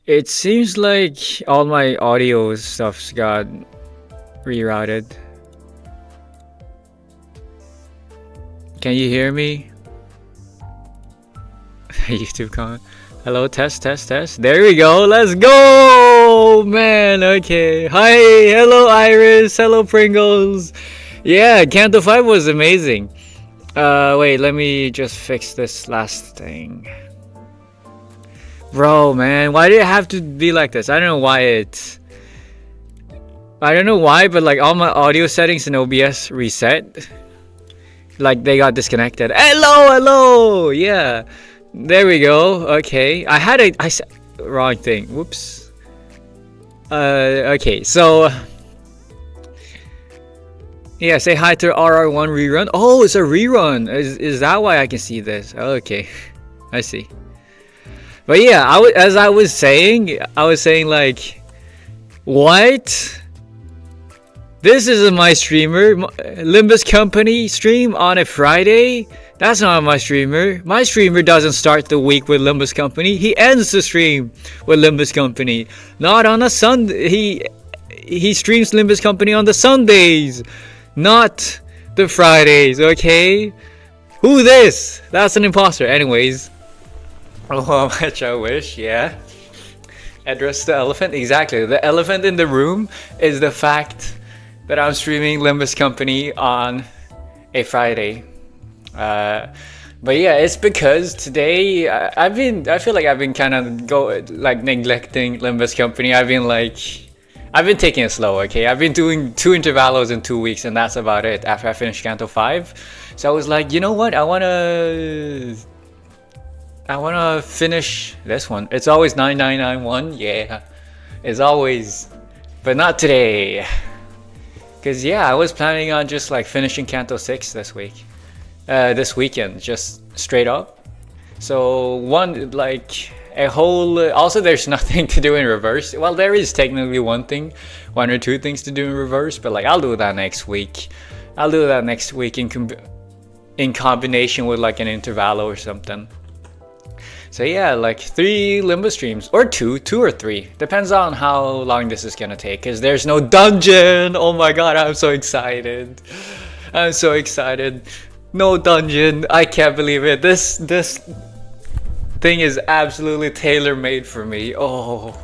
It seems like all my audio stuff's got rerouted. Can you hear me? YouTube comment. Hello, test, test, test. There we go. Let's go, man. Okay. Hi, hello, Iris. Hello, Pringles. Yeah, Canto 5 was amazing. Wait, let me just fix this last thing. Bro, man, why did it have to be like this? I don't know why I don't know why, but like all my audio settings in OBS reset. Like they got disconnected. Hello, hello. Yeah. There we go. Okay. I said wrong thing. Whoops. Okay. So yeah, say hi to RR1 rerun. Oh, it's a rerun. Is that why I can see this? Okay. I see. But yeah, as I was saying like, what? This isn't my streamer. Limbus Company stream on a Friday? That's not my streamer. My streamer doesn't start the week with Limbus Company. He ends the stream with Limbus Company. Not on a Sunday. He streams Limbus Company on the Sundays, not the Fridays, okay? Who this? That's an imposter. Anyways. Oh, how much I wish, yeah. Address the elephant. Exactly. The elephant in the room is the fact that I'm streaming Limbus Company on a Friday. But yeah, it's because today I feel like I've been kind of neglecting Limbus Company. I've been taking it slow, okay? I've been doing 2 intervalos in 2 weeks, and that's about it after I finished Canto 5. So I was like, you know what? I wanna finish this one. It's always 9991, yeah. It's always, but not today. Cause yeah, I was planning on just like finishing Canto 6 this weekend, just straight up. So also there's nothing to do in reverse. Well, there is technically one or two things to do in reverse, but like I'll do that next week. I'll do that next week in combination with like an intervalo or something. So yeah, like 3 Limbo streams, or 2 or 3, depends on how long this is gonna take, because there's no dungeon. Oh my god, I'm so excited. I'm so excited. No dungeon. I can't believe it. This thing is absolutely tailor-made for me. Oh,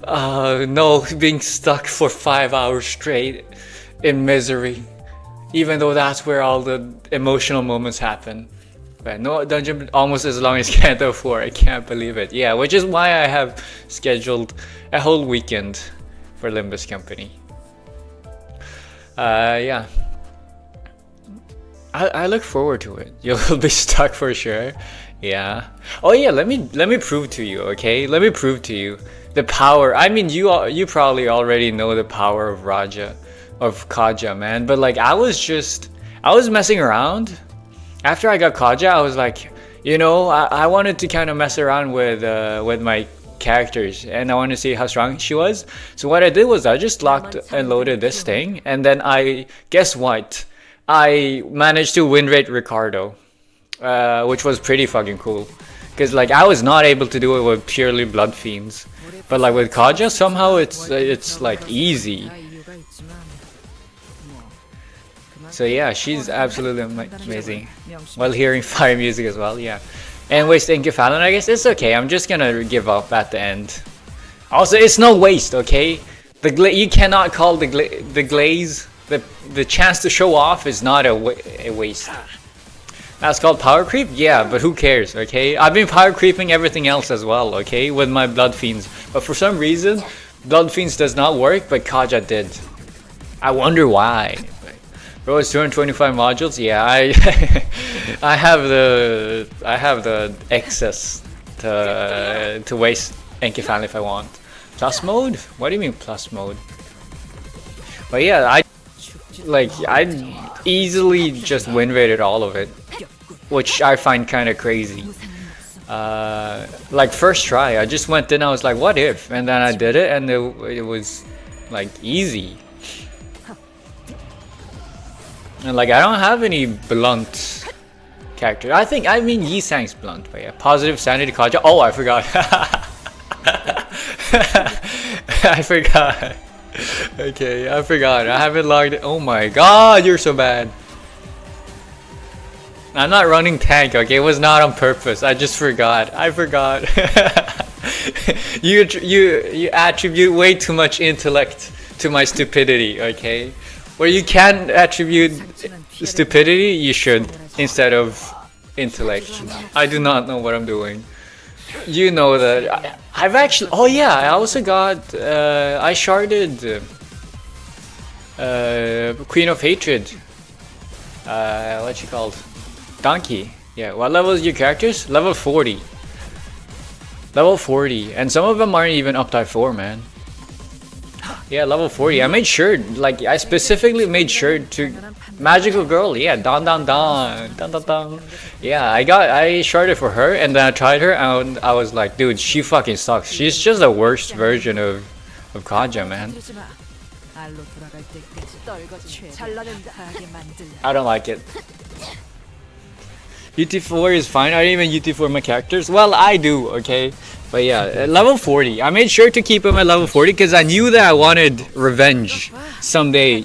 no, being stuck for 5 hours straight in misery, even though that's where all the emotional moments happen. But no dungeon almost as long as Canto 4. I can't believe it. Yeah, which is why I have scheduled a whole weekend for Limbus Company. Yeah. I look forward to it. You'll be stuck for sure. Yeah. Oh yeah, let me prove to you, okay? Let me prove to you the power. I mean, you probably already know the power of Kaja, man. But like I was messing around. After I got Kaja, I was like, you know, I wanted to kind of mess around with my characters, and I wanted to see how strong she was. So what I did was I just locked and loaded this thing, and then guess what? I managed to win rate Ricardo, which was pretty fucking cool. Because like I was not able to do it with purely Blood Fiends, but like with Kaja, somehow it's like easy. So yeah, she's absolutely amazing. While hearing fire music as well, yeah. And wasting Kefalon, I guess it's okay. I'm just gonna give up at the end. Also, it's no waste, okay? You cannot call the glaze, the chance to show off is not a waste. That's called power creep? Yeah, but who cares, okay? I've been power creeping everything else as well, okay? With my Blood Fiends. But for some reason, Blood Fiends does not work, but Kaja did. I wonder why. Bro, it's 225 modules. Yeah, I have the excess to waste Enkefan if I want. Plus mode? What do you mean plus mode? But yeah, I easily just win rated all of it, which I find kind of crazy. Like first try, I just went in. I was like, what if? And then I did it, and it was like easy. And like I don't have any blunt character. I mean Yi Sang's blunt, but yeah. Positive sanity Kaja. Oh, I forgot. I forgot. Okay, I forgot. I haven't logged it. Oh my god, you're so bad. I'm not running tank, okay? It was not on purpose. I just forgot. I forgot. you attribute way too much intellect to my stupidity, okay? Where you can attribute stupidity, you should, instead of intellect. I do not know what I'm doing. You know that. I've actually. Oh yeah, I also got. I sharded Queen of Hatred. What's she called? Donkey. Yeah. What level is your characters? Level 40. Level 40, and some of them aren't even up to 4, man. Yeah, level 40. I made sure, like, I specifically made sure to Magical Girl. Yeah, don. Yeah, I sharded for her, and then I tried her, and I was like, dude, she fucking sucks. She's just the worst version of Kaja, man. I don't like it. UT4 is fine. I didn't even UT4 my characters. Well, I do, okay? But yeah, level 40. I made sure to keep him at level 40 because I knew that I wanted revenge someday.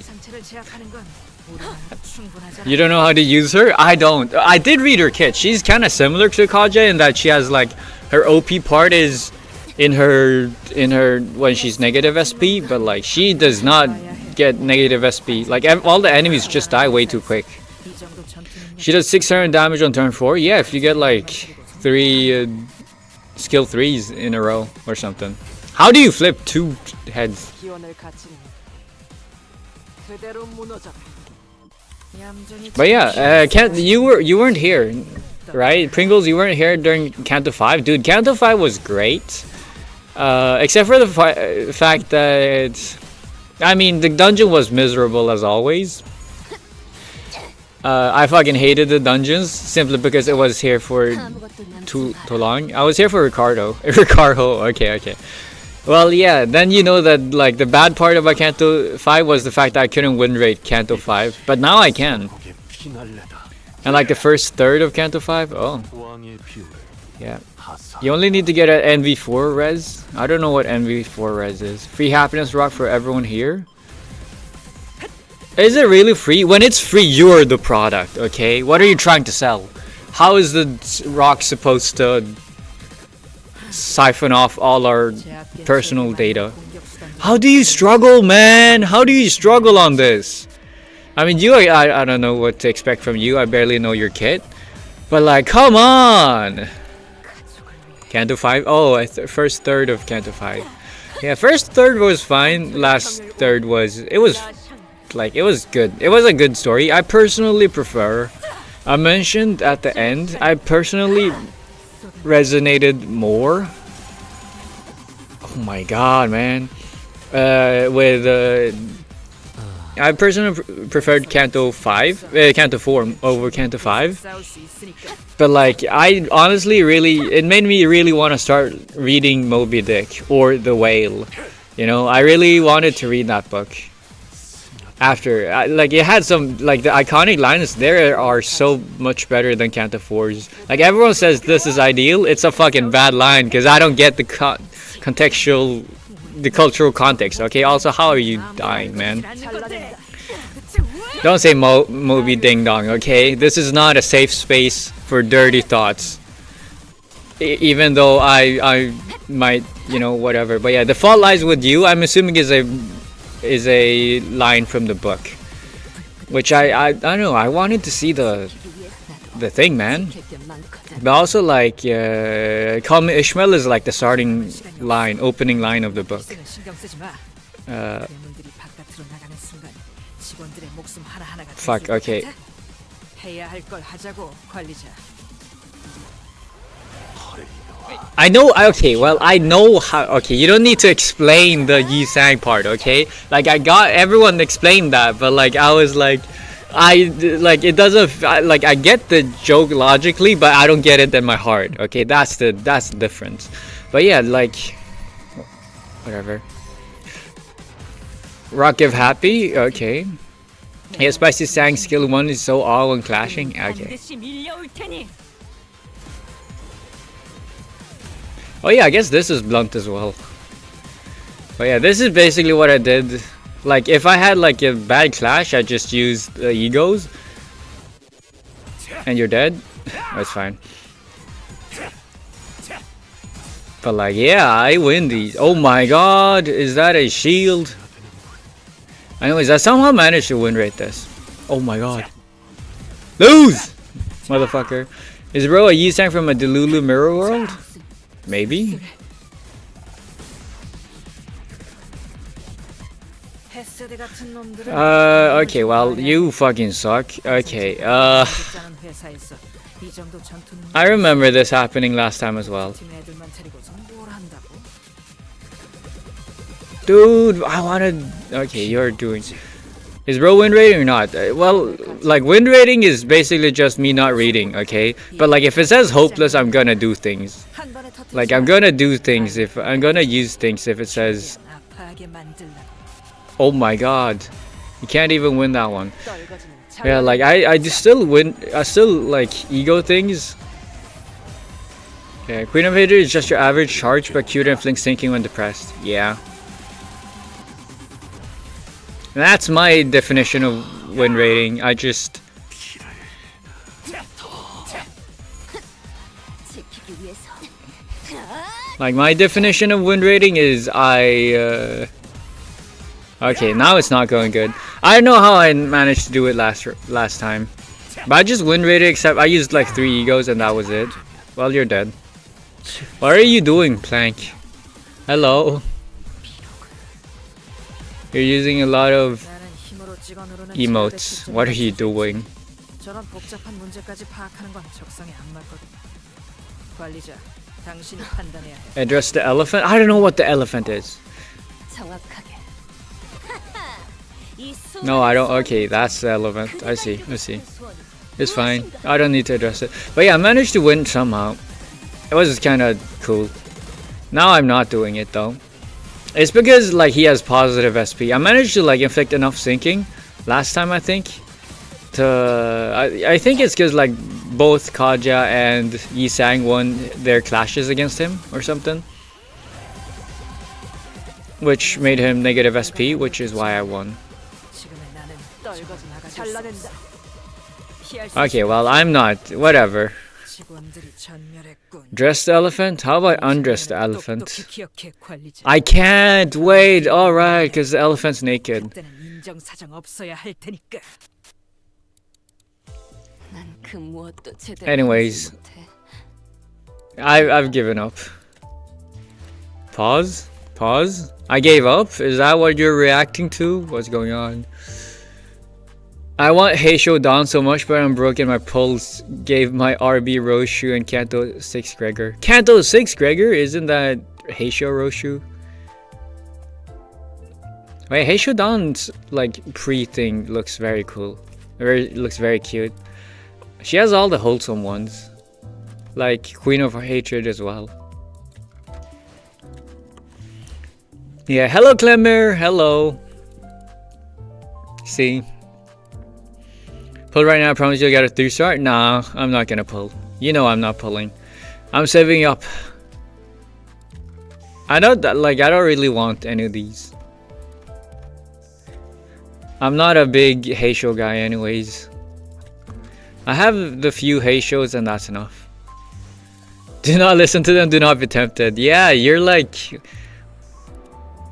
You don't know how to use her? I don't. I did read her kit. She's kind of similar to Kaja in that she has like her OP part is in her when she's negative SP, but like she does not get negative SP. Like all the enemies just die way too quick. She does 600 damage on turn 4. Yeah, if you get like 3 skill 3s in a row or something. How do you flip 2 heads? But yeah, you weren't here, right? Pringles, you weren't here during Canto 5. Dude, Canto 5 was great. Except for the fact that, I mean, the dungeon was miserable as always. I fucking hated the dungeons simply because it was here for too long. I was here for Ricardo. Okay. Well, yeah, then you know that like the bad part about Canto 5 was the fact that I couldn't win rate Canto 5, but now I can. And like the first third of Canto 5, oh. Yeah. You only need to get an NV4 res. I don't know what NV4 res is. Free happiness rock for everyone here. Is it really free? When it's free, you're the product, okay? What are you trying to sell? How is the rock supposed to siphon off all our personal data? How do you struggle, man? How do you struggle on this? I mean, I don't know what to expect from you. I barely know your kit. But like, come on! Canto 5? Oh, first third of Canto 5. Yeah, first third was fine. Last third was... It was good. It was a good story. I personally prefer... I mentioned at the end, I personally resonated more. Oh my god, man. I personally preferred Canto 4 over Canto 5. But like, I honestly it made me really want to start reading Moby Dick or The Whale. You know, I really wanted to read that book. After, like, it had some, like, the iconic lines there are so much better than Canto 4's. Like, everyone says this is ideal. It's a fucking bad line because I don't get the cultural context, okay? Also, how are you dying, man? Don't say Moby Ding Dong, okay? This is not a safe space for dirty thoughts. Even though I might, you know, whatever. But yeah, the fault lies with you, I'm assuming is a line from the book, which I don't know. I wanted to see the thing, man. But also, like, Call Me Ishmael is like the starting line, opening line of the book. Fuck. Okay. I know, okay, well, I know how, okay, you don't need to explain the Yi Sang part, okay? Like, I got everyone explained that, but like, I was like, it doesn't, like, I get the joke logically, but I don't get it in my heart, okay? That's the difference. But yeah, like, whatever. Rock Give Happy, okay. Yeah, Spicy Sang skill 1 is so all when clashing, okay. Oh yeah, I guess this is blunt as well. But yeah, this is basically what I did. Like, if I had like a bad clash, I just used the egos. And you're dead. That's fine. But like, yeah, I win these. Oh my god, is that a shield? Anyways, I somehow managed to win rate this. Oh my god. Lose! Motherfucker. Is bro a Yi-Sang from a Delulu mirror world? Maybe? Okay, well, you fucking suck. Okay, I remember this happening last time as well. Dude, I wanted... Okay, you're doing... Is bro win rating or not? Well, like, win rating is basically just me not reading, okay? But like, if it says hopeless, I'm gonna do things. Like, I'm gonna do things if... I'm gonna use things if it says... Oh my god. You can't even win that one. Yeah, like, I just still win... I still, like, ego things. Yeah, Queen of Hater is just your average charge, but cute and flinks thinking when depressed. Yeah. That's my definition of win rating. I just... Like, my definition of win rating is Okay, now it's not going good. I don't know how I managed to do it last time. But I just win rated, except I used like 3 egos and that was it. Well, you're dead. What are you doing, Plank? Hello? You're using a lot of emotes. What are you doing? Address the elephant? I don't know what the elephant is. No, I don't. Okay, that's the elephant. I see. It's fine. I don't need to address it. But yeah, I managed to win somehow. It was kind of cool. Now I'm not doing it though. It's because like he has positive SP. I managed to like inflict enough sinking last time, I think. I think it's because like both Kaja and Yi-Sang won their clashes against him or something, which made him negative SP, which is why I won. Okay, well, I'm not. Whatever. Dress the elephant? How about undress the elephant? I can't wait. Alright, because the elephant's naked. Anyways, I've given up. Pause? I gave up? Is that what you're reacting to? What's going on? I want Heisho down so much, but I'm broken. My pulse gave my RB Roshu and Canto 6 Gregor. Canto 6 Gregor? Isn't that Heisho Roshu? Wait, Heisho Dawn's like pre-thing looks very cool. Looks very cute. She has all the wholesome ones. Like Queen of Hatred as well. Yeah, hello Clemmer, hello. See? Pull right now, I promise you'll get a 3-star? Nah, I'm not gonna pull. You know I'm not pulling. I'm saving up. I don't really want any of these. I'm not a big Heisho guy anyways. I have the few Heishos and that's enough. Do not listen to them, do not be tempted. Yeah, you're like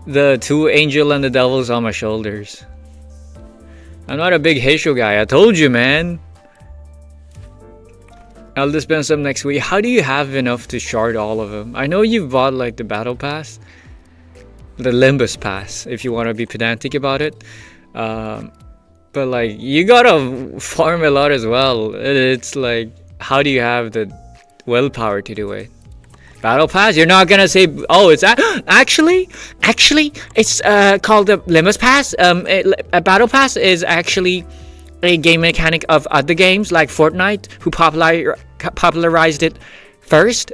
the 2 angel and the devils on my shoulders. I'm not a big Heisho guy. I told you, man. I'll dispense them next week. How do you have enough to shard all of them? I know you've bought like the battle pass, the Limbus pass, if you want to be pedantic about it. But like you gotta farm a lot as well. It's like, how do you have the willpower to do it? Battle pass? You're not gonna say, oh, it's actually it's called the Limbus pass. A battle pass is actually a game mechanic of other games like Fortnite, who popularized it first.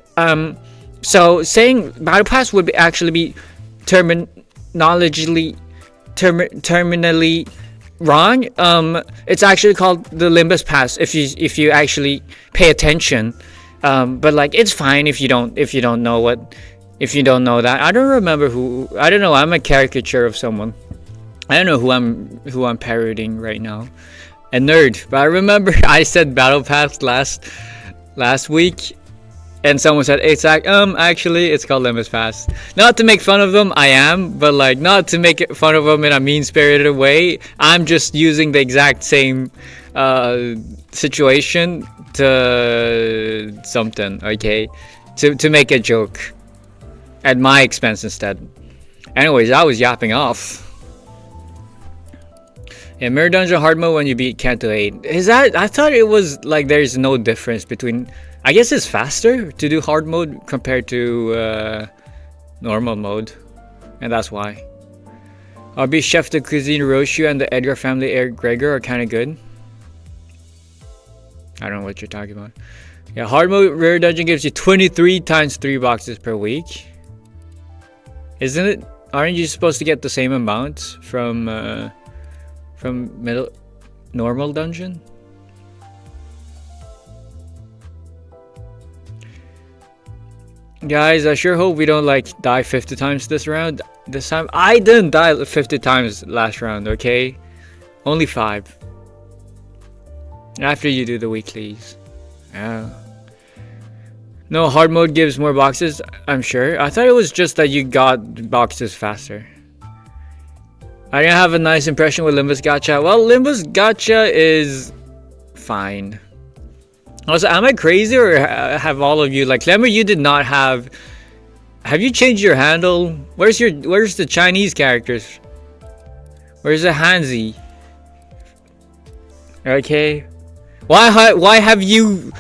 So saying battle pass would actually be terminally wrong. It's actually called the Limbus pass if you actually pay attention. But like it's fine if you don't know what If you don't know that, I don't remember who. I don't know. I'm a caricature of someone. I don't know who I'm parodying right now. A nerd. But I remember I said Battle Pass last week, and someone said actually it's called Limit Pass. Not to make fun of them, I am, but like not to make fun of them in a mean-spirited way. I'm just using the exact same situation to something, okay, to make a joke at my expense instead. Anyways, I was yapping off. Yeah, Mirror Dungeon hard mode when you beat Canto 8. Is that? I thought it was like there's no difference between. I guess it's faster to do hard mode compared to normal mode, and that's why. RB Chef de Cuisine Roshu and the Edgar family Eric Gregor are kind of good. I don't know what you're talking about. Yeah, hard mode Rare Dungeon gives you 23 times 3 boxes per week. Isn't it? Aren't you supposed to get the same amount from normal dungeon? Guys, I sure hope we don't like die 50 times this round. This time I didn't die 50 times last round, okay? Only 5. After you do the weeklies. Yeah. No, hard mode gives more boxes, I'm sure. I thought it was just that you got boxes faster. I didn't have a nice impression with Limbus Gacha. Well, Limbus Gacha is fine. Also, am I crazy or have all of you, like Clemmer, you did not have you changed your handle? Where's the Chinese characters? Where's the Hanzi? Okay. Why have you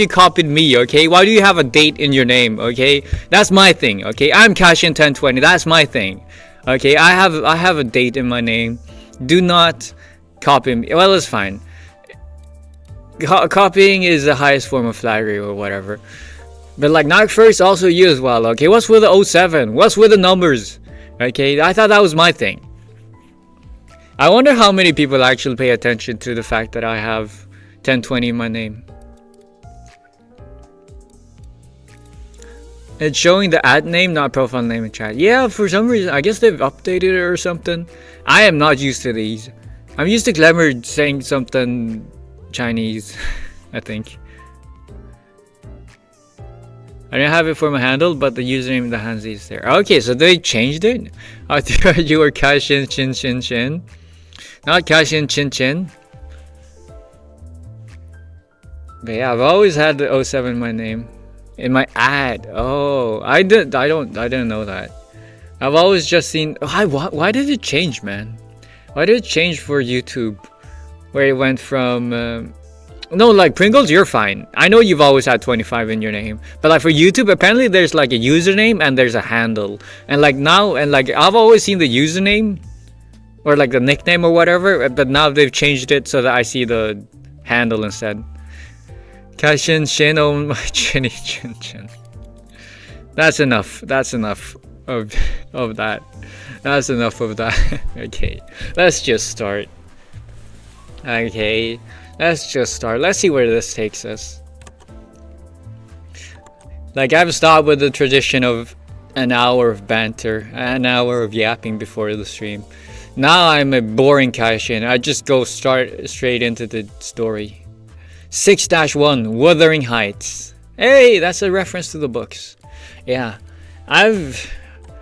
copied me, okay? Why do you have a date in your name, okay? That's my thing, okay? I'm Cashin 1020. That's my thing. Okay, I have a date in my name. Do not copy me. Well, it's fine. Copying is the highest form of flattery or whatever. But like not first, also you as well. Okay, what's with the 07? What's with the numbers? Okay, I thought that was my thing. I wonder how many people actually pay attention to the fact that I have 1020 in my name. It's showing the ad name, not profile name in chat. Yeah, for some reason, I guess they've updated it or something. I am not used to these. I'm used to Glamour saying something Chinese, I think. I didn't have it for my handle, but the username, the Hanzi is there. Okay, so they changed it? I thought you were Kashin Chin Chin Chin. Not Kashin Chin Chin. But yeah, I've always had the 07 in my name. In my ad. Oh, I didn't know that. I've always just seen. Why did it change, man? Why did it change for YouTube? Where it went from. No, like Pringles, you're fine. I know you've always had 25 in your name, but like for YouTube, apparently there's like a username and there's a handle, and like now, and like I've always seen the username, or like the nickname or whatever, but now they've changed it so that I see the handle instead. Kashin Shin, oh my chinny chin chin. That's enough. That's enough of that. That's enough of that. Okay, let's just start. Okay, let's just start. Let's see where this takes us. Like I've stopped with the tradition of an hour of banter, an hour of yapping before the stream. Now I'm a boring Kaishin. I just go straight into the story. 6-1 Wuthering Heights. Hey, that's a reference to the books. Yeah, out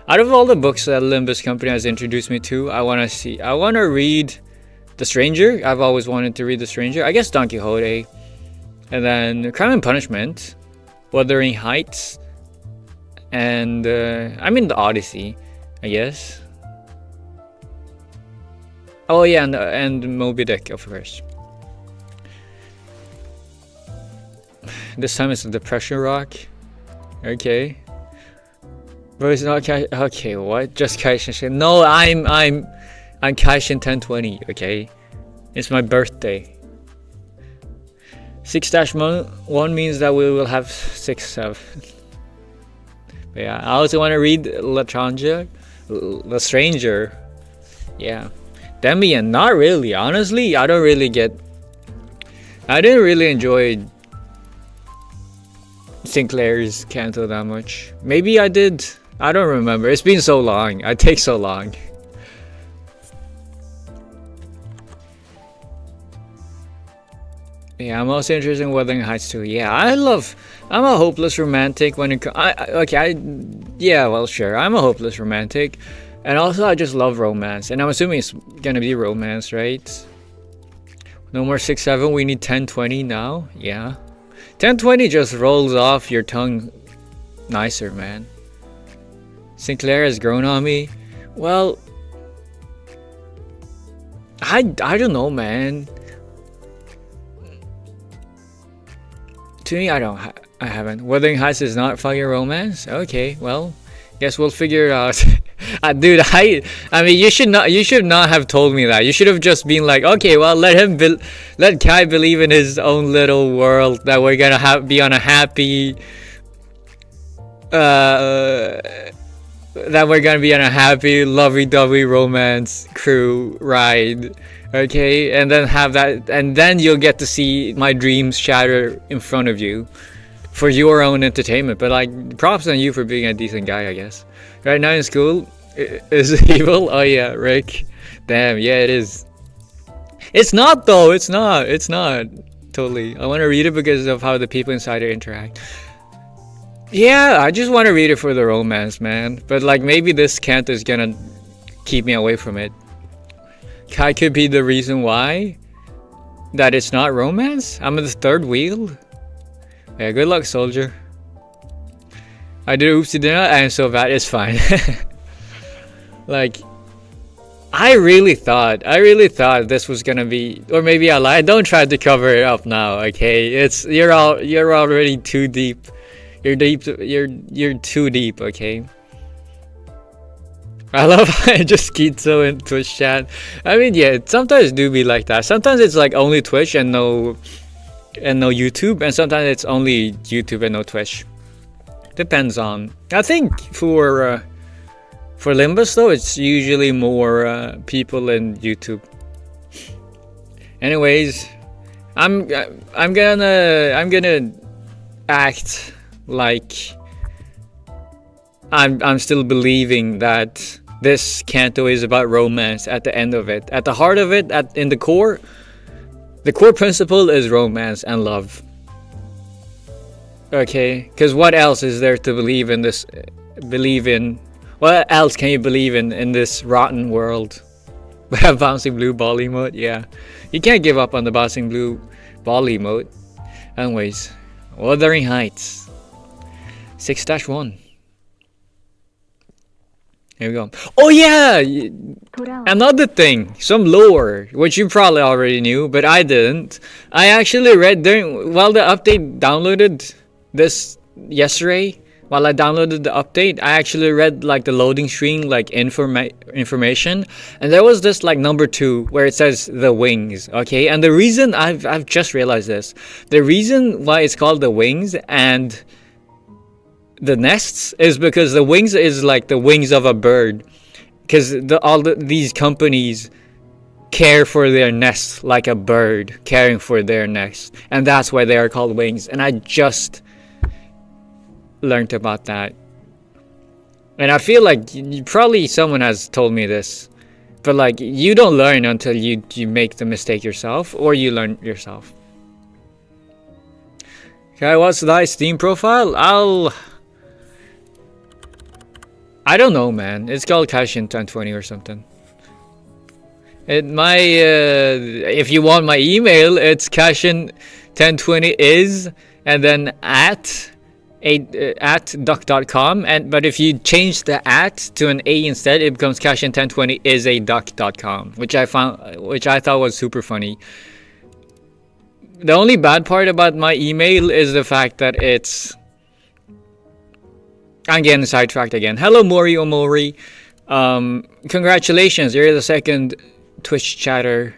of all the books that Limbus Company has introduced me to, I want to read The Stranger. I've always wanted to read The Stranger. I guess Don Quixote, and then Crime and Punishment, Wuthering Heights, and the Odyssey, I guess. Oh yeah, and Moby Dick, of course. This time it's the Depression Rock. Okay. But it's not okay, what? Just Kaishin. No, I'm Kaishin 1020, okay? It's my birthday. 6-1 means that we will have 6-7. But yeah, I also want to read The Stranger. Yeah. Demian, not really. Honestly, I didn't really enjoy Sinclair's Canto that much. Maybe I did. I don't remember. It's been so long. It takes so long. Yeah, I'm also interested in Wuthering Heights too. Yeah, I'm a hopeless romantic when it comes. Yeah, well, sure. I'm a hopeless romantic. And also, I just love romance. And I'm assuming it's gonna be romance, right? No more 6-7. We need 10-20 now. Yeah. 10-20 just rolls off your tongue nicer, man. Sinclair has grown on me. Well, I don't know, man. To me, I haven't. Wuthering Heights is not fucking romance. Okay, well, guess we'll figure it out. Dude, I mean, you should not have told me that. You should have just been like, okay, well, let Kai believe in his own little world that we're gonna be on a happy, lovey-dovey romance crew ride. Okay, and then have that, and then you'll get to see my dreams shatter in front of you for your own entertainment. But like, props on you for being a decent guy, I guess. Right now in school, is it evil? Oh yeah, Rick. Damn, yeah, it is. It's not though. It's not. It's not. Totally. I want to read it because of how the people inside it interact. Yeah, I just want to read it for the romance, man. But like, maybe this Canto is gonna keep me away from it. Kai could be the reason why that it's not romance. I'm in the third wheel. Yeah, good luck, soldier. I did oopsie dinner and so bad. It's fine. Like, I really thought this was gonna be, or maybe I lied. Don't try to cover it up now, okay? You're already too deep. You're too deep, okay? I love how I just Kidzo in Twitch chat. I mean, yeah, sometimes do be like that. Sometimes it's like only Twitch and no YouTube, and sometimes it's only YouTube and no Twitch. Depends on. I think for Limbus though, it's usually more people in YouTube. Anyways, I'm gonna act like I'm still believing that this Canto is about romance at the end of it. At the heart of it, in the core principle is romance and love. Okay, because what else is there to believe in this? What else can you believe in this rotten world? We have bouncing blue ball emote. Yeah, you can't give up on the bouncing blue ball emote. Anyways, Wuthering Heights 6-1. Here we go. Oh yeah! Another thing, some lore, which you probably already knew, but I didn't. I actually read while the update downloaded this yesterday. While I downloaded the update, I actually read like the loading screen, like information, and there was this like number 2 where it says the wings. Okay, and the reason I've just realized this, the reason why it's called the wings and the nests is because the wings is like the wings of a bird, because these companies care for their nests like a bird caring for their nest, and that's why they are called wings. And I just learned about that, and I feel like probably someone has told me this, but like, you don't learn until you make the mistake yourself, or you learn yourself. Okay, what's thy Steam profile? I don't know, man. It's called Cashin 1020 or something. If you want my email, it's Cashin1020 is, and then at duck.com, but if you change the at to an A instead, it becomes Cashin1020 is a duck.com, which I thought was super funny. The only bad part about my email is the fact that I'm getting sidetracked again. Hello, Mori Omori. Congratulations, you're the second Twitch chatter,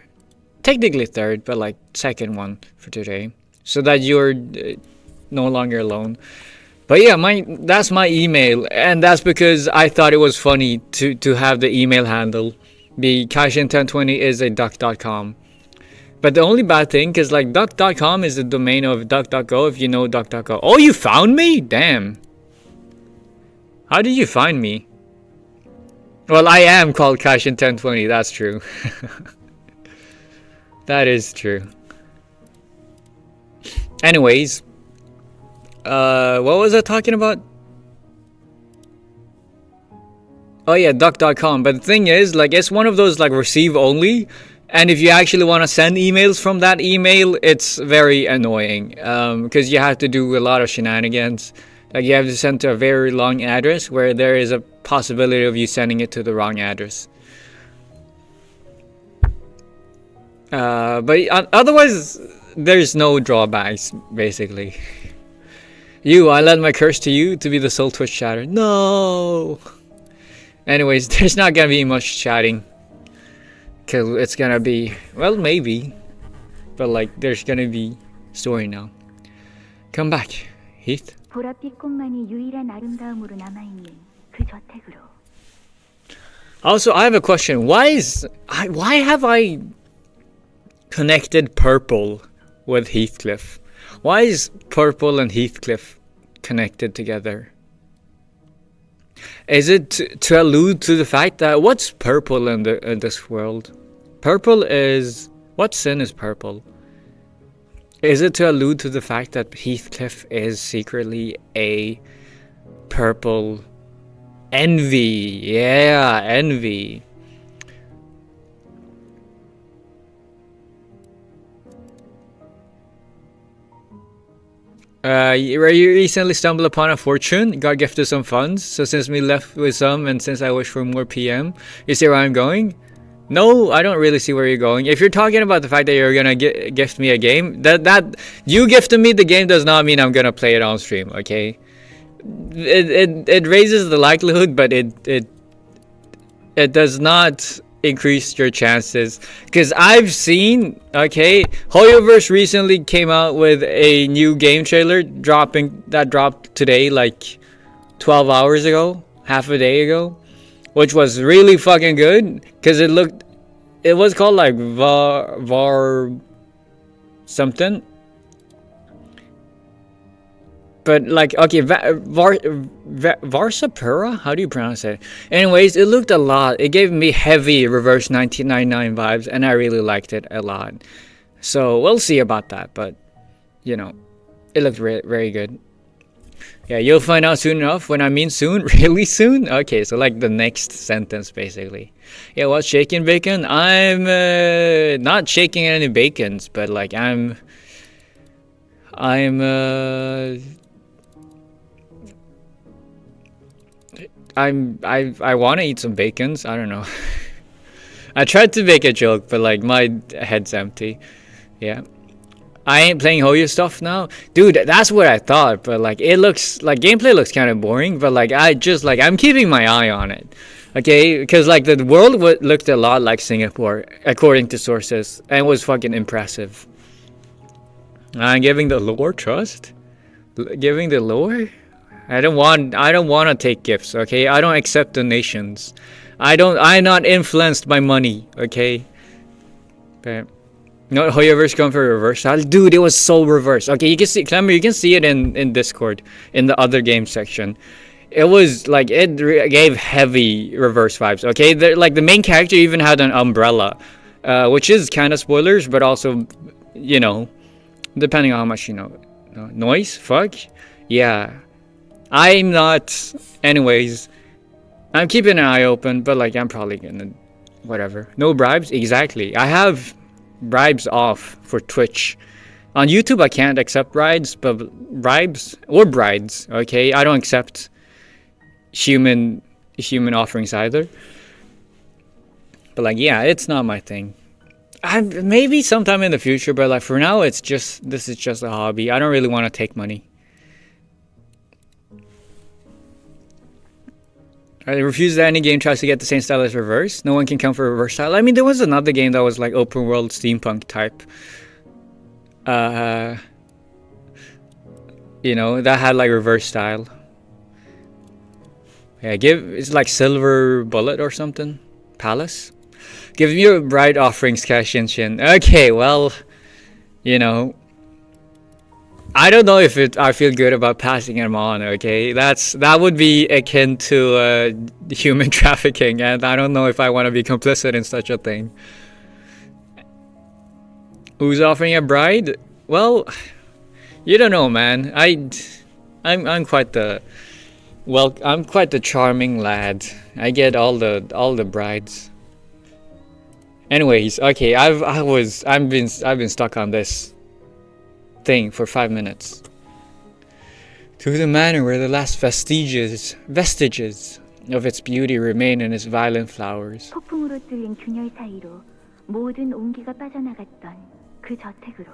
technically third, but like second one for today, so that you're no longer alone. But yeah, that's my email, and that's because I thought it was funny to have the email handle be Cashin1020 is a duck.com. But the only bad thing, because like duck.com is the domain of DuckDuckGo, if you know DuckDuckGo. Oh, you found me? Damn. How did you find me? Well, I am called Cash in 1020, that's true. That is true. Anyways, what was I talking about? Oh yeah, duck.com. But the thing is, like, it's one of those like receive only, and if you actually want to send emails from that email, it's very annoying, because you have to do a lot of shenanigans. Like, you have to send to a very long address where there is a possibility of you sending it to the wrong address. But otherwise, there's no drawbacks, basically. I led my curse to you to be the sole Twitch chatter. No! Anyways, there's not gonna be much chatting. Because it's gonna be, well, maybe. But, like, there's gonna be story now. Come back, Heath. Also, I have a question. Why have I connected Purple with Heathcliff? Why is Purple and Heathcliff connected together? Is it to allude to the fact that what's purple in this world? Purple is, what sin is purple? Is it to allude to the fact that Heathcliff is secretly a purple envy? Yeah, envy. You recently stumbled upon a fortune, got gifted some funds, so since we left with some and since I wish for more PM, you see where I'm going? No, I don't really see where you're going. If you're talking about the fact that you're gonna gift me a game, that you gifted me the game does not mean I'm gonna play it on stream, okay? It raises the likelihood, but it does not increase your chances, because I've seen, okay, Hoyoverse recently came out with a new game trailer that dropped today, like 12 hours ago, half a day ago, which was really fucking good, because it was called like var something. But like, okay, Varsapura? How do you pronounce it? Anyways, it looked a lot. It gave me heavy Reverse 1999 vibes, and I really liked it a lot. So we'll see about that, but you know, it looked very good. Yeah, you'll find out soon enough. When I mean soon, really soon? Okay, so like the next sentence, basically. Yeah, what's shaking bacon? I'm not shaking any bacons, but like I want to eat some bacons. I don't know. I tried to make a joke, but like my head's empty. Yeah. I ain't playing Hoyo stuff now. Dude, that's what I thought, but like it looks like gameplay looks kind of boring, but like I'm keeping my eye on it. Okay, because like the world looked a lot like Singapore according to sources, and it was fucking impressive. I'm giving the lore trust. Giving the lore? I don't want to take gifts, okay? I don't accept donations. I'm not influenced by money, okay? But no, Hoyoverse going for reverse style. Dude, it was so reverse. Okay, you can see, Clemmer, you can see it in Discord, in the other game section. It was like, it gave heavy reverse vibes, okay? Like the main character even had an umbrella, which is kind of spoilers, but also, you know, depending on how much you know. Noise? Fuck? Yeah. I'm not, anyways, I'm keeping an eye open, but like I'm probably gonna, whatever. No bribes? Exactly. I have bribes off for Twitch. On YouTube I can't accept bribes, but bribes or brides, okay? I don't accept human offerings either. But like, yeah, it's not my thing. Maybe sometime in the future, but like for now this is just a hobby. I don't really want to take money. I refuse that any game tries to get the same style as reverse. No one can come for reverse style. I mean, there was another game that was like open world steampunk type. You know, that had like reverse style. Yeah, it's like Silver Bullet or something. Palace. Give me your bride offerings, cash and Shin. Okay, well, you know, I don't know if I feel good about passing him on. Okay, that would be akin to human trafficking, and I don't know if I want to be complicit in such a thing. Who's offering a bride? Well, you don't know, man. I'm quite the I'm quite the charming lad. I get all the brides. Anyways, okay, I've been stuck on this thing for 5 minutes. To the manor where the last vestiges of its beauty remain in its violent flowers. 폭풍으로 뚫린 균열 사이로 모든 온기가 빠져나갔던 그 저택으로.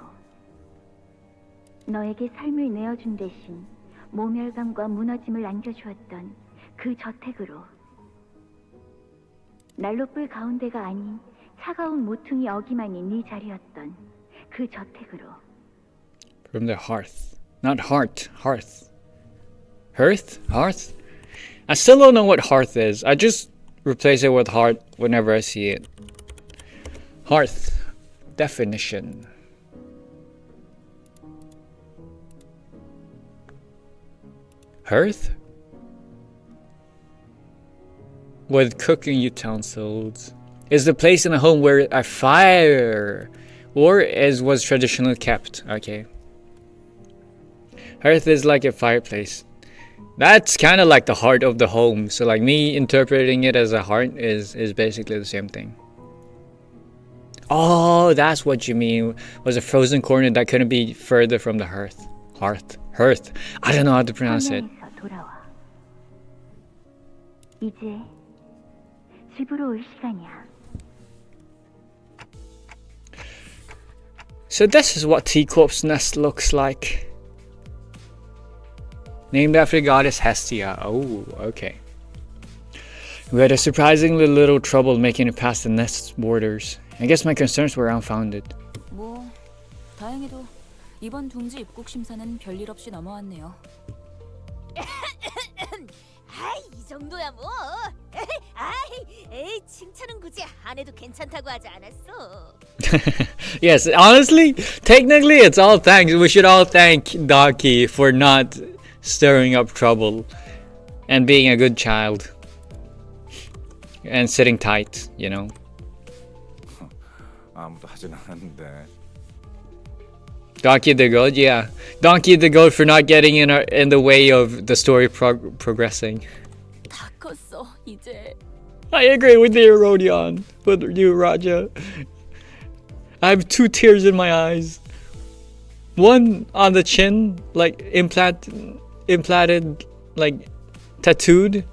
너에게 삶을 내어준 대신 모멸감과 무너짐을 안겨주었던 그 저택으로. 난로불 가운데가 아닌 차가운 모퉁이 어기만이 네 자리였던 그 저택으로. From the hearth. Not heart. Hearth. Hearth? Hearth? I still don't know what hearth is. I just replace it with heart whenever I see it. Hearth. Definition. Hearth? With cooking utensils. Is the place in a home where a fire or as was traditionally kept. Okay. Hearth is like a fireplace. That's kind of like the heart of the home. So like me interpreting it as a heart is basically the same thing. Oh, that's what you mean. Was a frozen corner that couldn't be further from the hearth. Hearth. I don't know how to pronounce it. 이제 집으로 올 시간이야. So this is what Teacorp's nest looks like. Named after goddess Hestia. Oh, okay. We had a surprisingly little trouble making it past the nest's borders. I guess my concerns were unfounded. 뭐 다행히도 이번 둥지 입국 심사는 별일 없이 넘어왔네요. 아이, 이 정도야 뭐. 에이, 칭찬은 굳이 안 해도 괜찮다고 하지 않았어. Yes, honestly, technically it's all thanks. We should all thank Daki for not stirring up trouble and being a good child and sitting tight, you know. 아무도 하진 않았는데. Donkey the Goat, yeah. Donkey the Goat for not getting in the way of the story progressing. 다 컸어 이제. I agree with you, Rodion. With you, Raja. I have 2 tears in my eyes. One on the chin, like implanted, like tattooed,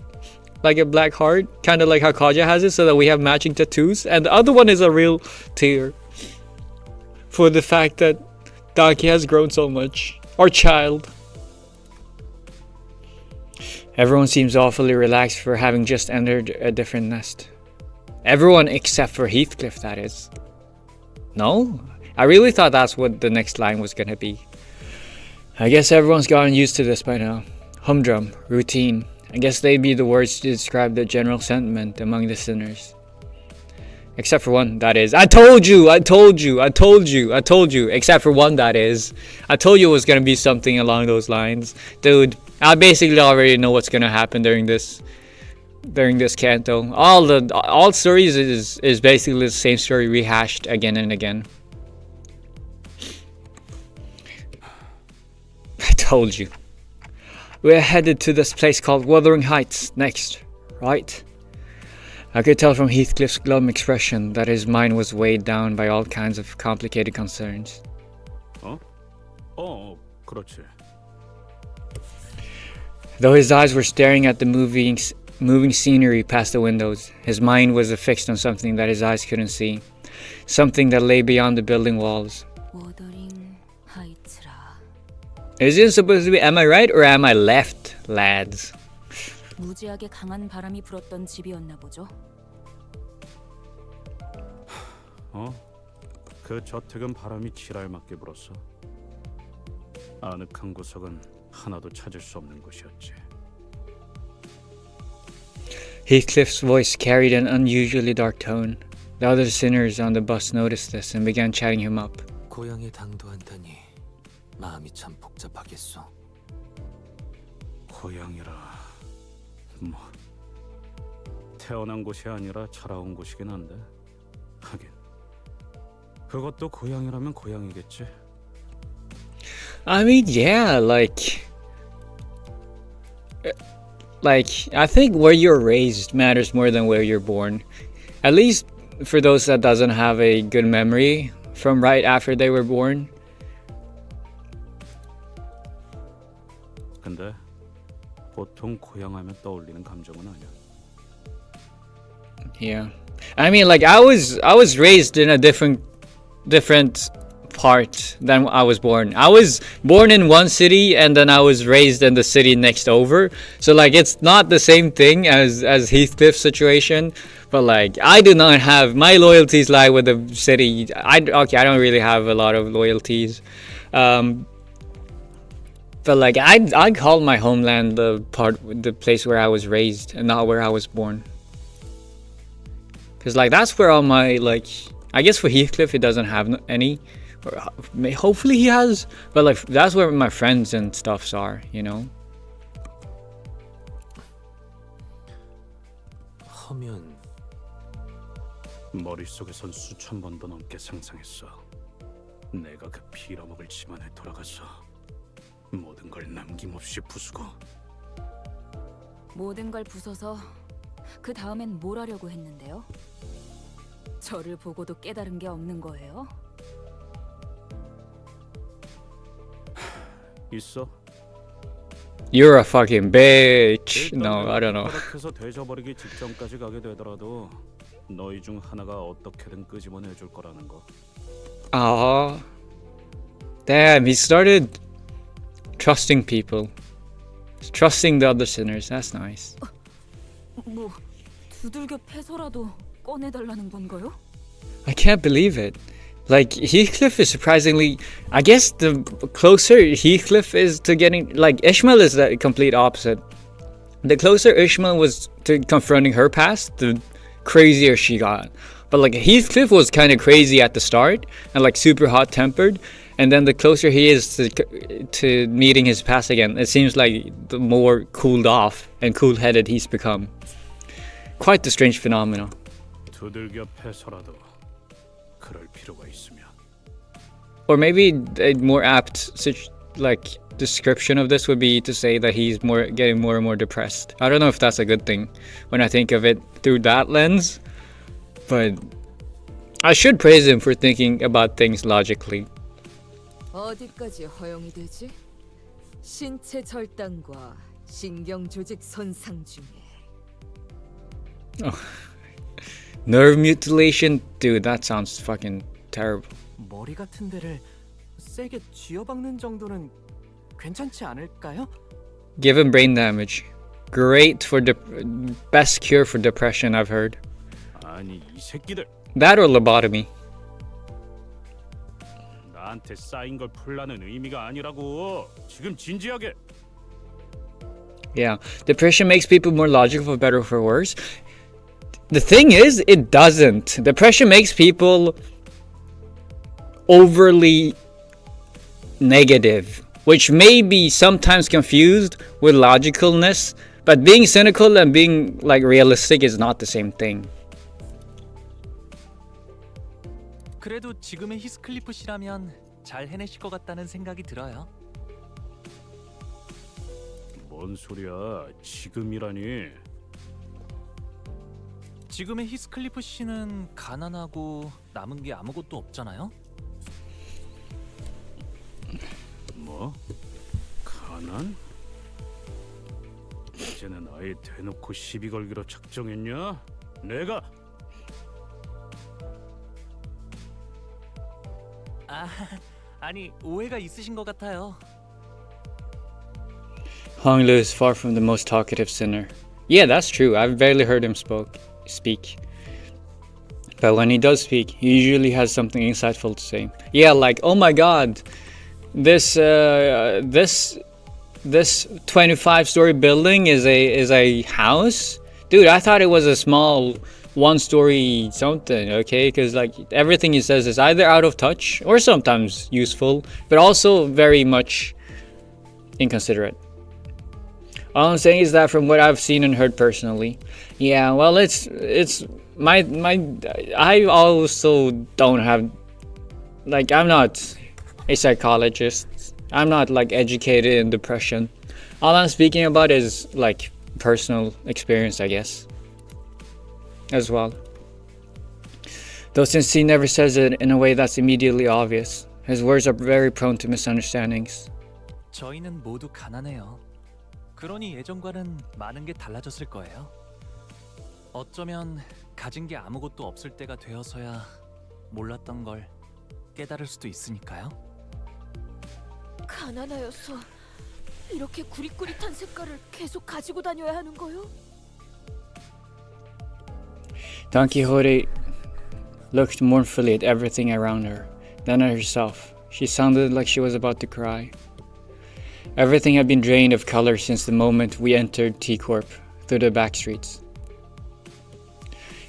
like a black heart, kind of like how Kaja has it, so that we have matching tattoos. And the other one is a real tear for the fact that Donkey has grown so much. Our child. Everyone seems awfully relaxed for having just entered a different nest. Everyone except for Heathcliff, that is. No? I really thought that's what the next line was gonna be. I guess everyone's gotten used to this by now. Humdrum, routine. I guess they'd be the words to describe the general sentiment among the sinners. Except for one, that is. I told you! Except for one, that is. I told you it was gonna be something along those lines. Dude, I basically already know what's gonna happen during this canto. All stories is basically the same story rehashed again and again. I told you. We're headed to this place called Wuthering Heights next, right? I could tell from Heathcliff's glum expression that his mind was weighed down by all kinds of complicated concerns. 그렇지. Though his eyes were staring at the moving scenery past the windows, his mind was affixed on something that his eyes couldn't see. Something that lay beyond the building walls. 워더링 하이츠라. Is it supposed to be am I right or am I left, lads? 무지하게 강한 바람이 불었던 집이었나 보죠. 그 저택은 바람이 지랄맞게 불었어. 아늑한 구석은 하나도 찾을 수 없는 곳이었지. Heathcliff's voice carried an unusually dark tone. The other sinners on the bus noticed this and began chatting him up. 고향에 당도한다니 마음이 참 복잡하겠소. 고향이라 뭐 태어난 곳이 아니라 자라온 곳이긴 한데 하긴 그것도 고향이라면 고향이겠지. I mean, yeah, like I think where you're raised matters more than where you're born. At least for those that doesn't have a good memory from right after they were born. 근데 보통 고향하면 떠올리는 감정은 아니야. Yeah. I mean, like I was raised in a different part than I was born. I was born in one city and then I was raised in the city next over. So like it's not the same thing as Heathcliff's situation, but like I do not have my loyalties lie with the city. I don't really have a lot of loyalties. But like I call my homeland the place where I was raised and not where I was born. Cause like that's where all my like, I guess for Heathcliff he doesn't have any, or hopefully he has, but like that's where my friends and stuffs are, you know. 허면 머릿속에선 수천 번도 넘게 상상했어. 내가 그 빌어먹을 집안에 돌아가서 모든 걸 남김없이 부수고. 모든 걸 부숴서 그 다음엔 뭘 하려고 했는데요? 저를 보고도 깨달은 게 없는 거예요? 있어? You're a fucking bitch. No, I don't know. 그래서 되져버리기 직전까지 가게 되더라도 너희 중 하나가 어떻게든 끄집어내줄 거라는 거. Aww. Damn, he started trusting people. Trusting the other sinners. That's nice. 뭐 두들겨 패서라도 꺼내달라는 건가요? I can't believe it. Like Heathcliff is surprisingly, I guess the closer Heathcliff is to getting, like Ishmael is the complete opposite. The closer Ishmael was to confronting her past, the crazier she got. But like Heathcliff was kind of crazy at the start and like super hot tempered, and then the closer he is to meeting his past again, it seems like the more cooled off and cool headed he's become. Quite the strange phenomenon. 두들겨 패서라도 그럴 필요가 있으면. Or maybe a more apt like description of this would be to say that he's getting more and more depressed. I don't know if that's a good thing when I think of it through that lens, but I should praise him for thinking about things logically. 어디까지 허용이 되지? 신체 절단과 신경 조직 손상 중에. Oh. Nerve mutilation? Dude, that sounds fucking terrible. 머리 같은 데를 세게 쥐어박는 정도는 괜찮지 않을까요? Give him brain damage. Great for best cure for depression I've heard. 아니 이 새끼들. That or lobotomy. 나한테 쌓인 걸 풀라는 의미가 아니라고. 지금 진지하게. Yeah, depression makes people more logical for better or for worse. The thing is, it doesn't. Depression makes people overly negative, which may be sometimes confused with logicalness, but being cynical and being like realistic is not the same thing. 그래도 지금의 히스클리프 씨라면 잘 해내실 것 같다는 생각이 들어요. 뭔 소리야? 지금이라니. 지금의 히스클리프 씨는 가난하고 남은 게 아무것도 없잖아요. 뭐? 가난? 이제는 아예 대놓고 시비 걸기로 작정했냐? 내가 아니 오해가 있으신 것 같아요. Hong Lu is far from the most talkative sinner. Yeah, that's true. I've barely heard him speak. But when he does speak, he usually has something insightful to say. Yeah, like, oh my god, this 25-story building is a house? Dude, I thought it was a small one story something, okay? Because like everything he says is either out of touch or sometimes useful, but also very much inconsiderate. All I'm saying is that from what I've seen and heard personally, yeah, well, it's my I also don't have, like, I'm not a psychologist. I'm not like educated in depression. All I'm speaking about is like personal experience, I guess, as well. Though since he never says it in a way that's immediately obvious, his words are very prone to misunderstandings. 저희는 모두 가난해요. 그러니 예전과는 많은 게 달라졌을 거예요. 어쩌면 가진 게 아무것도 없을 때가 되어서야 몰랐던 걸 깨달을 수도 있으니까요. 가난하여서 이렇게 구릿구릿한 색깔을 계속 가지고 다녀야 하는 거요? Don Quixote looked mournfully at everything around her, then at herself. She sounded like she was about to cry. Everything had been drained of color since the moment we entered T-Corp through the back streets.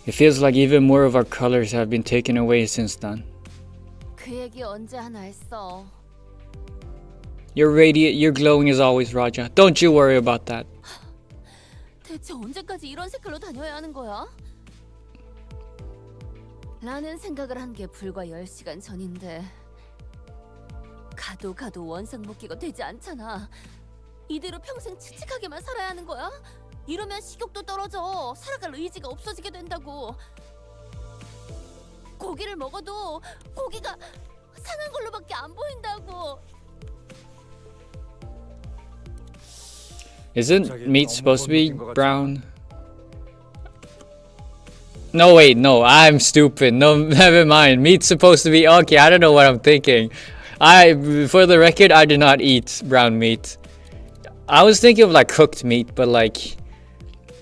It feels like even more of our colors have been taken away since then. 그 얘기 언제 하나 했어? You're radiant, you're glowing as always, Raja. Don't you worry about that. 대체 언제까지 이런 색깔로 다녀야 하는 거야? 라는 생각을 한 게 불과 10시간 전인데 가도 원상복귀가 되지 않잖아. 이대로 평생 칙칙하게만 살아야 하는 거야? 이러면 식욕도 떨어져. 살아갈 의지가 없어지게 된다고. 고기를 먹어도 고기가 상한 걸로밖에 안 보인다고. Isn't meat supposed to be brown? No, wait, no, I'm stupid. No, never mind. Meat's supposed to be okay. I don't know what I'm thinking. For the record, I do not eat brown meat. I was thinking of like cooked meat, but like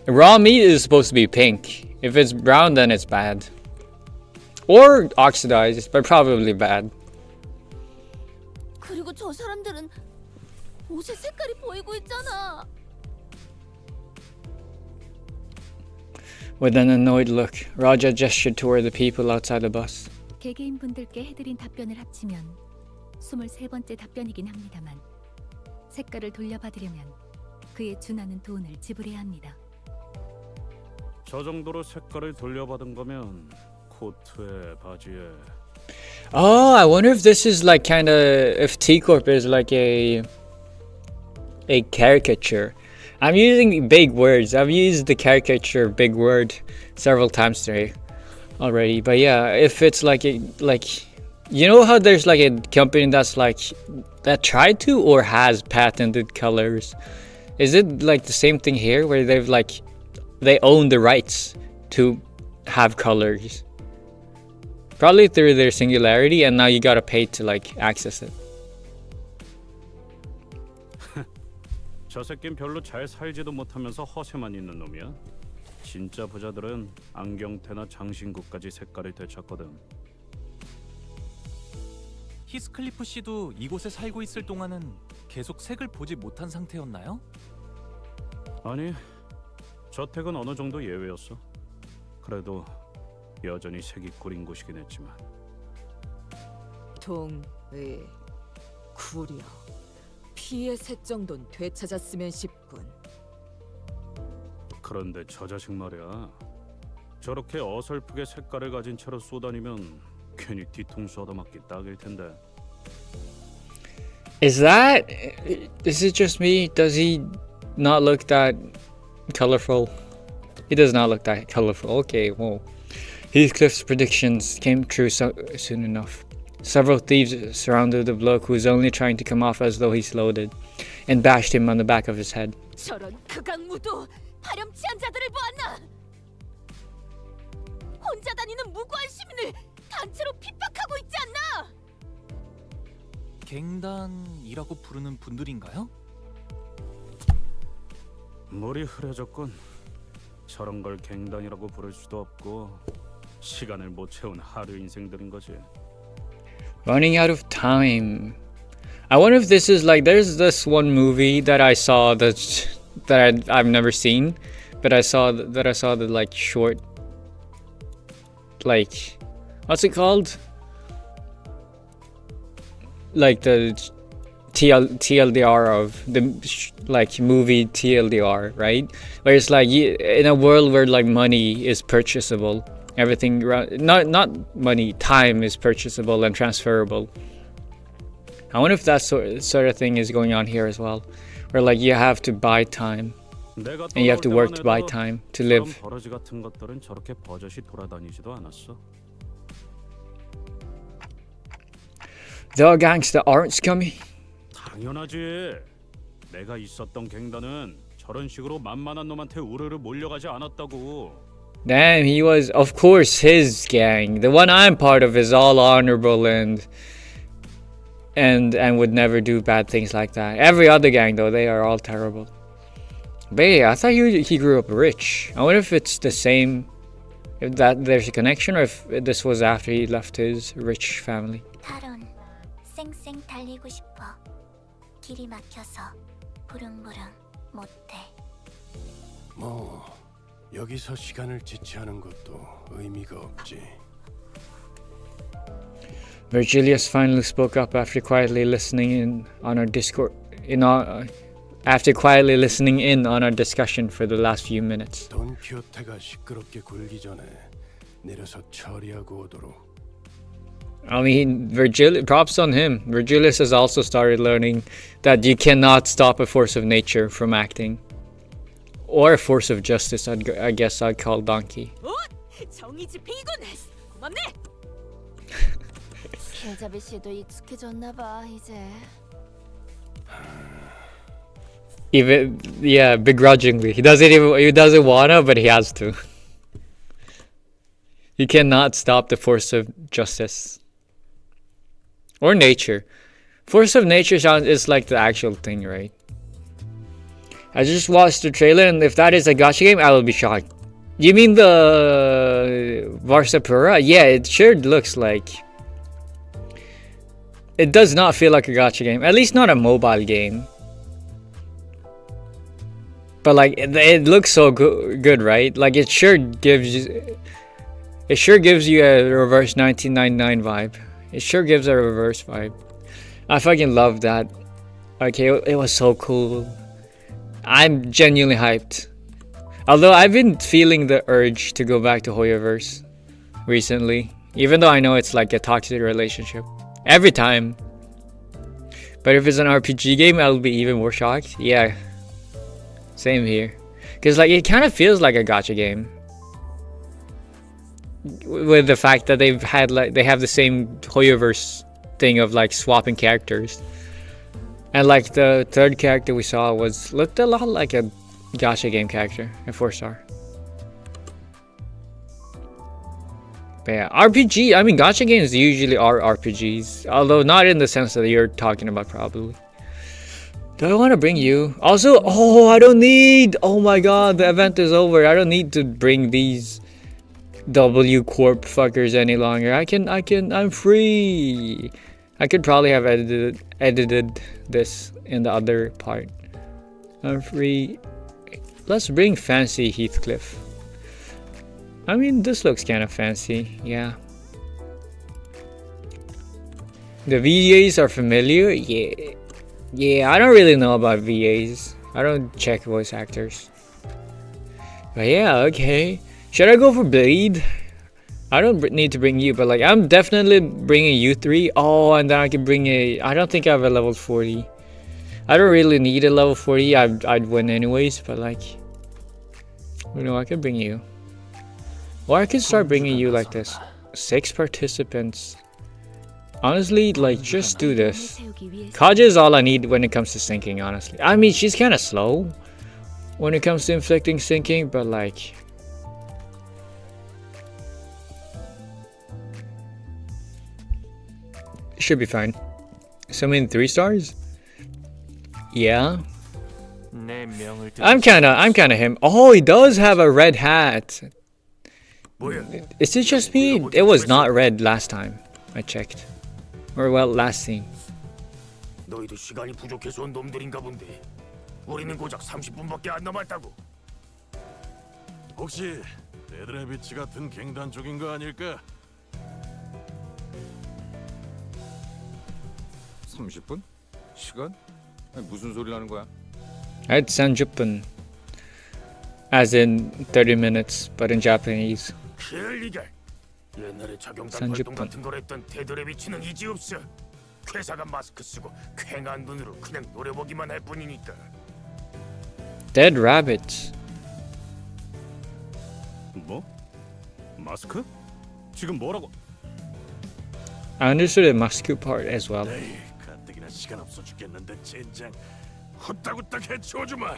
raw meat is supposed to be pink. If it's brown, then it's bad. Or oxidized, but probably bad. 그리고 저 사람들은 옷의 색깔이 보이고 있잖아. With an annoyed look, Raja gestured toward the people outside the bus. 개개인분들께 해드린 답변을 합치면 23번째 답변이긴 합니다만 색깔을 돌려받으려면 그에 준하는 돈을 지불해야 합니다. 저 정도로 색깔을 돌려받은 거면 코트에 바지에. Oh, I wonder if this is like kind of, if T-Corp is like a caricature. I'm using big words. I've used the caricature big word several times today already. But yeah, if it's like you know how there's like a company that's like that tried to or has patented colors. Is it like the same thing here where they own the rights to have colors? Probably through their singularity, and now you gotta pay to like access it. 저 새끼는 별로 잘 살지도 못하면서 허세만 있는 놈이야. 진짜 부자들은 안경테나 장신구까지 색깔을 되찾거든. 히스클리프 씨도 이곳에 살고 있을 동안은 계속 색을 보지 못한 상태였나요? 아니, 저택은 어느 정도 예외였어. 그래도 여전히 색이 구린 곳이긴 했지만. 동의 구려 피의 색 정도는 되찾았으면 싶군. 그런데 저 자식 말이야. 저렇게 어설프게 색깔을 가진 채로 쏘다니면 괜히 뒤통수 얻어맞기 딱일 텐데. Is it just me? Does he not look that colorful? He does not look that colorful. Okay, well, Heathcliff's predictions came true soon enough. Several thieves surrounded the bloke who was only trying to come off as though he's loaded, and bashed him on the back of his head. 저런 극악무도 파렴치한 자들을 보았나? 혼자 다니는 무고한 시민을 단체로 핍박하고 있지 않나? 갱단이라고 부르는 분들인가요? 물이 흐려졌군. 저런 걸 갱단이라고 부를 수도 없고 시간을 못 채운 하루 인생들인 거지. Running out of time. I wonder if this is like, there's this one movie that I saw that I've never seen, but I saw the like short like, what's it called? Like the TLDR of the like movie TLDR, right? Where it's like in a world where like money is purchasable, everything not money, time is purchasable and transferable. I wonder if that sort of thing is going on here as well, where like you have to buy time and you have to work to buy time to live. 버러지 같은 것들은 저렇게 버젓이 돌아다니지도 않았어. The gangster aren't scummy. 당연하지. 내가 있었던 갱단은 저런 식으로 만만한 놈한테 우르르 몰려가지 않았다고. Damn, he was, of course, his gang. The one I'm part of is all honorable and would never do bad things like that. Every other gang, though, they are all terrible. But yeah, I thought he grew up rich. I wonder if it's the same, if that there's a connection, or if this was after he left his rich family. 타론, 쌩쌩 달리고 싶어. 길이 막혀서 부릉부릉 못해. 뭐 여기서 시간을 지체하는 것도 의미가 없지. Virgilius finally spoke up after quietly listening in on our Discord. After quietly listening in on our discussion for the last few minutes. 돈 키호테가 시끄럽게 굴기 전에 내려서 처리하고 오도록. I mean, props on him. Virgilius has also started learning that you cannot stop a force of nature from acting. Or a force of justice, I guess I'd call Donkey. 정의 집행이군. 고맙네. 길잡이 씨도 익숙해졌나 봐 이제. Even, yeah, begrudgingly. He doesn't wanna, but he has to. He cannot stop the force of justice. Or nature. Force of nature is like the actual thing, right? I just watched the trailer, and if that is a gacha game, I will be shocked. You mean the Varsapura? Yeah, it sure looks like. It does not feel like a gacha game. At least not a mobile game. But like, it looks so good, right? Like it sure gives you a reverse 1999 vibe. It sure gives a reverse vibe. I fucking love that. Okay, it was so cool. I'm genuinely hyped. Although I've been feeling the urge to go back to Hoyoverse recently, even though I know it's like a toxic relationship every time. But if it's an RPG game, I'll be even more shocked. Yeah, same here. Cause like it kind of feels like a gacha game, with the fact that they have the same Hoyoverse thing of like swapping characters. And like the third character we saw looked a lot like a gacha game character, a 4-star. But yeah, RPG, I mean gacha games usually are RPGs, although not in the sense that you're talking about probably. Do I want to bring you? Also, I don't need, oh my god, the event is over. I don't need to bring these W Corp fuckers any longer. I'm free. I could probably have edited this in the other part. I'm free. Let's bring fancy Heathcliff. I mean, this looks kind of fancy, yeah. The VAs are familiar? Yeah, I don't really know about VAs. I don't check voice actors. But yeah, okay. Should I go for Blade? I don't need to bring you, but like I'm definitely bringing you 3. Oh, and then I can bring I don't think I have a level 40. I don't really need a level 40. I'd win anyways, but like, you know, I could bring you. Or I could start bringing you like this. 6 participants. Honestly, like, just do this. Kaja is all I need when it comes to syncing, honestly. I mean, she's kind of slow when it comes to inflicting syncing, but like... should be fine. So I mean 3 stars? Yeah. I'm kinda him. Oh, he does have a red hat. Is it just me? It was not red last time I checked. Or well, last scene. 너희도 시간이 부족해서 온 놈들인가 본데. 우리는 고작 30분밖에 안 남았다고. 혹시 데드레비치 같은 갱단 쪽인 거 아닐까? 30분? 시간? 아니, 무슨 소리 하는 거야? Right, 30분. As in 30 minutes, but in Japanese. 그럴 리가. 옛날에 자경단 30분. 활동 같은 걸 했던 데드레비치는 이지 없어. 괴사가 마스크 쓰고 쾌한 눈으로 그냥 노려보기만 할 뿐이니까. Dead rabbits. 뭐? 마스크? 지금 뭐라고? I understood the Moscow part as well. 에이, 가뜩이나 시간 없어 죽겠는데 젠장. 후딱후딱 해치워주마.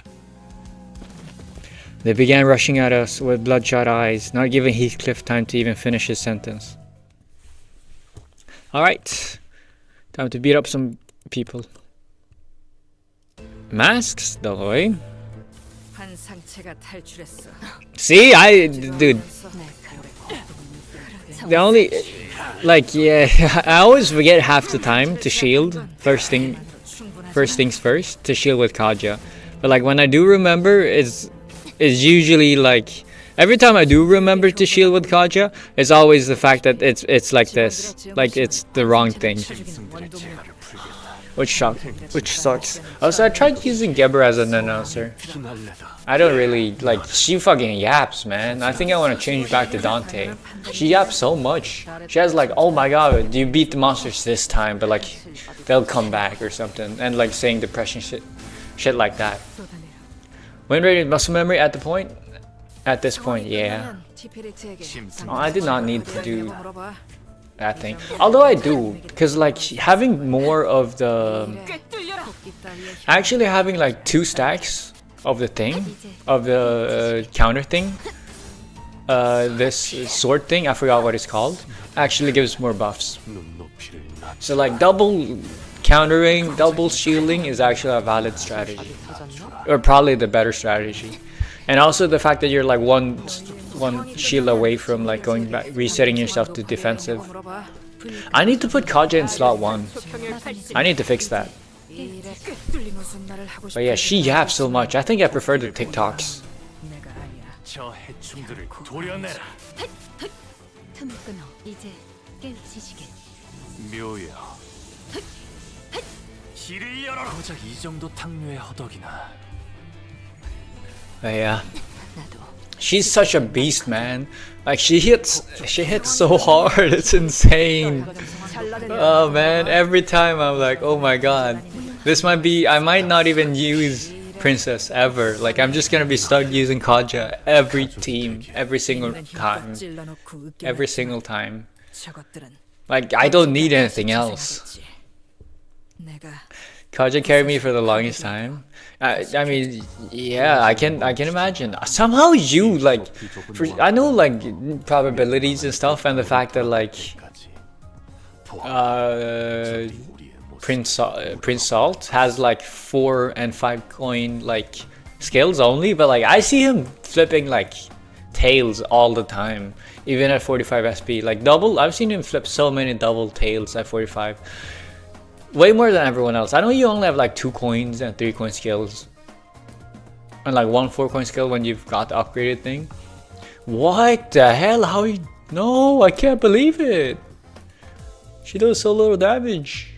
They began rushing at us with bloodshot eyes, not giving Heathcliff time to even finish his sentence. Alright, time to beat up some people. Masks, though. 한 상체가 탈출했어. See, dude, the only, like, yeah, I always forget half the time to shield, first things first, to shield with Kaja. But like, when I do remember, it's usually like, every time I do remember to shield with Kaja, it's always the fact that it's like this, like it's the wrong thing. Which sucks. Also, I tried using Geber as an announcer. I don't really, like, she fucking yaps, man. I think I want to change back to Dante. She yaps so much. She has like, oh my god, you beat the monsters this time, but like, they'll come back or something. And like saying depression shit like that. Win rate and muscle memory at this point, yeah. Oh, I did not need to do that thing. Although I do, because like having more of the, actually having like 2 stacks of the thing, of the counter thing, this sword thing, I forgot what it's called, actually gives more buffs. So like double countering, double shielding is actually a valid strategy, or probably the better strategy. And also the fact that you're like one shield away from like going back, resetting yourself to defensive. I need to put Kaja in slot 1. I need to fix that. But yeah, she yaps so much. I think I prefer the TikToks. 저 해충들을 도려내라. 틈을 끊어 이제 깨우치시게. 묘야. 길을 열어라. 고작 이 정도 탕류의 허덕이나. But yeah, she's such a beast, man. Like she hits so hard. It's insane. Oh man, every time I'm like, oh my god, this might be. I might not even use Princess ever. Like I'm just gonna be stuck using Kaja every team, every single time. Like I don't need anything else. Kaja carried me for the longest time. I mean, yeah, I can imagine. Somehow you like, I know like probabilities and stuff, and the fact that like Prince Salt has like 4 and 5 coin like skills only, but like I see him flipping like tails all the time, even at 45 SP. Like double, I've seen him flip so many double tails at 45. Way more than everyone else. I know you only have like 2 coins and 3 coin skills. And like 1 4 coin skill when you've got the upgraded thing. What the hell? How you... No, I can't believe it. She does so little damage.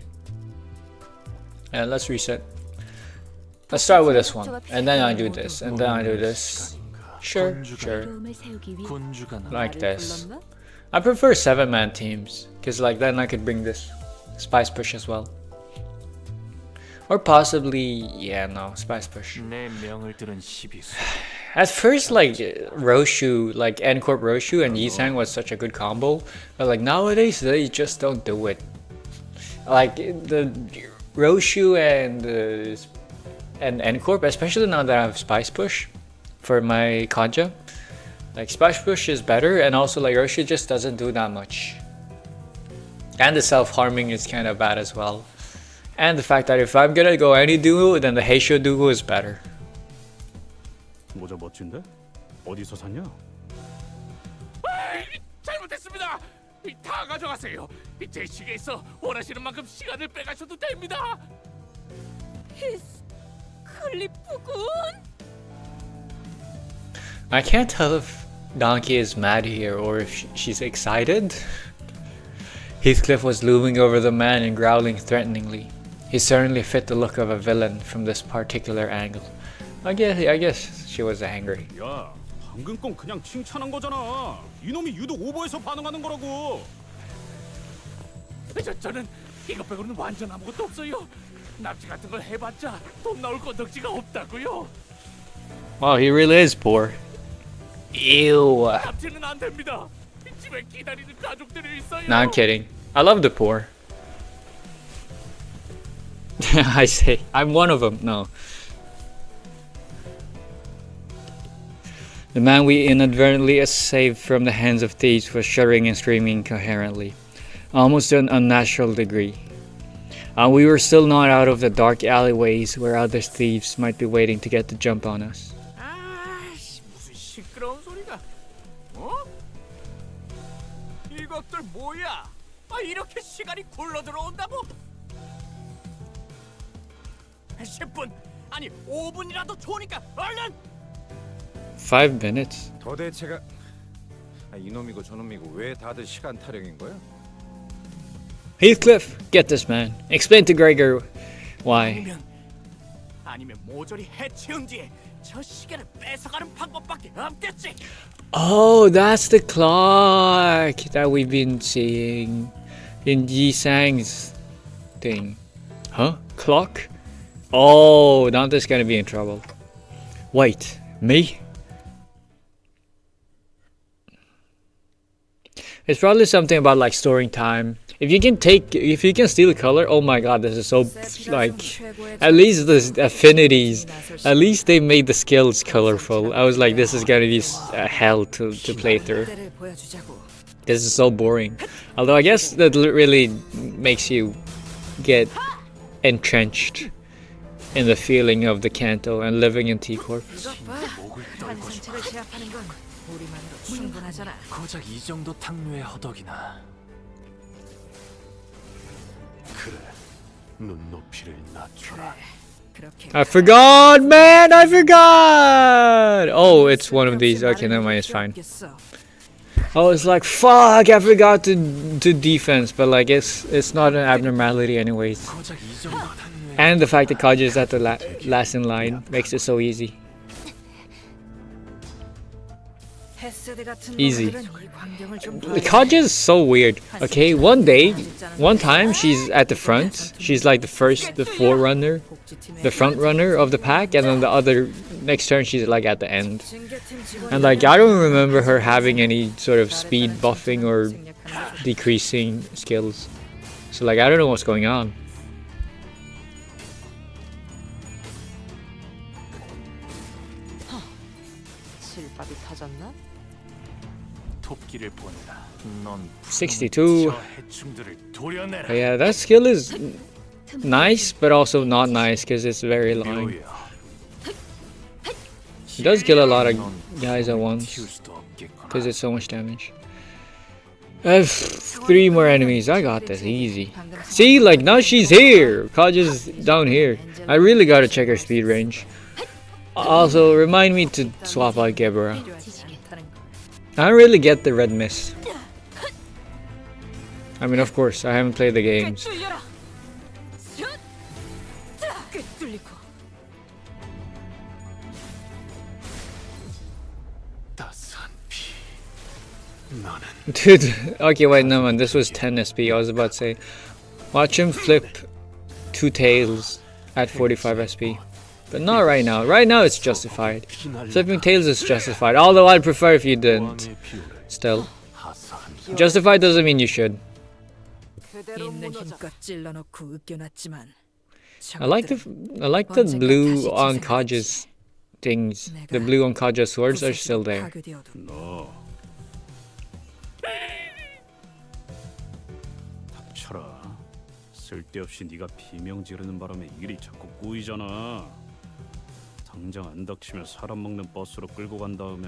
And let's reset. Let's start with this one. And then I do this. And then I do this. Sure. Like this. I prefer 7-man teams. Because like then I could bring this Spice Push as well. Or possibly, yeah, no, Spice Push. At first, like, Roshu, like, N-Corp Roshu and Yisang was such a good combo. But, like, nowadays, they just don't do it. Like, the Roshu and N-Corp, especially now that I have Spice Push for my Kaja. Like, Spice Push is better, and also, like, Roshu just doesn't do that much. And the self-harming is kind of bad as well. And the fact that if I'm gonna go any duo, then the Heisho duo is better. 모자 멋진데? 어디서 샀냐? 잘못했습니다. 다 가져가세요. 제 시계에서 원하시는 만큼 시간을 빼가셔도 됩니다. 클리프군? I can't tell if Donkey is mad here, or if she's excited. Heathcliff was looming over the man and growling threateningly. He certainly fit the look of a villain from this particular angle. I guess she was angry. 야, 방금 건 그냥 칭찬한 거잖아. 이놈이 유독 오버해서 반응하는 거라고. 저는 이것 빼고는 완전 아무것도 없어요. 납치 같은 걸 해봤자 돈 나올 건덕지가 없다고요. Wow, he really is poor. Ew. 납치는 안 됩니다. 집에 기다리는 가족들이 있어요. No, I'm kidding. I love the poor. I say, I'm one of them. No. The man we inadvertently saved from the hands of thieves was shuddering and screaming incoherently, almost to an unnatural degree. We were still not out of the dark alleyways where other thieves might be waiting to get the jump on us. 아이씨, 무슨 시끄러운 소리가? 어? 이것들 뭐야? 이렇게 시간이 굴러 들어온다고? 10분, 아니 5분이라도 좋으니까 얼른! 5 minutes? 도대체가 이놈이고 저놈이고 왜 다들 시간 타령인 거야? Heathcliff, get this man. Explain to Gregor why. 아니면 모조리 해치운 뒤에 저 시계를 뺏어가는 방법밖에 없겠지. Oh, that's the clock that we've been seeing in Yi Sang's thing. Huh? Clock? Oh, Dante's gonna be in trouble. Wait, me? It's probably something about like storing time. If you can steal color, oh my god, this is so like, at least the affinities, at least they made the skills colorful. I was like, this is gonna be hell to play through. This is so boring. Although I guess that really makes you get entrenched in the feeling of the Canto and living in T-Corp. 고작 이 정도 탕류의 허덕이나. 그래, 눈높이를 낮춰라. I forgot, man! I forgot! Oh, it's one of these. Okay, never mind, it's fine. Oh, it's like, fuck, I forgot to defense, but like, it's not an abnormality anyways. And the fact that Kaji is at the last in line makes it so easy. Easy. Kaji is so weird. Okay, one time she's at the front. She's like the forerunner, the front runner of the pack, and then the next turn she's like at the end. And like I don't remember her having any sort of speed buffing or decreasing skills. So like I don't know what's going on. 실밥이 타졌나? 62. Yeah, that skill is nice, but also not nice because it's very long. It does kill a lot of guys at once because it's so much damage. I have 3 more enemies. I got this easy. See, like now she's here. Kaja's down here. I really gotta check her speed range. Also, remind me to swap out Gebera. I don't really get the red mist. I mean, of course, I haven't played the games. Dude, okay, wait, no man, this was 10 SP. I was about to say, watch him flip 2 tails at 45 SP. But not right now. Right now it's justified. Flipping tails is justified. Although I'd prefer if you didn't. Still. Justified doesn't mean you should. I like the blue on Kaja's things. The blue on Kaja's swords are still there. 너 닥쳐라. 쓸데없이 네가 비명 지르는 바람에 일이 자꾸 꼬이잖아. 당장 안 닥치면 사람 먹는 버스로 끌고 간 다음에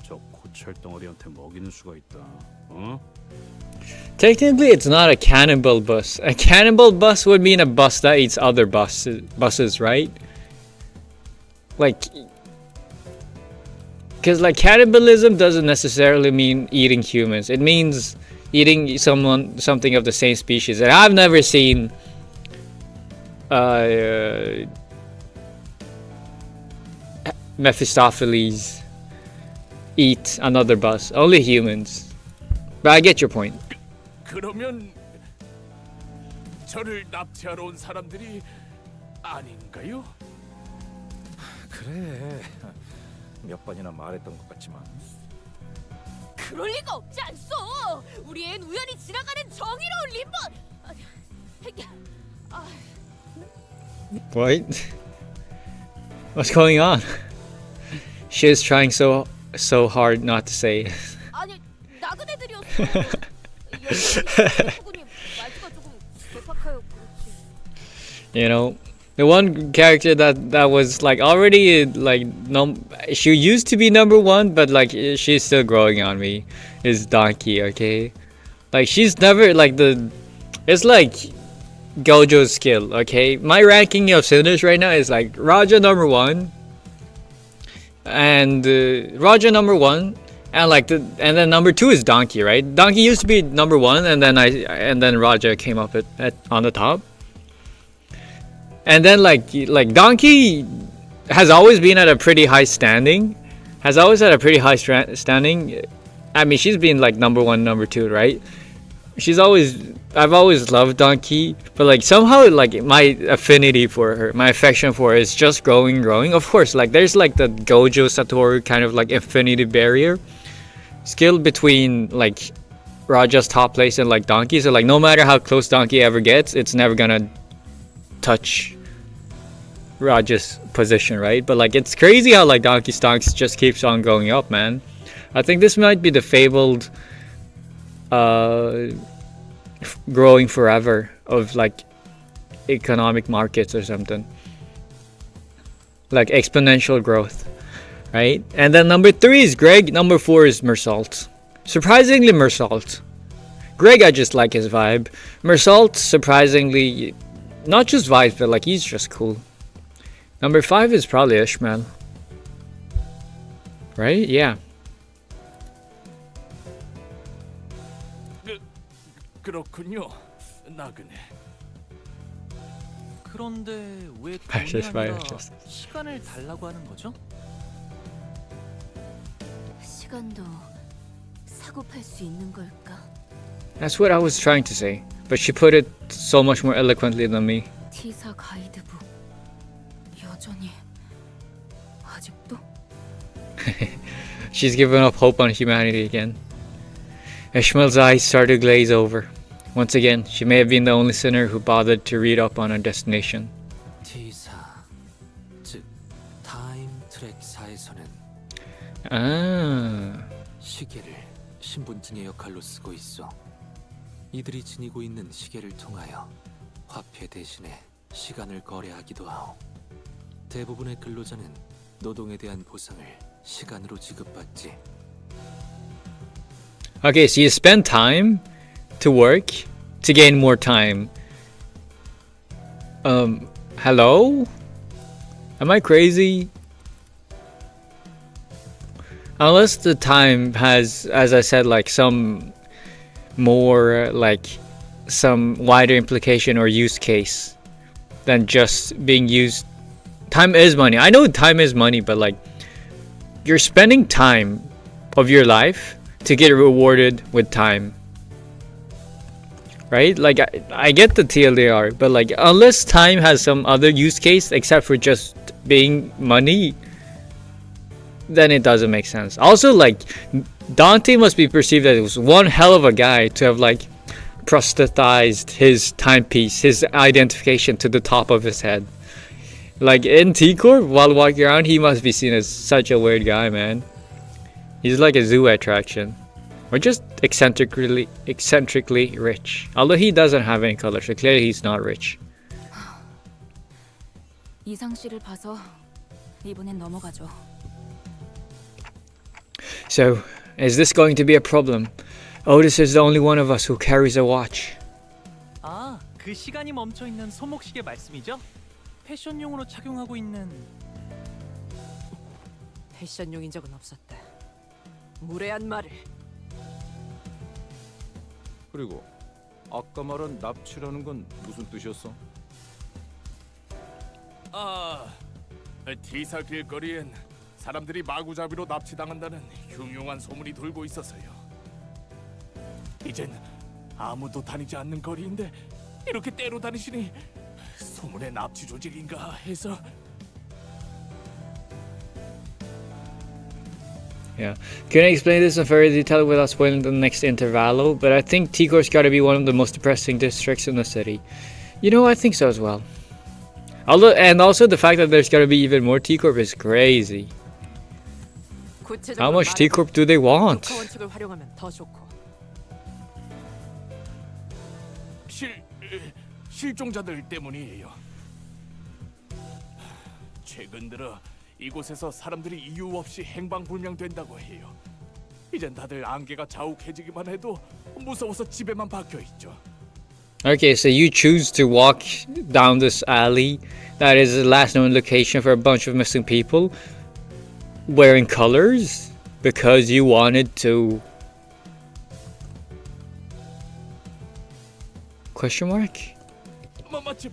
저 고철 덩어리한테 먹이는 수가 있다. 어? Technically, it's not a cannibal bus. A cannibal bus would mean a bus that eats other buses, right? Like, because like cannibalism doesn't necessarily mean eating humans. It means eating something of the same species. And I've never seen Mephistopheles eat another bus. Only humans. But I get your point. 그러면 저를 납치하러 온 사람들이 아닌가요? 그래. 몇 번이나 말했던 것 같지만. 그럴 리가 없지 않소. 우리 앤 우연히 지나가는 정의로운 림보. What? What's going on? She is trying so hard not to say it. 아니 나그네들이었어. 여기 말투가 조금 괴팍해요. You know, the one character that was like already like she used to be number one, but like she's still growing on me, is Donkey. Okay, like she's never like it's like Gojo's skill. Okay, my ranking of sinners right now is like Raja number one, and Raja number one, and like and then number two is Donkey. Right, Donkey used to be number one, and then Raja came up at on the top. And then like Donkey has always been at a pretty high standing. Has always had a pretty high standing. I mean, she's been like number one, number two, right? I've always loved Donkey, but like somehow like my affinity for her, my affection for her is just growing. Of course, like there's like the Gojo Satoru kind of like infinity barrier skill between like Raja's top place and like Donkey. So like no matter how close Donkey ever gets, it's never gonna touch Raja's position, right? But like it's crazy how like Donkey Stonks just keeps on going up, man. I think this might be the fabled growing forever of like economic markets or something, like exponential growth, right? And then number 3 is Greg, number 4 is Mersault. Surprisingly Mersault. Greg, I just like his vibe. Mersault, surprisingly, not just vibes, but like he's just cool. Number 5 is probably Ishmael. Right? Yeah. 그렇군요. 나그네. 그런데 왜 Precious 돈이 아니라 precious. 시간을 달라고 하는 거죠? 시간도 사고 팔 수 있는 걸까? That's what I was trying to say, but she put it so much more eloquently than me. T사 가이드북 여전히 아직도? She's given up hope on humanity again. Ishmael's eyes started to glaze over. Once again, she may have been the only sinner who bothered to read up on her destination. T사, 즉 타임 트랙사에서는 Ah. 시계를 신분증의 역할로 쓰고 있어. 이들이 지니고 있는 시계를 통하여 화폐 대신에 시간을 거래하기도 하오. 대부분의 근로자는 노동에 대한 보상을 시간으로 지급받지. Okay, so you spend time to work to gain more time. Hello? Am I crazy? Unless the time has, as I said, like some more, like some wider implication or use case than just being used. Time is money. I know time is money, but like you're spending time of your life to get rewarded with time, right? Like I get the TLDR, but like unless time has some other use case except for just being money, then it doesn't make sense. Also, like Dante must be perceived as one hell of a guy to have like prosthesized his timepiece, his identification to the top of his head. Like in T-Corp, while walking around, he must be seen as such a weird guy, man. He's like a zoo attraction, or just eccentrically rich. Although he doesn't have any color, so clearly he's not rich. 이상 씨를 봐서 이번엔 넘어가죠. So, is this going to be a problem? Otis is the only one of us who carries a watch. 아, 그 시간이 멈춰 있는 손목시계 말씀이죠? 패션용으로 착용하고 있는 패션용인 적은 없었다. 무례한 말을. 그리고 아까 말한 납치라는 건 무슨 뜻이었어? T사 길거리엔 사람들이 마구잡이로 납치당한다는 흉흉한 소문이 돌고 있어서요. 이젠 아무도 다니지 않는 거리인데 이렇게 때로 다니시니 소문의 납치 조직인가 해서. Yeah, couldn't explain this in further detail without spoiling the next intervallo, but I think T-Corp's gotta be one of the most depressing districts in the city. You know, I think so as well. Although, and also the fact that there's gotta be even more T-Corp is crazy. How much T-Corp do they want? 원칙을 활용하면 더 좋고. 실종자들 때문이에요. 최근 들어 이곳에서 사람들이 이유 없이 행방불명된다고 해요. 이젠 다들 안개가 자욱해지기만 해도 무서워서 집에만 박혀 있죠. Okay, so you choose to walk down this alley that is the last known location for a bunch of missing people wearing colors because you wanted to... Question mark? 마침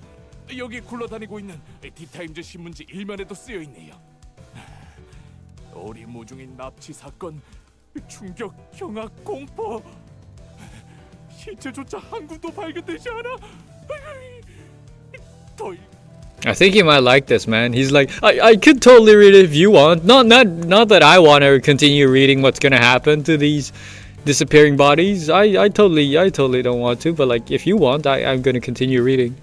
여기 굴러다니고 있는 디타임즈 신문지 일면에도 쓰여 있네요. 오리무중인 납치 사건, 충격, 경악, 공포. 실체조차 한 구도 발견되지 않아. I think you might like this, man. He's like, I could totally read it if you want. Not that I want to continue reading what's gonna happen to these disappearing bodies. I totally don't want to, but like if you want, I'm gonna continue reading.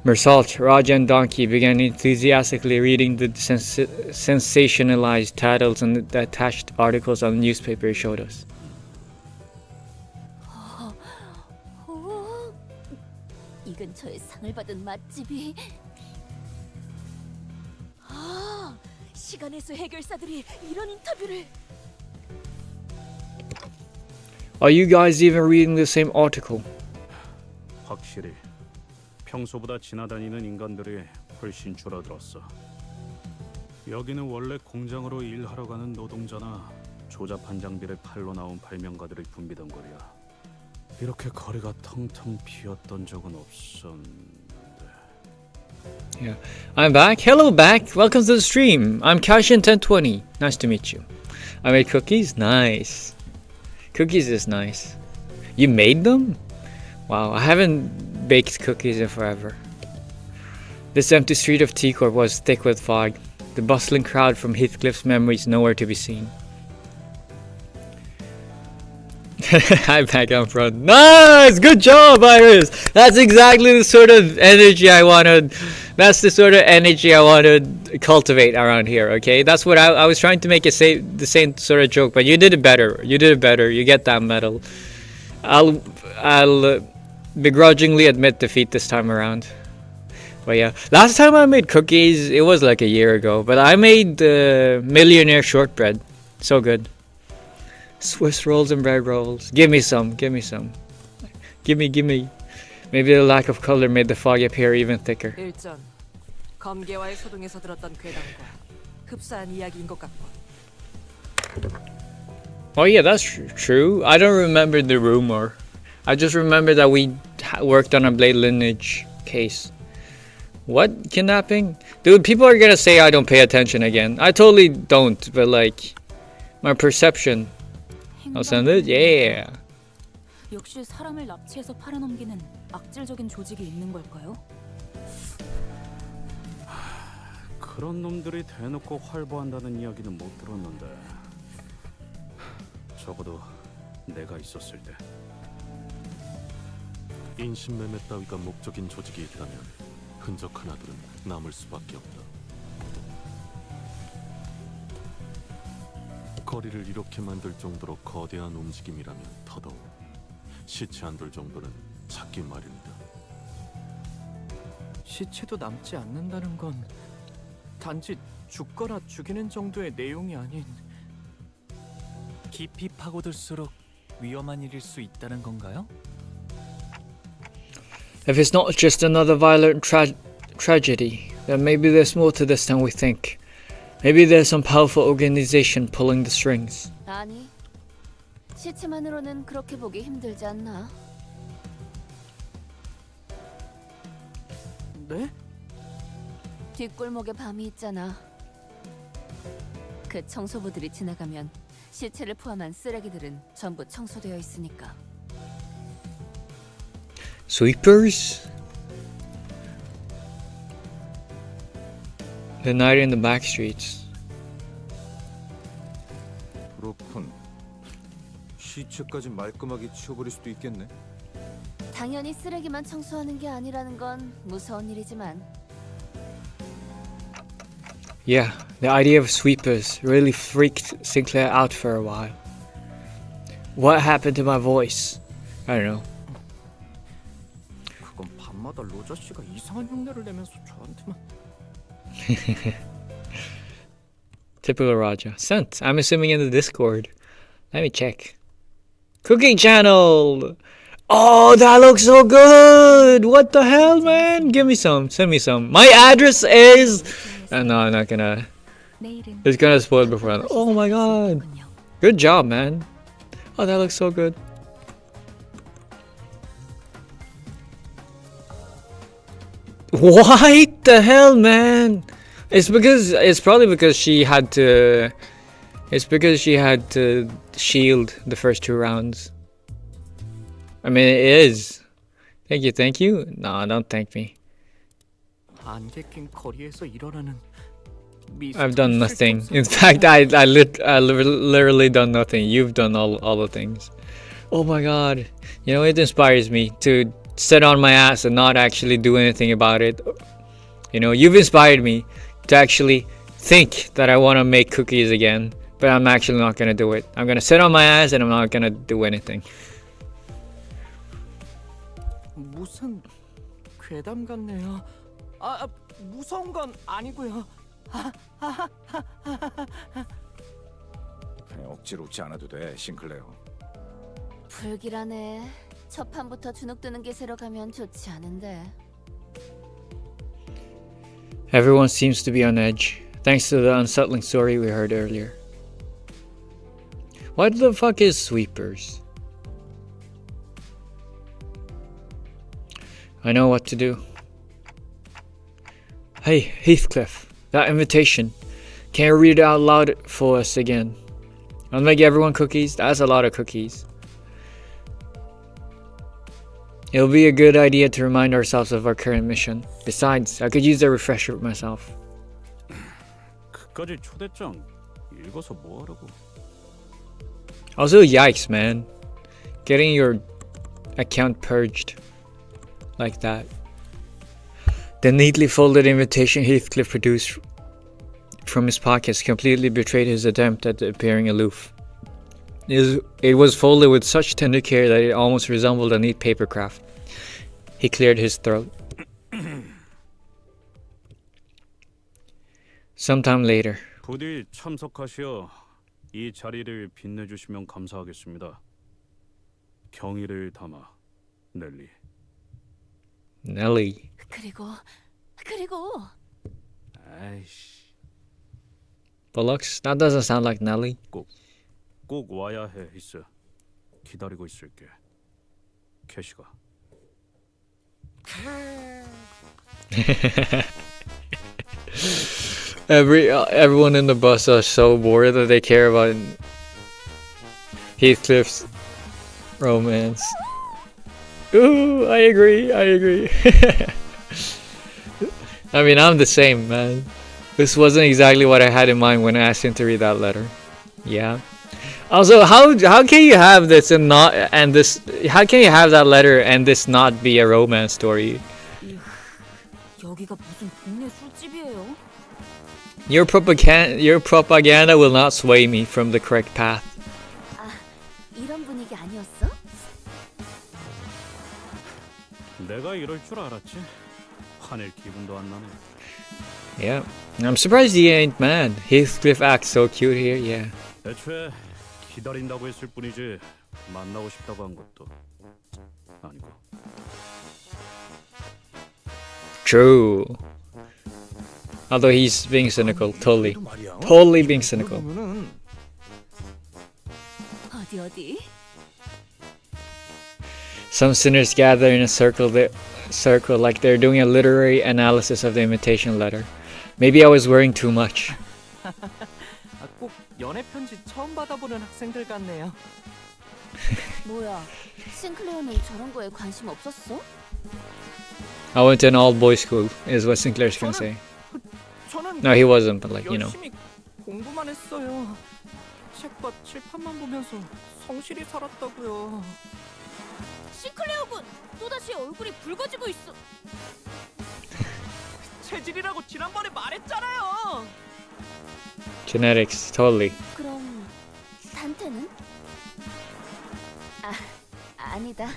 Mersalt, Raja and Donkey began enthusiastically reading the sensationalized titles and the attached articles on the newspaper he showed us. 이 근처에 상을 받은 맛집이. 시간의 수 해결사들이 이런 인터뷰를. Are you guys even reading the same article? 확실히 평소보다 지나다니는 인간들이 훨씬 줄어들었어. 여기는 원래 공장으로 일하러 가는 노동자나 조잡한 장비를 팔러 나온 발명가들이 붐비던 거리야. 이렇게 거리가 텅텅 비었던 적은 없었는데. Yeah, I'm back. Hello, back. Welcome to the stream. I'm Kashin1020. Nice to meet you. I made cookies. Nice. Cookies is nice. You made them? Wow, I haven't baked cookies in forever. This empty street of T-Corp was thick with fog. The bustling crowd from Heathcliff's memories nowhere to be seen. I'm back on front. Nice! Good job, Iris! That's exactly the sort of energy I wanted. That's the sort of energy I want to cultivate around here, okay? That's what I was trying to make the same sort of joke, but you did it better. You did it better. You get that medal. I'll begrudgingly admit defeat this time around. But yeah, last time I made cookies, it was like a year ago, but I made millionaire shortbread. So good. Swiss rolls and bread rolls. Give me some. Give me some. Gimme. Maybe the lack of color made the fog appear even thicker. 일전 검계와의 소동에서 들었던 괴담과 흡사한 이야기인 것 같고. Oh yeah, that's true. I don't remember the rumor. I just remember that we worked on a Blade Lineage case. What? Kidnapping? Dude, people are gonna say I don't pay attention again. I totally don't, but like, my perception. I'll send it? Yeah. 역시 사람을 납치해서 팔아넘기는 악질적인 조직이 있는 걸까요? 그런 놈들이 대놓고 활보한다는 이야기는 못 들었는데. 적어도 내가 있었을 때. 인신매매 따위가 목적인 조직이 있다면 흔적 하나둘은 남을 수밖에 없다. 거리를 이렇게 만들 정도로 거대한 움직임이라면 더더욱 시체 한 돌 정도는 찾기 마련이다. 시체도 남지 않는다는 건 단지 죽거나 죽이는 정도의 내용이 아닌 깊이 파고들수록 위험한 일일 수 있다는 건가요? If it's not just another violent tragedy, then maybe there's more to this than we think. Maybe there's some powerful organization pulling the strings. 아니, 시체만으로는 그렇게 보기 힘들지 않나? 네? 뒷골목에 밤이 있잖아. 그 청소부들이 지나가면 시체를 포함한 쓰레기들은 전부 청소되어 있으니까. Sweepers? The night in the back streets. 그렇군. 시체까지 말끔하게 치워버릴 수도 있겠네. 당연히 쓰레기만 청소하는 게 아니라는 건 무서운 일이지만. Yeah, the idea of sweepers really freaked Sinclair out for a while. What happened to my voice? I don't know. 그건 밤마다 로저 씨가 이상한 흉내를 내면서 저한테만. Typical Raja. Sent. I'm assuming in the Discord. Let me check. Cooking channel! Oh, that looks so good! What the hell, man? Give me some. Send me some. My address is... no, I'm not gonna... It's gonna spoil before. Oh my god. Good job, man. Oh, that looks so good. What the hell, man? It's probably because she had to shield the first 2 rounds. I mean, it is. Thank you. No, don't thank me. 안개 낀 거리에서 일어나는 I've done nothing. In fact, I literally done nothing. You've done all the things. Oh my god. You know, it inspires me to sit on my ass and not actually do anything about it. You know, you've inspired me to actually think that I want to make cookies again, but I'm actually not gonna do it. I'm gonna sit on my ass and I'm not gonna do anything. 무슨 괴담 같네요. 무서운 건 아니고요. 그냥 억지로 웃지 않아도 돼, 싱클레어. 불길하네. 첫 판부터 주눅 드는 기세로 가면 좋지 않은데. Everyone seems to be on edge, thanks to the unsettling story we heard earlier. What the fuck is sweepers? I know what to do. Hey, Heathcliff, that invitation. Can you read it out loud for us again? I'll make everyone cookies. That's a lot of cookies. It'll be a good idea to remind ourselves of our current mission. Besides, I could use a refresher myself. 그까지 초대장 읽어서 뭐 하라고? Also, yikes, man. Getting your account purged like that. The neatly folded invitation Heathcliff produced from his pockets completely betrayed his attempt at appearing aloof. It was folded with such tender care that it almost resembled a neat paper craft. He cleared his throat. Sometime later. 부디 참석하시어 이 자리를 빛내주시면 감사하겠습니다. 경의를 담아, 넬리. Nelly. 그리고 아이씨. Bullocks? That doesn't sound like Nelly. 꼭 와야 해, 히스. 기다리고 있을게. 캐시가. Everyone in the bus are so bored that they care about Heathcliff's romance. Ooh, I agree. I mean, I'm the same, man. This wasn't exactly what I had in mind when I asked him to read that letter. Yeah. Also, how can you have this and not and this? How can you have that letter and this not be a romance story? 여기가 무슨 동네 술집이에요? Your propaganda will not sway me from the correct path. 아, 이런 분위기 아니었어? 내가 이럴 줄 알았지. 화낼 기분도 안 나네. Yeah, I'm surprised he ain't mad. Heathcliff acts so cute here. Yeah. 애초에 기다린다고 했을 뿐이지 만나고 싶다고 한 것도 아니고. True. Although he's being cynical, totally being cynical. 어디? Some sinners gather in a circle like they're doing a literary analysis of the invitation letter. Maybe I was worrying too much. 꼭 연애 편지 처음 받아보는 학생들 같네요. 뭐야? 싱클레어는 저런 거에 관심 없었어? I went to an all-boys school, is what Sinclair's gonna say. 저는 No, he wasn't, but like, you know. 열심히 공부만 했어요. 책과 칠판만 보면서 성실히 살았다고요. 싱클레어군 또다시 얼굴이 붉어지고 있어. 체질이라고 지난번에 말했잖아요. Genetics, totally. 그럼 단테는? 아니다.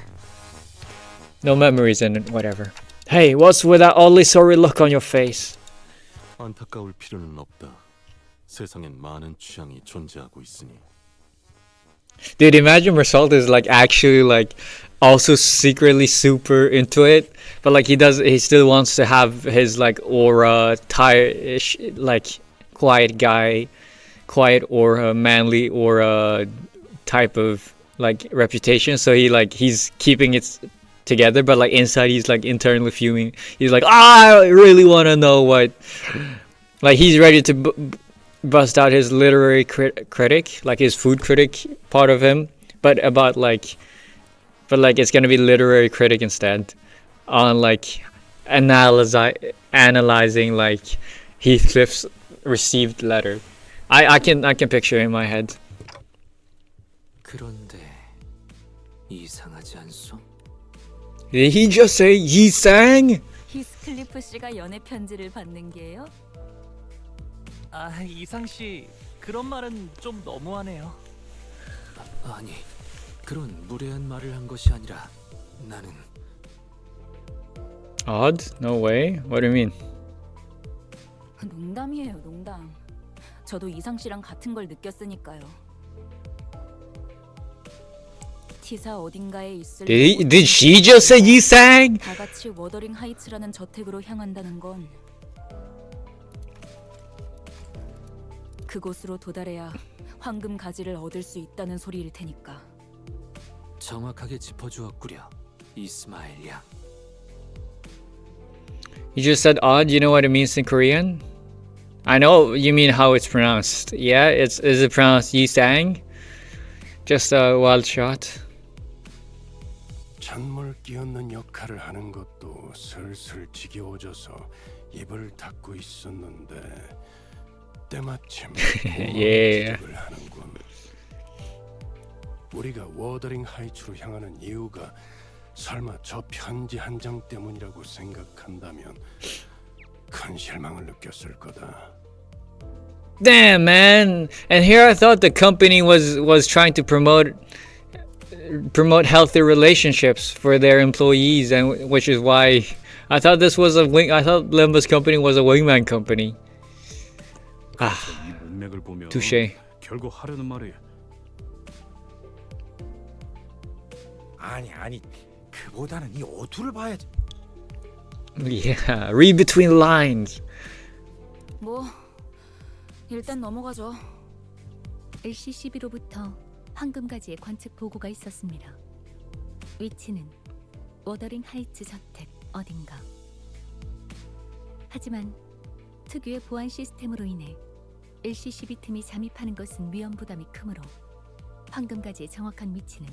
No memories in it, whatever. Hey, what's with that oddly sorry look on your face? 안타까울 필요는 없다. 세상엔 많은 취향이 존재하고 있으니. Dude, imagine Result is like actually like also secretly super into it, but like he still wants to have his like aura, tired, like quiet guy, quiet aura, manly aura type of like reputation. So he's keeping it together, but like inside he's like internally fuming. He's like, I really want to know what, like he's ready to bust out his literary critic, like his food critic part of him, but it's gonna be literary critic instead, on like analyzing like Heathcliff's received letter. I can picture in my head. 그런데 이상하지 않소? Did he just say he sang? 히스클리프 씨가 연애 편지를 받는 게요? 이상 씨 그런 말은 좀 너무하네요. 아니, 그런 무례한 말을 한 것이 아니라 나는 Odd? No way. What do you mean? 농담이에요, 농담. 저도 이상 씨랑 같은 걸 느꼈으니까요. 티사 어딘가에 있을 Did she just say he sang? 다 같이 워더링 하이츠라는 저택으로 향한다는 건 그곳으로 도달해야 황금 가지를 얻을 수 있다는 소리일 테니까. 정확하게 짚어주었구려, 이스마일 양. You just said odd. You know what it means in Korean? I know you mean how it's pronounced. Yeah, is it pronounced yi sang? Just a wild shot. 찬물 끼얹는 역할을 하는 것도 슬슬 지겨워져서 입을 닫고 있었는데 때마침 Yeah. 고마운 하는군. 우리가 워더링 하이츠로 향하는 이유가 설마 저 편지 한 장 때문이라고 생각한다면 큰 실망을 느꼈을 거다. Damn, man. And here I thought the company was trying to promote healthy relationships for their employees, and which is why I thought this was I thought Limba's company was a wingman company. 이 문맥을 보면 touche. 결국 하려는 말이 아니 그보다는 이 어투를 봐야지. Yeah, read between lines. 뭐 일단 넘어가죠. LCCB로부터 황금가지의 관측 보고가 있었습니다. 위치는 워더링 하이츠 저택 어딘가. 하지만 특유의 보안 시스템으로 인해 LCCB 틈이 잠입하는 것은 위험 부담이 크므로 황금가지의 정확한 위치는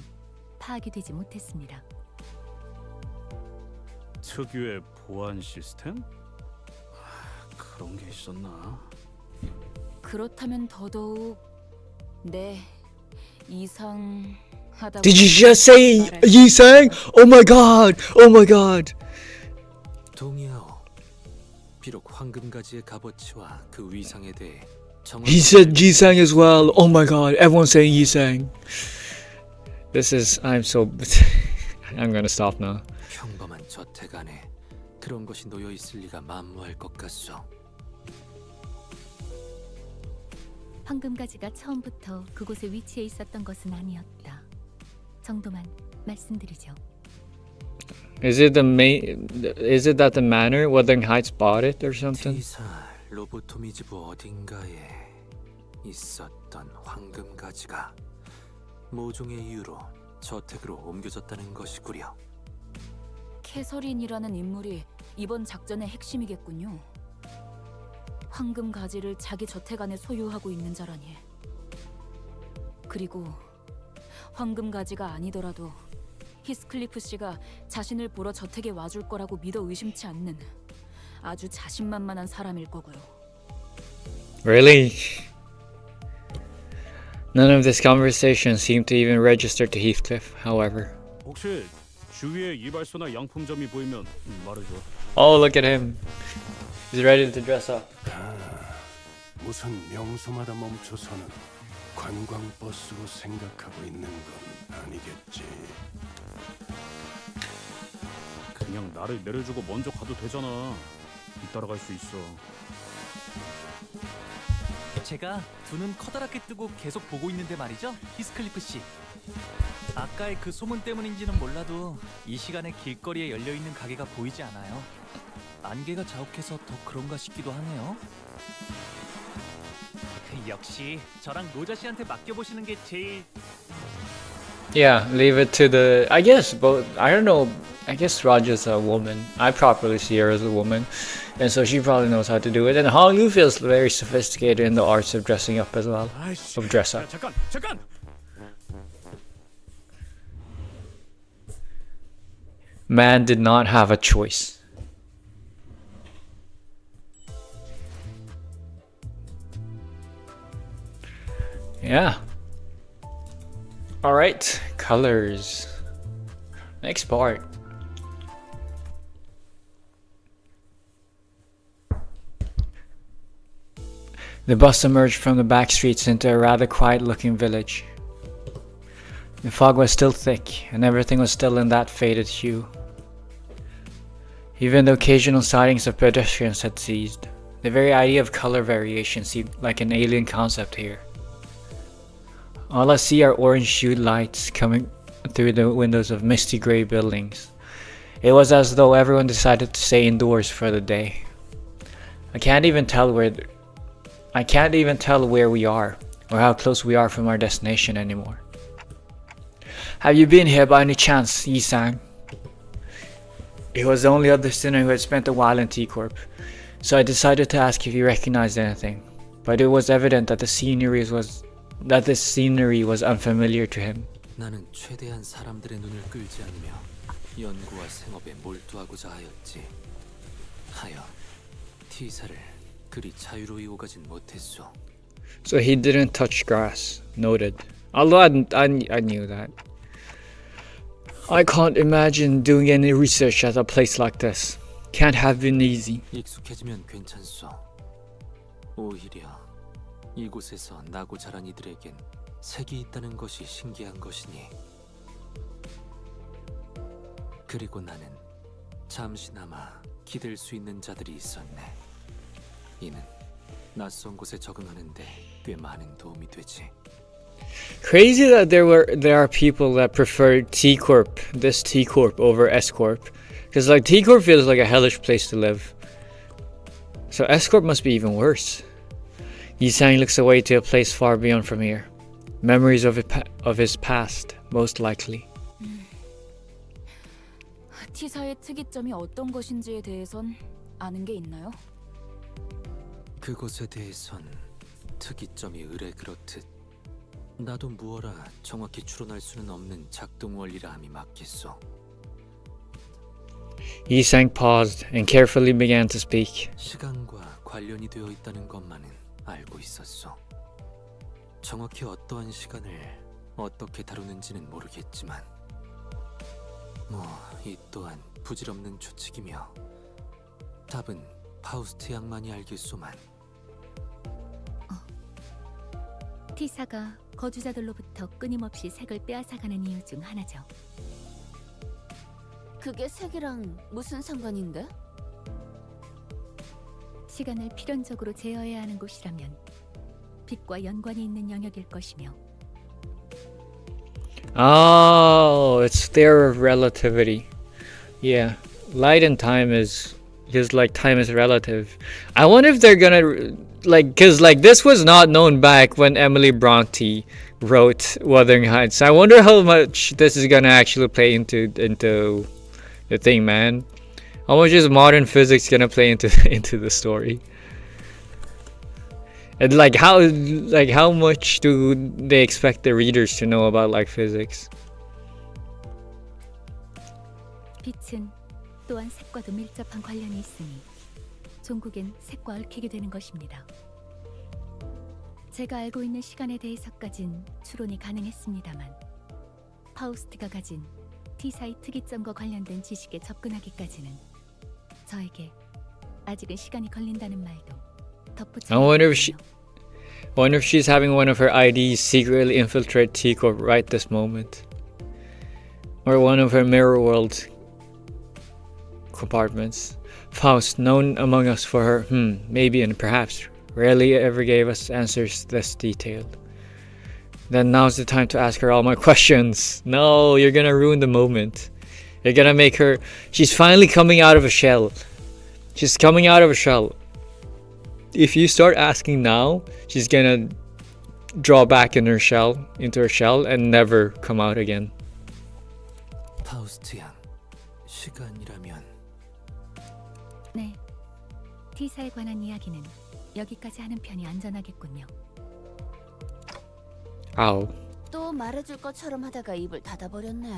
파악이 되지 못했습니다. 특유의 보안 시스템? 그런 게 있었나? 그렇다면 더더욱 네 이상하다고. Did you just say he sang? Oh my god! Oh my god! 동의하오. 비록 황금가지의 값어치와 그 위상에 대해 He said Ji sang as well. Oh my god! Everyone's saying he sang. I'm gonna stop now. 평범한 저택 안에 그런 것이 놓여 있을 리가 만무할 것 같소. 황금가지가 처음부터 그곳에 위치해 있었던 것은 아니었다. 정도만 말씀드리죠. Is it that the manor Wuthering Heights bought it or something? 티살, 로보토미지부 어딘가에 있었던 황금 가지가 모종의 이유로 저택으로 옮겨졌다는 것이구려. 캐서린이라는 인물이 이번 작전의 핵심이겠군요. 황금 가지를 자기 저택 안에 소유하고 있는 자라니. 그리고 황금 가지가 아니더라도 히스클리프 씨가 자신을 보러 저택에 와줄 거라고 믿어 의심치 않는 아주 자신만만한 사람일 거고요. Really? None of this conversation seemed to even register to Heathcliff, however. 혹시 주위에 이발소나 양품점이 보이면 말해줘. Oh, look at him. He's ready to dress up. 무슨 명소마다 멈춰서는 관광버스로 생각하고 있는 건 아니겠지. 그냥 나를 내려주고 먼저 가도 되잖아. 뒤따라갈 수 있어. 제가 두 눈 커다랗게 뜨고 계속 보고 있는데 말이죠, 히스클리프 씨. 아까의 그 소문 때문인지는 몰라도 이 시간에 길거리에 열려 있는 가게가 보이지 않아요. 안개가 자욱해서 더 그런가 싶기도 하네요. 역시 저랑 로자 씨한테 맡겨보시는 게 제일... Yeah, leave it to the... I guess both... I don't know. I guess Raja's a woman. I properly see her as a woman. And so she probably knows how to do it. And Hongyu feels very sophisticated in the arts of dressing up as well. Of dress up. 잠깐! Man did not have a choice. Yeah. Alright, colors. Next part. The bus emerged from the back streets into a rather quiet-looking village. The fog was still thick, and everything was still in that faded hue. Even the occasional sightings of pedestrians had ceased. The very idea of color variation seemed like an alien concept here. All I see are orange-hued lights coming through the windows of misty gray buildings. It was as though everyone decided to stay indoors for the day. I can't even tell where we are, or how close we are from our destination anymore. Have you been here by any chance, Yi-sang? He was the only other sinner who had spent a while in T-Corp, so I decided to ask if he recognized anything, but it was evident that this scenery was unfamiliar to him. 나는 최대한 사람들의 눈을 끌지 않으며 연구와 생업에 몰두하고자 하였지. 하여 T사를 그리 자유로이 오가진 못했소. So he didn't touch grass. Noted. Although I knew that. I can't imagine doing any research at a place like this. Can't have been easy. 익숙해지면 괜찮소. 오히려 이곳에서 나고 자란 이들에겐 색이 있다는 것이 신기한 것이니. 그리고 나는 잠시나마 기댈 수 있는 자들이 있었네. 이는 낯선 곳에 적응하는데 꽤 많은 도움이 되지. Crazy that there are people that prefer T-Corp, this T-Corp over S-Corp. Because like T-Corp feels like a hellish place to live. So S-Corp must be even worse. Yi-sang looks away to a place far beyond from here. Memories of his past, most likely. T사의 특이점이 어떤 것인지에 대해선 아는 게 있나요? 그것에 대해선 특이점이 의뢰 그렇듯 나도 무어라 정확히 추론할 수는 없는 작동 원리라 함이 맞겠소. Yi-sang paused and carefully began to speak. 시간과 관련이 되어 있다는 것만은 알고 있었소. 정확히 어떠한 시간을 어떻게 다루는지는 모르겠지만 이 또한 부질없는 추측이며 답은 파우스트 양만이 알겠소만. T사가 거주자들로부터 끊임없이 색을 빼앗아가는 이유 중 하나죠. 그게 색이랑 무슨 상관인데? 시간을 필연적으로 제어해야 하는 곳이라면 빛과 연관이 있는 영역일 것이며. Oh, it's theory of relativity. Yeah, light and time is Because like time is relative. I wonder if they're gonna like, cause like this was not known back when Emily Bronte wrote Wuthering Heights. I wonder how much this is gonna actually play into the thing, man. How much is modern physics gonna play into into the story? And like how much do they expect the readers to know about like physics? 빛은 또한 색과도 밀접한 관련이 있으니 종국엔 색과 얽히게 되는 것입니다. 제가 알고 있는 시간에 대해서까진 추론이 가능했습니다만 파우스트가 가진 T사의 특이점과 관련된 지식에 접근하기까지는 저에게 아직은 시간이 걸린다는 말도 덧붙여. I wonder if she's having one of her IDs secretly infiltrate Tico right this moment, or one of her mirror world compartments. Faust, known among us for her maybe and perhaps, rarely ever gave us answers this detailed. Then now's the time to ask her all my questions. No, you're gonna ruin the moment. You're gonna make her... She's finally coming out of a shell. She's coming out of a shell. If you start asking now, she's gonna draw back into her shell and never come out again. 파우스트 양, 시간이라면 네, T사에 관한 이야기는 여기까지 하는 편이 안전하겠군요. Ow. 또 말해줄 것처럼 하다가 입을 닫아버렸네.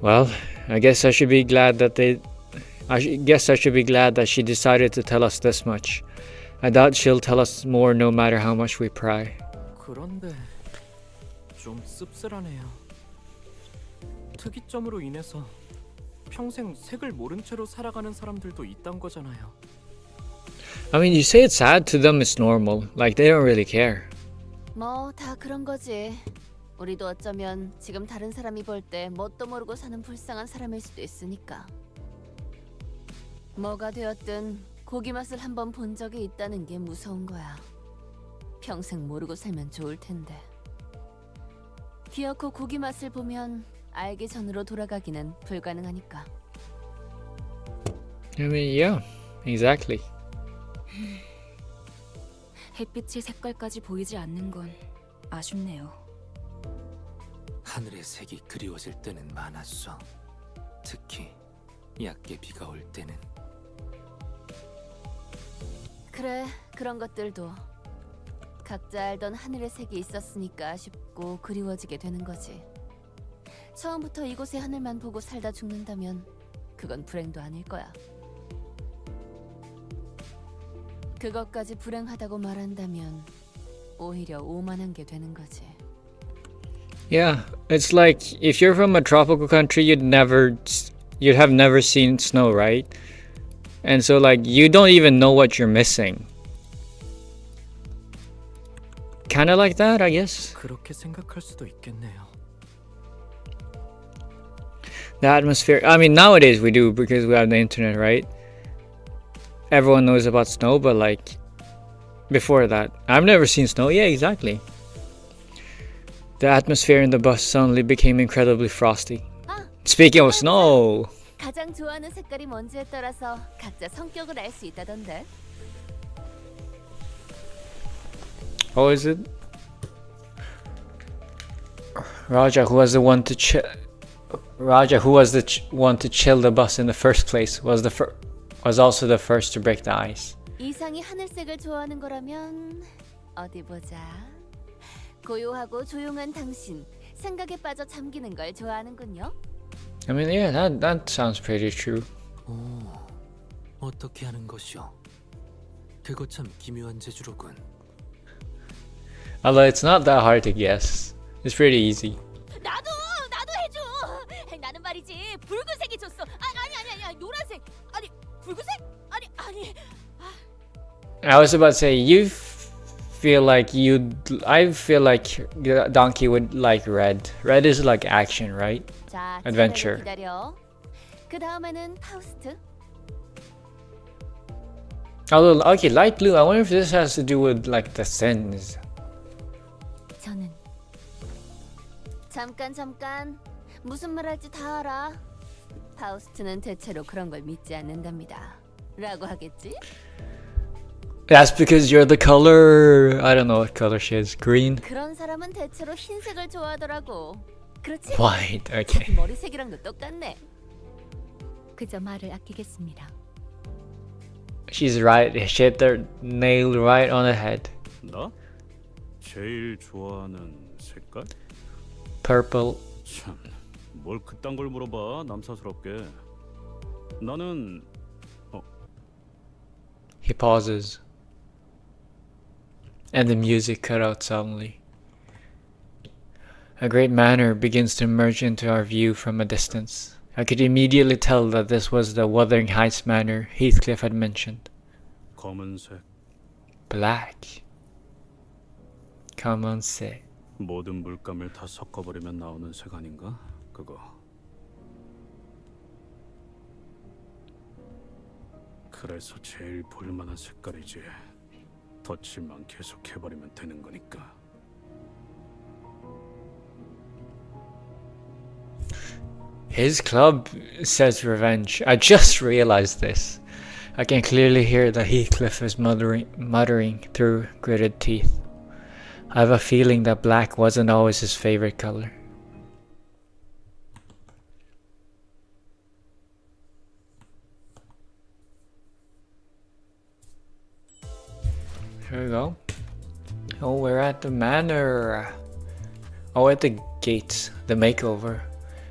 Well, I guess I should be glad that she decided to tell us this much. I doubt she'll tell us more no matter how much we pry. 그런데 좀 씁쓸하네요. 특이점으로 인해서 평생 색을 모른 채로 살아가는 사람들도 있단 거잖아요. I mean, you say it's sad, to them it's normal. Like, they don't really care. 뭐 다 그런 거지. 우리도 어쩌면 지금 다른 사람이 볼 때 뭣도 모르고 사는 불쌍한 사람일 수도 있으니까. 뭐가 되었든 고기 맛을 한번 본 적이 있다는 게 무서운 거야. 평생 모르고 살면 좋을 텐데. 기어코 고기 맛을 보면 알기 전으로 돌아가기는 불가능하니까. I mean, yeah, exactly. 햇빛의 색깔까지 보이지 않는 건 아쉽네요. 하늘의 색이 그리워질 때는 많았어. 특히 얕게 비가 올 때는. 그래, 그런 것들도 각자 알던 하늘의 색이 있었으니까 아쉽고 그리워지게 되는 거지. 처음부터 이곳의 하늘만 보고 살다 죽는다면 그건 불행도 아닐 거야. 그것까지 불행하다고 말한다면 오히려 오만한 게 되는 거지. Yeah, it's like if you're from a tropical country, you'd have never seen snow, right? And so like you don't even know what you're missing. Kind of like that, I guess. 그렇게 생각할 수도 있겠네요. The atmosphere. I mean, nowadays we do because we have the internet, right? Everyone knows about snow, but like before that, I've never seen snow. Yeah, exactly. The atmosphere in the bus suddenly became incredibly frosty. Speaking of snow. 가장 좋아하는 색깔이 뭔지에 따라서 각자 성격을 알 수 있다던데. Oh, is it? Raja, who was the one to chill the bus in the first place, was also the first to break the ice. 이상이 하늘색을 좋아하는 거라면 어디 보자. 고요하고 조용한 당신, 생각에 빠져 잠기는 걸 좋아하는군요. I mean, yeah, that sounds pretty true. 오, 어떻게 하는 것이오? 그거 참 기묘한 재주로군. Although it's not that hard to guess. It's pretty easy. 나도 해줘. 나는 말이지 붉은색이 줬어. 아니 노란색. 아니 붉은색? 아니. I was about to say I feel like Donkey would like red. Red is like action, right? 자, Adventure. 기다려. 그 다음에는 파우스트. Although, okay, light blue. I wonder if this has to do with like the sins. 저는 잠깐 무슨 말 할지 다 알아. 파우스트는 대체로 그런 걸 믿지 않는답니다. 라고 하겠지? That's because you're the color. I don't know what color she is. Green? 그런 사람은 대체로 흰색을 좋아하더라고. 그렇지? White. Okay. 자기 머리색이랑도 똑같네. 그저 말을 아끼겠습니다. She's right. She hit the nail right on the head. 나? 제일 좋아하는 색깔? Purple. 참, 뭘 그딴 걸 물어봐, 남사스럽게. 나는 He pauses. And the music cut out suddenly. A great manor begins to emerge into our view from a distance. I could immediately tell that this was the Wuthering Heights manor Heathcliff had mentioned. 검은색. Black. 검은색. 모든 물감을 다 섞어버리면 나오는 색 아닌가? 그거. 그래서 제일 볼만한 색깔이지. 덧칠만 계속 해버리면 되는 거니까. His club says revenge. I just realized this. I can clearly hear that Heathcliff is muttering through gritted teeth. I have a feeling that black wasn't always his favorite color. Here we go. Oh, we're at the manor. Oh, at the gates. The makeover.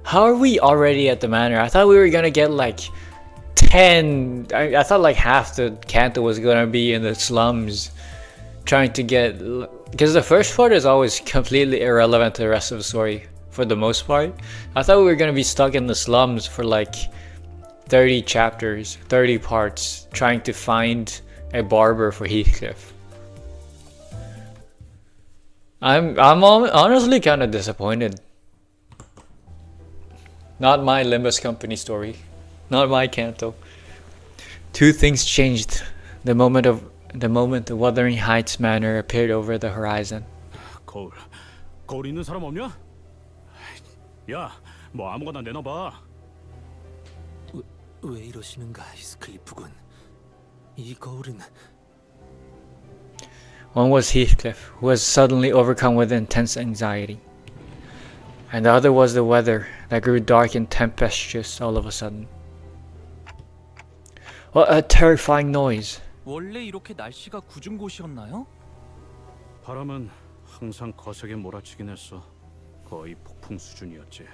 How are we already at the manor? I thought we were gonna get like 10. I thought like half the Canto was gonna be in the slums. Trying to get. Because the first part is always completely irrelevant to the rest of the story. For the most part. I thought we were gonna be stuck in the slums for like 30 chapters, 30 parts. Trying to find a barber for Heathcliff. I'm honestly kind of disappointed. Not my Limbus Company story. Not my Canto. Two things changed the moment the Wuthering Heights manor appeared over the horizon. 거울 있는 사람 없냐? 야, 뭐 아무거나 내놔봐. 왜 이러시는가, 히스클리프군. 이 거울은... One was Heathcliff, who was suddenly overcome with intense anxiety. And the other was the weather that grew dark and tempestuous all of a sudden. What a terrifying noise! 원래 이렇게 날씨가 궂은 곳이었나요? 바람은 항상 거세게 몰아치긴 했어. 거의 폭풍 수준이었지.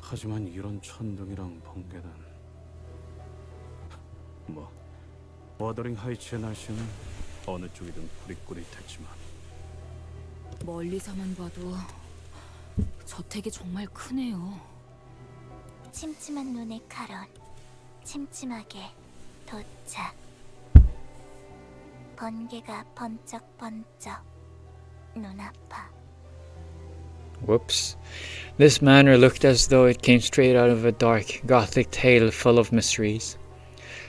하지만 이런 천둥이랑 번개는 뭐 워더링 하이츠의 날씨는 어느 쪽이든 꾸릿꾸릿했지만 멀리서만 봐도 저택이 정말 크네요. 침침한 눈의 카론, 침침하게 도착. 번개가 번쩍번쩍 눈 아파. Whoops. This manor looked as though it came straight out of a dark, gothic tale full of mysteries.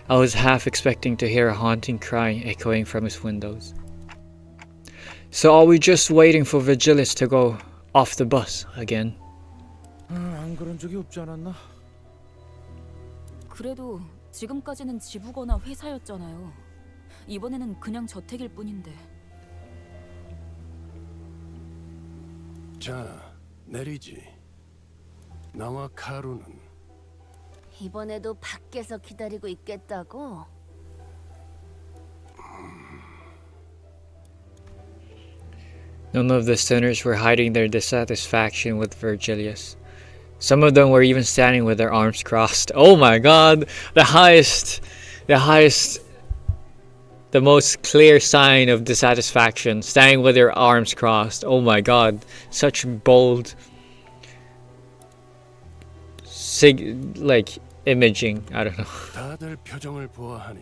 I was half expecting to hear a haunting cry echoing from its windows. So are we just waiting for Virgilius to go off the bus again? 안 그런 적이 없지 않았나? 그래도 지금까지는 지부거나 회사였잖아요. 이번에는 그냥 저택일 뿐인데. 자, 내리지. 나와 카루는 이번에도 밖에서 기다리고 있겠다고? None of the sinners were hiding their dissatisfaction with Virgilius. Some of them were even standing with their arms crossed. Oh my god! The most clear sign of dissatisfaction. Standing with their arms crossed. Oh my god. Such bold... imaging. I don't know. 다들 표정을 보아하니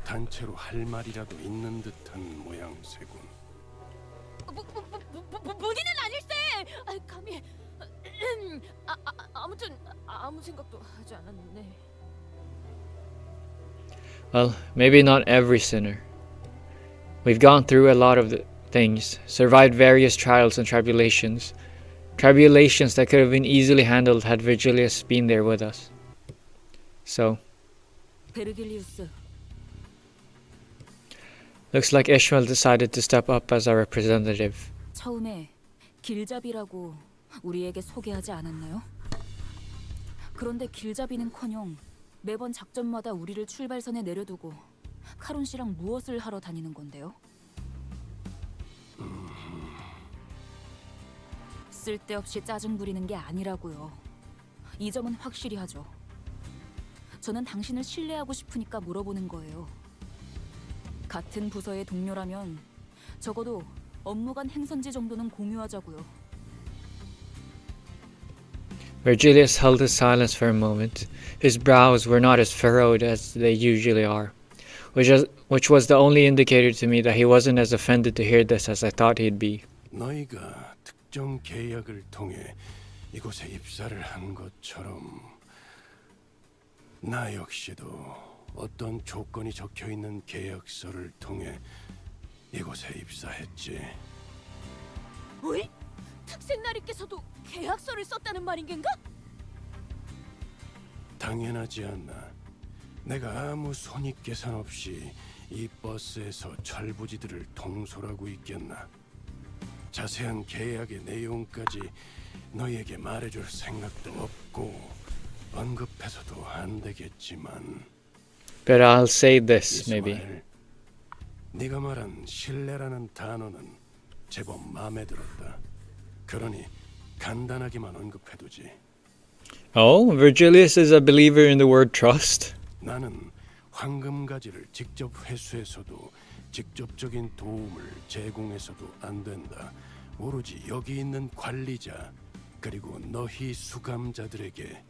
단체로 할 말이라도 있는 듯한 모양새군. 본인은 아닐세. 감히. 아무튼 아무 생각도 하지 않았네. Well, maybe not every sinner. We've gone through a lot of things, survived various trials and tribulations, Tribulations that could have been easily handled had Virgilius been there with us. So, 베르길리우스, looks like Ishmael decided to step up as our representative. 처음에 길잡이라고 우리에게 소개하지 않았나요? 그런데 길잡이는커녕 매번 작전마다 우리를 출발선에 내려두고 카론 씨랑 무엇을 하러 다니는 건데요? 쓸데없이 짜증 부리는 게 아니라고요. 이 점은 확실히 하죠. 저는 당신을 신뢰하고 싶으니까 물어보는 거예요. 같은 부서의 동료라면 적어도 업무 간 행선지 정도는 공유하자고요. Virgilius held his silence for a moment. His brows were not as furrowed as they usually are, which was the only indicator to me that he wasn't as offended to hear this as I thought he'd be. 너희가 특정 계약을 통해 이곳에 입사를 한 것처럼 나 역시도 어떤 조건이 적혀 있는 계약서를 통해 이곳에 입사했지. 어이? 특색나리께서도 계약서를 썼다는 말인 겐가? 당연하지 않나. 내가 아무 손익계산 없이 이 버스에서 철부지들을 통솔하고 있겠나. 자세한 계약의 내용까지 너희에게 말해줄 생각도 없고 언급해서도 안 되겠지만. But I'll say this, maybe. 네가 말한 신뢰라는 단어는 제법 마음에 들었다. 그러니 간단하게만 언급해두지. Oh, Virgilius is a believer in the word trust. 나는 황금가지를 직접 회수해서도 직접적인 도움을 제공해서도 안 된다. 오로지 여기 있는 관리자 그리고 너희 수감자들에게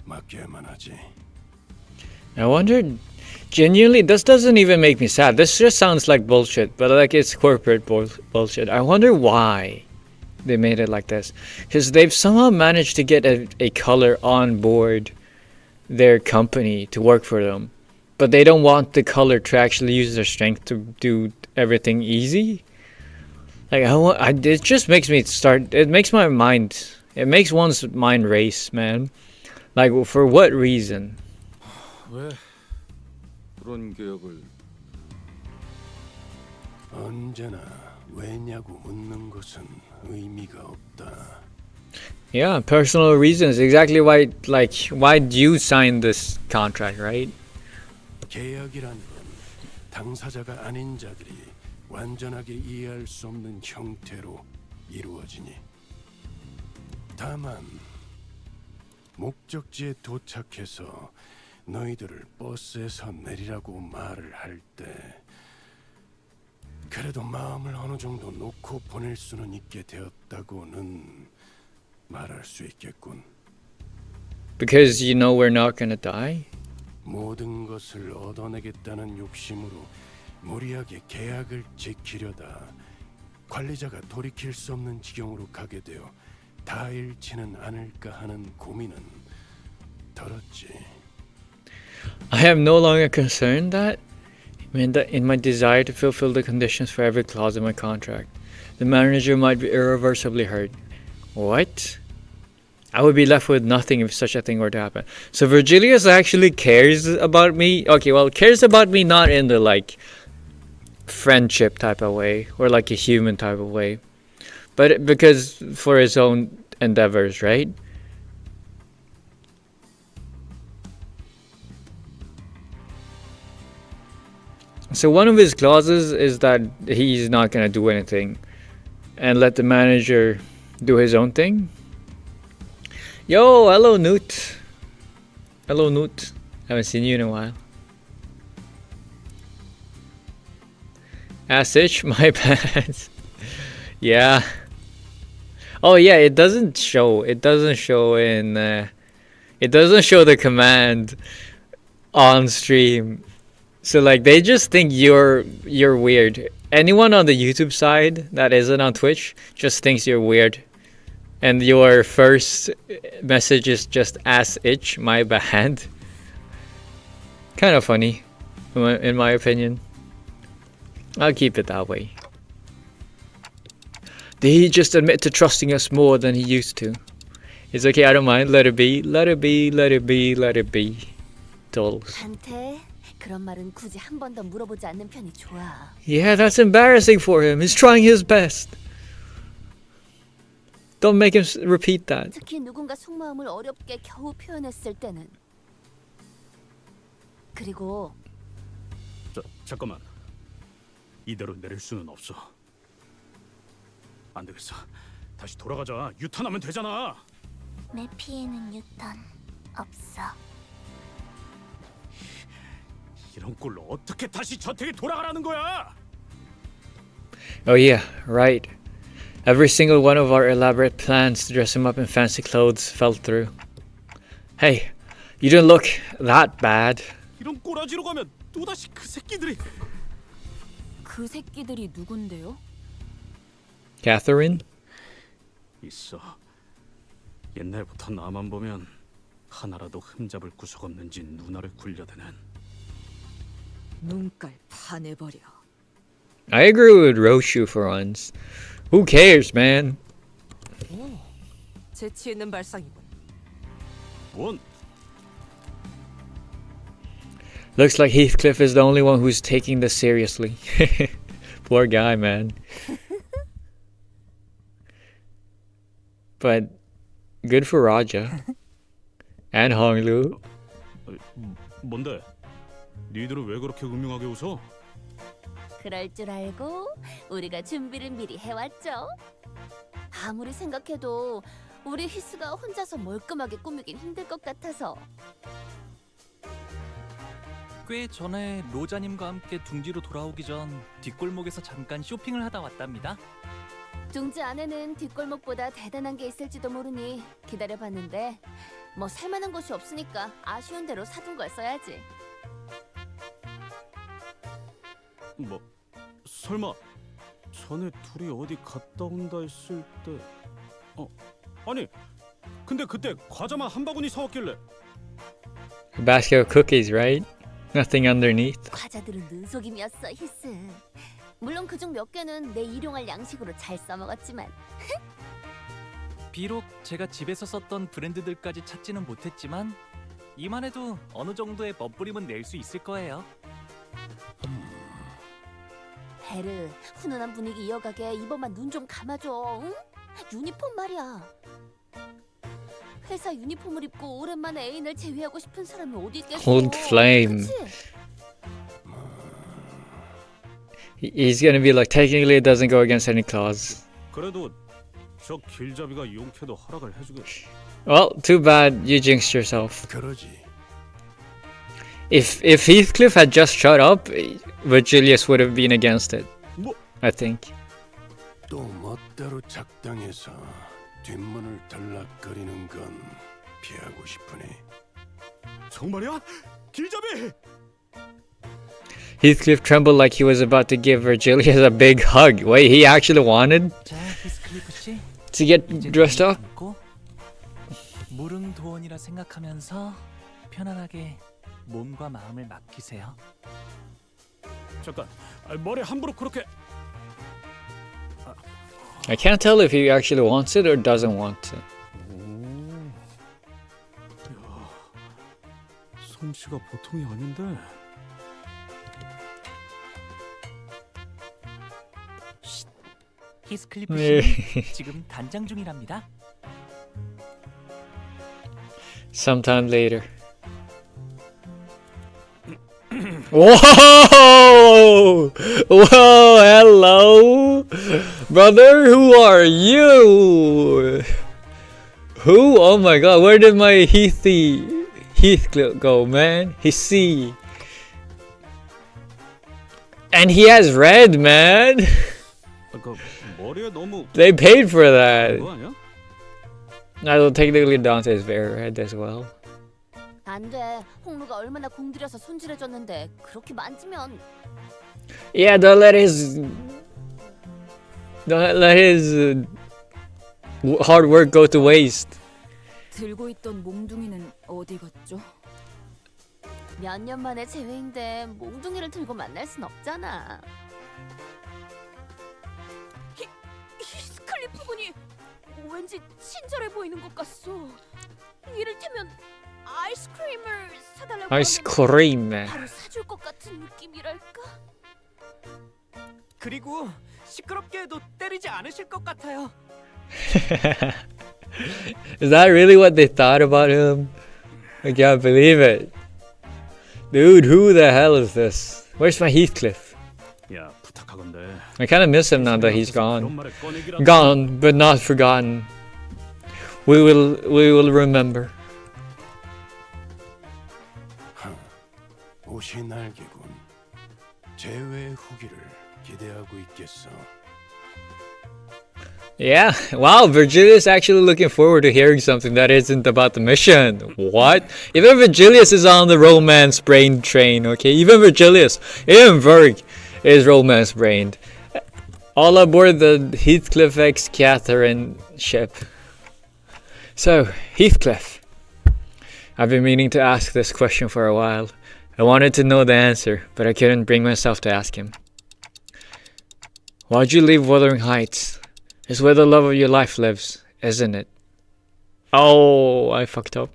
맡겨야만 하지. I wondered, genuinely, this doesn't even make me sad. This just sounds like bullshit, but like it's corporate bullshit. I wonder why they made it like this. Because they've somehow managed to get a color on board their company to work for them. But they don't want the color to actually use their strength to do everything easy. Like, it just makes me start, it makes my mind, it makes one's mind race, man. Like, for what reason? 왜 그런 계약을? 언제나 왜냐고 묻는 것은 의미가 없다. Yeah, personal reasons. Exactly why, like, why do you sign this contract, right? 계약이란 건 당사자가 아닌 자들이 완전하게 이해할 수 없는 형태로 이루어지니. 다만 목적지에 도착해서 너희들을 버스에서 내리라고 말을 할 때 그래도 마음을 어느 정도 놓고 보낼 수는 있게 되었다고는 말할 수 있겠군. Because you know we're not gonna die? 모든 것을 얻어내겠다는 욕심으로 무리하게 계약을 지키려다 관리자가 돌이킬 수 없는 지경으로 가게 되어 다 잃지는 않을까 하는 고민은 들었지. I am no longer concerned that in my desire to fulfill the conditions for every clause in my contract, the manager might be irreversibly hurt. What? I would be left with nothing if such a thing were to happen. So Virgilius actually cares about me. Okay, well, cares about me not in the like friendship type of way or like a human type of way, but because for his own endeavors, right? So one of his clauses is that he's not gonna do anything and let the manager do his own thing. Yo, hello Newt. Hello Newt. Haven't seen you in a while. Ass itch, my bad. Yeah. Oh yeah, it doesn't show. It doesn't show in. It doesn't show the command on stream. So like they just think you're weird. Anyone on the YouTube side that isn't on Twitch just thinks you're weird. And your first message is just ass itch, my bad. Kind of funny, in my opinion. I'll keep it that way. Did he just admit to trusting us more than he used to? It's okay, I don't mind. Let it be. Let it be. Let it be. Let it be. Dolls. 한테 그런 말은 굳이 한 번 더 물어보지 않는 편이 좋아. Yeah, that's embarrassing for him. He's trying his best. Don't make him repeat that. 특히 누군가 속마음을 어렵게 겨우 표현했을 때는. 그리고 잠깐만. 이대로 내릴 수는 없어. 안 되겠어. 다시 돌아가자. 유턴하면 되잖아. 내 피에는 유턴 없어. 이런 꼴로 어떻게 다시 저택에 돌아가라는 거야? Oh yeah, right. Every single one of our elaborate plans to dress him up in fancy clothes fell through. Hey, you didn't look that bad. 이런 꼬라지로 가면 또다시 그 새끼들이. 그 새끼들이 누군데요? Catherine? 있어. 옛날부터 나만 보면 하나라도 흠잡을 구석 없는지 누나를 굴려대는. 눈깔 파내버려. I agree with Roshu for once. Who cares, man? 오, 재치 있는 발상이군. 뭔? Looks like Heathcliff is the only one who's taking this seriously. Poor guy, man. But good for Raja. And Honglu. 뭔데? 니들은 왜 그렇게 음흉하게 웃어? 그럴 줄 알고 우리가 준비를 미리 해왔죠. 아무리 생각해도 우리 히스가 혼자서 멀끔하게 꾸미긴 힘들 것 같아서. 꽤 전에 로자님과 함께 둥지로 돌아오기 전 뒷골목에서 잠깐 쇼핑을 하다 왔답니다. 둥지 안에는 뒷골목보다 대단한 게 있을지도 모르니 기다려봤는데 뭐 살만한 곳이 없으니까 아쉬운 대로 사둔 걸 써야지. 뭐 설마 전에 둘이 어디 갔다 온다 했을 때 아니 근데 그때 과자만 한 바구니 사왔길래 A basket of cookies, right? Nothing underneath. 과자들은 눈속임이었어, 히스. 물론 그중 몇 개는 내 일용할 양식으로 잘 써먹었지만. 비록 제가 집에서 썼던 브랜드들까지 찾지는 못했지만 이만해도 어느 정도의 멋부림은 낼 수 있을 거예요. 베르, 훈훈한 분위기 이어가게 이번만 눈 좀 감아줘. 응? 유니폼 말이야. 회사 유니폼을 입고 오랜만에 애인을 제외하고 싶은 사람이 어디 있겠어. Old flame. 그치? He's gonna be like, technically it doesn't go against any clause. 그래도 저 길잡이가 용케도 허락을 해주겠지. Well, too bad you jinxed yourself. 그러지. If Heathcliff had just shut up, Virgilius would have been against it. 뭐? I think. 또 멋대로 작당해서 뒷문을 들락거리는 건 피하고 싶으니. 정말이야? 길잡이! Heathcliff trembled like he was about to give Virgilius a big hug. Wait, he actually wanted 자, 히스클리프 씨. to get dressed up? 무릉도원이라 생각하면서 편안하게 몸과 마음을 맡기세요. 잠깐, 머리 함부로 그렇게. I can't tell if he actually wants it or doesn't want it. 솜씨가 보통이 아닌데. 히스클리프 씨 지금 단장 중이랍니다. Sometime later. Whoa! Whoa! Hello, brother. Who are you? Who? Oh my God! Where did my Heathcliff go, man? Hissy. And he has red, man. 머리에 너무. They paid for that. 그거 아니야? Although technically Dante is very red as well. 안 돼. 홍루가 얼마나 공들여서 손질해줬는데 그렇게 만지면. Yeah, don't let his hard work go to waste. 들고 있던 몽둥이는 어디 갔죠? 몇 년 만에 재회인데 몽둥이를 들고 만날 순 없잖아. 클리프 군이 왠지 친절해 보이는 것 같소. 이를테면 아이스크림을 사달라고 아이스크림. 하면 바로 사줄 것 같은 느낌이랄까? 그리고 시끄럽게 해도 때리지 않으실 것 같아요. Is that really what they thought about him? I can't believe it. Dude, who the hell is this? Where's my Heathcliff? 야, 부탁하건대. I kind of miss him now that he's gone. 그런 말에 꺼내기라도. Gone, but not forgotten. We will remember. 옷이 날개군. 제외의 후기를 기대하고 있겠어. Yeah, wow, Virgilius actually looking forward to hearing something that isn't about the mission. What? Even Virgilius is on the romance brain train, okay? Even Virgilius, even Virg is romance brained. All aboard the Heathcliff X Catherine ship. So, Heathcliff. I've been meaning to ask this question for a while. I wanted to know the answer, but I couldn't bring myself to ask him. Why'd you leave Wuthering Heights? It's where the love of your life lives, isn't it? Oh, I fucked up.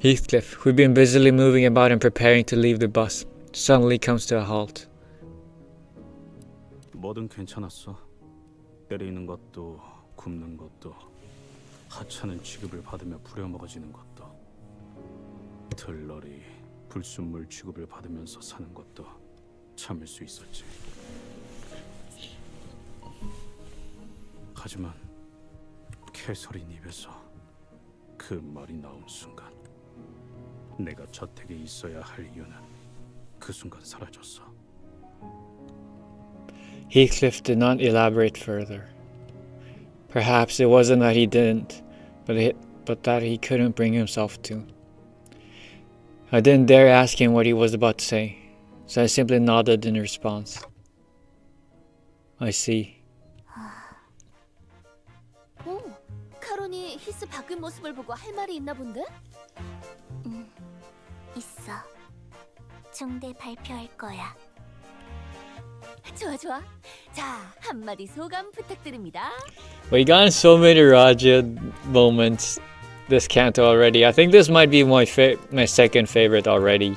Heathcliff, who'd been busily moving about and preparing to leave the bus, suddenly comes to a halt. 뭐든 괜찮았어. 때리는 것도 굽는 것도 하찮은 취급을 받으며 부려먹어지는 것도 들러리 불순물 취급을 받으면서 사는 것도 참을 수 있었지. 하지만 캐서린 입에서 그 말이 나온 순간 내가 저택에 있어야 할 이유는 그 순간 사라졌어. Heathcliff did not elaborate further. Perhaps it wasn't that he didn't, but that he couldn't bring himself to. I didn't dare ask him what he was about to say, so I simply nodded in response. I see. 오, 카론이 히스 바뀐 모습을 보고 할 말이 있나 본데? 있어. 중대 발표할 거야. 좋아 좋아. 자, 한마디 소감 부탁드립니다. We got so many Raja moments this canto already. I think this might be my second favorite already.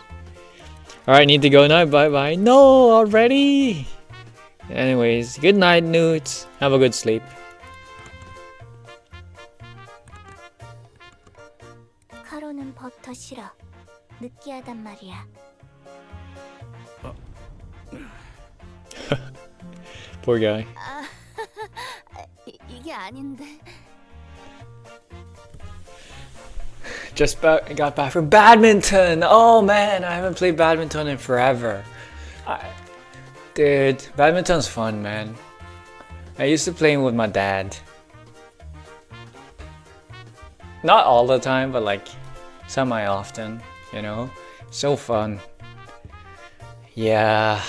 Alright, need to go now. Bye bye. No, already. Anyways, good night, Newts. Have a good sleep. 카로는 버터 싫어. 느끼하단 말이야. Poor guy. 이게 아닌데. Just got back from badminton. Oh man, I haven't played badminton in forever. Dude, badminton's fun, man. I used to play with my dad. Not all the time, but like semi-often, you know? So fun. Yeah.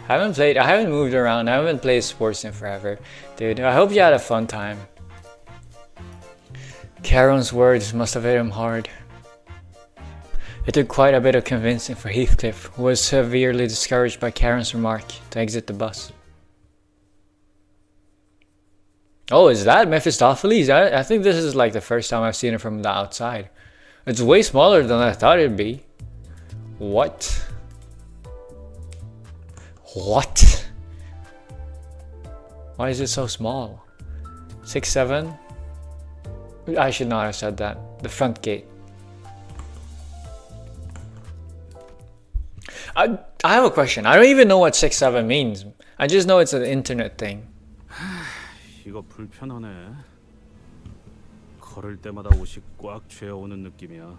I haven't moved around. I haven't played sports in forever. Dude, I hope you had a fun time. Charon's words must have hit him hard. It took quite a bit of convincing for Heathcliff, who was severely discouraged by Charon's remark, to exit the bus. Oh, is that Mephistopheles? I think this is like the first time I've seen it from the outside. It's way smaller than I thought it'd be. What? What? Why is it so small? 6'7"? I should not have said that. The front gate. I have a question. I don't even know what 6'7" means. I just know it's an internet thing. 이거 불편하네. 걸을 때마다 옷이 꽉 죄어오는 느낌이야.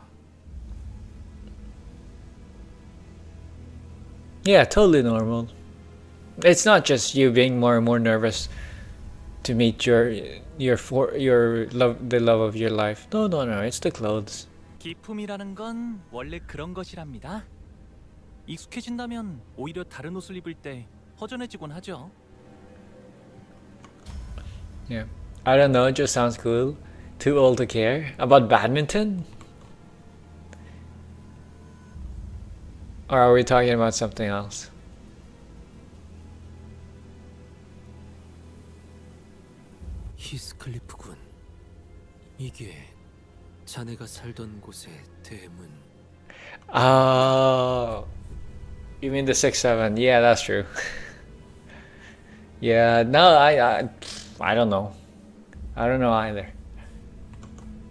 Yeah, totally normal. It's not just you being more and more nervous to meet the love of your life. No, it's the clothes. 기품이라는 건 원래 그런 것이랍니다. 익숙해진다면 오히려 다른 옷을 입을 때 허전해지곤 하죠. Yeah. I don't know, it just sounds cool. Too old to care. About badminton? Or are we talking about something else? 히스클리프군. 이게 자네가 살던 곳의 대문. Oh, you mean the 6-7? Yeah, that's true. Yeah, no, I don't know. I don't know either.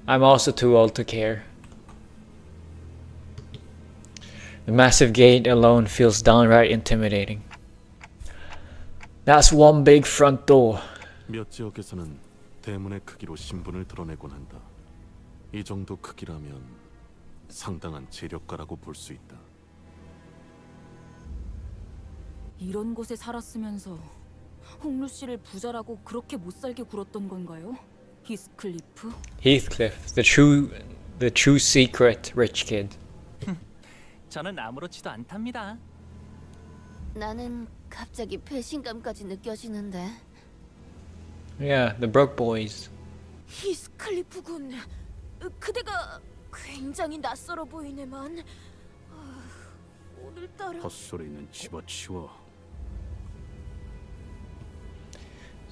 I'm also too old to care. The massive gate alone feels downright intimidating. That's one big front door. 몇 지역에서는 대문의 크기로 신분을 드러내곤 한다. 이 정도 크기라면 상당한 재력가라고 볼 수 있다. 이런 곳에 살았으면서 홍루 씨를 부자라고 그렇게 못 살게 굴었던 건가요? 히스클리프? Heathcliff, the true secret rich kid. 저는 아무렇지도 않답니다. 나는 갑자기 배신감까지 느껴지는데. Yeah, the broke boys. 히스클리프군. 그대가 굉장히 낯설어 보이네만. 오늘따라 헛소리는 집어치워.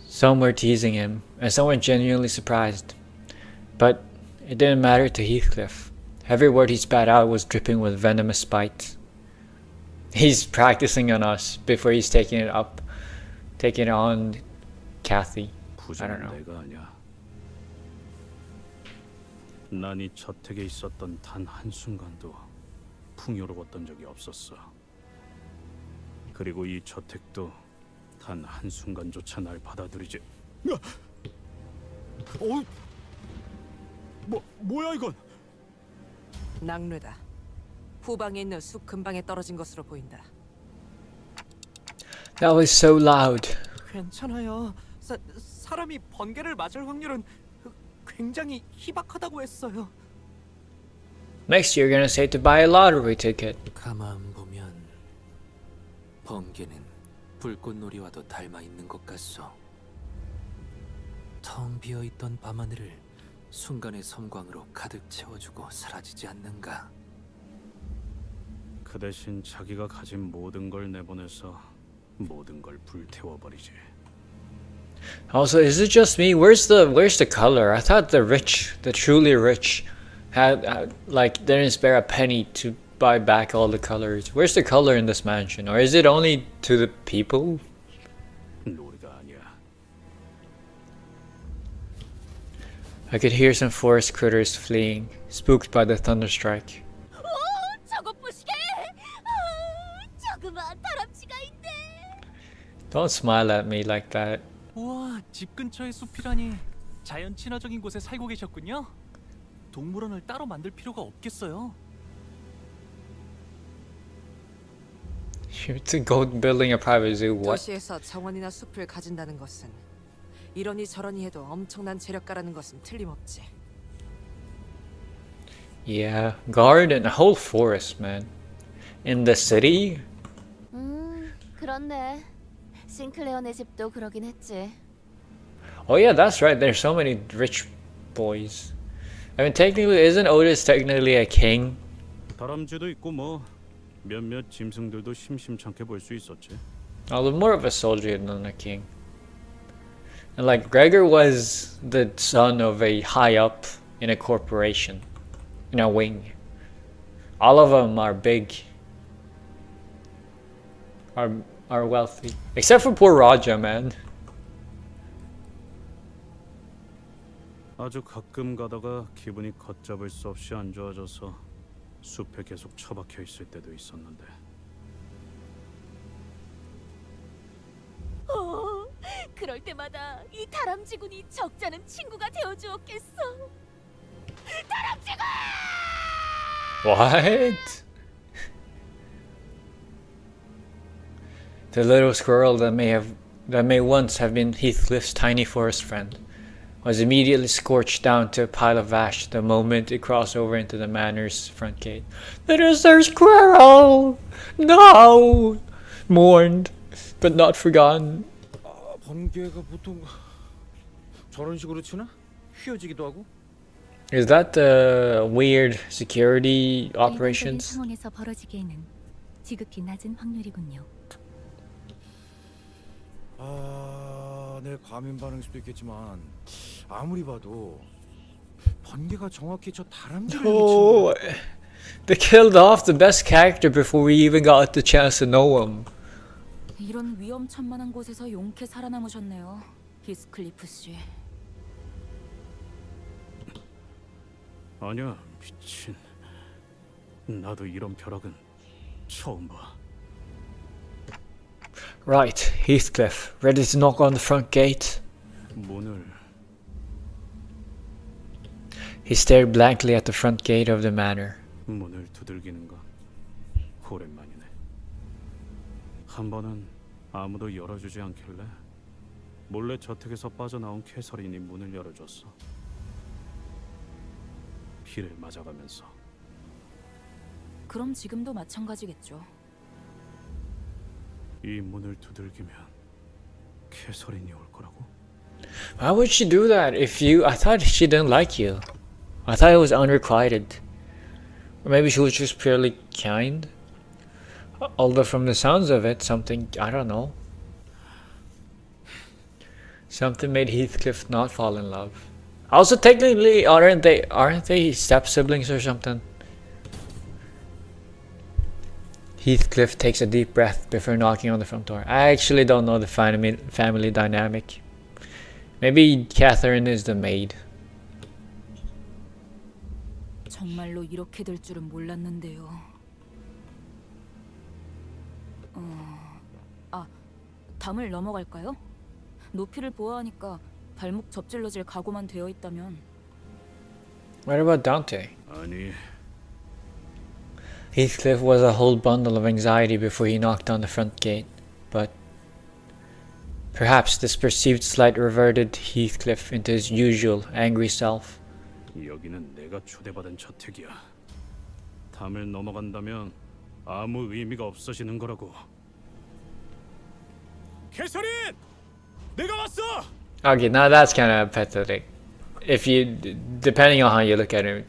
Some were teasing him, and some were genuinely surprised. But it didn't matter to Heathcliff. Every word he spat out was dripping with venomous spite. He's practicing on us before he's taking it on Kathy. I don't know. 내가 아니야. 난 이 저택에 있었던 단 한순간도 풍요로웠던 적이 없었어. 그리고 이 저택도 단 한순간조차 날 받아들이지. 뭐야 이건? 낙뢰다. 후방에 있는 숲 근방에 떨어진 것으로 보인다. That was so loud. 괜찮아요. 사람이 번개를 맞을 확률은 굉장히 희박하다고 했어요. Next you're gonna say to buy a lottery ticket. 가만 보면 번개는 불꽃놀이와도 닮아 있는 것 같소. 텅 비어 있던 밤하늘을 순간의 섬광으로 가득 채워주고 사라지지 않는가. 그 대신 자기가 가진 모든 걸 내보내서 모든 걸 불태워버리지. Also, is it just me? Where's the color? I thought the truly rich had like didn't spare a penny to buy back all the colors. Where's the color in this mansion? Or is it only to the people? 놀이가 아니야. I could hear some forest critters fleeing, spooked by the thunderstrike. 저것 보시게. 조그마한 다람쥐가 있네. Don't smile at me like that. 우와, 집 근처에 숲이라니. 자연 친화적인 곳에 살고 계셨군요. 동물원을 따로 만들 필요가 없겠어요. To go building a private zoo. What? 도시에서 정원이나 숲을 가진다는 것은 이러니 저러니 해도 엄청난 재력가라는 것은 틀림없지. Yeah, garden, a whole forest, man. In the city? 그렇네. 싱클레어네 집도 그러긴 했지. Oh yeah, that's right. There's so many rich boys. I mean, technically, isn't Otis technically a king? 다람쥐도 있고 뭐 몇몇 짐승들도 심심찮게 볼 수 있었지. Although more of a soldier than a king. And like Gregor was the son of a high up in a corporation, in a wing. All of them are big, are wealthy, except for poor Raja, man. 아주 가끔 가다가 기분이 걷잡을 수 없이 안 좋아져서 숲에 계속 처박혀 있을 때도 있었는데. 그럴 때마다 이 다람쥐군이 적잖은 친구가 되어주었겠어. 다람쥐군! What? The little squirrel that may once have been Heathcliff's tiny forest friend was immediately scorched down to a pile of ash the moment it crossed over into the manor's front gate. Little squirrel! No! Mourned, but not forgotten. 번개가 보통 저런 식으로 치나? 휘어지기도 하고? Is that the weird security operations? 상황에서 벌어지기에는 지극히 낮은 확률이군요. 내 과민 반응일 수도 있겠지만 아무리 봐도 번개가 정확히 저 다람쥐를 Oh, they killed off the best character before we even got the chance to know him. 이런 위험천만한 곳에서 용케 살아남으셨네요, 히스클리프 씨. 아니야, 미친. 나도 이런 벼락은 처음 봐. Right, Heathcliff, ready to knock on the front gate? 문을 He stared blankly at the front gate of the manor. 문을 두들기는가? 오랜만이네. 한 번은 아무도 열어주지 않길래 몰래 저택에서 빠져나온 캐서린이 문을 열어줬어. 피를 맞아가면서. 그럼 지금도 마찬가지겠죠. 이 문을 두들기면 캐서린이 올 거라고? Why would she do that if you... I thought she didn't like you. I thought it was unrequited. Or maybe she was just purely kind? Although from the sounds of it, something... I don't know. Something made Heathcliff not fall in love. Also, technically, aren't they step-siblings or something? Heathcliff takes a deep breath before knocking on the front door. I actually don't know the family dynamic. Maybe Catherine is the maid. 정말로 이렇게 될 줄은 몰랐는데요. 담을 넘어갈까요? 높이를 보아하니까 발목 접질러질 각오만 되어 있다면. What about Dante? 아니. Heathcliff was a whole bundle of anxiety before he knocked on the front gate, but perhaps this perceived slight reverted Heathcliff into his usual angry self. 여기는 내가 초대받은 저택이야. 담을 넘어간다면 아무 의미가 없어지는 거라고. 캐서린! 내가 왔어! Okay, now that's kind of pathetic. If you, depending on how you look at it.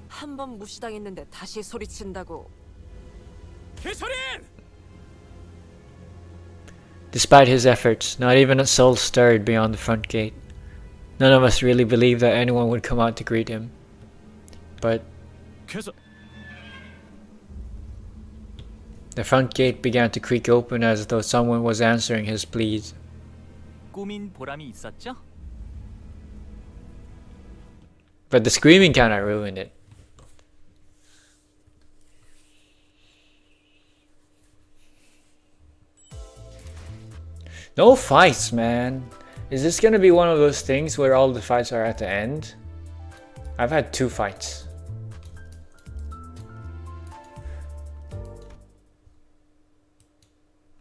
한 번 무시당했는데 다시 소리친다고. 캐서린! Despite his efforts, not even a soul stirred beyond the front gate. None of us really believed that anyone would come out to greet him. But the front gate began to creak open as though someone was answering his pleas. 꾸민 보람이 있었죠? But the screaming kind of ruined it. No fights, man. Is this gonna be one of those things where all the fights are at the end? I've had 2 fights.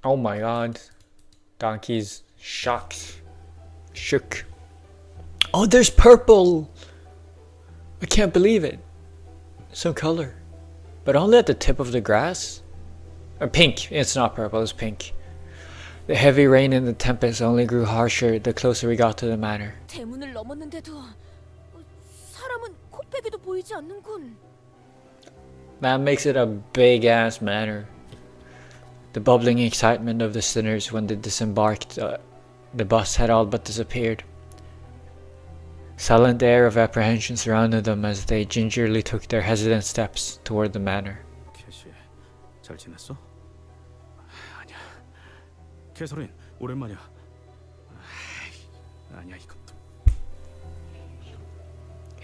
Oh my god. Donkey's shocked. Shook. Oh, there's purple! I can't believe it. Some color. But only at the tip of the grass? Or pink. It's not purple, it's pink. The heavy rain and the tempest only grew harsher the closer we got to the manor. 대문을 넘었는데도 사람은 코빼기도 보이지 않는군. That makes it a big ass manor. The bubbling excitement of the sinners when they disembarked the bus had all but disappeared. Silent air of apprehension surrounded them as they gingerly took their hesitant steps toward the manor. 캐시, 잘 지냈어? 아니야. 캐서린, 오랜만이야. 아니야 이것도.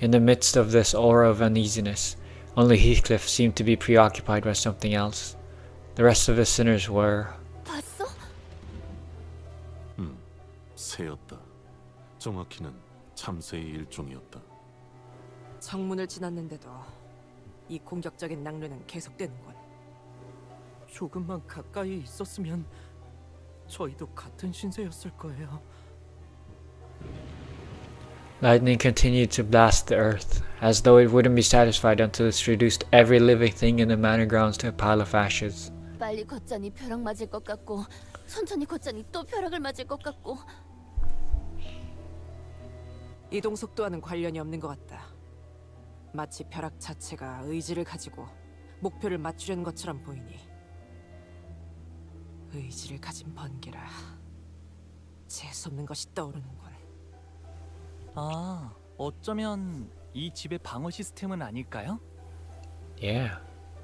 In the midst of this aura of uneasiness, only Heathcliff seemed to be preoccupied by something else. The rest of the sinners were... 봤어? 새였다. 정확히는 참새의 일종이었다. 정문을 지났는데도 이 공격적인 낭뢰는 계속되는군. 조금만 가까이 있었으면 저희도 같은 신세였을 거예요. Lightning continued to blast the earth, as though it wouldn't be satisfied until it's reduced every living thing in the manor grounds to a pile of ashes. 빨리 걷자니 벼락 맞을 것 같고 천천히 걷자니 또 벼락을 맞을 것 같고. 이동 속도와는 관련이 없는 것 같다. 마치 벼락 자체가 의지를 가지고 목표를 맞추려는 것처럼 보이니. 의지를 가진 번개라. 재수없는 것이 떠오르는군. 아, 어쩌면 이 집의 방어 시스템은 아닐까요? Yeah.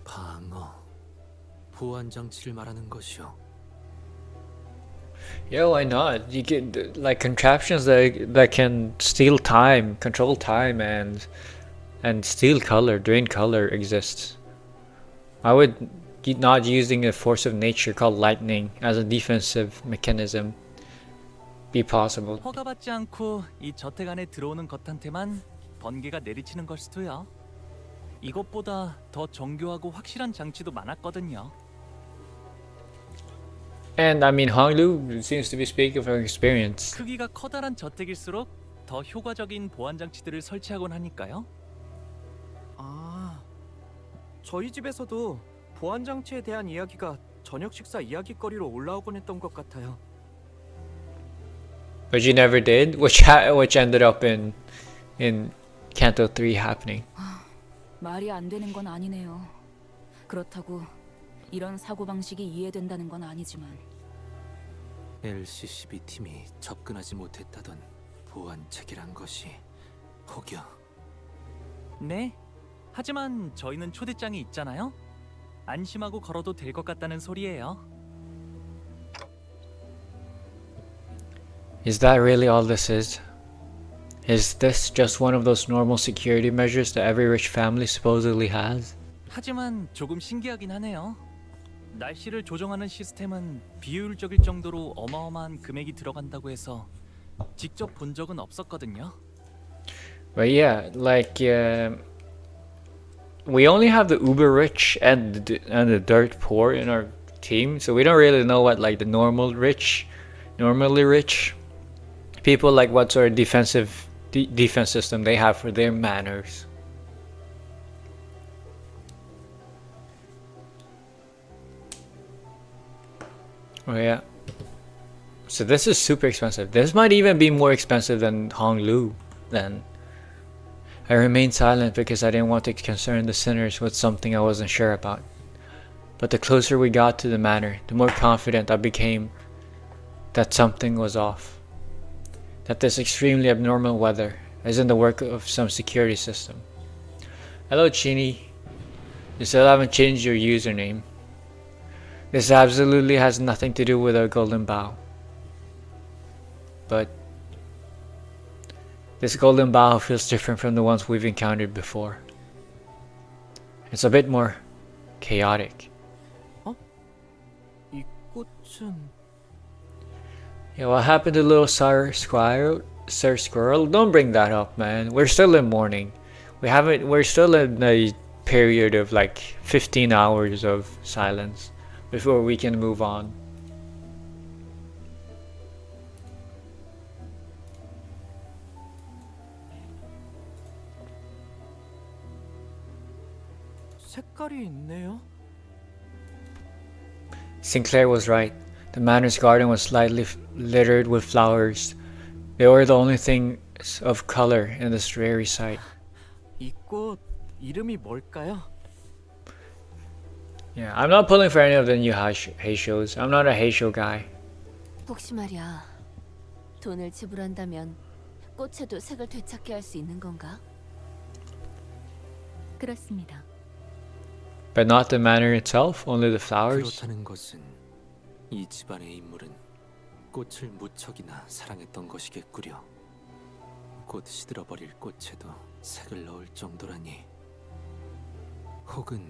방어. 보안 장치를 말하는 것이오. Yeah, why not? You get like contraptions that can steal time, control time, and steal color, drain color exists. I would not using a force of nature called lightning as a defensive mechanism be possible. 허가받지 않고 이 저택 안에 들어오는 것한테만 번개가 내리치는 걸 수도요. 이것보다 더 정교하고 확실한 장치도 많았거든요. And I mean, Honglu seems to be speaking from experience. 크기가 커다란 저택일수록 더 효과적인 보안 장치들을 설치하곤 하니까요. 아, 저희 집에서도 보안 장치에 대한 이야기가 저녁 식사 이야기거리로 올라오곤 했던 것 같아요. But you never did, which ended up in Canto 3 happening. 말이 안 되는 건 아니네요. 그렇다고 이런 사고방식이 이해된다는 건 아니지만 LCCB 팀이 접근하지 못했다던 보안 체계란 것이 혹여. 네. 하지만 저희는 초대장이 있잖아요. 안심하고 걸어도 될 것 같다는 소리예요. Is that really all this is? Is this just one of those normal security measures that every rich family supposedly has? 하지만 조금 신기하긴 하네요. 날씨를 조정하는 시스템은 비효율적일 정도로 어마어마한 금액이 들어간다고 해서 직접 본 적은 없었거든요. But yeah, like we only have the uber rich and the dirt poor in our team, so we don't really know what like the normally rich people, like what sort of defense system they have for their manners. Oh yeah. So this is super expensive. This might even be more expensive than Honglu then. I remained silent because I didn't want to concern the sinners with something I wasn't sure about. But the closer we got to the manor, the more confident I became that something was off. That this extremely abnormal weather is in the work of some security system. Hello Chini. You still haven't changed your username. This absolutely has nothing to do with our golden bough. But this golden bough feels different from the ones we've encountered before. It's a bit more chaotic. 이 꽃은 Yeah, what happened to little Sir Squirrel? Don't bring that up, man. We're still in mourning. We're still in a period of like 15 hours of silence before we can move on. 색깔이 있네요. Sinclair was right. The manor's garden was slightly littered with flowers. They were the only things of color in this dreary sight. 이 꽃 이름이 뭘까요? Yeah, I'm not pulling for any of the new Heishos. I'm not a Heisho guy. 혹시 말이야. 돈을 지불한다면 꽃에도 색을 되찾게 할 수 있는 건가? 그렇습니다. But not the manor itself, only the flowers. 그렇다는 것은 이 집안의 인물은 꽃을 무척이나 사랑했던 것이겠구려. 곧 시들어버릴 꽃에도 색을 넣을 정도라니. 혹은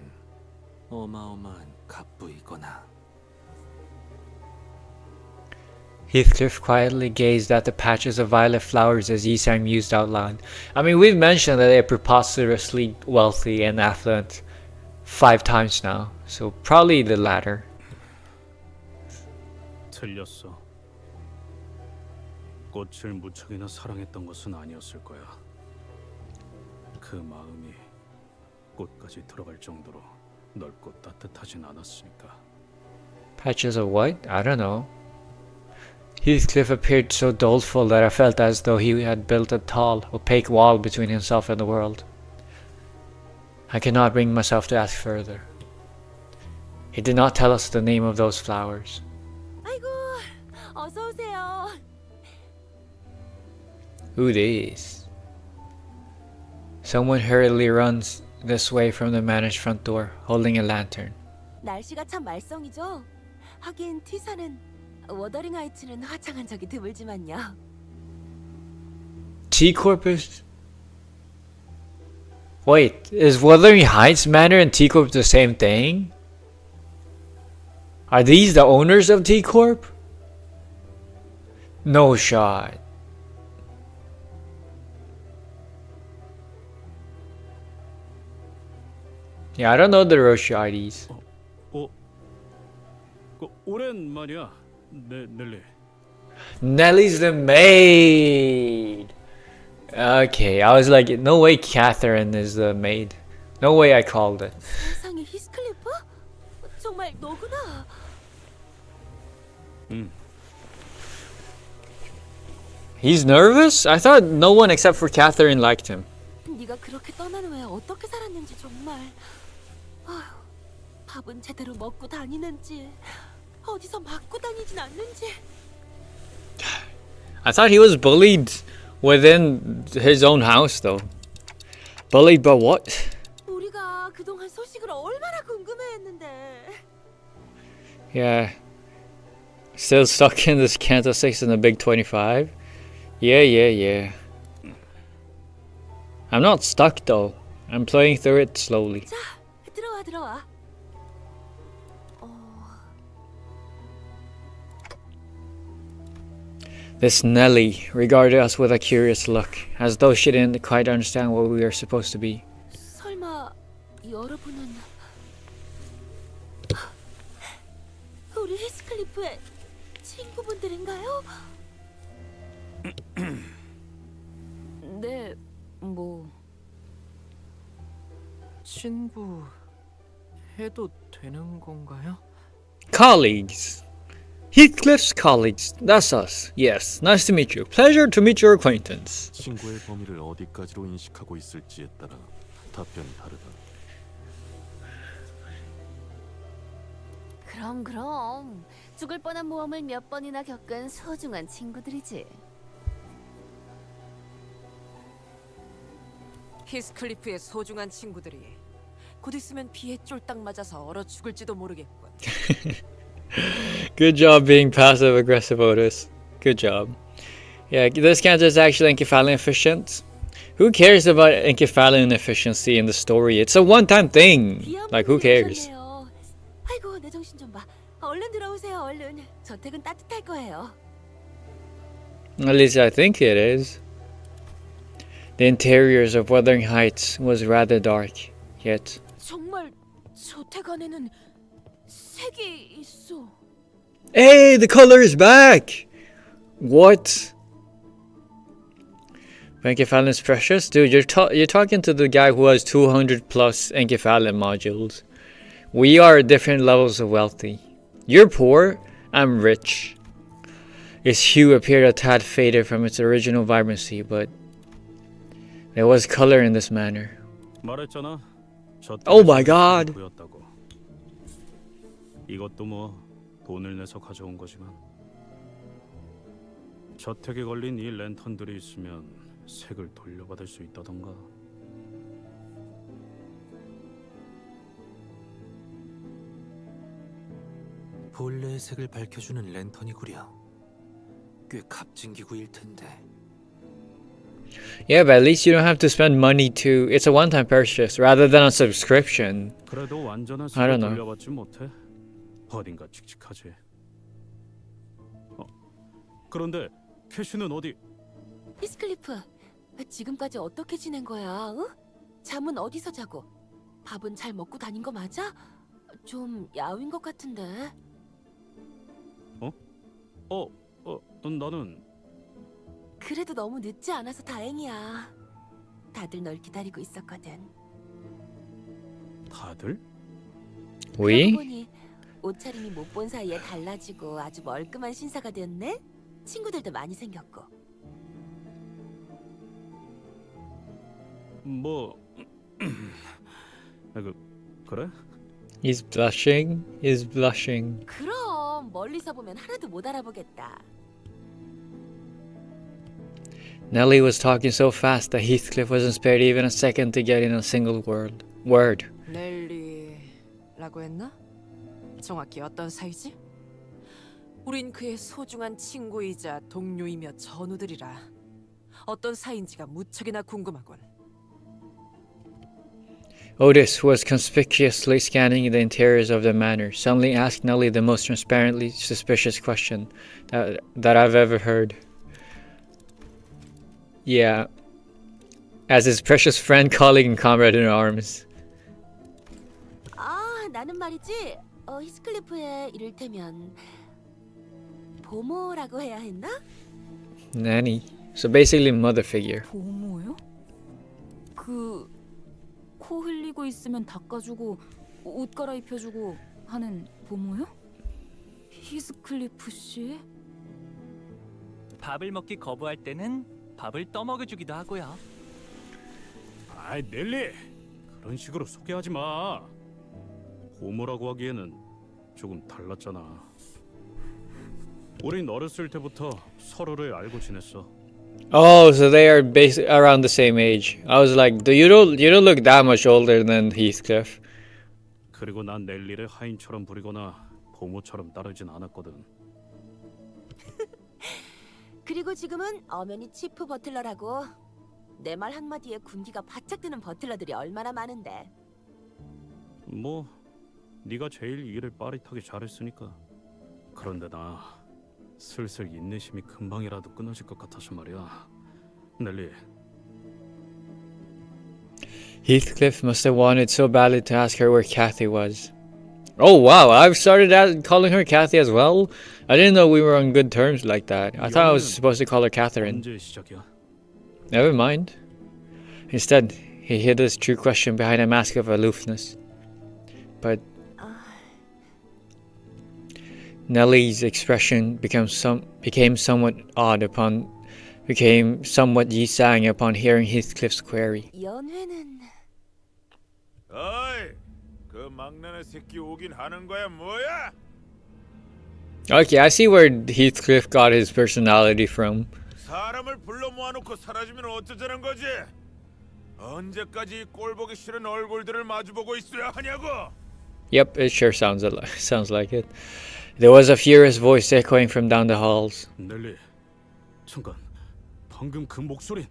어마어마한 갑부이거나. Heathcliff quietly gazed at the patches of violet flowers as Yisai mused out loud. I mean, we've mentioned that they're preposterously wealthy and affluent 5 times now, so probably the latter. 틀렸어. 꽃을 무척이나 사랑했던 것은 아니었을 거야. 그 마음이 꽃까지 들어갈 정도로 넓고 따뜻하진 않았으니까. Patches of what? I don't know. Heathcliff appeared so doleful that I felt as though he had built a tall, opaque wall between himself and the world. I could not bring myself to ask further. He did not tell us the name of those flowers. 아이고, 어서 오세요. Who this? Someone hurriedly runs this way from the manor's front door, holding a lantern. 날씨가 참 말썽이죠. 하긴 T사는 워더링 하이츠는 화창한 적이 드물지만요. T-Corp is... Wait, is Wuthering Heights Manor and T-Corp the same thing? Are these the owners of T-Corp? No shot. Yeah, I don't know the Roshides. 오랜만이야, 넬리. Nellie's the maid. Okay, I was like, no way Catherine is the maid. No way I called it. 세상에 히스클리프? 정말 너구나. He's nervous? I thought no one except for Catherine liked him. 네가 그렇게 떠난 후에 어떻게 살았는지 정말. 아휴, 밥은 제대로 먹고 다니는지, 어디서 맞고 다니진 않는지. I thought he was bullied within his own house though. Bullied by what? 우리가 그동안 소식을 얼마나 궁금해했는데. Yeah. Still stuck in this Canto 6 and the Big 25? Yeah. I'm not stuck though. I'm playing through it slowly. 자, 들어와. This Nellie regarded us with a curious look, as though she didn't quite understand what we were supposed to be. 설마 여러분은 우리 히스클리프의 친구분들인가요? 네, 뭐 친구 해도 되는 건가요? Colleagues. Heathcliff's colleagues. That's us. Yes. Nice to meet you. Pleasure to meet your acquaintance. 친구의 범위를 어디까지로 인식하고 있을지에 따라 답변이 다르다. 그럼 죽을 뻔한 모험을 몇 번이나 겪은 소중한 친구들이지. 히스클리프의 소중한 친구들이 곧 있으면 비에 쫄딱 맞아서 얼어 죽을지도 모르겠군. Good job being passive aggressive, Otis. Good job. Yeah, this Canto is actually encephalon efficient. Who cares about encephalon efficiency in the story? It's a one-time thing. Like, who cares? 아이고, 내 정신 좀 봐. 얼른 들어오세요, 얼른. 저택은 따뜻할 거예요. At least I think it is. The interiors of Wuthering Heights was rather dark, yet 정말 저택 안에는 색이 있어. hey, the color is back! What? Encephalon is precious? Dude, you're talking to the guy who has 200 plus encephalon modules. We are different levels of wealthy. You're poor, I'm rich. Its hue appeared a tad faded from its original vibrancy, but there was color in this manner. 말했잖아. Oh my god! 보였다고. 이것도 뭐 돈을 내서 가져온 거지만 저택에 걸린 이 랜턴들이 있으면 색을 돌려받을 수 있다던가. 본래의 색을 밝혀주는 랜턴이구려. 꽤 값진 기구일 텐데. Yeah, but at least you don't have to spend money to... It's a one-time purchase rather than a subscription. 그래도 완전한 I 색을 don't know. 돌려받지 못해. 어딘가 칙칙하지. 그런데 캐시는 어디? 히스클리프, 지금까지 어떻게 지낸 거야? 응? 잠은 어디서 자고? 밥은 잘 먹고 다닌 거 맞아? 좀 야윈 것 같은데. 나는 그래도 너무 늦지 않아서 다행이야. 다들 널 기다리고 있었거든. 다들? We? 그러고 보니 옷차림이 못 본 사이에 달라지고 아주 멀끔한 신사가 되었네. 친구들도 많이 생겼고. 뭐 그래? He's blushing. He's blushing. 그럼 멀리서 보면 하나도 못 알아보겠다. Nellie was talking so fast that Heathcliff wasn't spared even a second to get in a single word. 넬리라고 했나? 정확히 어떤 사이지? 우린 그의 소중한 친구이자 동료이며 전우들이라 어떤 사이인지가 무척이나 궁금하군. Otis, who was conspicuously scanning the interiors of the manor, suddenly asked Nellie the most transparently suspicious question that I've ever heard. Yeah, as his precious friend, colleague, and comrade in arms. 아, 나는 말이지. 히스클리프의 이를테면 보모라고 해야 했나? Nanny. So basically mother figure. 보모요? 코 흘리고 있으면 닦아주고 옷 갈아입혀주고 하는 보모요? 히스클리프 씨? 밥을 먹기 거부할 때는 밥을 떠먹여주기도 하고요. 아이 넬리, 그런 식으로 소개하지 마. 보모라고 하기에는 조금 달랐잖아. 우린 어렸을 때부터 서로를 알고 지냈어. Oh, so they are around the same age. I was like, you don't look that much older than Heathcliff. 그리고 난 넬리를 하인처럼 부리거나 보모처럼 따르진 않았거든. 그리고 지금은 엄연히 치프 버틀러라고. 내 말 한마디에 군기가 바짝 드는 버틀러들이 얼마나 많은데. 뭐 네가 제일 일을 빠릿하게 잘했으니까. 그런데 나 슬슬 인내심이 금방이라도 끊어질 것 같아서 말이야. 넬리. Heathcliff must have wanted so badly to ask her where Kathy was. Oh wow, I've started calling her Kathy as well? I didn't know we were on good terms like that. I thought I was supposed to call her Catherine. 언제 시작이야? Never mind. Instead, he hid his true question behind a mask of aloofness. But Nellie's expression became somewhat yi-sang upon hearing Heathcliff's query. 연회는 어이, 그 막내네 새끼 오긴 하는 거야 뭐야? Okay, I see where Heathcliff got his personality from. 사람을 불러 모아놓고 사라지면 어쩌자는 거지? 언제까지 꼴보기 싫은 얼굴들을 마주보고 있어야 하냐고? Yep, it sure sounds like it. There was a furious voice echoing from down the halls. 넬리, 잠깐. 방금 그 목소리.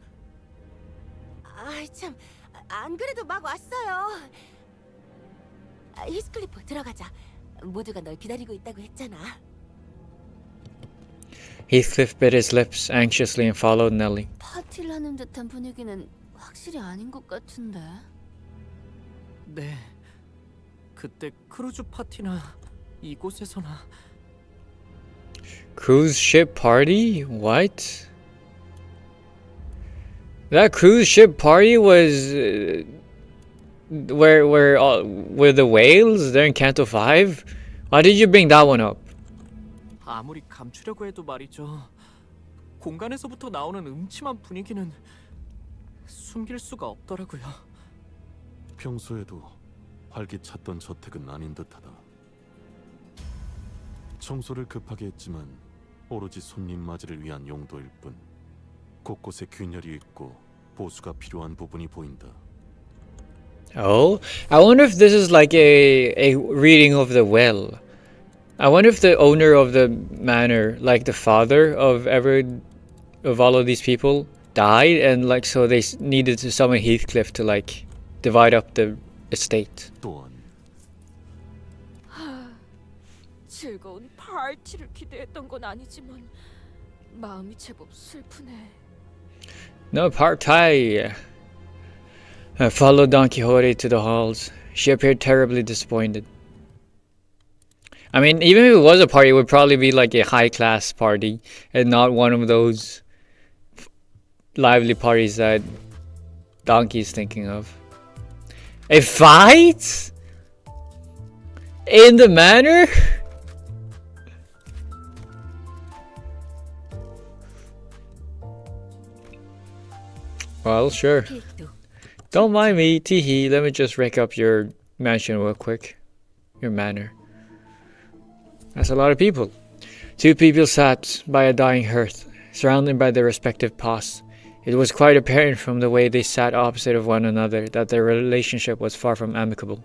아이 참, 안 그래도 막 왔어요. 히스클리프 들어가자. 모두가 널 기다리고 있다고 했잖아. Heathcliff bit his lips anxiously and followed Nellie. 파티를 하는 듯한 분위기는 확실히 아닌 것 같은데. 네. 그때 크루즈 파티나 이곳에서나. Cruise ship party? What? That cruise ship party was where the whales? They're in Canto 5? Why did you bring that one up? 아무리 감추려고 해도 말이죠. 공간에서부터 나오는 음침한 분위기는 숨길 수가 없더라고요. 평소에도 활기찼던 저택은 아닌 듯하다. 청소를 급하게 했지만 오로지 손님 맞이를 위한 용도일 뿐. 곳곳에 균열이 있고 보수가 필요한 부분이 보인다. Oh, I wonder if this is like a reading of the well. I wonder if the owner of the manor, like the father of all of these people, died, and like so they needed to summon Heathcliff to like divide up the estate. 또한 즐거운 파티를 기대했던 건 아니지만 마음이 제법 슬프네. No party. I followed Don Quixote to the halls. She appeared terribly disappointed. I mean, even if it was a party, it would probably be like a high-class party and not one of those lively parties that Donkey's thinking of. A fight? In the manor? Well, sure. Don't mind me, teehee. Let me just rake up your mansion real quick. Your manor. That's a lot of people. Two people sat by a dying hearth, surrounded by their respective pots. It was quite apparent from the way they sat opposite of one another that their relationship was far from amicable.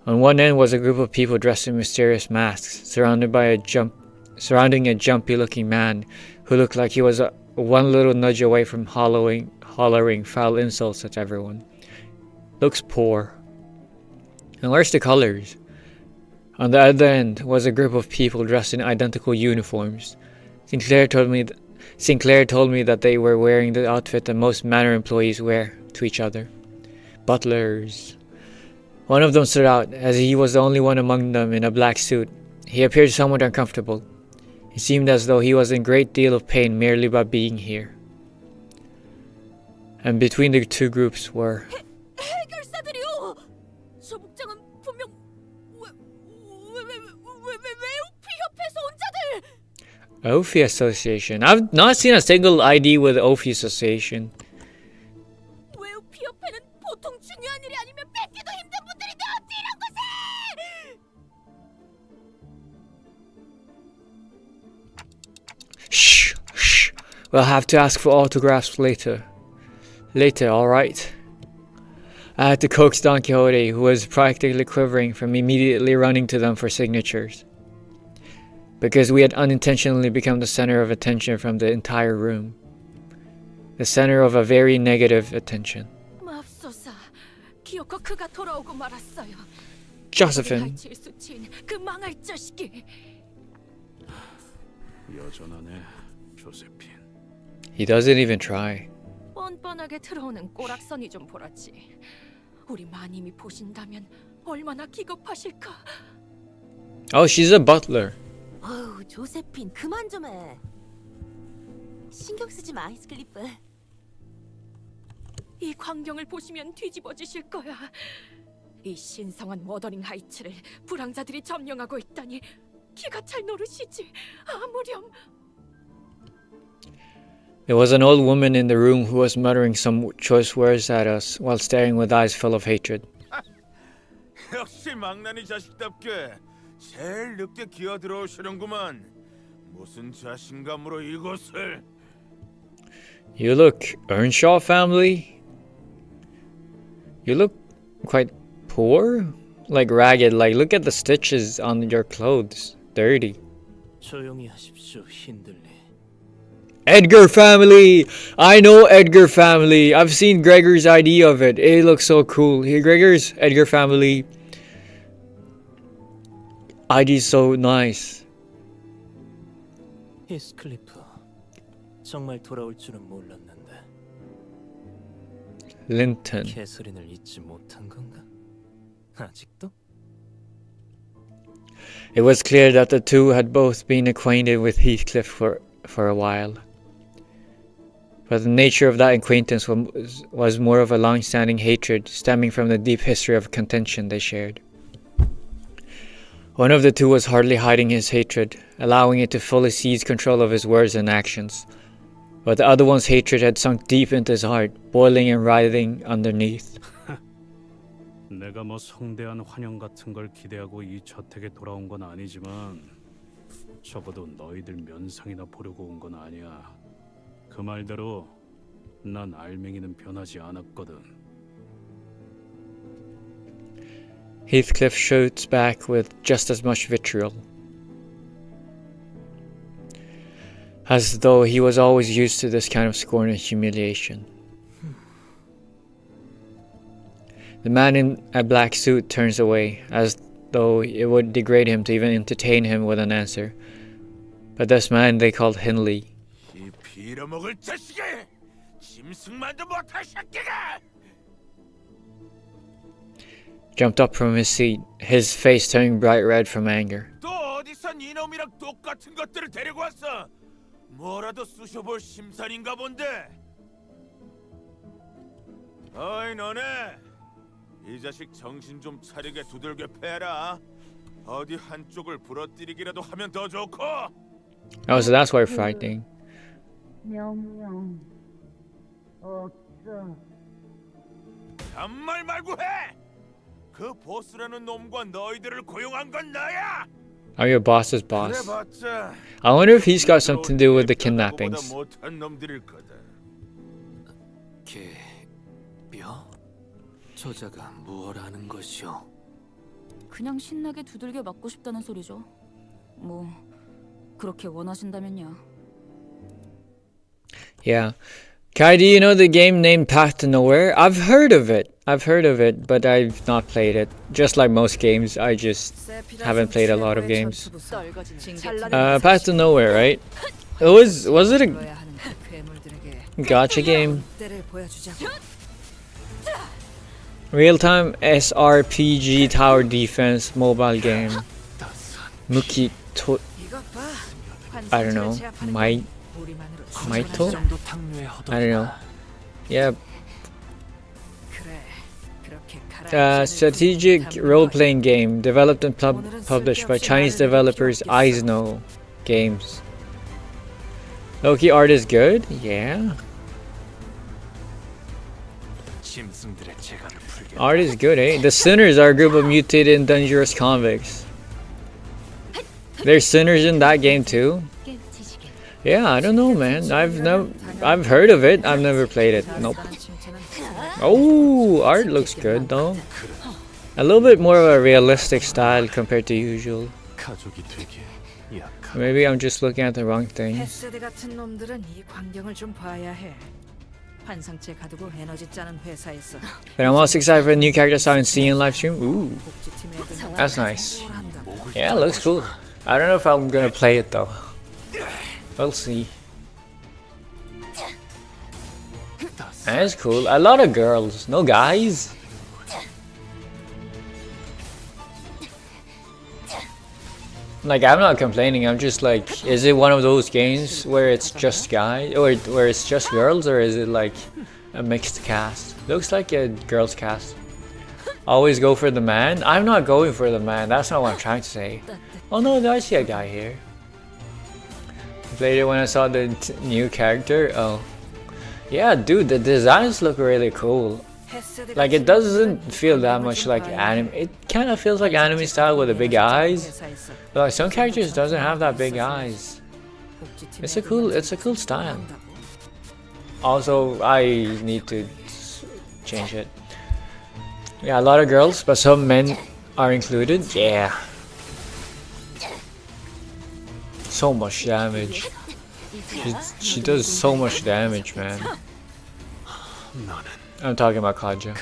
On one end was a group of people dressed in mysterious masks, surrounding a jumpy-looking man who looked like he was one little nudge away from hollering foul insults at everyone. Looks poor. And where's the colors? On the other end was a group of people dressed in identical uniforms. Sinclair told me that they were wearing the outfit that most manor employees wear to each other. Butlers. One of them stood out, as he was the only one among them in a black suit. He appeared somewhat uncomfortable. It seemed as though he was in a great deal of pain merely by being here. And between the two groups were... 해결사들이요! 저 복장은 분명 외우피 협회에서 온 자들! Ophi Association. I've not seen a single ID with Ophi Association. 외우피 협회는 보통 중요한 일이 아니면 뺏기도 힘든 분들인데 어찌 이런 곳에! Shh, shh. We'll have to ask for autographs later. Later, alright? I had to coax Don Quixote, who was practically quivering, from immediately running to them for signatures. Because we had unintentionally become the center of attention from the entire room. The center of a very negative attention. 맙소사, 기어코 그가 돌아오고 말았어요. Josephine. 그 망할 자식이. 여전하네, 조세핀. He doesn't even try. 뻔뻔하게 들어오는 꼬락선이 좀 보라지. 우리 마님이 보신다면 얼마나 기겁하실까. Oh, she's a butler. 어우, 조세핀 그만 좀 해. 신경 쓰지 마, 히스클리프. 이 광경을 보시면 뒤집어지실 거야. 이 신성한 워더링 하이츠를 불황자들이 점령하고 있다니 기가 찰 노릇이지. 아무렴. There was an old woman in the room who was muttering some choice words at us while staring with eyes full of hatred. 역시 망나니 자식답게 제일 늦게 기어 들어오시는구만. 무슨 자신감으로 이곳을? You look Earnshaw family? You look quite poor? Like ragged, like look at the stitches on your clothes. Dirty. 조용히 하십시오, 힌들리. Edgar family! I know Edgar family. I've seen Gregor's ID of it. It looks so cool. Here, Gregor's Edgar family. ID's so nice. 히스클리프, 정말 돌아올 줄은 몰랐는데. Linton. 캐서린을 잊지 못한 건가? 아직도? It was clear that the two had both been acquainted with Heathcliff for a while. But the nature of that acquaintance was more of a long-standing hatred stemming from the deep history of contention they shared. One of the two was hardly hiding his hatred, allowing it to fully seize control of his words and actions. But the other one's hatred had sunk deep into his heart, boiling and writhing underneath. 내가 뭐 성대한 환영 같은 걸 기대하고 이 저택에 돌아온 건 아니지만 적어도 너희들 면상이나 보려고 온 건 아니야. 그 말대로 난 알맹이는 변하지 않았거든. Heathcliff shoots back with just as much vitriol, as though he was always used to this kind of scorn and humiliation. The man in a black suit turns away, as though it would degrade him to even entertain him with an answer. But this man they called Henley. 이 빌어먹을 자식이! 짐승만도 못할 새끼가! Jumped up from his seat, his face turning bright red from anger. 또 어디서 이놈이랑 똑같은 것들을 데리고 왔어? 뭐라도 쑤셔볼 심산인가 본데. 어이 너네, 이 자식 정신 좀 차리게 두들겨 패라. 어디 한쪽을 부러뜨리기라도 하면 더 좋고. Oh, so that's why we're fighting. 명령 없어. 잔말 말고 해. 그 보스라는 놈과 너희들을 고용한 건 나야. I'm your boss's boss. 그래봤자 I wonder if he's got something to do with the kidnappings. 못한 놈들일 거다. 개뼈? 저자가 무얼 하는 것이오? 그냥 신나게 두들겨 맞고 싶다는 소리죠. 뭐 그렇게 원하신다면요. Yeah. Kai, do you know the game named Path to Nowhere? I've heard of it. But I've not played it. Just like most games, I just haven't played a lot of games. Path to Nowhere, right? Was it a gacha game? Real-time SRPG tower defense mobile game. Muki to... I don't know. Maito? I don't know. Yeah. Strategic role-playing game developed and published by Chinese developers Eisno Games. Loki art is good? Yeah. Art is good, eh? The Sinners are a group of mutated and dangerous convicts. There's sinners in that game too? Yeah, I don't know, man. I've heard of it. I've never played it. Nope. Oh, art looks good though. A little bit more of a realistic style compared to usual. Maybe I'm just looking at the wrong thing. But I'm also excited for a new character I saw in seeing live stream. Ooh, that's nice. Yeah, it looks cool. I don't know if I'm gonna play it though. We'll see. That's cool. A lot of girls, no guys. Like, I'm not complaining. I'm just like, is it one of those games where it's just guys, or where it's just girls, or is it like a mixed cast? Looks like a girls cast. Always go for the man. I'm not going for the man. That's not what I'm trying to say. Oh no, I see a guy here. Played it when I saw the new character. Oh, yeah, dude, the designs look really cool. Like, it doesn't feel that much like anime. It kind of feels like anime style with the big eyes. But like, some characters doesn't have that big eyes. It's a cool style. Also, I need to change it. Yeah, a lot of girls, but some men are included. Yeah. So much damage. She does so much damage, man. I'm talking about Kaja.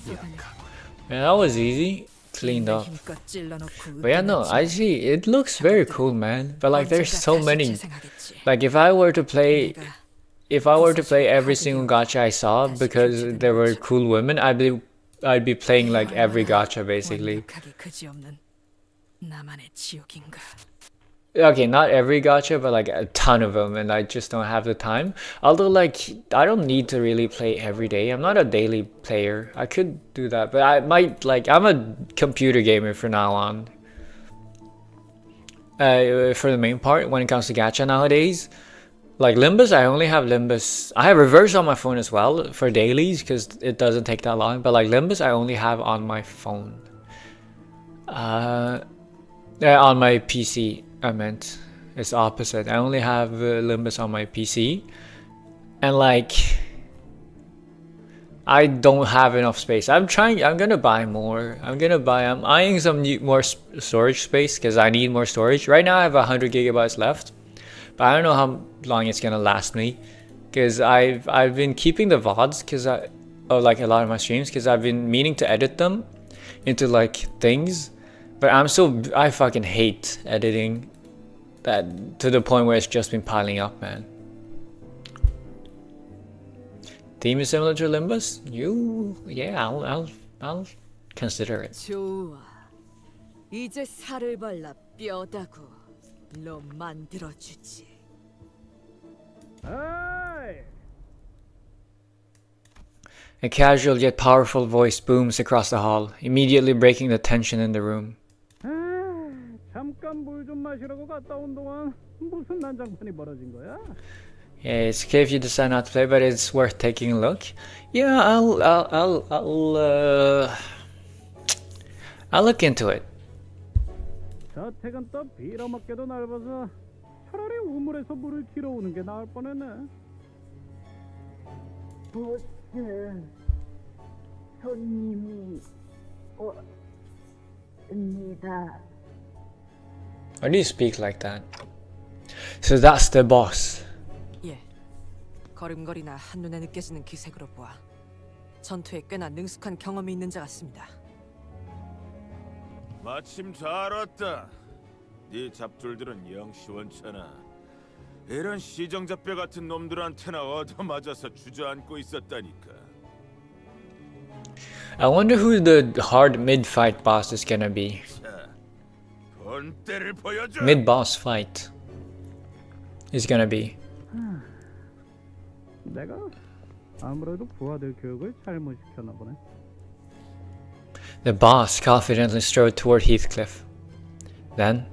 Yeah, that was easy. Cleaned up. But yeah, no, I see. It looks very cool, man. But like, there's so many. Like, if I were to play every single gacha I saw because there were cool women, I'd be playing like every gacha basically. Okay, not every gacha, but like a ton of them, and I just don't have the time. Although, like, I don't need to really play every day. I'm not a daily player. I could do that, but I might, like, I'm a computer gamer from now on. For the main part, when it comes to gacha nowadays, like Limbus, I only have Limbus. I have Reverse on my phone as well for dailies because it doesn't take that long. But like Limbus, I only have on my phone. On my PC. I meant it's opposite. I only have Limbus on my PC, and like I don't have enough space. I'm gonna buy more. I'm eyeing some more storage space because I need more storage. Right now I have 100 gigabytes left, but I don't know how long it's gonna last me because I've been keeping the VODs like a lot of my streams because I've been meaning to edit them into like things. But I fucking hate editing that to the point where it's just been piling up, man. Theme is similar to Limbus? Yeah, I'll consider it. 좋아. 이제 살을 발라 뼈다구 너 만들어주지. A casual yet powerful voice booms across the hall, immediately breaking the tension in the room. 잠깐 물 좀 마시라고 갔다 온 동안 무슨 난장판이 벌어진 거야? Yeah, it's okay if you decide not to play, but it's worth taking a look. Yeah, I'll look into it. 저택은 또 빌어먹게도 넓어서 차라리 우물에서 물을 길어오는 게 나을 뻔했네. 보스, 손님이 옵니다. Why do you speak like that? So that's the boss. 예. 걸음걸이나 한눈에 느껴지는 기색으로 보아 전투에 꽤나 능숙한 경험이 있는 자 같습니다. 마침 잘 왔다. 네 잡졸들은 영 시원찮아. 이런 시정잡배 같은 놈들한테나 얻어맞아서 주저앉고 있었다니까. I wonder who the hard mid-fight boss is gonna be. 자, 본때를 보여줘. Mid-boss fight is gonna be. 내가 아무래도 부하들 교육을 잘못 시켰나 보네. The boss confidently strode toward Heathcliff. Then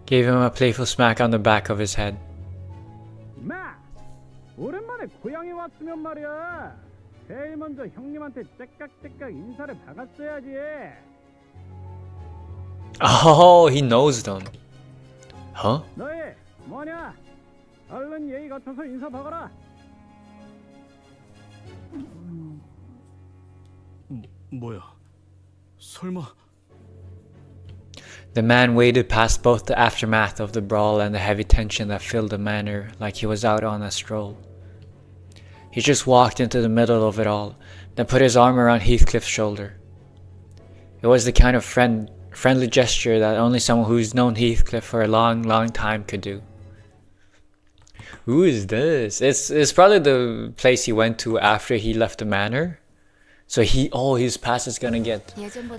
gave him a playful smack on the back of his head. 마! 오랜만에 고향에 왔으면 말이야. 제일 먼저 형님한테 째깍째깍 인사를 박았어야지. Oh, he knows them. Huh? 너희 뭐냐? 얼른 예의 갖춰서 인사 박아라. 뭐야? 설마? The man waded past both the aftermath of the brawl and the heavy tension that filled the manor like he was out on a stroll. He just walked into the middle of it all, then put his arm around Heathcliff's shoulder. It was the kind of friendly gesture that only someone who's known Heathcliff for a long, long time could do. Who is this? It's probably the place he went to after he left the manor. So his past is gonna get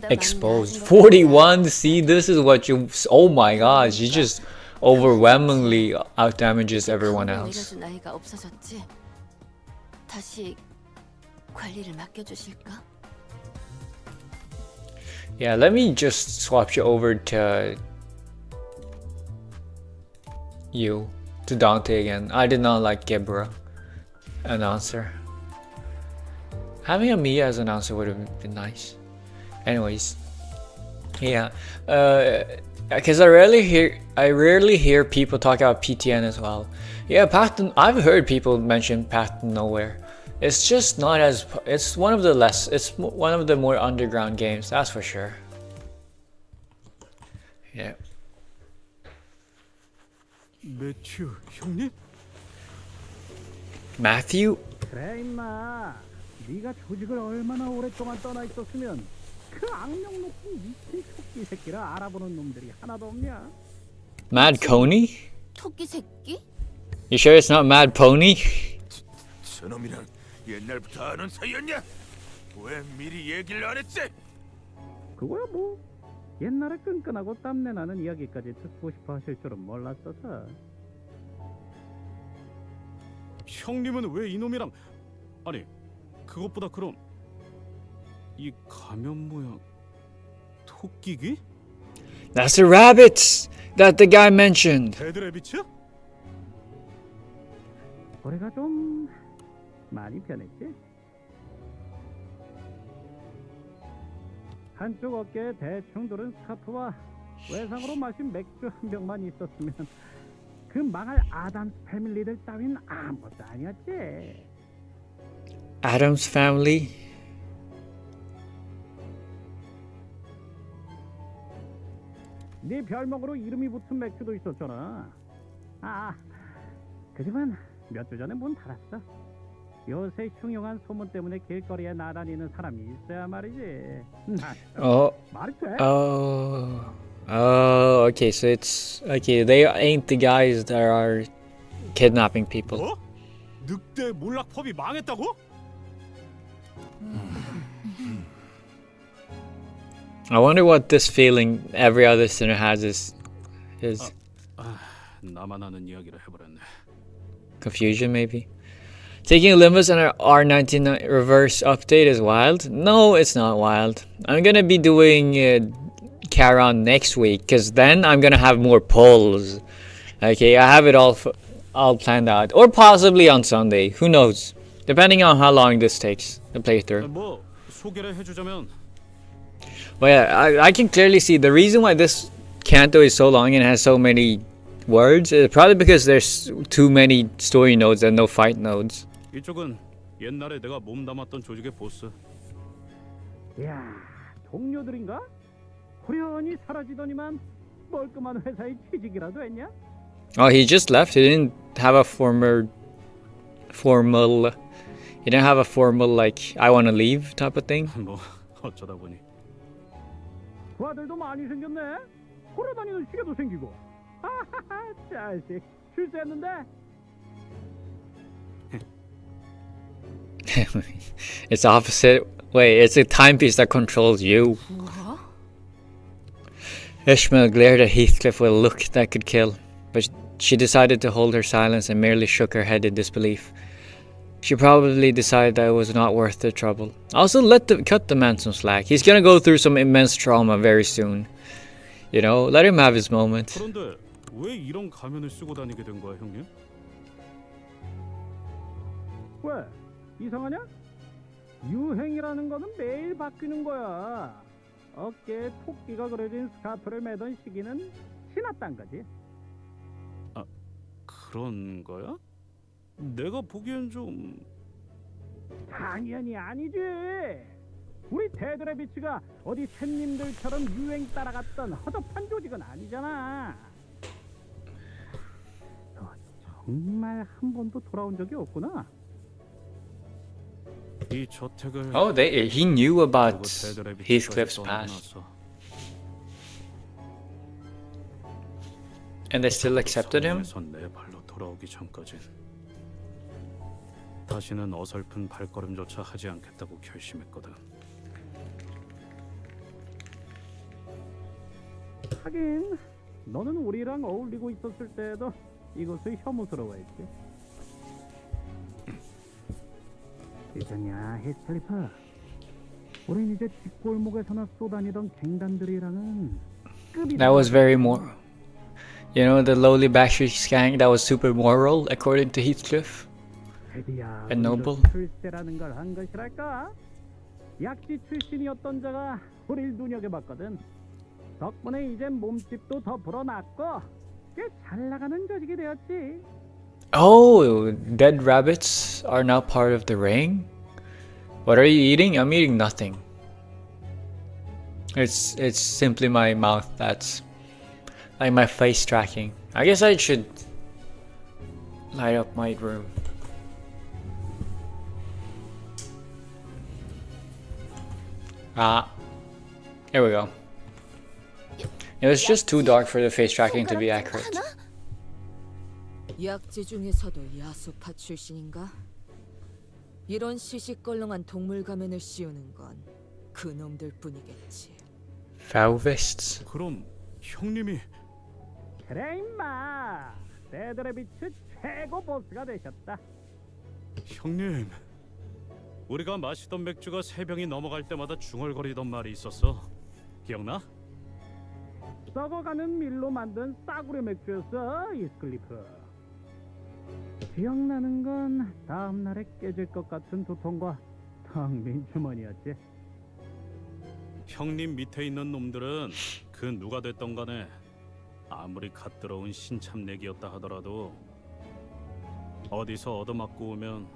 exposed. 41. See, this is what you. Oh my gosh, he just overwhelmingly outdamages everyone else. 나이가 없어졌지? 다시 관리를 맡겨주실까? Yeah, let me just swap you over to Dante again. I did not like Gebra announcer. Having a Mia as announcer would have been nice. Anyways, yeah, because I rarely hear people talk about PTN as well. Yeah, I've heard people mention Path to Nowhere. It's just not as. It's one of the more underground games. That's for sure. Yeah. 매튜 형님? Matthew? 그래 임마. 네가 조직을 얼마나 오랫동안 떠나 있었으면 그 악명 높은 미친 토끼 새끼를 알아보는 놈들이 하나도 없냐? Mad Coney? 토끼 새끼? You sure it's not Mad Pony? 저놈이랑 옛날부터 아는 사이였냐? 왜 미리 얘기를 안 했지? 그거야 뭐 옛날에 끈끈하고 땀내 나는 이야기까지 듣고 싶어 하실 줄은 몰랐어서. 형님은 왜 이놈이랑 아니 그것보다 그럼 이 가면 모양 토끼기? That's the rabbits that the guy mentioned. 데드래비츠? 올해가 좀 많이 변했지? 한쪽 어깨에 대충 두른 스카프와 외상으로 마신 맥주 한 병만 있었으면 그 망할 아담스 패밀리들 따윈 아무것도 아니었지. Adam's family? 네 별명으로 이름이 붙은 맥주도 있었잖아. 그 집은 몇 주 전에 문 닫았어. 요새 흉흉한 소문 때문에 길거리에 나다니는 사람이 있어야 말이지. 말이 돼? Okay, so it's okay. They ain't the guys that are kidnapping people. 뭐? 늑대 몰락펍이 망했다고? I wonder what this feeling every other sinner has is 나만 아는 이야기를 해버렸네. confusion maybe. Taking Olympus on our R99 reverse update is wild. No, it's not wild. I'm gonna be doing Charon next week because then I'm gonna have more polls. Okay, I have it all planned out, or possibly on Sunday. Who knows? Depending on how long this takes the playthrough. 뭐 소개를 해주자면 Well, yeah, I can clearly see the reason why this Canto is so long and has so many words is probably because there's too many story nodes and no fight nodes. 이쪽은 옛날에 내가 몸담았던 조직의 보스. 야, 동료들인가? 호련히 사라지더니만 멀끔한 회사에 취직이라도 했냐? Oh, he just left. He didn't have a formal. He didn't have a formal like I want to leave type of thing. 뭐 어쩌다 보니. 그 아들도 많이 생겼네. 걸어다니는 시계도 생기고. 하하하, 자식 출세했는데. It's opposite. Wait, it's a timepiece that controls you. Ishmael glared at Heathcliff with a look that could kill, but she decided to hold her silence and merely shook her head in disbelief. She probably decided that it was not worth the trouble. Also, cut the man some slack. He's gonna go through some immense trauma very soon. You know, let him have his moment. 그런데 왜 이런 가면을 쓰고 다니게 된 거야, 형님? 왜? 이상하냐? 유행이라는 거는 매일 바뀌는 거야. 어깨에 토끼가 그려진 스카프를 매던 시기는 지났단 거지. 아, 그런 거야? 내가 보기엔 좀... 당연히 아니지. 우리 테드레비치가 어디 샌님들처럼 유행 따라갔던 허접한 조직은 아니잖아. 너 정말 한 번도 돌아온 적이 없구나. 이 저택을 Oh, he knew about Heathcliff's past. And they still accepted him? 내 발로 돌아오기 전까진 다시는 어설픈 발걸음조차 하지 않겠다고 결심했거든. 하긴 너는 우리랑 어울리고 있었을 때에도 이것을 혐오스러워했지. 괜찮냐, 히스클리프? 우린 이제 뒷골목에서나 쏘다니던 갱단들이랑은 급이 That was very moral. You know, the lowly Backstreet gang that was super moral, according to Heathcliff. And noble. 출세라는 걸 한 것이랄까? 약지 출신이었던 자가 우릴 눈여겨봤거든. 덕분에 이젠 몸집도 더 불어났고 꽤 잘 나가는 조직이 되었지. Oh, dead rabbits are now part of the ring? What are you eating? I'm eating nothing. It's simply my mouth that's like my face tracking. I guess I should light up my room. Ah, here we go. It was just too dark for the face tracking to be accurate. 약지 중에서도 야수파 출신인가? 이런 시시껄렁한 동물 가면을 씌우는 건 그놈들 뿐이겠지. Fauvists. 그럼 형님이 그래 임마. 테드레비치 최고 보스가 되셨다. 형님, 우리가 마시던 맥주가 3병이 넘어갈 때마다 중얼거리던 말이 있었어. 기억나? 썩어가는 밀로 만든 싸구려 맥주였어, 히스클리프. 기억나는 건 다음 날에 깨질 것 같은 두통과 텅 빈 주머니였지. 형님 밑에 있는 놈들은 그 누가 됐던 간에 아무리 갓들어온 신참내기였다 하더라도 어디서 얻어맞고 오면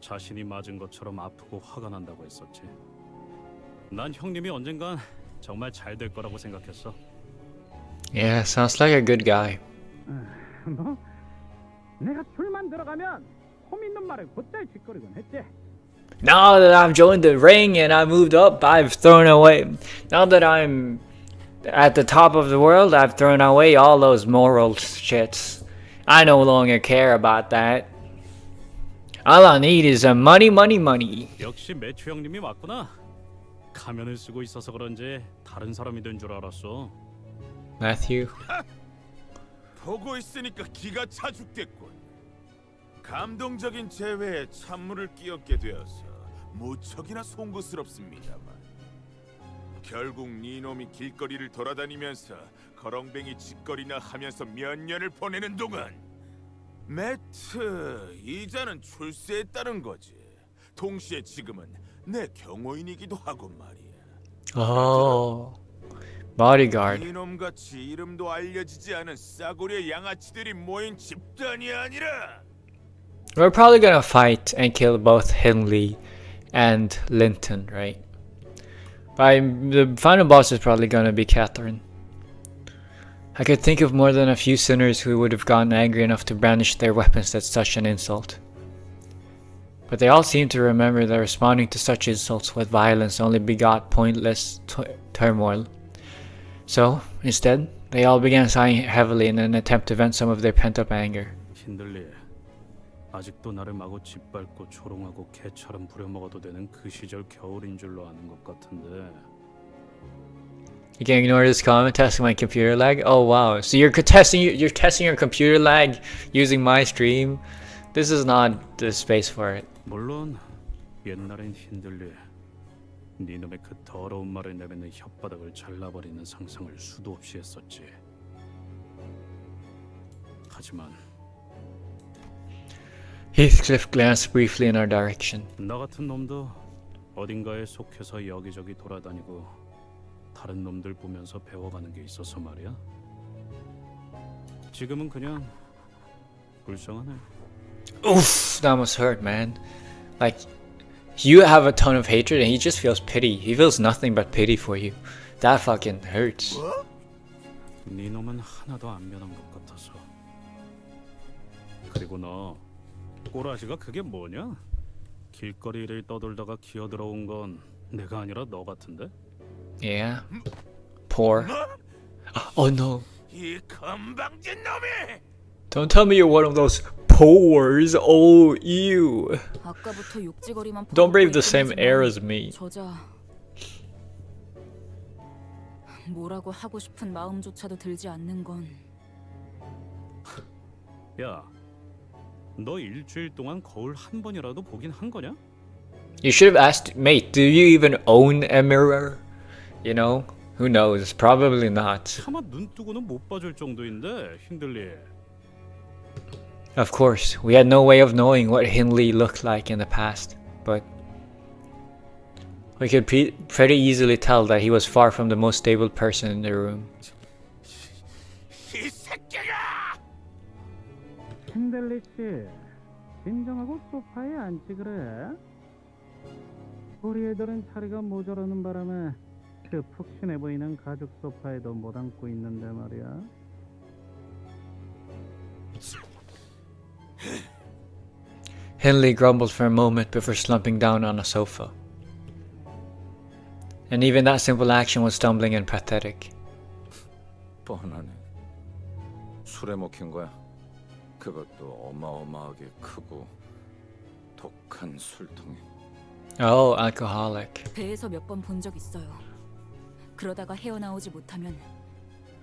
자신이 맞은 것처럼 아프고 화가 난다고 했었지. 난 형님이 언젠간 정말 잘 될 거라고 생각했어. Yeah, sounds like a good guy. 뭐? 내가 둘만 들어가면 폼 있는 말을 곧잘 짓거리곤 했지. Now that I've joined the ring and I moved up, I've thrown away. Now that I'm at the top of the world, I've thrown away all those moral shits. I no longer care about that. All I need is money, money, money. 역시 매튜 형님이 맞구나. 가면을 쓰고 있어서 그런지 다른 사람이 된 줄 알았어. Matthew. 보고 있으니까 기가 차 죽겠군. 감동적인 재회에 찬물을 끼얹게 되어서 무척이나 송구스럽습니다만 결국 니놈이 길거리를 돌아다니면서 거렁뱅이 짓거리나 하면서 몇 년을 보내는 동안 매트 이자는 출세했다는 거지. 동시에 지금은 내 경호인이기도 하고 말이야. Oh, bodyguard. 이놈같이 이름도 알려지지 않은 싸구려 양아치들이 모인 집단이 아니라 We're probably gonna fight and kill both Henley and Linton, right? The final boss is probably gonna be Catherine. I could think of more than a few sinners who would have gotten angry enough to brandish their weapons at such an insult. But they all seemed to remember that responding to such insults with violence only begot pointless turmoil. So, instead, they all began sighing heavily in an attempt to vent some of their pent-up anger. 힌들리, 아직도 나를 마구 짓밟고 조롱하고 개처럼 부려먹어도 되는 그 시절 겨울인 줄로 아는 것 같은데. You can ignore this comment testing my computer lag. Oh wow! So you're testing your computer lag using my stream. This is not the space for it. 물론 옛날엔 힌들리 네 놈의 그 더러운 말을 내뱉는 혓바닥을 잘라버리는 상상을 수도 없이 했었지. 하지만 Heathcliff glanced briefly in our direction. 나 같은 놈도 어딘가에 속해서 여기저기 돌아다니고 다른 놈들 보면서 배워가는 게 있어서 말이야. 지금은 그냥 불쌍하네. Oof, that must hurt, man. Like, you have a ton of hatred and he just feels pity. He feels nothing but pity for you. That fucking hurts. 네 놈은 하나도 안 변한 것 같아서. 그리고 너 꼬라지가 그게 뭐냐? 길거리를 떠돌다가 기어들어온 건 내가 아니라 너 같은데? Yeah. Poor. Oh no. 이 건방진 놈이! Don't tell me you're one of those pores. Oh, ew. 아까부터 욕지거리만 Don't breathe the same air as me. 저자 뭐라고 하고 싶은 마음조차도 들지 않는 건. 야, 너 일주일 동안 거울 한 번이라도 보긴 한 거냐? You should have asked, mate, do you even own a mirror? You know? Who knows? Probably not. 차마 눈 뜨고는 못 봐줄 정도인데 힌들리. Of course, we had no way of knowing what Hindley looked like in the past, but we could pretty easily tell that he was far from the most stable person in the room. 이 새끼가! 핸들리 씨, 진정하고 소파에 앉지 그래? 우리 애들은 자리가 모자라는 바람에 그 푹신해 보이는 가죽 소파에도 못 앉고 있는데 말이야. Hindley grumbled for a moment before slumping down on a sofa. And even that simple action was stumbling and pathetic. 뻔하네. 술에 먹힌 거야. 그것도 어마어마하게 크고 독한 술통에. Oh, alcoholic. 배에서 몇 번 본 적 있어요. 그러다가 헤어나오지 못하면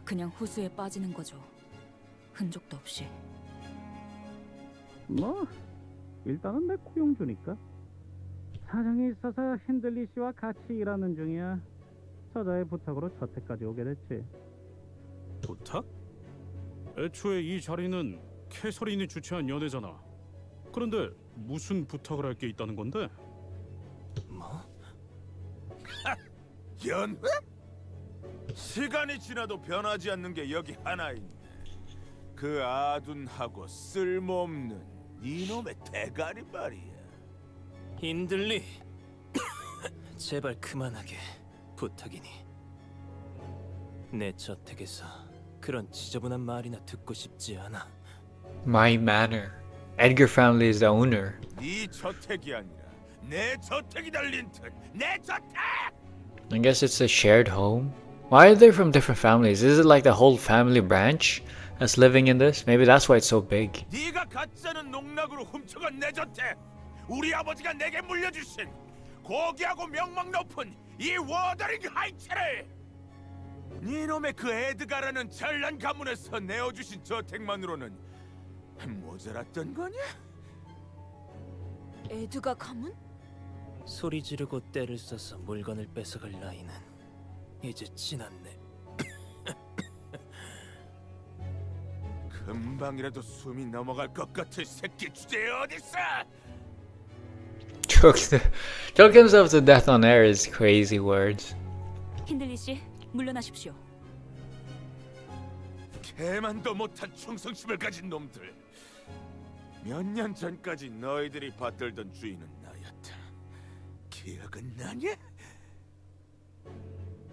그냥 호수에 빠지는 거죠. 흔적도 없이. 뭐 일단은 내 고용주니까. 사정이 있어서 핸들리 씨와 같이 일하는 중이야. 저자의 부탁으로 저택까지 오게 됐지. 부탁? 애초에 이 자리는 캐서린이 주최한 연회잖아. 그런데 무슨 부탁을 할 게 있다는 건데? 뭐? 연회? 시간이 지나도 변하지 않는 게 여기 하나 있네. 그 아둔하고 쓸모없는 이놈의 대가리 말이야. 힌들리, 제발 그만하게 부탁이니. 내 저택에서 그런 지저분한 말이나 듣고 싶지 않아. My manor. Edgar family is the owner. 네 저택이 아니라 내 저택이다, 린튼. 내 저택! I guess it's a shared home. Why are they from different families? Is it like the whole family branch that's living in this? Maybe that's why it's so big. 네가 갖지 않은 농락으로 훔쳐간 내 저택. 우리 아버지가 내게 물려주신 고귀하고 명망 높은 이 워더링 하이츠를 네놈의 그 에드가라는 잘난 가문에서 내어주신 저택만으로는 모자랐던 거냐? 에드가 가문? 소리 지르고 떼를 써서 물건을 뺏어갈 나이는 이제 지났네. 금방이라도 숨이 넘어갈 것 같은 새끼 주제에 어딨어? Choke himself to death on air is crazy words. 힌들리 씨, 물러나십시오. 개만도 못한 충성심을 가진 놈들. 몇 년 전까지 너희들이 받들던 주인은 나였다. 기억은 나냐?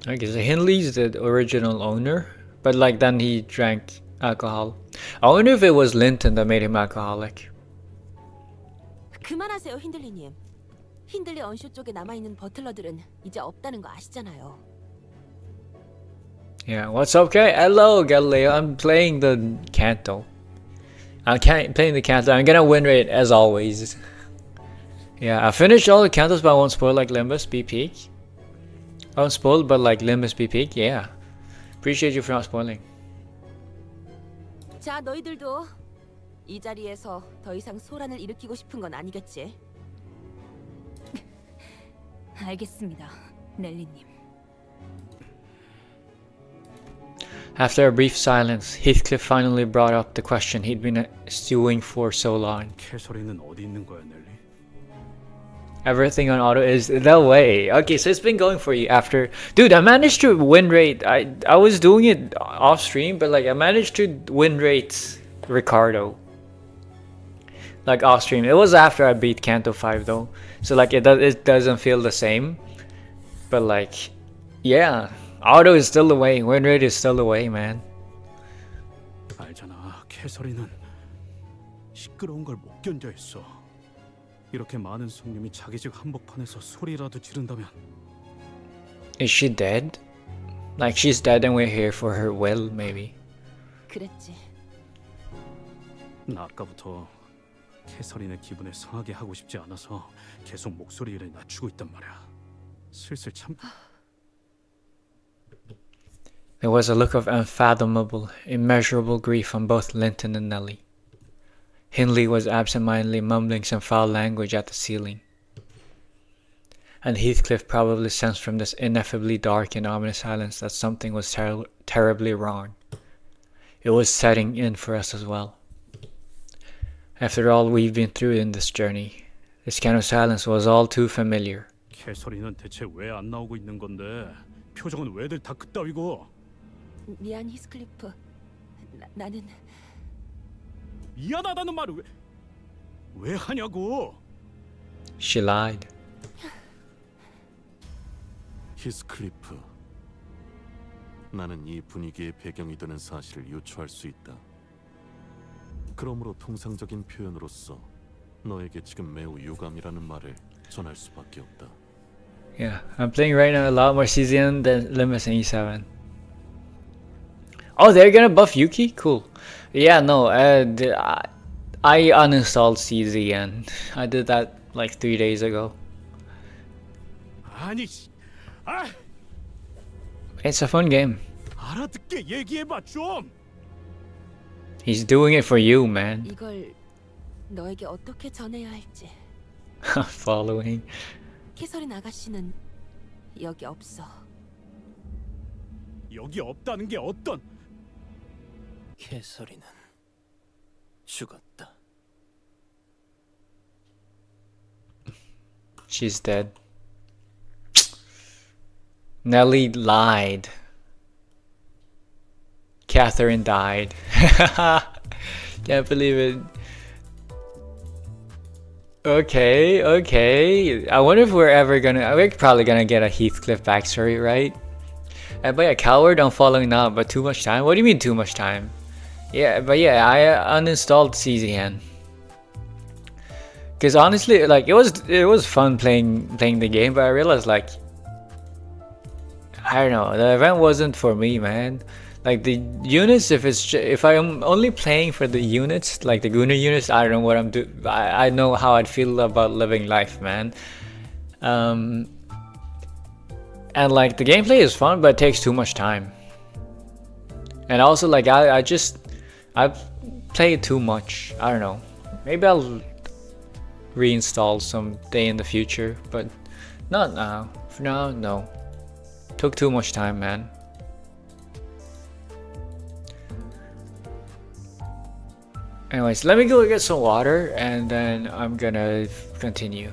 I guess Hindley's the original owner, but like then he drank alcohol. I wonder if it was Linton that made him alcoholic. 그만하세요, 힌들리님. 힌들리 언쇼 쪽에 남아있는 버틀러들은 이제 없다는 거 아시잖아요. Yeah, what's up, guy? Hello, Galileo. I'm playing the Canto. Playing the Canto. I'm gonna win rate as always. Yeah, I finished all the Cantos, but I won't spoil like Limbus B Peak. I won't spoil, but like Limbus B Peak. Yeah, appreciate you for not spoiling. 자, 너희들도 이 자리에서 더 이상 소란을 일으키고 싶은 건 아니겠지? 알겠습니다, 넬리님. After a brief silence, Heathcliff finally brought up the question he'd been stewing for so long. 캐서린은 어디 있는 거야, 넬리? Everything on auto is the way. Okay, so it's been going for you after... Dude, I managed to win rate. I was doing it off stream, but like I managed to win rate Ricardo. Like off stream. It was after I beat Canto 5 though. So like it doesn't feel the same. But like, yeah. Auto is still the way. Win rate is still the way, man. 알잖아, 캐서린은 시끄러운 걸 못 견뎌했어. 이렇게 많은 손님이 자기 집 한복판에서 소리라도 지른다면. Is she dead? Like she's dead and we're here for her will, maybe. 그랬지. 나 아까부터 캐서린의 기분에 상하게 하고 싶지 않아서 계속 목소리를 낮추고 있단 말이야. 슬슬 참. There was a look of unfathomable, immeasurable grief on both Linton and Nellie. Hindley was absent-mindedly mumbling some foul language at the ceiling. And Heathcliff probably sensed from this ineffably dark and ominous silence that something was terribly wrong. It was setting in for us as well. After all we've been through in this journey, this kind of silence was all too familiar. 캐서린은 대체 왜 안 나오고 있는 건데? 표정은 왜들 다 그따위고? 미안, 히스클리프. 나는... 미안하다는 말을 왜 하냐고? She lied. 히스클리프, 나는 이 분위기의 배경이 되는 사실을 유추할 수 있다. 그러므로 통상적인 표현으로서 너에게 지금 매우 유감이라는 말을 전할 수밖에 없다. Yeah, I'm playing right now a lot more CZN than Limbus and E7. Oh, they're gonna buff Yuki? Cool. Yeah, no, I uninstalled CZN. I did that like 3 days ago. 아니, It's a fun game. 알아듣게 얘기해봐 좀. He's doing it for you, man. 이걸 너에게 어떻게 전해야 할지. Following. 캐서린 아가씨는 여기 없어. 여기 없다는 게 어떤? 캐서린은 죽었다. She's dead. Nellie lied. Catherine died. Can't believe it. Okay. I wonder if we're probably gonna get a Heathcliff backstory, right? And by a coward, I'm following now, but too much time? What do you mean too much time? Yeah, but yeah, I uninstalled CZN. Cause honestly, like it was fun playing the game, but I realized like I don't know, the event wasn't for me, man. Like the units, if I'm only playing for the units, like the Gunner units, I don't know what I'm doing. I know how I'd feel about living life, man. And like the gameplay is fun, but it takes too much time. And also like I've played too much. I don't know. Maybe I'll reinstall someday in the future, but not now. For now, no. Took too much time, man. Anyways, let me go get some water and then I'm gonna continue.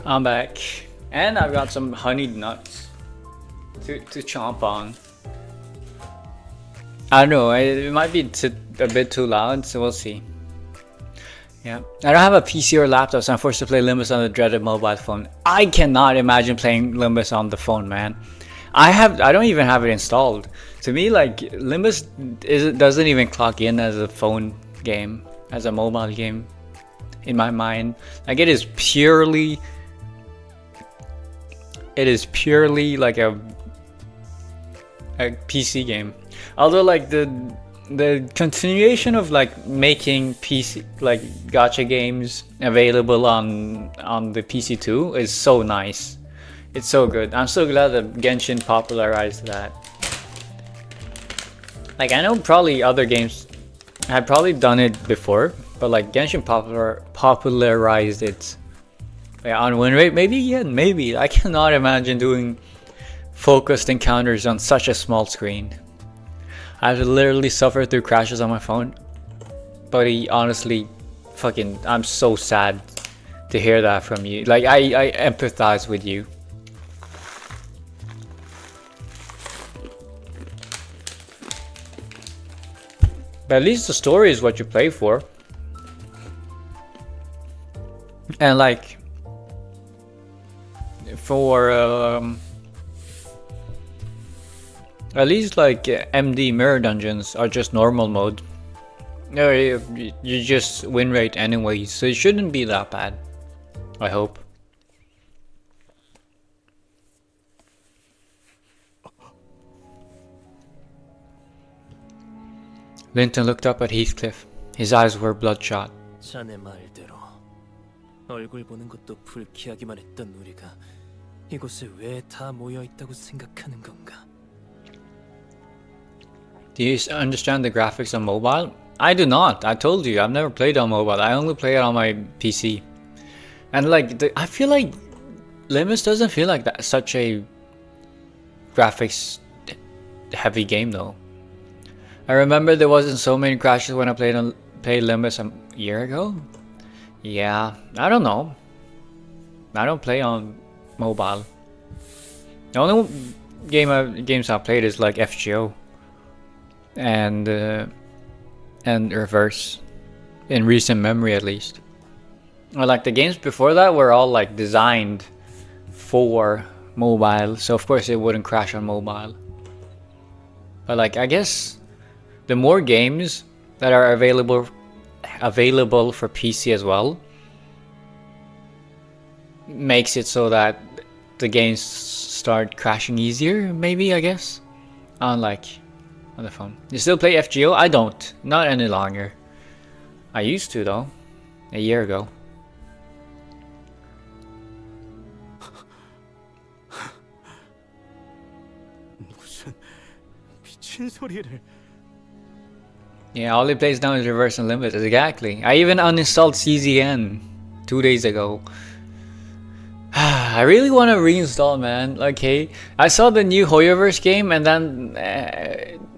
I'm back, and I've got some honeyed nuts to chomp on. I don't know, it might be a bit too loud, so we'll see. Yeah, I don't have a PC or laptop, so I'm forced to play Limbus on the dreaded mobile phone. I cannot imagine playing Limbus on the phone, man. I don't even have it installed. To me, like, Limbus doesn't even clock in as a phone game, as a mobile game, in my mind. Like, it is purely like a PC game. Although, like, the continuation of like making PC like gacha games available on the PC too is so nice. It's so good. I'm so glad that Genshin popularized that. Like, I know probably other games had probably done it before, but like Genshin popularized it. Yeah, on win rate, maybe. Yeah, maybe. I cannot imagine doing focused encounters on such a small screen. I've literally suffered through crashes on my phone. Buddy, honestly, fucking, I'm so sad to hear that from you. Like, I empathize with you. But at least the story is what you play for. And like, for at least like MD mirror dungeons are just normal mode. No, you just win rate anyways, so it shouldn't be that bad. I hope. Linton looked up at Heathcliff. His eyes were bloodshot. 자네 말대로 얼굴 보는 것도 불쾌하기만 했던 우리가 이곳에 왜 다 모여 있다고 생각하는 건가? Do you understand the graphics on mobile? I do not. I told you, I've never played on mobile. I only play it on my PC. And like, I feel like Limbus doesn't feel like that such a graphics heavy game though. I remember there wasn't so many crashes when I played Limbus a year ago. Yeah, I don't know. I don't play on mobile. The only games I've played is like FGO and Reverse, in recent memory at least. Or like the games before that were all like designed for mobile, so of course it wouldn't crash on mobile. But like, I guess the more games that are available for PC as well makes it so that the games start crashing easier, maybe, I guess. Unlike on the phone. You still play FGO? I don't. Not any longer. I used to though. A year ago. 무슨 미친 소리를. Yeah, all he plays now is Reverse and Limit. Exactly. I even uninstalled CZN 2 days ago. I really want to reinstall, man. Okay, I saw the new Hoyoverse game, and then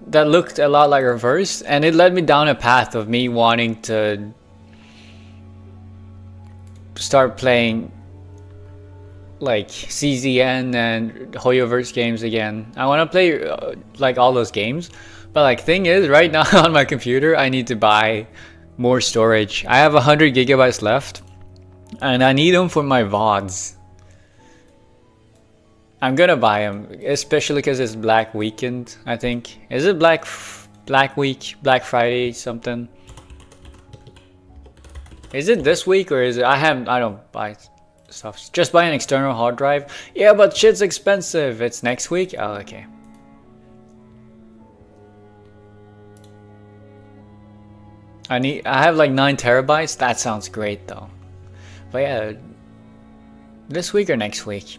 that looked a lot like Reverse, and it led me down a path of me wanting to start playing like CZN and Hoyoverse games again. I want to play like all those games. But like, thing is, right now on my computer, I need to buy more storage. I have 100 gigabytes left, and I need them for my VODs. I'm gonna buy them, especially because it's Black Weekend, I think. Is it Black Week, Black Friday, something? Is it this week, or is it? I don't buy stuff. Just buy an external hard drive. Yeah, but shit's expensive. It's next week? Oh, okay. I have like 9 terabytes. That sounds great though. But yeah, this week or next week.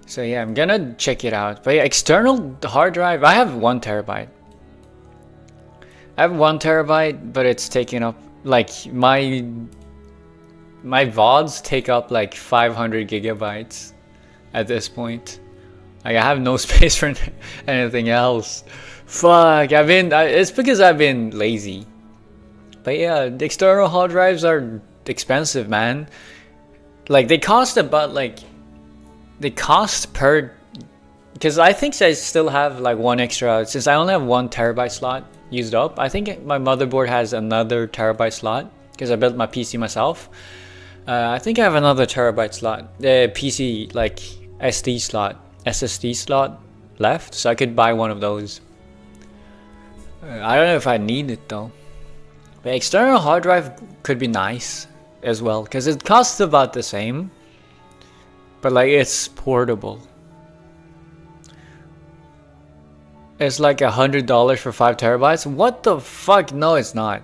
So yeah, I'm gonna check it out. But yeah, external hard drive, I have 1 terabyte. I have 1 terabyte, but it's taking up like my VODs take up like 500 gigabytes at this point. Like, I have no space for anything else. Fuck, it's because I've been lazy. But yeah, the external hard drives are expensive, man. like they cost about like they cost per, because I think I still have like one extra, since I only have 1 terabyte slot used up. I think my motherboard has another terabyte slot because I built my PC myself. I think I have another terabyte slot, the PC like SSD slot left, so I could buy one of those. I don't know if I need it though. The external hard drive could be nice as well because it costs about the same, but like it's portable. It's like $100 for 5 terabytes. What the fuck? No, it's not.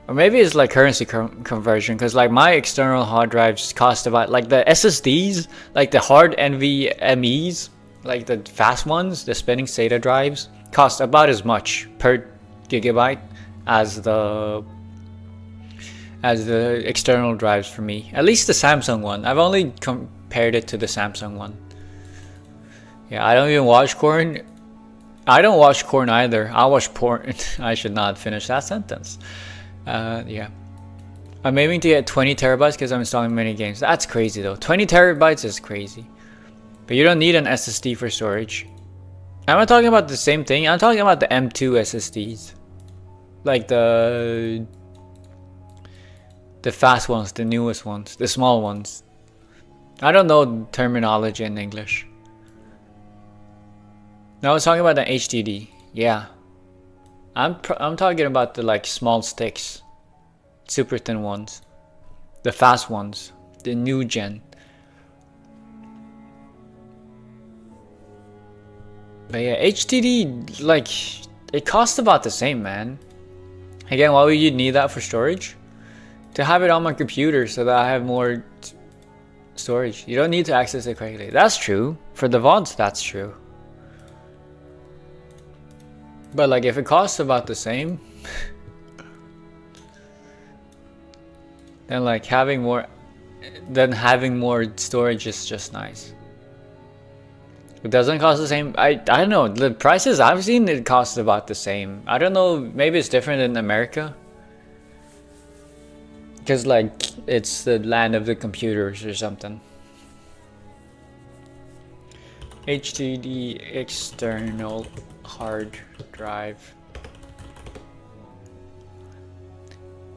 Or maybe it's like currency conversion, because like my external hard drives cost about, like the SSDs, like the hard NVMEs, like the fast ones, the spinning SATA drives, cost about as much per gigabyte as the external drives for me. At least the Samsung one. I've only compared it to the Samsung one. Yeah, I don't even watch Korn. I don't watch Korn either. I watch porn. I should not finish that sentence. Yeah. I'm aiming to get 20 terabytes because I'm installing many games. That's crazy though. 20 terabytes is crazy. But you don't need an SSD for storage. I'm not talking about the same thing. I'm talking about the M2 SSDs. Like the fast ones, the newest ones, the small ones. I don't know terminology in English. No, I was talking about the HDD. Yeah. I'm talking about the like small sticks, super thin ones, the fast ones, the new gen. But yeah, HDD, like it costs about the same, man. Again, why would you need that for storage? To have it on my computer so that I have more storage. You don't need to access it correctly. That's true. For the VODs, that's true. But like if it costs about the same, then like having more storage is just nice. It doesn't cost the same. I don't know, the prices I've seen, it costs about the same. I don't know, maybe it's different in America, because like it's the land of the computers or something. HDD external hard drive.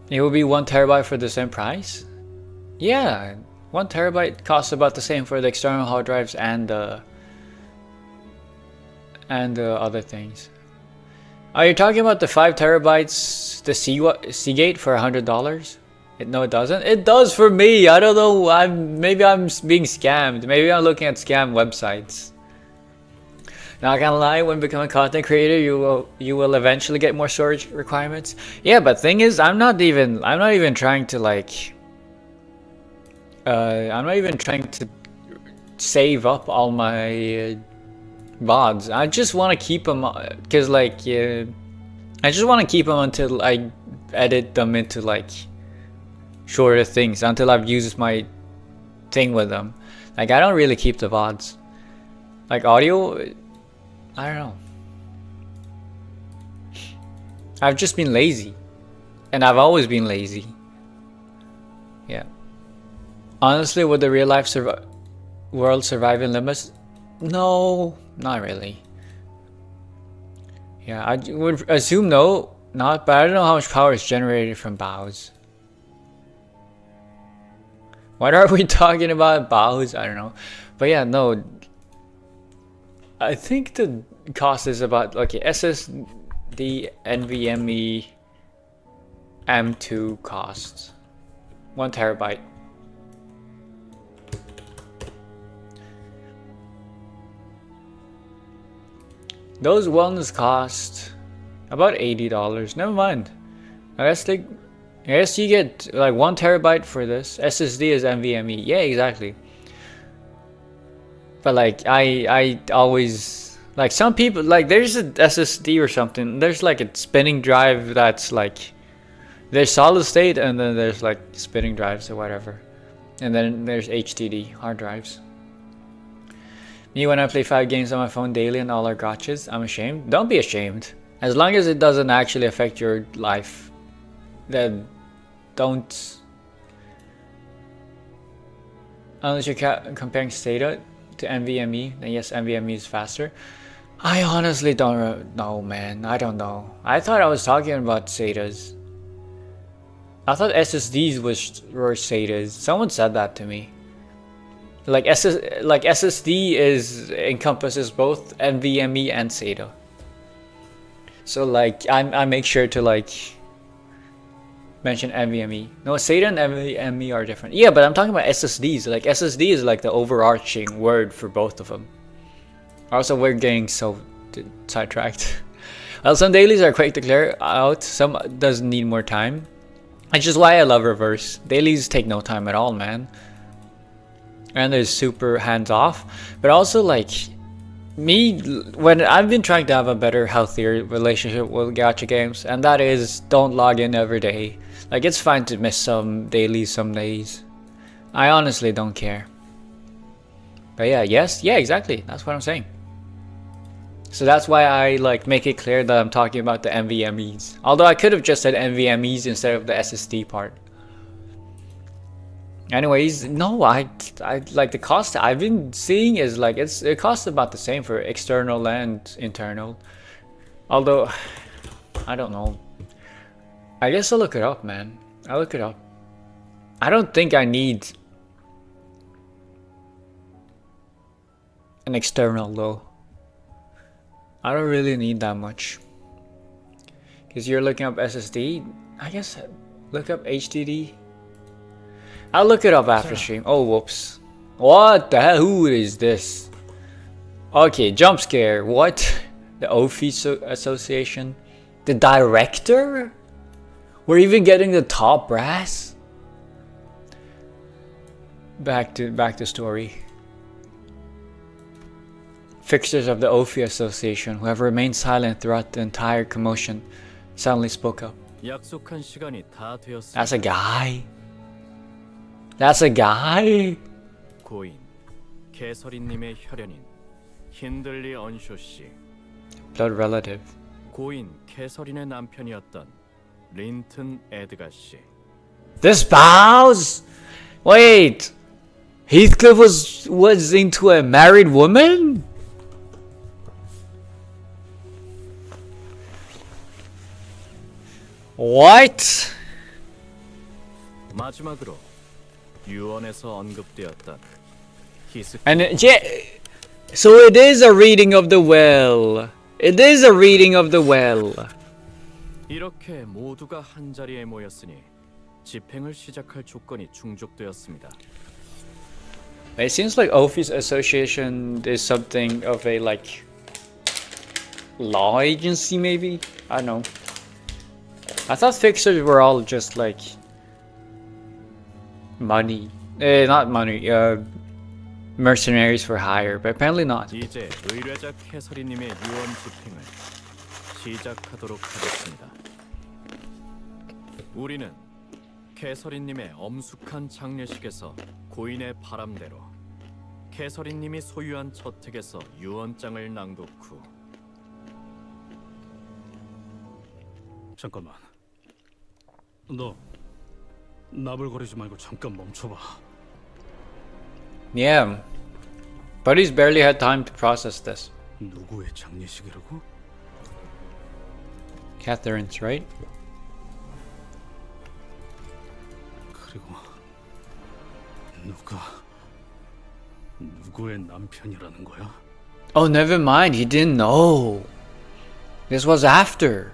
It will be 1 terabyte for the same price? Yeah, 1 terabyte costs about the same for the external hard drives and the other things. Are you talking about the 5 terabytes, the Seagate for $100? No, it doesn't. It does for me. I don't know. Maybe I'm being scammed. Maybe I'm looking at scam websites. Not gonna lie, when becoming a content creator, you will eventually get more storage requirements. Yeah, but thing is, I'm not even trying to like I'm not even trying to save up all my VODs. I just want to keep them because like I just want to keep them until I edit them into like shorter things, until I've used my thing with them. Like I don't really keep the VODs. Like audio, I don't know. I've just been lazy. And I've always been lazy. Yeah. Honestly, would the real life world survive in limits? No, not really. Yeah, I would assume no, not, but I don't know how much power is generated from bows. What are we talking about? Bows? I don't know. But yeah, no. I think the cost is about, okay, SSD NVMe M2 costs 1 terabyte. Those ones cost about $80. Never mind. I guess you get like 1 terabyte for this. SSD is NVMe. Yeah, exactly. But like I always, like some people, like there's a SSD or something. There's like a spinning drive that's like, there's solid state and then there's like spinning drives or whatever. And then there's HDD hard drives. Me, when I play 5 games on my phone daily and all are gotchas, I'm ashamed. Don't be ashamed. As long as it doesn't actually affect your life, then don't Unless you're comparing SATA to NVMe, then yes, NVMe is faster. I honestly don't know, man. I don't know. I thought I was talking about SATAs. I thought SSDs were SATAs. Someone said that to me. Like SSD encompasses both NVMe and SATA. So like I make sure to like mention NVMe. No, SATA and NVMe are different. Yeah, but I'm talking about SSDs. Like SSD is like the overarching word for both of them. Also, we're getting so sidetracked. Well, some dailies are quick to clear out. Some does need more time. Which is why I love reverse. Dailies take no time at all, man. And they're super hands off. But also like me, when I've been trying to have a better, healthier relationship with gacha games, and that is don't log in every day. Like it's fine to miss some dailies some days. I honestly don't care. But yeah, yeah, exactly. That's what I'm saying. So that's why I like make it clear that I'm talking about the NVMEs. Although I could have just said NVMEs instead of the SSD part. Anyways, no, I like the cost I've been seeing is like it costs about the same for external and internal. Although I don't know. I guess I'll look it up, man. I'll look it up. I don't think I need an external though. I don't really need that much. Because you're looking up SSD, I guess look up HDD. I'll look it up after stream. Oh, whoops. What the hell? Who is this? Okay, jump scare. What? The OFI Association? The director? We're even getting the top brass? Back to story. Fixers of the OFI Association, who have remained silent throughout the entire commotion, suddenly spoke up. That's a guy. That's a guy. 고인 개설이님의 혈연인 힌들리 언쇼 씨. Blood relative. 고인 개설인의 남편이었던 린튼 에드가 씨. This bows. Wait. Heathcliff was into a married woman? What? 마지막으로 유언에서 언급되었던 And yeah, so it is a reading of the well. It is a reading of the well. 이렇게 모두가 한 자리에 모였으니 집행을 시작할 조건이 충족되었습니다. It seems like OFI's association is something of a like law agency, maybe. I don't know. I thought fixers were all just like money, not money, mercenaries for hire, but apparently not. 이제 의뢰자 캐서리님의 유언 집행을 시작하도록 하겠습니다. 우리는 캐서리님의 엄숙한 장례식에서 고인의 바람대로 캐서리님이 소유한 저택에서 유언장을 낭독 후 잠깐만. 너 나불거리지 말고 잠깐 멈춰봐. Yeah, but he's barely had time to process this. 누구의 장례식이라고? Catherine's, right? 그리고 누구의 남편이라는 거야? Oh, never mind. He didn't know. This was after.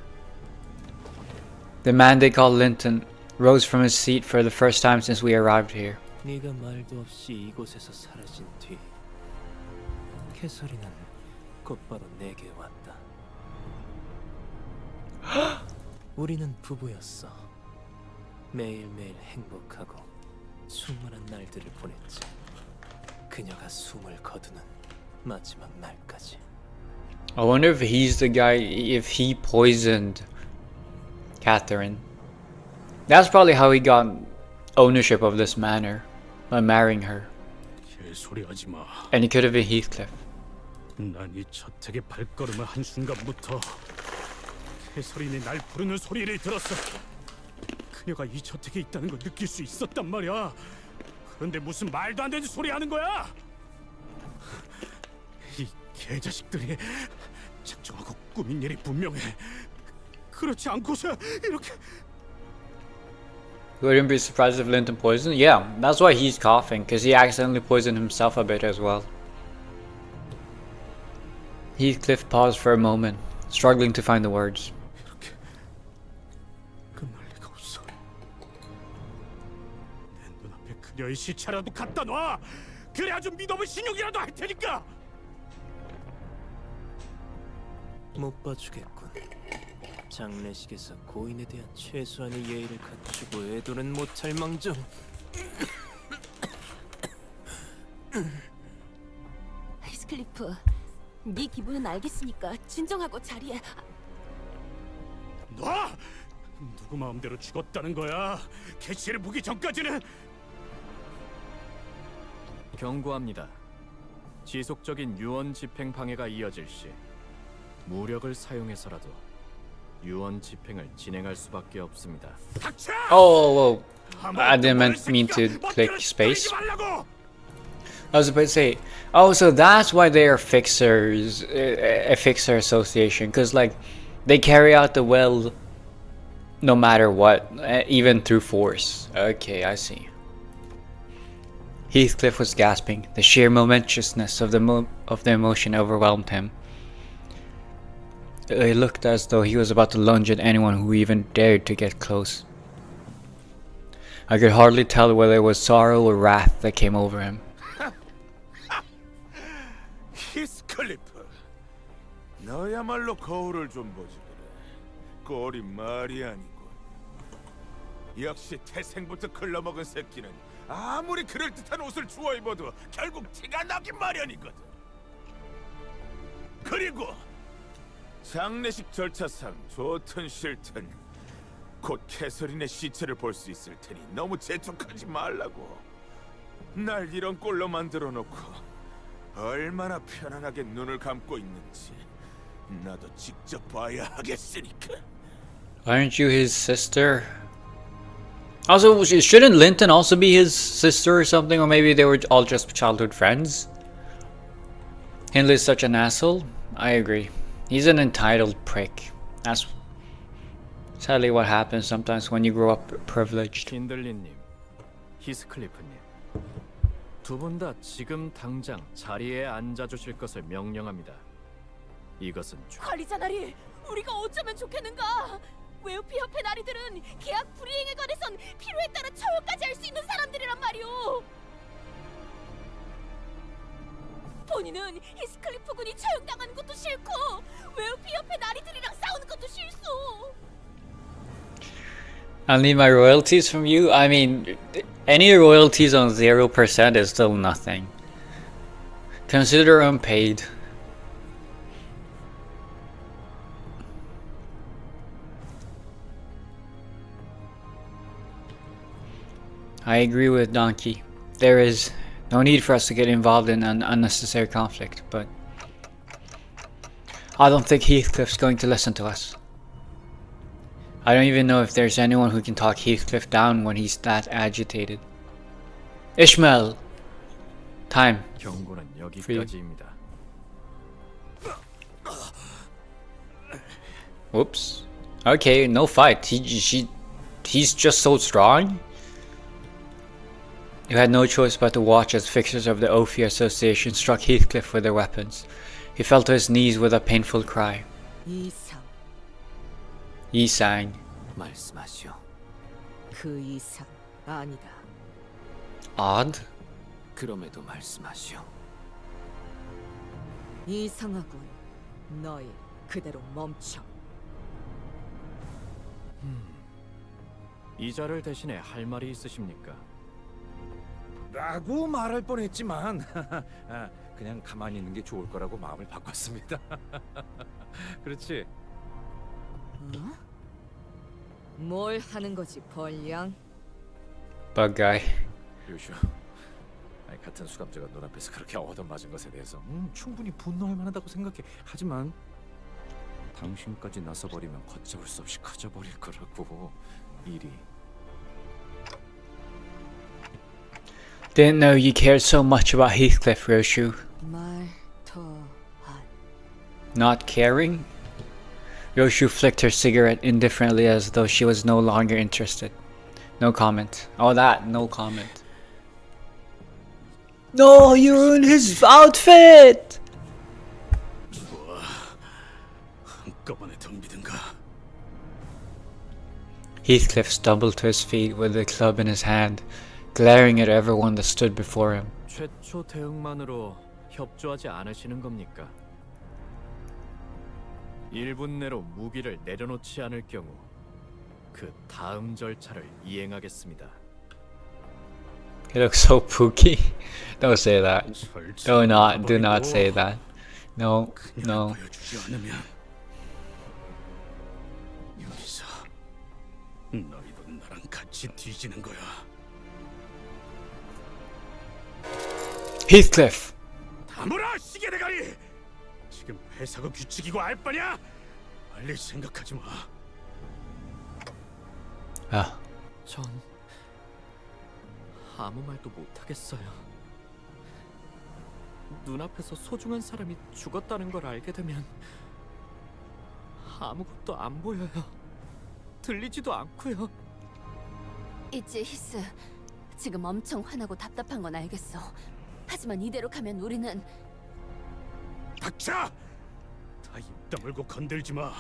The man they called Linton rose from his seat for the first time since we arrived here. 네가 말도 없이 이곳에서 사라진 뒤 캐서린은 곧바로 내게 왔다. 우리는 부부였어. 매일매일 행복하고 수많은 날들을 보냈지. 그녀가 숨을 거두는 마지막 날까지. I wonder if he's the guy, if he poisoned Catherine. That's probably how he got ownership of this manor, by marrying her. 개소리하지 마. And he could have been Heathcliff. 난 이 저택에 발걸음을 한 순간부터 캐서린이 날 부르는 소리를 들었어. 그녀가 이 저택에 있다는 걸 느낄 수 있었단 말이야. 그런데 무슨 말도 안 되는 소리 하는 거야? 이 개자식들이 작정하고 꾸민 일이 분명해. 그렇지 않고서 이렇게. Wouldn't be surprised if Linton poisoned. Yeah, that's why he's coughing, because he accidentally poisoned himself a bit as well. Heathcliff paused for a moment, struggling to find the words. 끝날 리가 없어. 내 눈앞에 그녀의 시체라도 갖다 놔. 그래야 좀 믿어볼 신용이라도 할 테니까. 못 봐주겠군. 장례식에서 고인에 대한 최소한의 예의를 갖추고 애도는 못할 망정. 히스클리프, 네 기분은 알겠으니까 진정하고 자리에. 너 누구 마음대로 죽었다는 거야? 캐시를 보기 전까지는. 경고합니다. 지속적인 유언 집행 방해가 이어질 시 무력을 사용해서라도 유언 집행을 진행할 수밖에 없습니다. Oh, whoa. I didn't mean to click space. I was about to say, oh, so that's why they are fixers, a fixer association, because like they carry out the will no matter what, even through force. Okay, I see. Heathcliff was gasping. The sheer momentousness of the emotion overwhelmed him. It looked as though he was about to lunge at anyone who even dared to get close. I could hardly tell whether it was sorrow or wrath that came over him. 히스클리프, 너야말로 거울을 좀 보지 그래. 꼴이 말이 아니고. 역시 태생부터 글러먹은 새끼는 아무리 그럴듯한 옷을 주워 입어도 결국 티가 나긴 마련이거든. 그리고 장례식 절차상 좋든 싫든 곧 캐서린의 시체를 볼 수 있을 테니 너무 재촉하지 말라고. 날 이런 꼴로 만들어 놓고 얼마나 편안하게 눈을 감고 있는지 나도 직접 봐야 하겠으니까. Aren't you his sister? Also, shouldn't Linton also be his sister or something? Or maybe they were all just childhood friends? Hindley's such an asshole? I agree. He's an entitled prick. That's sadly what happens sometimes when you grow up privileged. 힌들리님, 히스클리프님, 두 분 다 지금 당장 자리에 앉아주실 것을 명령합니다. 이것은 관리자 나리, 우리가 어쩌면 좋겠는가? 웨어피 협회 나리들은 계약 불이행에 관해선 필요에 따라 처형까지 할 수 있는 사람들이란 말이오. 본인은 히스클리프 군이 처형당하는 것도 싫고 웨어피 협회 나리들이랑 싸우는 것도 싫소. I need my royalties from you? I mean, any royalties on 0% is still nothing. Consider unpaid. I agree with Donkey. There is no need for us to get involved in an unnecessary conflict, but I don't think Heathcliff's going to listen to us. I don't even know if there's anyone who can talk Heathcliff down when he's that agitated. Ishmael! Time. 경고는 여기까지입니다. Whoops. Okay, no fight. He's just so strong. You had no choice but to watch as fixers of the Ophir Association struck Heathcliff with their weapons. He fell to his knees with a painful cry. 이상. Yisang. 말씀하시오. 그 이상 아니다. Odd? 그럼에도 말씀하시오. 이상하군. 너희 그대로 멈춰. 이자를 대신에 할 말이 있으십니까? 라고 말할 뻔했지만 그냥 가만히 있는 게 좋을 거라고 마음을 바꿨습니다. 그렇지? 어? 뭘 하는 거지, 벌량? Bug guy. 요슈, 같은 수감자가 눈앞에서 그렇게 얻어맞은 것에 대해서 충분히 분노할 만하다고 생각해. 하지만 당신까지 나서버리면 걷잡을 수 없이 커져버릴 거라고. 일이. Didn't know you cared so much about Heathcliff, Roshu. Not caring? Roshu flicked her cigarette indifferently as though she was no longer interested. No comment. Oh, that, no comment. No, you ruined his outfit! Heathcliff stumbled to his feet with the club in his hand, glaring at everyone that stood before him. 최초 대응만으로 협조하지 않으시는 겁니까? 1분 내로 무기를 내려놓지 않을 경우 그 다음 절차를 이행하겠습니다. He looks so pooky. Don't say that. Do not say that. No, no. 여기서 너희도 나랑 같이 뒤지는 거야. Heathcliff. 다물어 시계 대가리. 지금 회사가 규칙이고 알 바냐? 빨리 생각하지 마. 아. 전 아무 말도 못 하겠어요. 눈앞에서 소중한 사람이 죽었다는 걸 알게 되면 아무것도 안 보여요. 들리지도 않고요. 있지, 히스. 지금 엄청 화나고 답답한 건 알겠어. 하지만 이대로 가면 우리는 닥쳐! 다 입 다물고 건들지 마.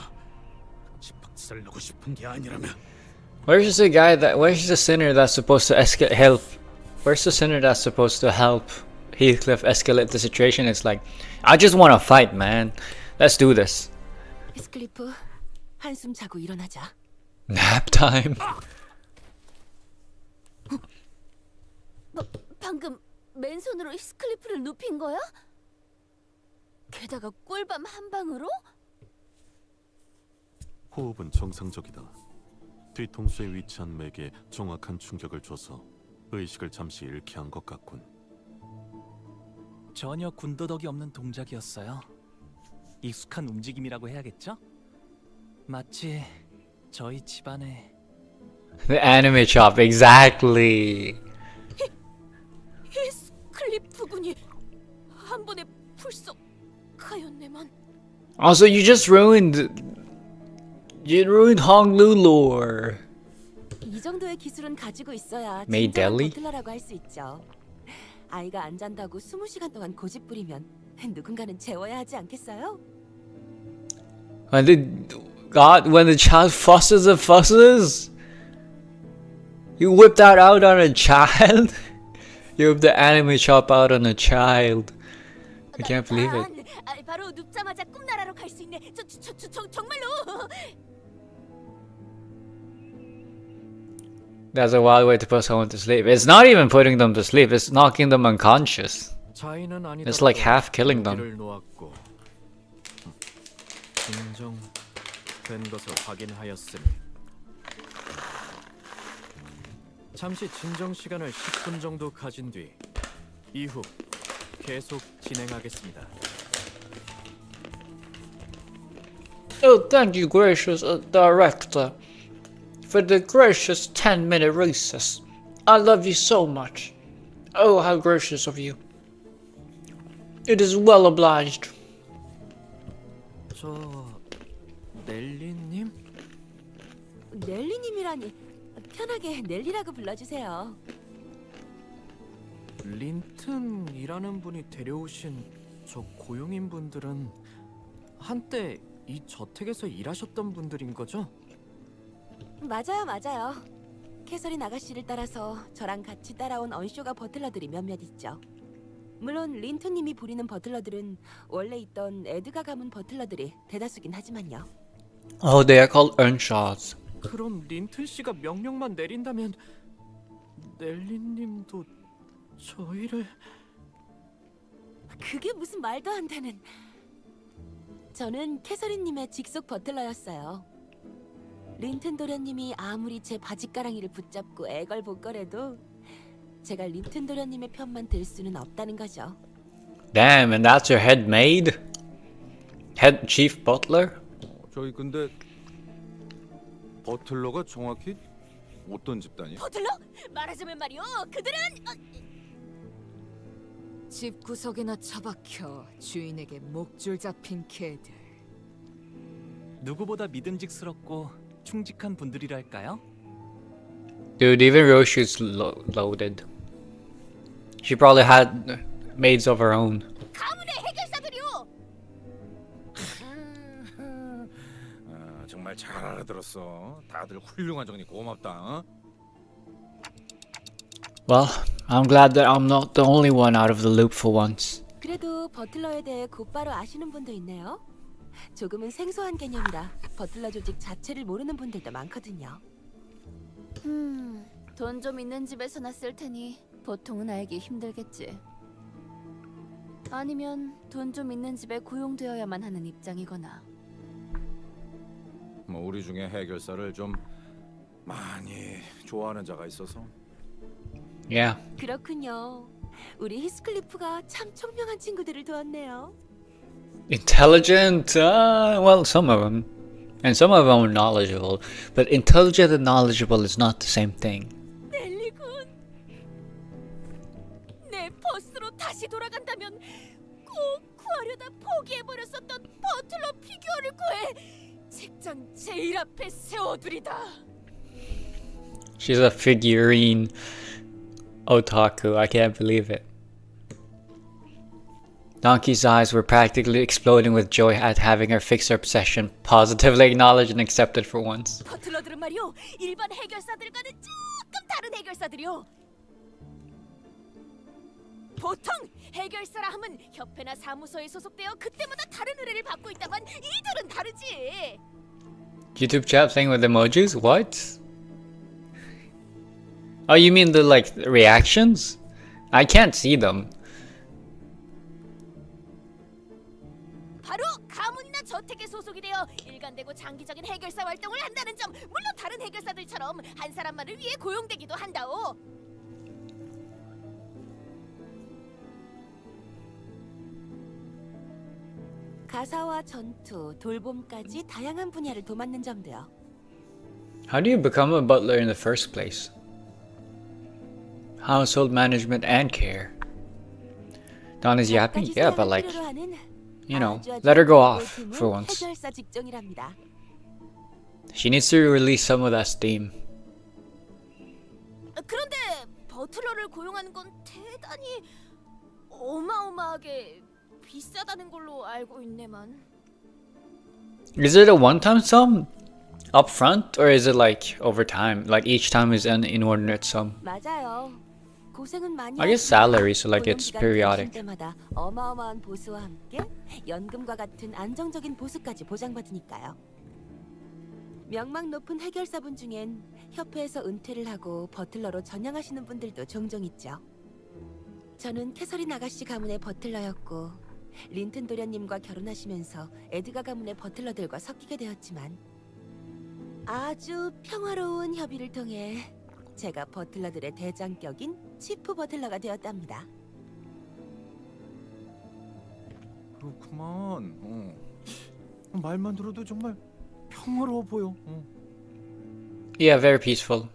집박살 나고 싶은 게 아니라면. Where's the guy that? Where's the sinner that's supposed to help? Where's the sinner that's supposed to help Heathcliff escalate the situation? It's like, I just want to fight, man. Let's do this. 히스클리프, 한숨 자고 일어나자. Nap time. 방금 맨손으로 히스클리프를 눕힌 거야? 게다가 꿀밤 한 방으로? 호흡은 정상적이다. 뒤통수에 위치한 맥에 정확한 충격을 줘서 의식을 잠시 잃게 한 것 같군. 전혀 군더더기 없는 동작이었어요. 익숙한 움직임이라고 해야겠죠? 마치 저희 집안의 The anime chop, exactly. 히스클리프군이 한 번에 불썩 가였네만. Also, you ruined Honglu lore. 이 정도의 기술은 가지고 있어야 May 진정한 Delhi? 버틀러라고 할 수 있죠. 아이가 안 잔다고 20시간 동안 고집 부리면 누군가는 재워야 하지 않겠어요? When the child fusses and fusses, you whip that out on a child. You whip the anime chop out on a child. I can't believe it. 바로 눕자마자 꿈나라로 갈 수 있네. 정말로. That's a wild way to put someone to sleep. It's not even putting them to sleep. It's knocking them unconscious. It's like half killing them. 진정된 것을 확인하였으니 잠시 진정 시간을 10분 정도 가진 뒤 이후 계속 진행하겠습니다. Oh, thank you, gracious director, for the gracious 10-minute recess. I love you so much. Oh, how gracious of you. It is well obliged. 저 넬리님? 넬리님이라니 편하게 넬리라고 불러주세요. 린튼이라는 분이 데려오신 저 고용인 분들은 한때 이 저택에서 일하셨던 분들인 거죠? 맞아요. 캐서린 아가씨를 따라서 저랑 같이 따라온 언쇼가 버틀러들이 몇몇 있죠. 물론 린튼님이 부리는 버틀러들은 원래 있던 에드가 가문 버틀러들이 대다수긴 하지만요. Oh, they are called Earnshaws. 그럼 린튼 씨가 명령만 내린다면 넬리님도 저희를... 그게 무슨 말도 안 되는... 저는 캐서린님의 직속 버틀러였어요. 린튼 도련님이 아무리 제 바지가랑이를 붙잡고 애걸복걸해도 제가 린튼 도련님의 편만 들 수는 없다는 거죠. Damn, and that's your head maid? Head chief butler? 저희 근데 버틀러가 정확히 어떤 집단이? 버틀러? 말하자면 말이요. 그들은 집 구석에나 처박혀 주인에게 목줄 잡힌 개들. 누구보다 믿음직스럽고 충직한 분들이랄까요? Dude, even Roshu's loaded. She probably had maids of her own. 가문의 해결사들이요. 정말 잘 알아들었어. 다들 훌륭한 정리 고맙다. 어? Well, I'm glad that I'm not the only one out of the loop for once. 그래도 버틀러에 대해 곧바로 아시는 분도 있네요. 조금은 생소한 개념이라 버틀러 조직 자체를 모르는 분들도 많거든요. 돈 좀 있는 집에서 났을 테니 보통은 알기 힘들겠지. 아니면 돈 좀 있는 집에 고용되어야만 하는 입장이거나. 뭐 우리 중에 해결사를 좀 많이 좋아하는 자가 있어서. Yeah. 그렇군요. 우리 히스클리프가 참 총명한 친구들을 도왔네요. Intelligent? Well, some of them. And some of them are knowledgeable. But intelligent and knowledgeable is not the same thing. 넬리군, 내 버스로 다시 돌아간다면 꼭 구하려다 포기해버렸었던 버틀러 피규어를 구해 책장 제일 앞에 세워두리다. She's a figurine otaku. I can't believe it. Donkey's eyes were practically exploding with joy at having her fixer obsession positively acknowledged and accepted for once. 버틀러들은 말이요, 일반 해결사들과는 조금 다른 해결사들이요. 보통 해결사라 하면 협회나 사무소에 소속되어 그때마다 다른 의뢰를 받고 있다만 이들은 다르지. YouTube chat thing with emojis? What? Oh, you mean the like reactions? I can't see them. 바로 가문이나 저택에 소속이 되어 일관되고 장기적인 해결사 활동을 한다는 점, 물론 다른 해결사들처럼 한 사람만을 위해 고용되기도 한다오. 가사와 전투, 돌봄까지 다양한 분야를 도맡는 점도요. How do you become a butler in the first place? Household management and care. Don is yapping? Yeah, but like, you know, let her go off for once. 해결사 직종이랍니다. She needs to release some of that steam. 그런데 버틀러를 고용하는 건 대단히 어마어마하게 비싸다는 걸로 알고 있네만. Is it a one-time sum up front, or is it like over time? Like each time is an inordinate sum? 맞아요. 고생은 많이 I guess salary, so like it's periodic. 때마다 어마어마한 보수와 함께 연금과 같은 안정적인 보수까지 보장받으니까요. 명망 높은 해결사분 중엔 협회에서 은퇴를 하고 버틀러로 전향하시는 분들도 종종 있죠. 저는 캐서린 아가씨 가문의 버틀러였고 린튼 도련님과 결혼하시면서 에드가 가문의 버틀러들과 섞이게 되었지만 아주 평화로운 협의를 통해 제가 버틀러들의 대장격인 치프 버틀러가 되었답니다. 그렇구만. 말만 들어도 정말 평화로워 보여. Yeah, very peaceful.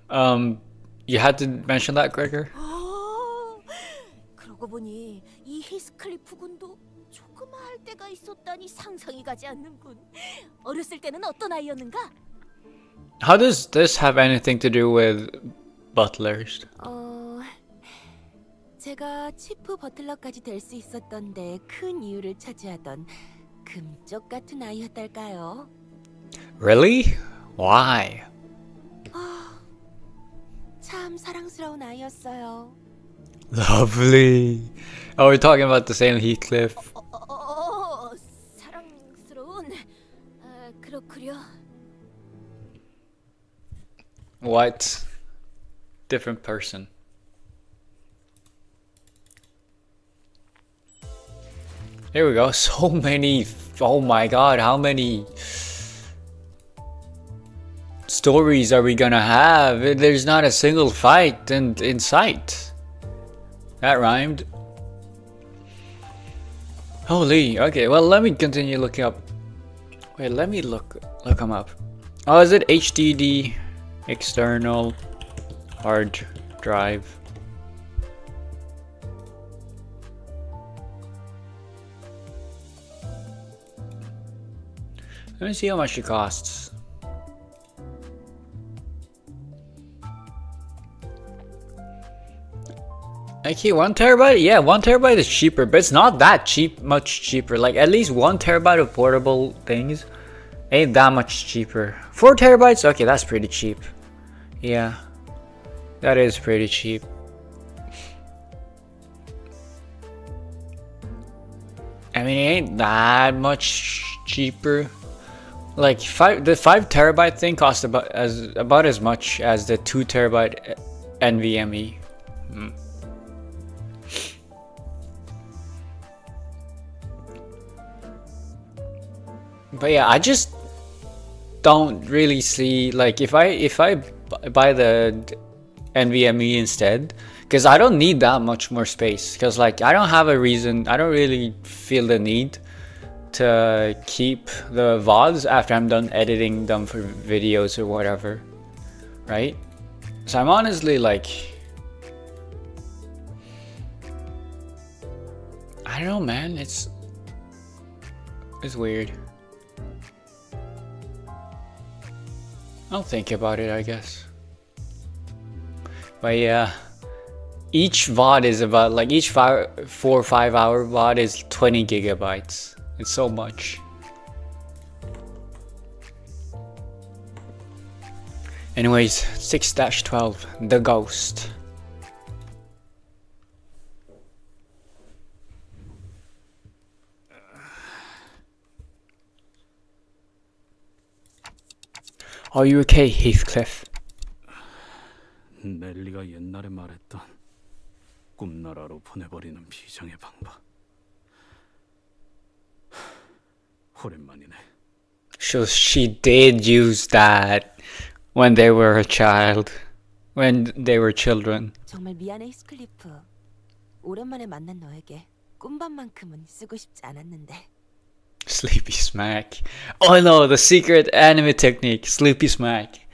You had to mention that, Gregor? 그러고 보니 이 히스클리프 군도 조그마할 때가 있었다니 상상이 가지 않는군. 어렸을 때는 어떤 아이였는가? How does this have anything to do with butlers? 제가 치프 버틀러까지 될 수 있었던 데 큰 이유를 차지하던 금쪽 같은 아이였달까요? Really? Why? 참 사랑스러운 아이였어요. Lovely. Oh, we're talking about the same Heathcliff. 사랑스러운. 그렇구려. What? Different person. Here we go. So many. Oh my god, how many stories are we gonna have? There's not a single fight in sight. That rhymed. Holy. Okay, well, let me continue looking up. Wait, let me look them up. Oh, is it HDD external hard drive? Let me see how much it costs. Okay, 1 terabyte? Yeah, 1 terabyte is cheaper, but it's not that cheap, much cheaper. Like, at least 1 terabyte of portable things ain't that much cheaper. 4 terabytes? Okay, that's pretty cheap. Yeah, that is pretty cheap. I mean, it ain't that much cheaper. Like, the 5 terabyte thing costs about as much as the 2 terabyte NVMe. But yeah, I just don't really see, like, if I buy the NVMe instead, because I don't need that much more space, because like I don't have a reason, I don't really feel the need to keep the VODs after I'm done editing them for videos or whatever, right? So I'm honestly like, I don't know, man, it's weird. I'll think about it, I guess. But yeah, each VOD is about, like, each 4 or 5 hour VOD is 20 gigabytes. It's so much. Anyways, 6-12, The Ghost. Are you okay, Heathcliff? 넬리가 옛날에 말했던 꿈나라로 보내버리는 비장의 방법. 오랜만이네. So she did use that when they were a child, when they were children. 정말 미안해, 히스클리프. 오랜만에 만난 너에게 꿈밤만큼은 쓰고 싶지 않았는데. Sleepy smack. Oh no, the secret anime technique, sleepy smack.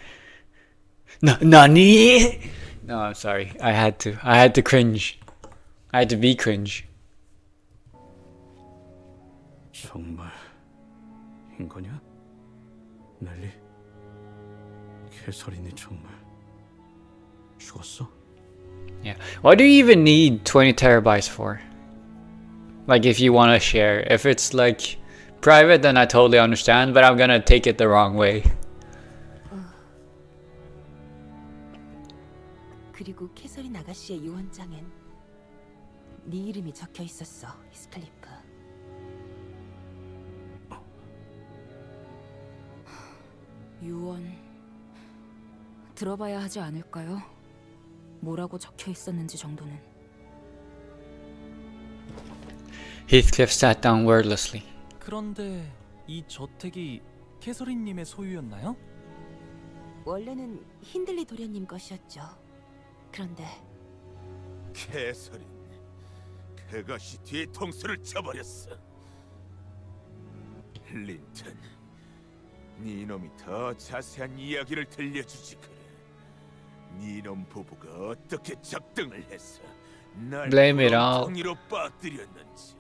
No, nani? No, I'm sorry. I had to cringe. I had to be cringe. 정말 인거냐? 넬리? 캐서린이 정말 죽었어? Yeah. What do you even need 20 terabytes for? Like, if you want to share. If it's like private, then I totally understand, but I'm gonna take it the wrong way. 그리고 캐서린 아가씨의 유언장엔 네 이름이 적혀 있었어, 히스클리프. 유언 들어봐야 하지 않을까요? 뭐라고 적혀 있었는지 정도는. Heathcliff sat down wordlessly. 그런데 이 저택이 캐서린님의 소유였나요? 원래는 힌들리 도련님 것이었죠. 그런데 캐서린, 그것이 뒤통수를 쳐버렸어. 린턴, 네 놈이 더 자세한 이야기를 들려주지 그래. 네 놈 부부가 어떻게 작등을 해서 날 Blame it all. 덩이로 빠뜨렸는지.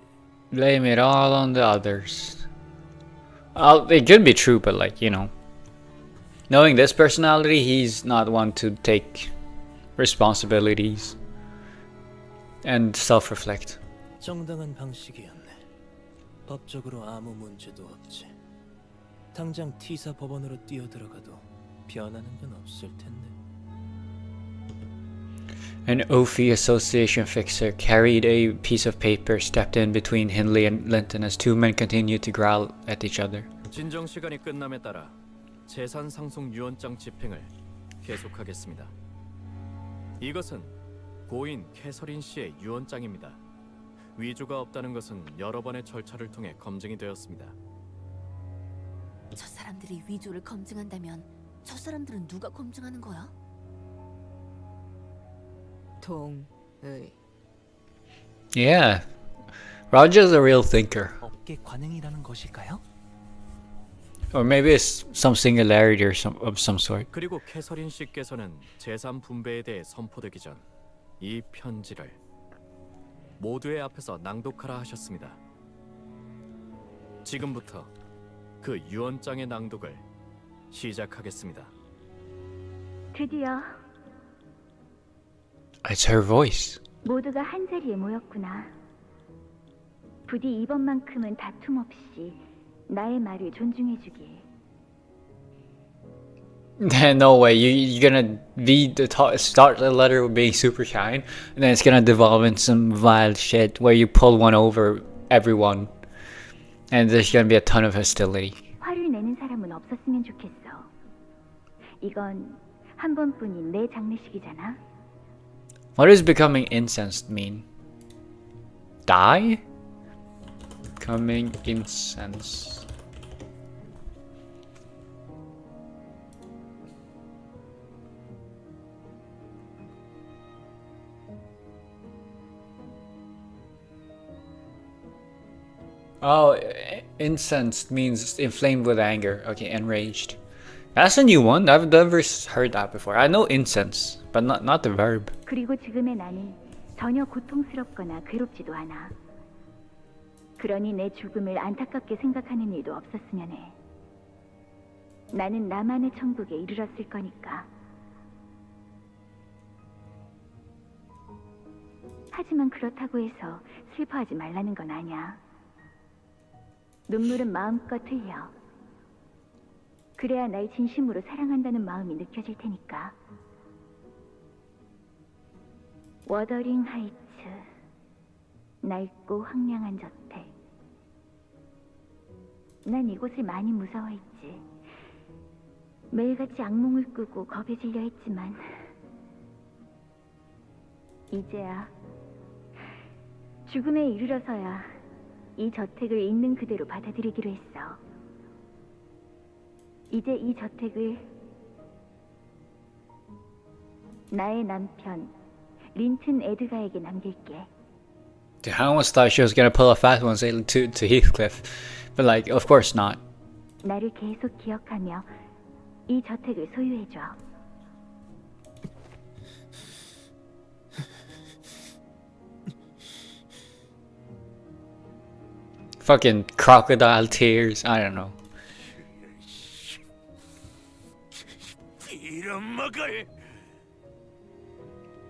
Blame it all on the others. It could be true, but like, you know, knowing this personality, he's not one to take responsibilities and self-reflect. 정당한 방식이었네. 법적으로 아무 문제도 없지. 당장 T사 법원으로 뛰어들어가도 변하는 건 없을 텐데. An Ophi Association fixer carried a piece of paper, stepped in between Hindley and Linton as two men continued to growl at each other. 진정 시간이 끝남에 따라 재산 상속 유언장 집행을 계속하겠습니다. 이것은 고인 캐서린 씨의 유언장입니다. 위조가 없다는 것은 여러 번의 절차를 통해 검증이 되었습니다. 저 사람들이 위조를 검증한다면 저 사람들은 누가 검증하는 거야? 동의. Yeah, Roger's a real thinker. 업계 관행이라는 것일까요? Or maybe it's some singularity or of some sort. 그리고 캐서린 씨께서는 재산 분배에 대해 선포되기 전 이 편지를 모두의 앞에서 낭독하라 하셨습니다. 지금부터 그 유언장의 낭독을 시작하겠습니다. 드디어 It's her voice. 모두가 한 자리에 모였구나. 부디 이번만큼은 다툼 없이 나의 말을 존중해주길. No way, you're gonna start the letter with being super kind, and then it's gonna devolve in some wild shit where you pull one over everyone, and there's gonna be a ton of hostility. 화를 내는 사람은 없었으면 좋겠어. 이건 한 번뿐인 내 장례식이잖아. What does becoming incensed mean? Die? Becoming incensed. Oh, incensed means inflamed with anger. Okay, enraged. That's a new one. I've never heard that before. I know incense, but not the verb. 그리고 지금의 나는 전혀 고통스럽거나 괴롭지도 않아. 그러니 내 죽음을 안타깝게 생각하는 일도 없었으면 해. 나는 나만의 천국에 이르렀을 거니까. 하지만 그렇다고 해서 슬퍼하지 말라는 건 아니야. 눈물은 마음껏 흘려. 그래야 날 진심으로 사랑한다는 마음이 느껴질 테니까. 워더링 하이츠, 낡고 황량한 저택. 난 이곳을 많이 무서워했지. 매일같이 악몽을 꾸고 겁에 질려 했지만 이제야 죽음에 이르러서야 이 저택을 있는 그대로 받아들이기로 했어. 이제 이 저택을 나의 남편 린튼 에드가에게 남길게. Dude, I almost thought she was gonna pull a fast one and say to Heathcliff, but like, of course not. 나를 계속 기억하며 이 저택을 소유해줘. Fucking crocodile tears. I don't know.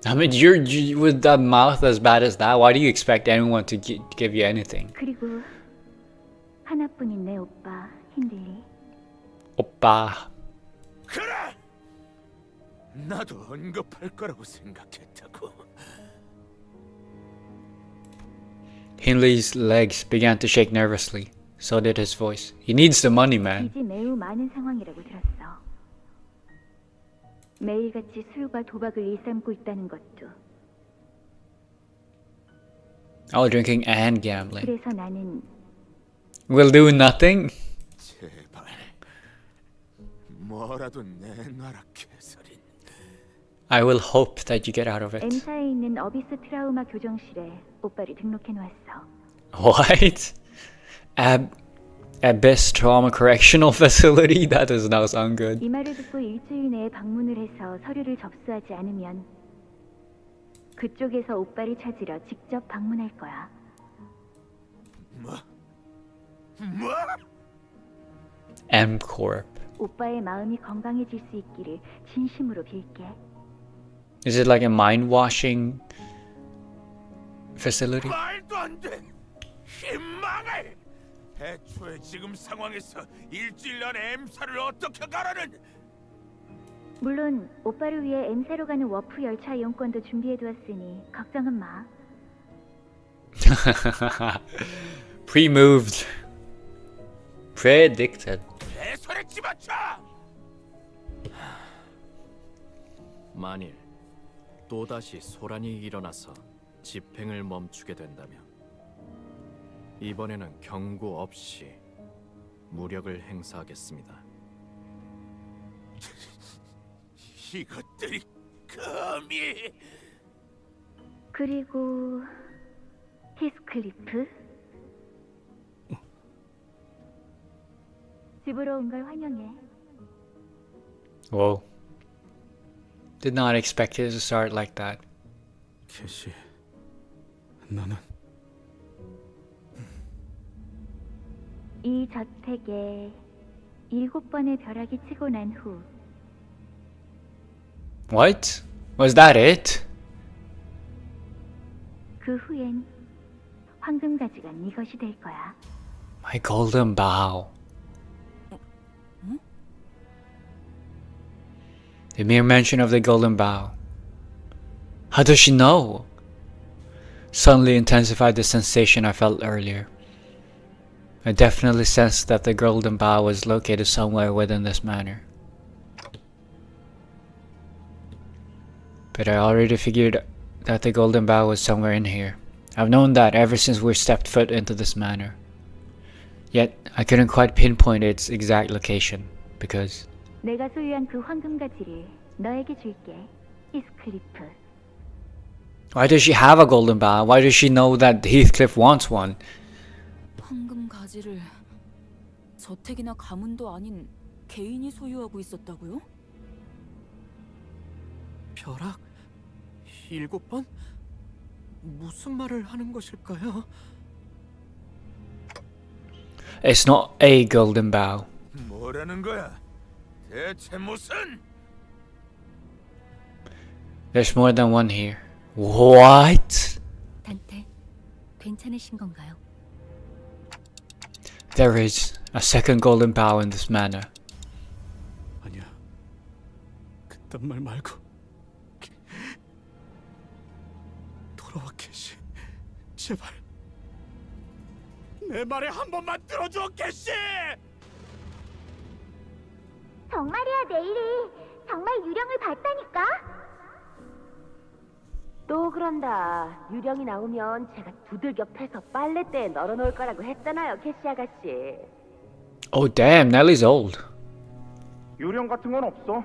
I mean, you with that mouth as bad as that, why do you expect anyone to give you anything? 그리고 하나뿐인 내 오빠 힌들리. 오빠. 그래! 나도 언급할 거라고 생각했다고. Hindley's legs began to shake nervously. So did his voice. He needs the money, man. 빚이 매우 많은 상황이라고 들었어. 매일같이 술과 도박을 일삼고 있다는 것도. Oh, drinking and gambling. 그래서 나는 Will do nothing? 제발 뭐라도 내놔라 캐서린. I will hope that you get out of it. M사에 있는 어비스 트라우마 교정실에 오빠를 등록해 놓았어. What? Abyss Trauma Correctional Facility? That does not sound good. 이 말을 듣고 일주일 내에 방문을 해서 서류를 접수하지 않으면 그쪽에서 오빠를 찾으러 직접 방문할 거야. 뭐? M-Corp. 오빠의 마음이 건강해질 수 있기를 진심으로 빌게. Is it like a mind-washing facility? 말도 안 돼. 희망을. 애초에 지금 상황에서 일주일 안에 M사를 어떻게 가라는? 물론 오빠를 위해 M사로 가는 워프 열차 이용권도 준비해두었으니 걱정은 마. Pre-moved. Predicted. 내 손에 집어쳐. 만일 또다시 소란이 일어나서 집행을 멈추게 된다면 이번에는 경고 없이 무력을 행사하겠습니다. 이것들이 감히. 그리고 히스클리프 집으로 온 걸 환영해. Whoa. Did not expect it to start like that. 캐시, 나는 이 저택에 7번의 벼락이 치고 난 후 What? Was that it? 그 후엔 황금가지가 네 것이 될 거야. My golden bow. The mere mention of the golden bow. How does she know? Suddenly intensified the sensation I felt earlier. I definitely sensed that the golden bow was located somewhere within this manor. But I already figured that the golden bow was somewhere in here. I've known that ever since we stepped foot into this manor. Yet, I couldn't quite pinpoint its exact location, because... 내가 소유한 그 황금가지를 너에게 줄게, 히스클리프. Why does she have a golden bow? Why does she know that Heathcliff wants one? 황금 가지를 저택이나 가문도 아닌 개인이 소유하고 있었다고요? 벼락? 7번? 무슨 말을 하는 것일까요? It's not a golden bow. 뭐라는 거야? 대체 무슨? There's more than one here. What? 단테, 괜찮으신 건가요? There is a second golden bow in this manor. 아니야. 그딴 말 말고 돌아와 캐시. 제발. 내 말에 한 번만 들어줘, 캐시! 정말이야, 내일이 정말 유령을 봤다니까? 또 그런다. 유령이 나오면 제가 두들겨 패서 빨래대에 널어놓을 거라고 했잖아요, 캐시 아가씨. Oh damn, Nellie's old. 유령 같은 건 없어.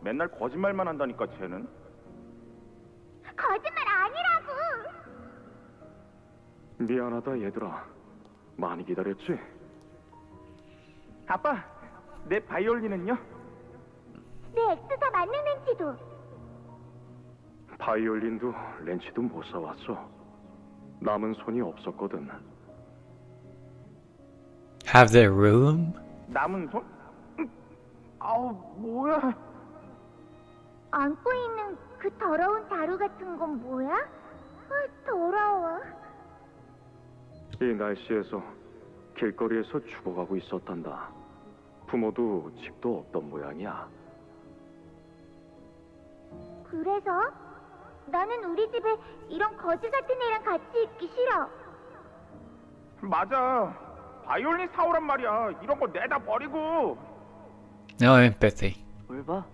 맨날 거짓말만 한다니까 쟤는. 거짓말 아니라고! 미안하다 얘들아. 많이 기다렸지? 아빠, 내 바이올린은요? 내 엑스사 만능 렌치도. 바이올린도 렌치도 못 사왔어. 남은 손이 없었거든. Have their room? 남은 손? 아우, 뭐야? 안고 있는 그 더러운 자루 같은 건 뭐야? 더러워. 이 날씨에서 길거리에서 죽어가고 있었단다. 부모도 집도 없던 모양이야. 그래서? 나는 우리 집에 이런 거지 같은 애랑 같이 있기 싫어. 맞아. 바이올린 사오란 말이야. 이런 거 내다 버리고. No empathy. 뭘 봐?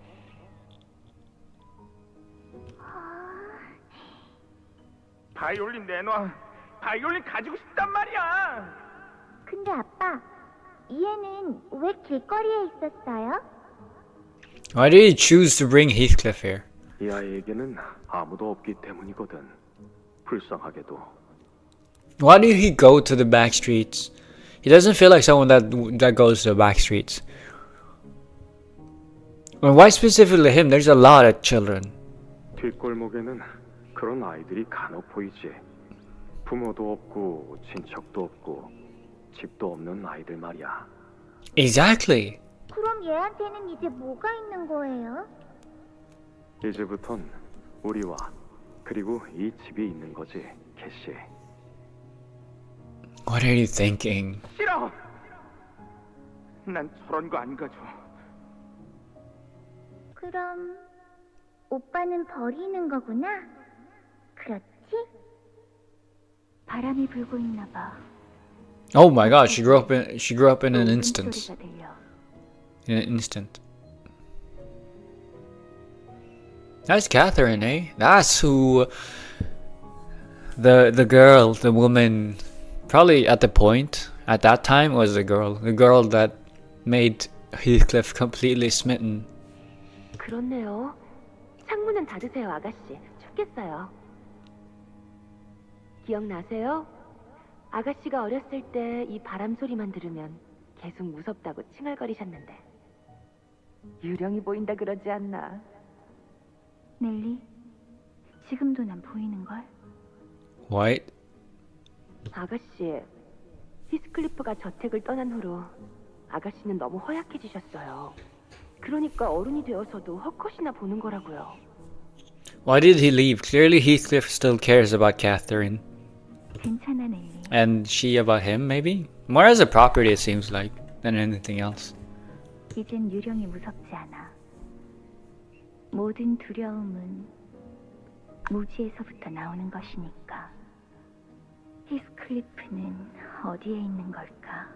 바이올린 내놔. 바이올린 가지고 싶단 말이야. 근데 아빠, 이 애는 왜 길거리에 있었어요? Why did he choose to bring Heathcliff here? 이 아이에게는 아무도 없기 때문이거든. 불쌍하게도. Why did he go to the back streets? He doesn't feel like someone that goes to the back streets. And why specifically him? There's a lot of children. 뒷골목에는 그런 아이들이 간혹 보이지. 부모도 없고 친척도 없고 집도 없는 아이들 말이야. Exactly. 그럼 얘한테는 이제 뭐가 있는 거예요? 이제부턴 우리와 그리고 이 집이 있는 거지, 캐시. What are you thinking? 싫어. 난 저런 거 안 가져. 그럼 오빠는 버리는 거구나? 그렇지? 바람이 불고 있나 봐. Oh my god, she grew up in an instant. 소리가 들려. In an instant. That's Catherine, eh? That's who the girl, the woman, probably at that time was the girl that made Heathcliff completely smitten. 그렇네요. 창문은 닫으세요, 아가씨. 춥겠어요. 기억나세요? 아가씨가 어렸을 때 이 바람 소리만 들으면 계속 무섭다고 칭얼거리셨는데. 유령이 보인다 그러지 않나? 넬리, 지금도 난 보이는걸? What? 아가씨, 히스클리프가 저택을 떠난 후로 아가씨는 너무 허약해지셨어요. 그러니까 어른이 되어서도 헛것이나 보는 거라고요. Why did he leave? Clearly Heathcliff still cares about Catherine. 괜찮아, 넬리. And she about him, maybe? More as a property, it seems like, than anything else. 이젠 유령이 무섭지 않아. 모든 두려움은 무지에서부터 나오는 것이니까. 히스클리프는 어디에 있는 걸까?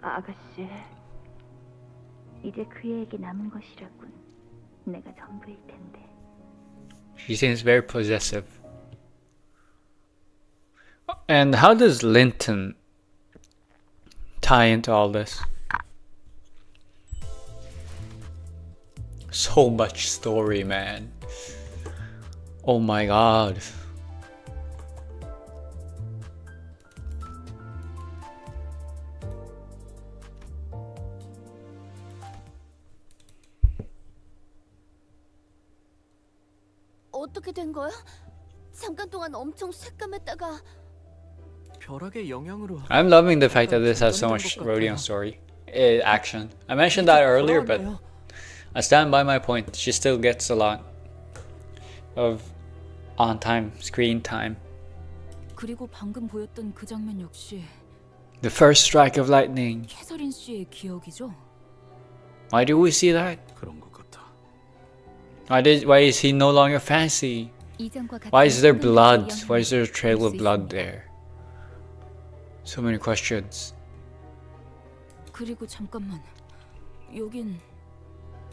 아가씨, 이제 그에게 남은 것이라군. 내가 전부일 텐데. She seems very possessive. And how does Linton tie into all this? So much story, man. Oh my god. 어떻게 된 거야? 잠깐 동안 엄청 새까맸다가 벼락의 영향으로. I'm loving the fact that this has so much Rodion story. Action. I mentioned that earlier, but I stand by my point. She still gets a lot of on-time screen time. 그리고 방금 보였던 그 장면 역시 The first strike of lightning. 캐서린 씨의 기억이죠? Why do we see that? 그런 것 같아. Why is he no longer fancy? Why is there blood? Why is there a trail of blood there? So many questions. 그리고 잠깐만. 여긴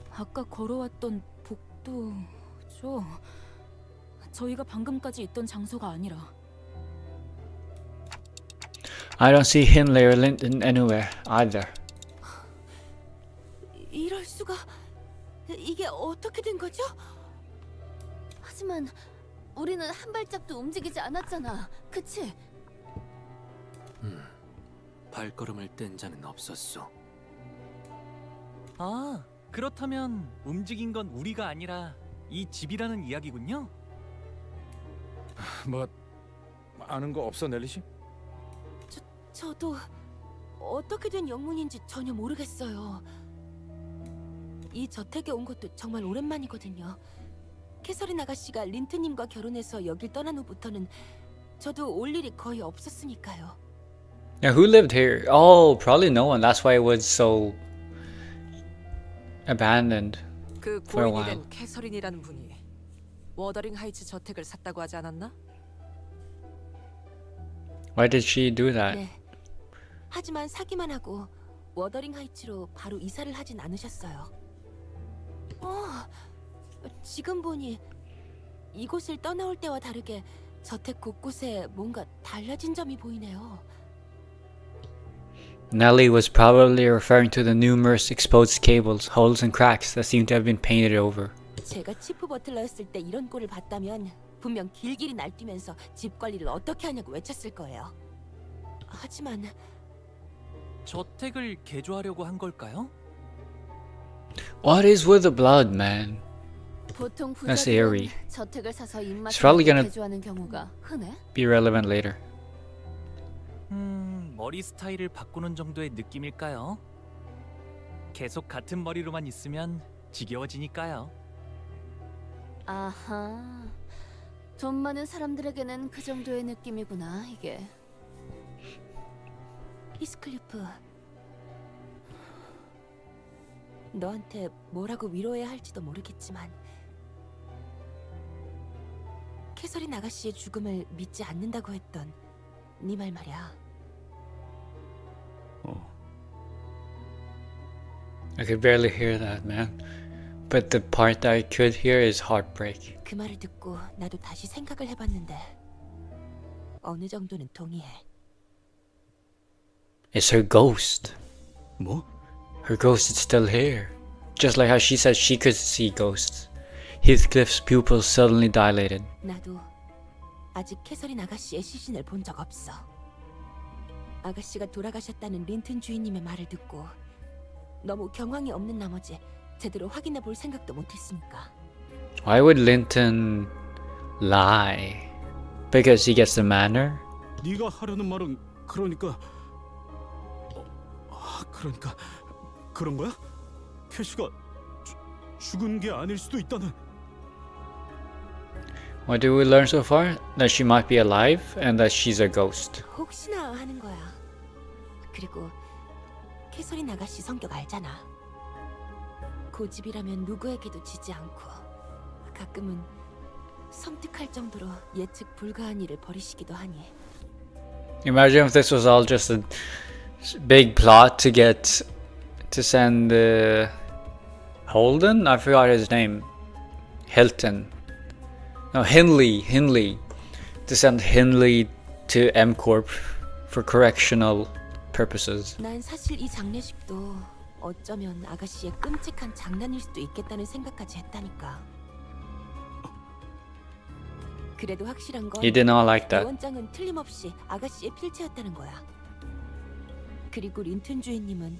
아까 걸어왔던 복도죠? 저희가 방금까지 있던 장소가 아니라. I don't see Hindley or Linton anywhere either. 이럴 수가. 이게 어떻게 된 거죠? 하지만 우리는 한 발짝도 움직이지 않았잖아. 그치? 발걸음을 뗀 자는 없었소. 아, 그렇다면 움직인 건 우리가 아니라 이 집이라는 이야기군요? 뭐 아는 거 없어, 넬리 씨? 저도 어떻게 된 영문인지 전혀 모르겠어요. 이 저택에 온 것도 정말 오랜만이거든요. 캐서린 아가씨가 린트님과 결혼해서 여길 떠난 후부터는 저도 올 일이 거의 없었으니까요. Yeah, who lived here? Oh, probably no one. That's why it was so abandoned 그 for a 고인이 while. 된 캐서린이라는 분이 워더링 하이츠 저택을 샀다고 하지 않았나? Why did she do that? 네. 하지만 사기만 하고 워더링 하이츠로 바로 이사를 하진 않으셨어요. 지금 보니 이곳을 떠나올 때와 다르게 저택 곳곳에 뭔가 달라진 점이 보이네요. Nellie was probably referring to the numerous exposed cables, holes and cracks that seem to have been painted over. 제가 치프 버틀러였을 때 이런 꼴을 봤다면 분명 길길이 날뛰면서 집 관리를 어떻게 하냐고 외쳤을 거예요. 하지만 저택을 개조하려고 한 걸까요? What is with the blood, man? 보통 That's eerie. 부자들은 저택을 사서 It's 입맛에 probably 맞게 gonna 개조하는 경우가 흔해? be relevant later. 머리 스타일을 바꾸는 정도의 느낌일까요? 계속 같은 머리로만 있으면 지겨워지니까요. 아하. 돈 많은 사람들에게는 그 정도의 느낌이구나, 이게. 히스클리프, 너한테 뭐라고 위로해야 할지도 모르겠지만 캐서린 아가씨의 죽음을 믿지 않는다고 했던 네 말 말이야. I could barely hear that, man. But the part that I could hear is heartbreak. 그 말을 듣고 나도 다시 생각을 해봤는데 어느 정도는 동의해. It's her ghost. 뭐? Her ghost is still here. Just like how she said she could see ghosts. Heathcliff's pupils suddenly dilated. 나도 아직 캐서린 아가씨의 시신을 본 적 없어. 아가씨가 돌아가셨다는 린튼 주인님의 말을 듣고 너무 경황이 없는 나머지 제대로 확인해 볼 생각도 못했으니까. Why would Linton lie? Because he gets the manor? 네가 하려는 말은 그러니까 그러니까 그런 거야? 캐시가 죽은 게 아닐 수도 있다는. What do we learn so far? That she might be alive and that she's a ghost. 혹시나 하는 거야. 그리고 캐서린 아가씨 성격 알잖아. 고집이라면 누구에게도 지지 않고 가끔은 섬뜩할 정도로 예측 불가한 일을 벌이시기도 하니. Imagine if this was all just a big plot to get to send Holden? I forgot his name. Hilton. No, Hinley. To send Hinley to M Corp for correctional purposes. 난 사실 이 장례식도 어쩌면 아가씨의 끔찍한 장난일 수도 있겠다는 생각까지 했다니까. 그래도 확실한 건 You did not like that. 원장은 틀림없이 아가씨의 필체였다는 거야. 그리고 린튼 주인님은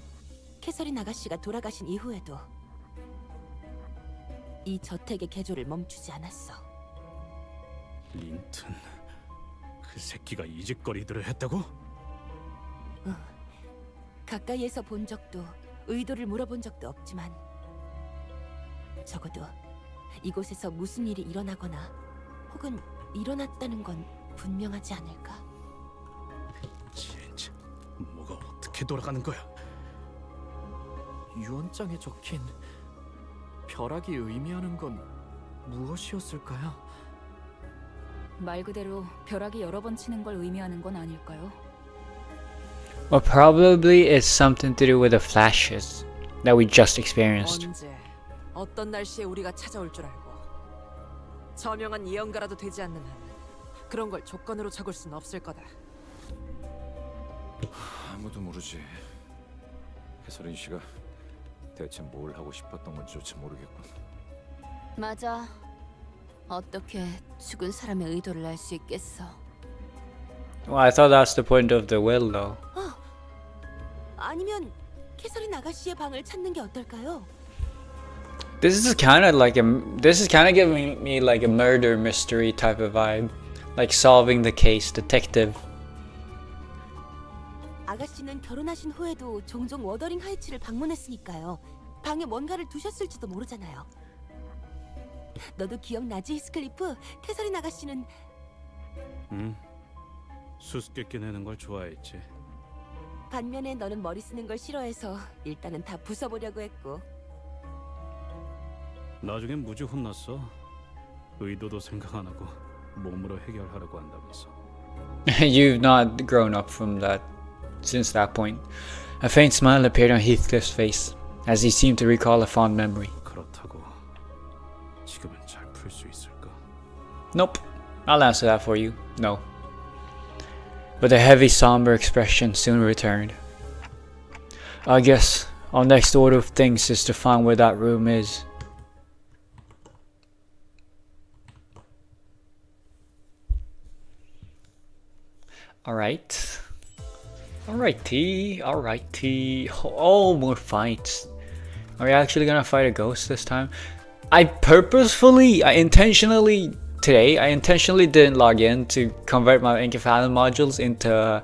캐서린 아가씨가 돌아가신 이후에도 이 저택의 개조를 멈추지 않았어. 린튼, 그 새끼가 이 짓거리들을 했다고? 가까이에서 본 적도 의도를 물어본 적도 없지만 적어도 이곳에서 무슨 일이 일어나거나 혹은 일어났다는 건 분명하지 않을까? 진짜 뭐가 어떻게 돌아가는 거야? 유언장에 적힌 벼락이 의미하는 건 무엇이었을까요? 말 그대로 벼락이 여러 번 치는 걸 의미하는 건 아닐까요? Well, probably it's something to do with the flashes that we just experienced. 언제 어떤 날씨에 우리가 찾아올 줄 알고 저명한 예언가라도 되지 않는 한 그런 걸 조건으로 적을 순 없을 거다. 아무도 모르지. 캐서린 씨가 대체 뭘 하고 싶었던 건지조차 모르겠군. 맞아. 어떻게 죽은 사람의 의도를 알 수 있겠어? Well, I thought that's the point of the will, though. 아니면 캐서린 아가씨의 방을 찾는 게 어떨까요? This is kind of giving me like a murder mystery type of vibe, like solving the case, detective. 아가씨는 결혼하신 후에도 종종 워더링 하이츠를 방문했으니까요. 방에 뭔가를 두셨을지도 모르잖아요. 너도 기억나지, 스클리프? 캐서린 아가씨는 응. 수수께끼 내는 걸 좋아했지. 반면에 너는 머리 쓰는 걸 싫어해서 일단은 다 부숴보려고 했고. 나중엔 무지 혼났어. 의도도 생각 안 하고 몸으로 해결하려고 한다면서. You've not grown up from that since that point. A faint smile appeared on Heathcliff's face as he seemed to recall a fond memory. 그렇다고 지금은 잘 풀 수 있을까? Nope. I'll answer that for you. No. But the heavy, somber expression soon returned. I guess our next order of things is to find where that room is. Alright. Alrighty. Oh, more fights. Are we actually gonna fight a ghost this time? I intentionally didn't log in to convert my Encephalon modules into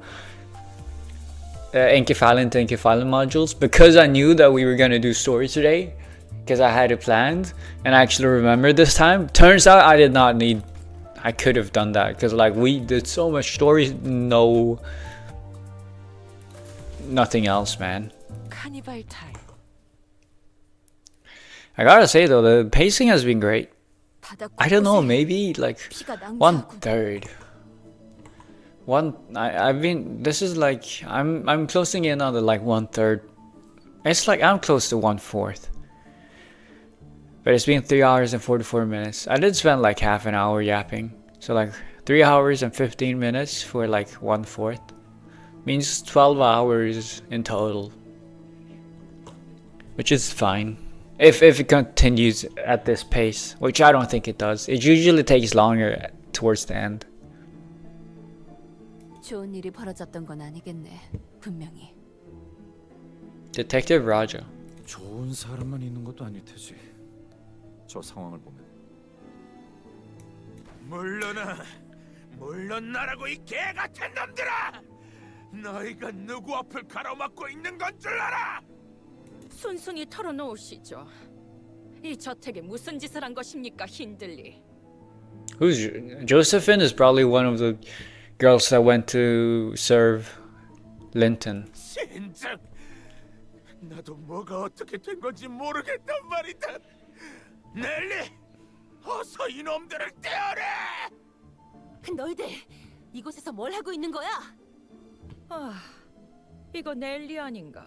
Encephalon to Encephalon modules because I knew that we were gonna do story today because I had it planned and I actually remembered this time. Turns out I did not need. I could have done that because like we did so much story, nothing else, man. 카니발 타임. I gotta say though, the pacing has been great. I don't know, maybe like 1/3. This is like I'm closing in on the like 1/3. It's like I'm close to 1/4. But it's been 3 hours and 44 minutes. I did spend like half an hour yapping. So like 3 hours and 15 minutes for like 1/4. Means 12 hours in total. Which is fine. If it continues at this pace, which I don't think it does. It usually takes longer towards the end. 좋은 일이 벌어졌던 건 아니겠네. 분명히. Detective Raja. 좋은 사람만 있는 것도 아닐 테지. 저 상황을 보면. 물론 나라고 이 개 같은 놈들아! 너희가 누구 앞을 가로막고 있는 건 줄 알아? 순순히 털어놓으시죠. 이 저택에 무슨 짓을 한 것입니까, 힌들리? Who's Josephine is probably one of the girls that went to serve Linton. 진짜 나도 뭐가 어떻게 된 건지 모르겠단 말이다. 넬리, 어서 이놈들을 떼어라! 너희들 이곳에서 뭘 하고 있는 거야? 아, 이거 넬리 아닌가?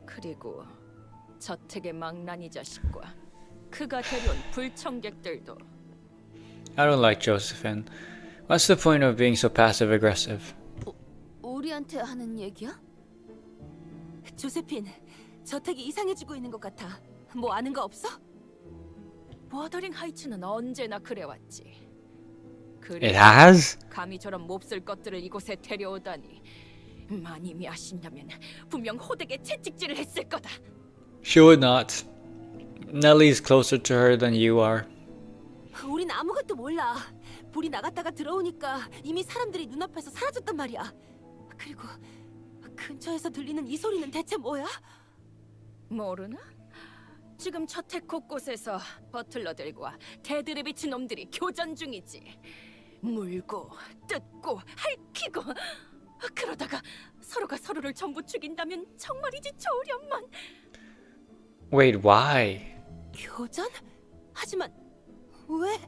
그리고 저택의 망나니 자식과 그가 데려온 불청객들도. I don't like Josephine. What's the point of being so passive aggressive? 우리한테 하는 얘기야? 조세핀, 저택이 이상해지고 있는 것 같아. 뭐 아는 거 없어? 워더링 하이츠는 언제나 그래왔지. It has? 감히 저런 몹쓸 것들을 이곳에 데려오다니. 마님이 아신다면 분명 호되게 채찍질을 했을 거다. She would not. Nellie's closer to her than you are. 우린 아무것도 몰라. 불이 나갔다가 들어오니까 이미 사람들이 눈앞에서 사라졌단 말이야. 그리고 근처에서 들리는 이 소리는 대체 뭐야? 모르나? 지금 저택 곳곳에서 버틀러들과 데드레비치 놈들이 교전 중이지. 물고 뜯고 핥히고. 그러다가 서로가 서로를 전부 죽인다면 정말이지 좋으련만. Wait, why? 교전? 하지만 왜?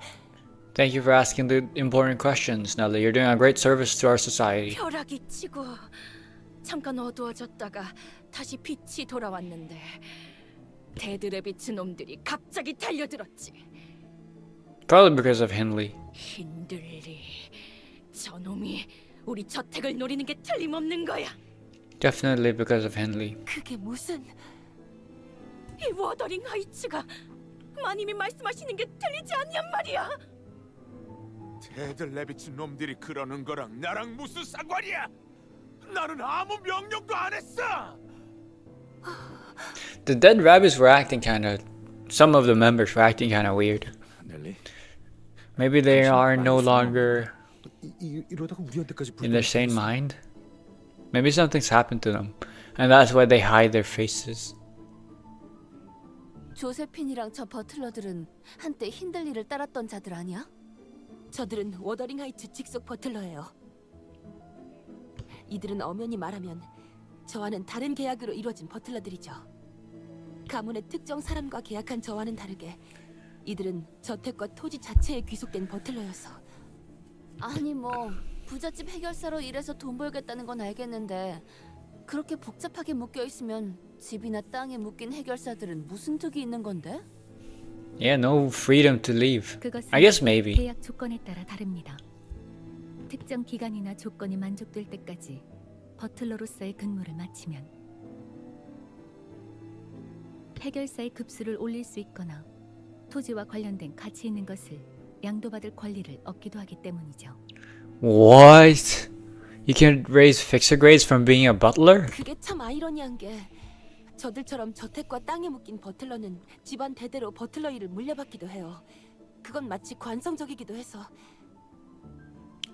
Thank you for asking the important questions, Nellie. You're doing a great service to our society. 벼락이 치고 잠깐 어두워졌다가 다시 빛이 돌아왔는데 데드레비츠 놈들이 갑자기 달려들었지. Probably because of Hindley. 힌들리, 저놈이 우리 저택을 노리는 게 틀림없는 거야. Definitely because of Hindley. 그게 무슨... 이 워더링 하이츠가 마님이 말씀하시는 게 틀리지 않냔 말이야. 데들레비치 놈들이 그러는 거랑 나랑 무슨 상관이야? 나는 아무 명령도 안 했어. The dead rabbits were acting some of the members were acting kind of weird. 넬리, Maybe they are no longer 이러다가 우리한테까지 in their sane mind. Maybe something's happened to them, and that's why they hide their faces. 조세핀이랑 저 버틀러들은 한때 힌들리를 따랐던 자들 아니야? 저들은 워더링 하이츠 직속 버틀러예요. 이들은 엄연히 말하면 저와는 다른 계약으로 이루어진 버틀러들이죠. 가문의 특정 사람과 계약한 저와는 다르게 이들은 저택과 토지 자체에 귀속된 버틀러여서. 아니 뭐 부잣집 해결사로 일해서 돈 벌겠다는 건 알겠는데 그렇게 복잡하게 묶여 있으면 집이나 땅에 묶인 해결사들은 무슨 득이 있는 건데? Yeah, no freedom to leave. 그것은 I guess maybe. 계약 조건에 따라 다릅니다. 특정 기간이나 조건이 만족될 때까지 버틀러로서의 근무를 마치면 해결사의 급수를 올릴 수 있거나 토지와 관련된 가치 있는 것을 양도받을 권리를 얻기도 하기 때문이죠. What? You can raise fixer grades from being a butler? 그게 참 아이러니한 게 저들처럼 저택과 땅에 묶인 버틀러는 집안 대대로 버틀러 일을 물려받기도 해요. 그건 마치 관성적이기도 해서.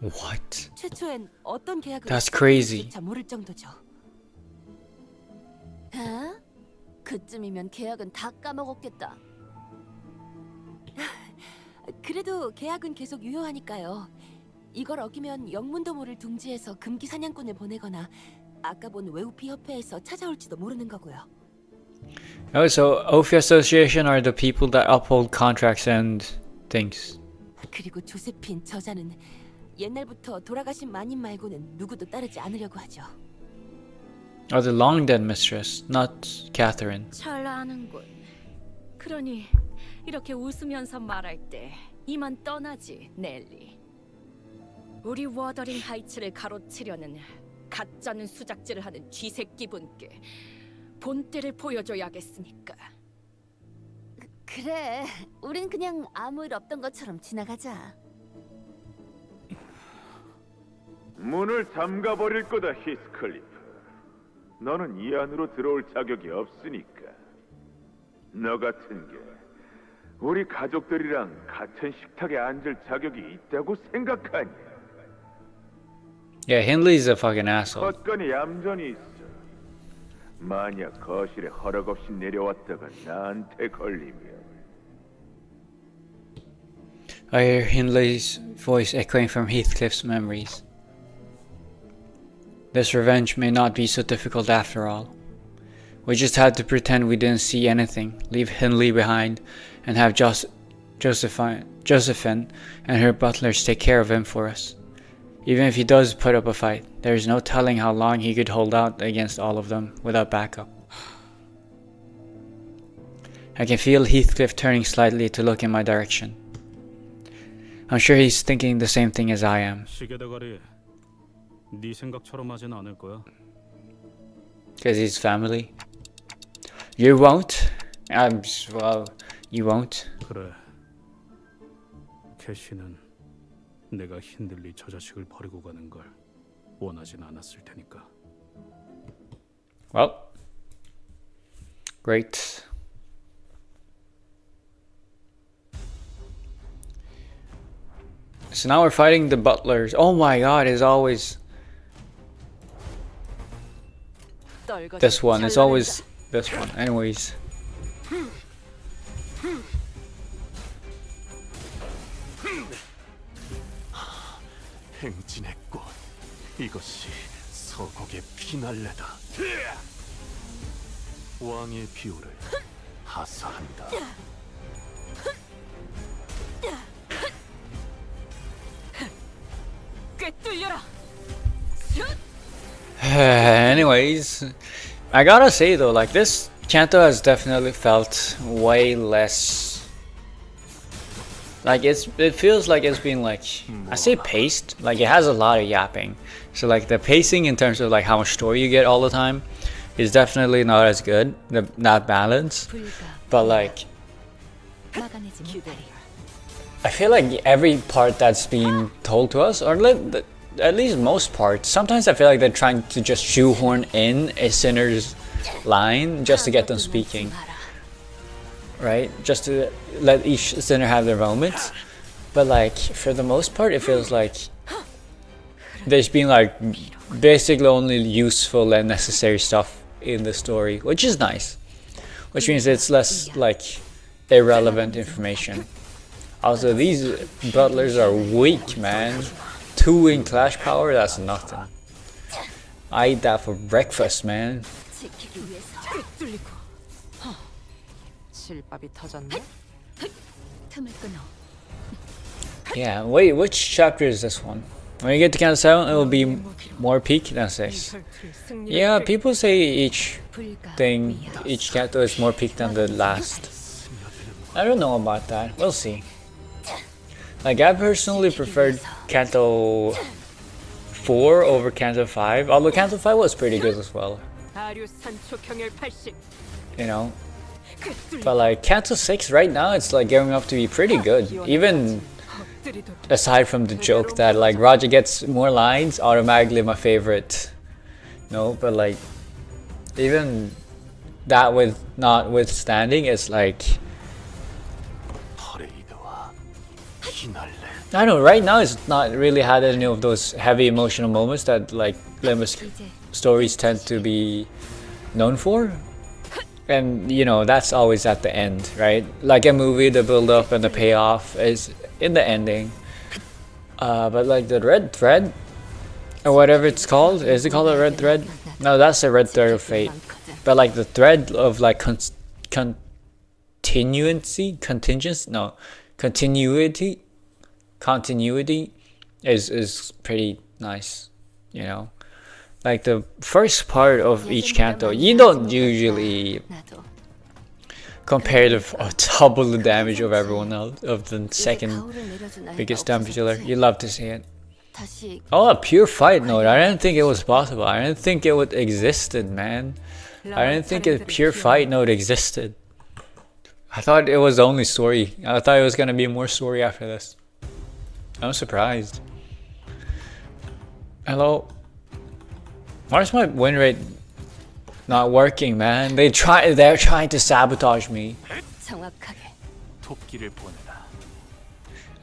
What? 최초엔 어떤 계약을 That's crazy. 잘 모를 정도죠. 아? 그쯤이면 계약은 다 까먹었겠다. 그래도 계약은 계속 유효하니까요. 이걸 어기면 영문도 모를 둥지에서 금기 사냥꾼을 보내거나 아까 본 외우피 협회에서 찾아올지도 모르는 거고요. Oh, so Ophi Association are the people that uphold contracts and things. 그리고 조세핀 저자는 옛날부터 돌아가신 마님 말고는 누구도 따르지 않으려고 하죠. Oh, the long dead mistress, not Catherine. 잘 아는군. 그러니 이렇게 웃으면서 말할 때 이만 떠나지, 넬리. 우리 워더링 하이츠를 가로채려는 가짜는 수작질을 하는 쥐새끼분께 본때를 보여줘야겠으니까. 그래, 우린 그냥 아무 일 없던 것처럼 지나가자. 문을 잠가버릴 거다, 히스클리프. 너는 이 안으로 들어올 자격이 없으니까. 너 같은 게 우리 가족들이랑 같은 식탁에 앉을 자격이 있다고 생각하니? Yeah, Hindley's a fucking asshole. 헛건이 얌전히 있어. 만약 거실에 허락 없이 내려왔다가 나한테 걸리면 I hear Hindley's voice echoing from Heathcliff's memories. This revenge may not be so difficult after all. We just had to pretend we didn't see anything, leave Hindley behind, and have Josephine and her butlers take care of him for us. Even if he does put up a fight, there is no telling how long he could hold out against all of them without backup. I can feel Heathcliff turning slightly to look in my direction. I'm sure he's thinking the same thing as I am. 시계대가리, 네 생각처럼 하진 않을 거야. Because he's family. You won't? Well, you won't. 그래. 캐시는 내가 힌들리 저 자식을 버리고 가는 걸 원하진 않았을 테니까. Well, great. So now we're fighting the butlers. Oh my god, it's always this one. It's always this one. Anyways. 행진의 꽃. 이것이 서곡의 피날레다. 왕의 비호를 하사한다. Anyways, I gotta say though, like this Canto has definitely felt way less. Like it feels like it's been like, I say paced, like it has a lot of yapping. So like the pacing in terms of like how much story you get all the time is definitely not as good, not balanced. But like, I feel like every part that's being told to us, or at least most parts, sometimes I feel like they're trying to just shoehorn in a sinner's line just to get them speaking. Right? Just to let each sinner have their moments. But like, for the most part, it feels like there's been like basically only useful and necessary stuff in the story, which is nice. Which means it's less like irrelevant information. Also, these butlers are weak, man. 2 in clash power, that's nothing. I eat that for breakfast, man. Yeah, wait, which chapter is this one? When you get to Canto 7, it will be more peak than 6. Yeah, people say each Canto is more peak than the last. I don't know about that, we'll see. Like, I personally preferred Canto 4 over Canto 5, although Canto 5 was pretty good as well. You know? But like, Canto 6 right now, it's like gearing up to be pretty good. Even aside from the joke that like Roger gets more lines, automatically my favorite. No, but like, even that with notwithstanding, it's like, I don't know, right now it's not really had any of those heavy emotional moments that like Limba's stories tend to be known for. And you know, that's always at the end, right? Like a movie, the build up and the payoff is in the ending. But like the red thread, or whatever it's called, is it called a red thread? No, that's the red thread of fate. But like the thread of like continuity is pretty nice, you know. Like the first part of each canto, you don't usually compare the double the damage of everyone else, of the second biggest damage dealer. You love to see it. Oh, a pure fight note. I didn't think it was possible. I didn't think it would existed, man. I didn't think a pure fight note existed. I thought it was only story. I thought it was gonna be more story after this. I'm surprised. Hello. Why is my win rate not working, man? They're trying to sabotage me.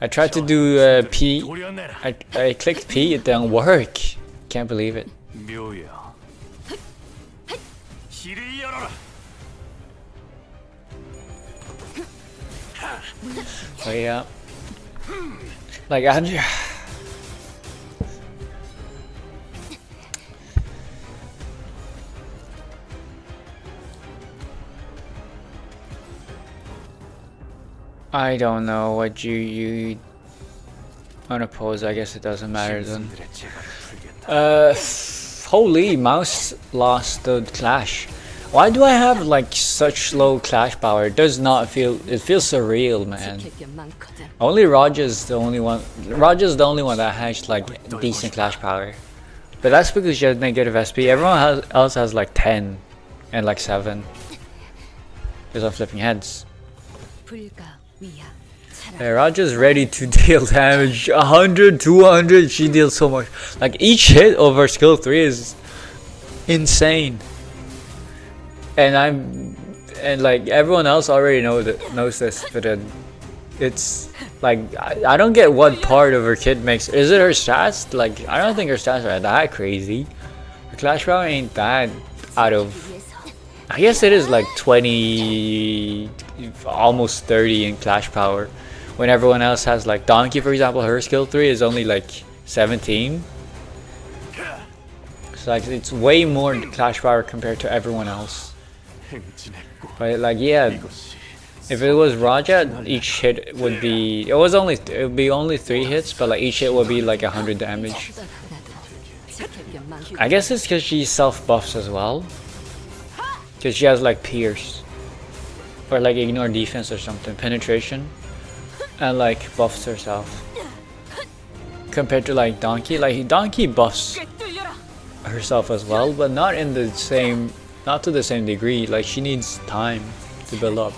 I tried to do P. I clicked P, it didn't work. Can't believe it. 묘야. 길을 열어라. But yeah, like Andrew. I don't know what you wanna pose. I guess it doesn't matter then. Holy mouse lost the clash. Why do I have like such low clash power? It does not feel. It feels surreal, man. Only Roger's the only one. Roger's the only one that has like decent clash power. But that's because she has negative SP. Everyone else has like 10 and like 7. Because I'm flipping heads. Yeah, Roger's ready to deal damage. 100, 200. She deals so much. Like each hit of her skill 3 is insane. And like everyone else already knows this, but it's like I don't get what part of her kit makes. Is it her stats? Like I don't think her stats are that crazy. Her clash power ain't that out of. I guess it is like 20, almost 30 in clash power. When everyone else has like Donkey, for example, her skill 3 is only like 17. So like it's way more clash power compared to everyone else. But like yeah, if it was Raja, each hit would be it would be only 3 hits, but like each hit would be like 100 damage. I guess it's because she self buffs as well, because she has like pierce or like ignore defense or something, penetration, and like buffs herself. Compared to like Donkey, buffs herself as well, but not in the same. Not to the same degree. Like she needs time to build up.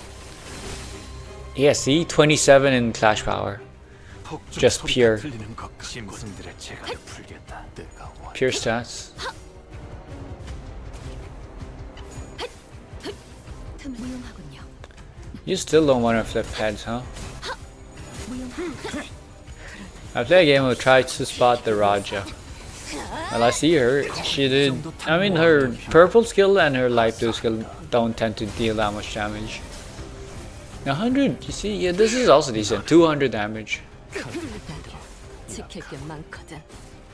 Yeah, see, 27 in clash power. Just pure stats. You still don't want to flip heads, huh? I play a game where try to spot the Raja. Well, I see her. She did. I mean, her purple skill and her light blue skill don't tend to deal that much damage. 100. You see, yeah, this is also decent. 200 damage.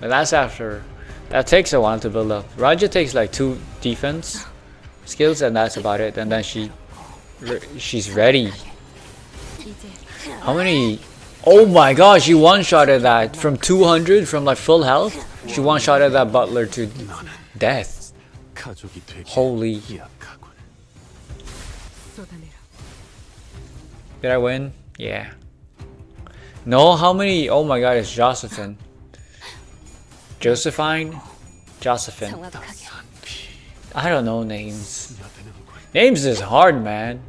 But that's after. That takes a while to build up. Raja takes like 2 defense skills, and that's about it. And then she's ready. How many? Oh my gosh, she one-shotted that from 200 from like full health. She one-shotted that butler to death. Holy. Did I win? Yeah. No, how many? Oh my god, it's Josephine. Josephine? Josephine. I don't know names. Names is hard, man.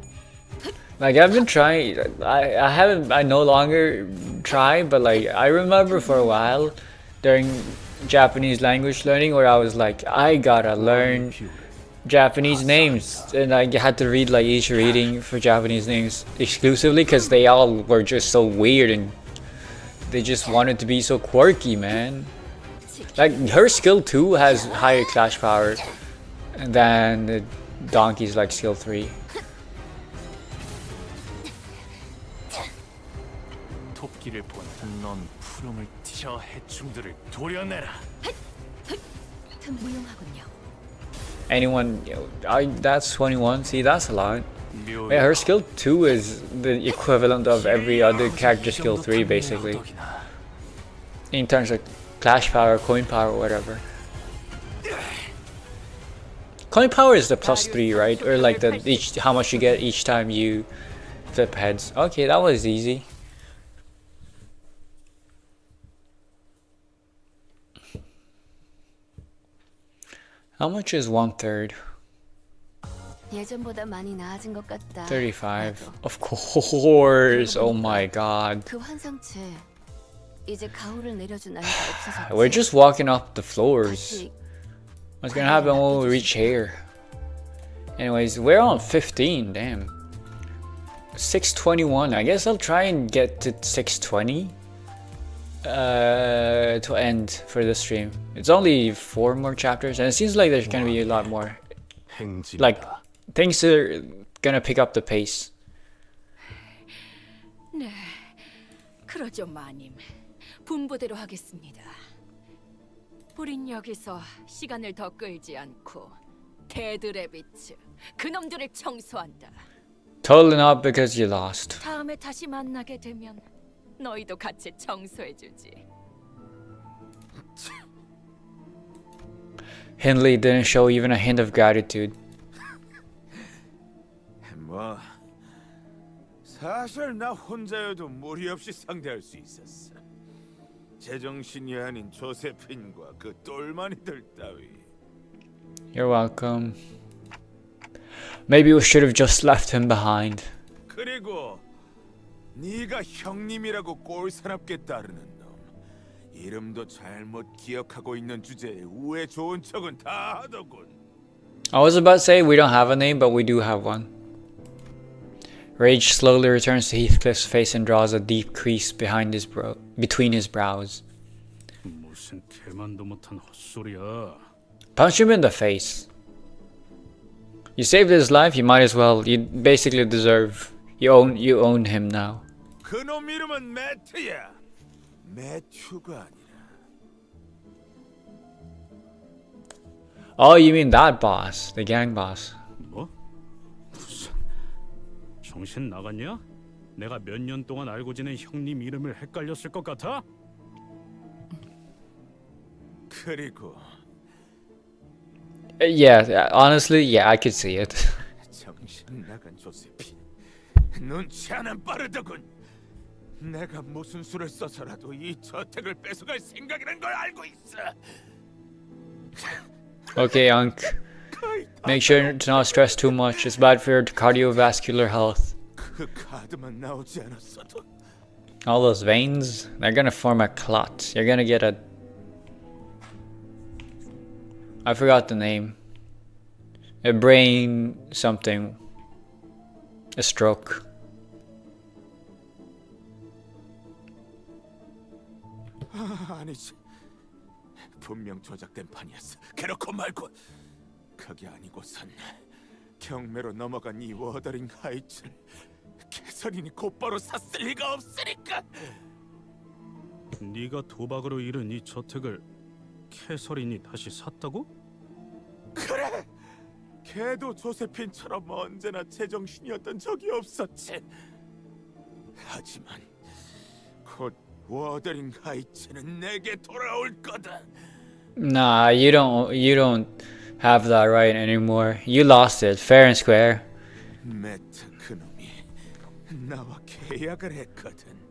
Like I've been trying, I no longer try, but like I remember for a while during Japanese language learning where I was like, I gotta learn Japanese names, and I had to read like each reading for Japanese names exclusively because they all were just so weird and they just wanted to be so quirky, man. Like her skill 2 has higher clash power than the Donkey's like skill 3. Anyone, that's 21. See, that's a lot. Yeah, her skill 2 is the equivalent of every other character skill 3 basically. In terms of clash power, coin power, whatever. Coin power is the +3, right? Or like the how much you get each time you flip heads. Okay, that was easy. How much is 1/3? 예전보다 많이 나아진 것 같다. 35. Of course. Oh my god. 그 환상체 이제 가호를 내려준 아이가 없어서. We're just walking up the floors. What's gonna happen when we reach here? Anyways, we're on 15. Damn. 621. I guess I'll try and get to 620. to end for the stream. It's only 4 more chapters, and it seems like there's gonna be a lot more. Like things are gonna pick up the pace. 네, 그러죠, 마님. 분부대로 하겠습니다. 우린 여기서 시간을 더 끌지 않고 데드래비츠, 그놈들을 청소한다. Totally not because you lost. 다음에 다시 만나게 되면 너희도 같이 청소해주지. Hindley didn't show even a hint of gratitude. 뭐 사실 나 혼자여도 무리 없이 상대할 수 있었어. 제정신이 아닌 조세핀과 그 똘마니들 따위. You're welcome. Maybe we should have just left him behind. 그리고 네가 형님이라고 꼴사납게 따르는 놈, 이름도 잘못 기억하고 있는 주제에 우애 좋은 척은 다 하더군. I was about to say we don't have a name, but we do have one. Rage slowly returns to Heathcliff's face and draws a deep crease between his brows. 무슨 개만도 못한 헛소리야. Punch him in the face. You saved his life, you might as well. You basically deserve. You own him now. 그놈 이름은 매트야. 매튜가 아니라. Oh, you mean that boss, the gang boss. 뭐? 무슨 정신 나갔냐? 내가 몇 년 동안 알고 지낸 형님 이름을 헷갈렸을 것 같아? 그리고 Yeah, honestly, yeah, I could see it. 정신 나간 조세핀, 눈치 하나는 빠르더군. 내가 무슨 수를 써서라도 이 저택을 뺏어갈 생각이란 걸 알고 있어. Okay, Unc. Make sure to not stress too much. It's bad for your cardiovascular health. 그 카드만 나오지 않았어도. All those veins, they're gonna form a clot. You're gonna get a... I forgot the name. A brain something. A stroke. 아니지. 분명 조작된 판이었어. 그렇고 말고. 그게 아니고선 경매로 넘어간 이 워더링 하이츠를 캐서린이 곧바로 샀을 리가 없으니까. 네가 도박으로 잃은 이 저택을 캐서린이 다시 샀다고? 그래. 걔도 조세핀처럼 언제나 제정신이었던 적이 없었지. 하지만 곧 워더링 하이츠는 내게 돌아올 거다. Nah, you don't have that right anymore. You lost it, fair and square. 매트 그놈이 나와 계약을 했거든.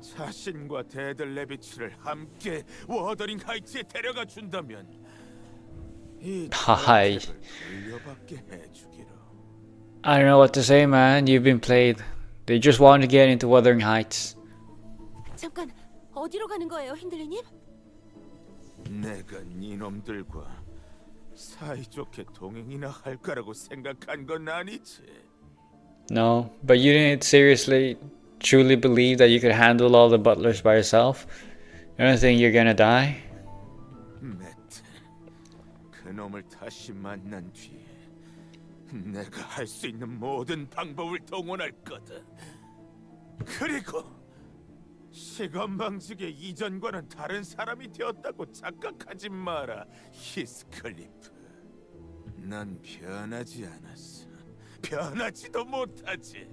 자신과 데들레비츠를 함께 워더링 하이츠에 데려가 준다면 이 Hi. 저택을 돌려받게 해주기로. I don't know what to say, man. You've been played. They just want to get into Wuthering Heights. 잠깐, 어디로 가는 거예요, 힌들리님? 내가 니놈들과 사이좋게 동행이나 할 거라고 생각한 건 아니지. No, but you didn't seriously, truly believe that you could handle all the butlers by yourself? You don't think you're gonna die? 매트, 그놈을 다시 만난 뒤에 내가 할 수 있는 모든 방법을 동원할 거다. 그리고 시건방지게 이전과는 다른 사람이 되었다고 착각하지 마라, 히스클리프. 난 변하지 않았어. 변하지도 못하지.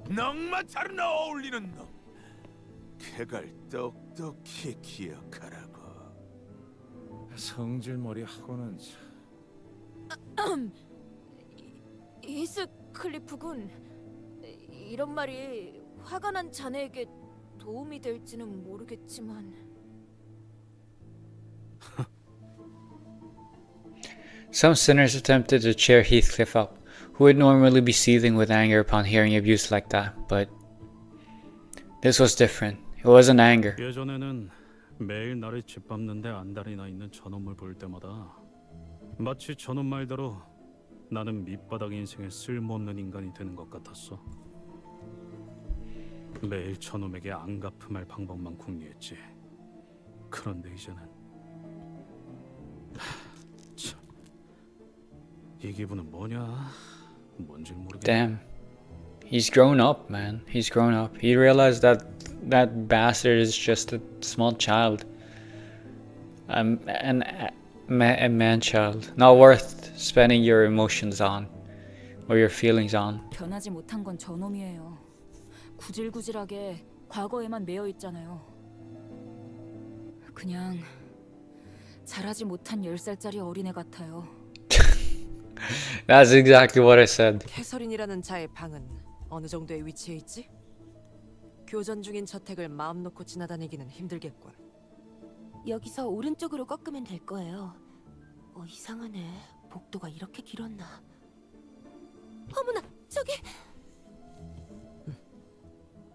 넉만 잘 어울리는 놈. 그걸 똑똑히 기억하라고. 성질머리 하고는 히스클리프군, 이런 말이 화가 난 자네에게 도움이 될지는 모르겠지만. Some sinners attempted to cheer Heathcliff up, who would normally be seething with anger upon hearing abuse like that, but this was different. It wasn't anger. 예전에는 매일 나를 짓밟는데 안달이 나 있는 저놈을 볼 때마다 마치 저놈 말대로 나는 밑바닥 인생에 쓸모없는 인간이 되는 것 같았어. 매일 저놈에게 안 갚음할 방법만 궁리했지. 그런데 이제는 참, 이 기분은 뭐냐? 뭔지 모르겠네. Damn. He's grown up, man. He's grown up. He realized that that bastard is just a small child. A man child. Not worth spending your emotions on. Or your feelings on. 변하지 못한 건 저놈이에요. 구질구질하게 과거에만 매여 있잖아요. 그냥 자라지 못한 10살짜리 어린애 같아요. That's exactly what I said. 캐서린이라는 자의 방은 어느 정도의 위치에 있지? 교전 중인 저택을 마음 놓고 지나다니기는 힘들겠군. 여기서 오른쪽으로 꺾으면 될 거예요. 이상하네. 복도가 이렇게 길었나? 어머나, 저기!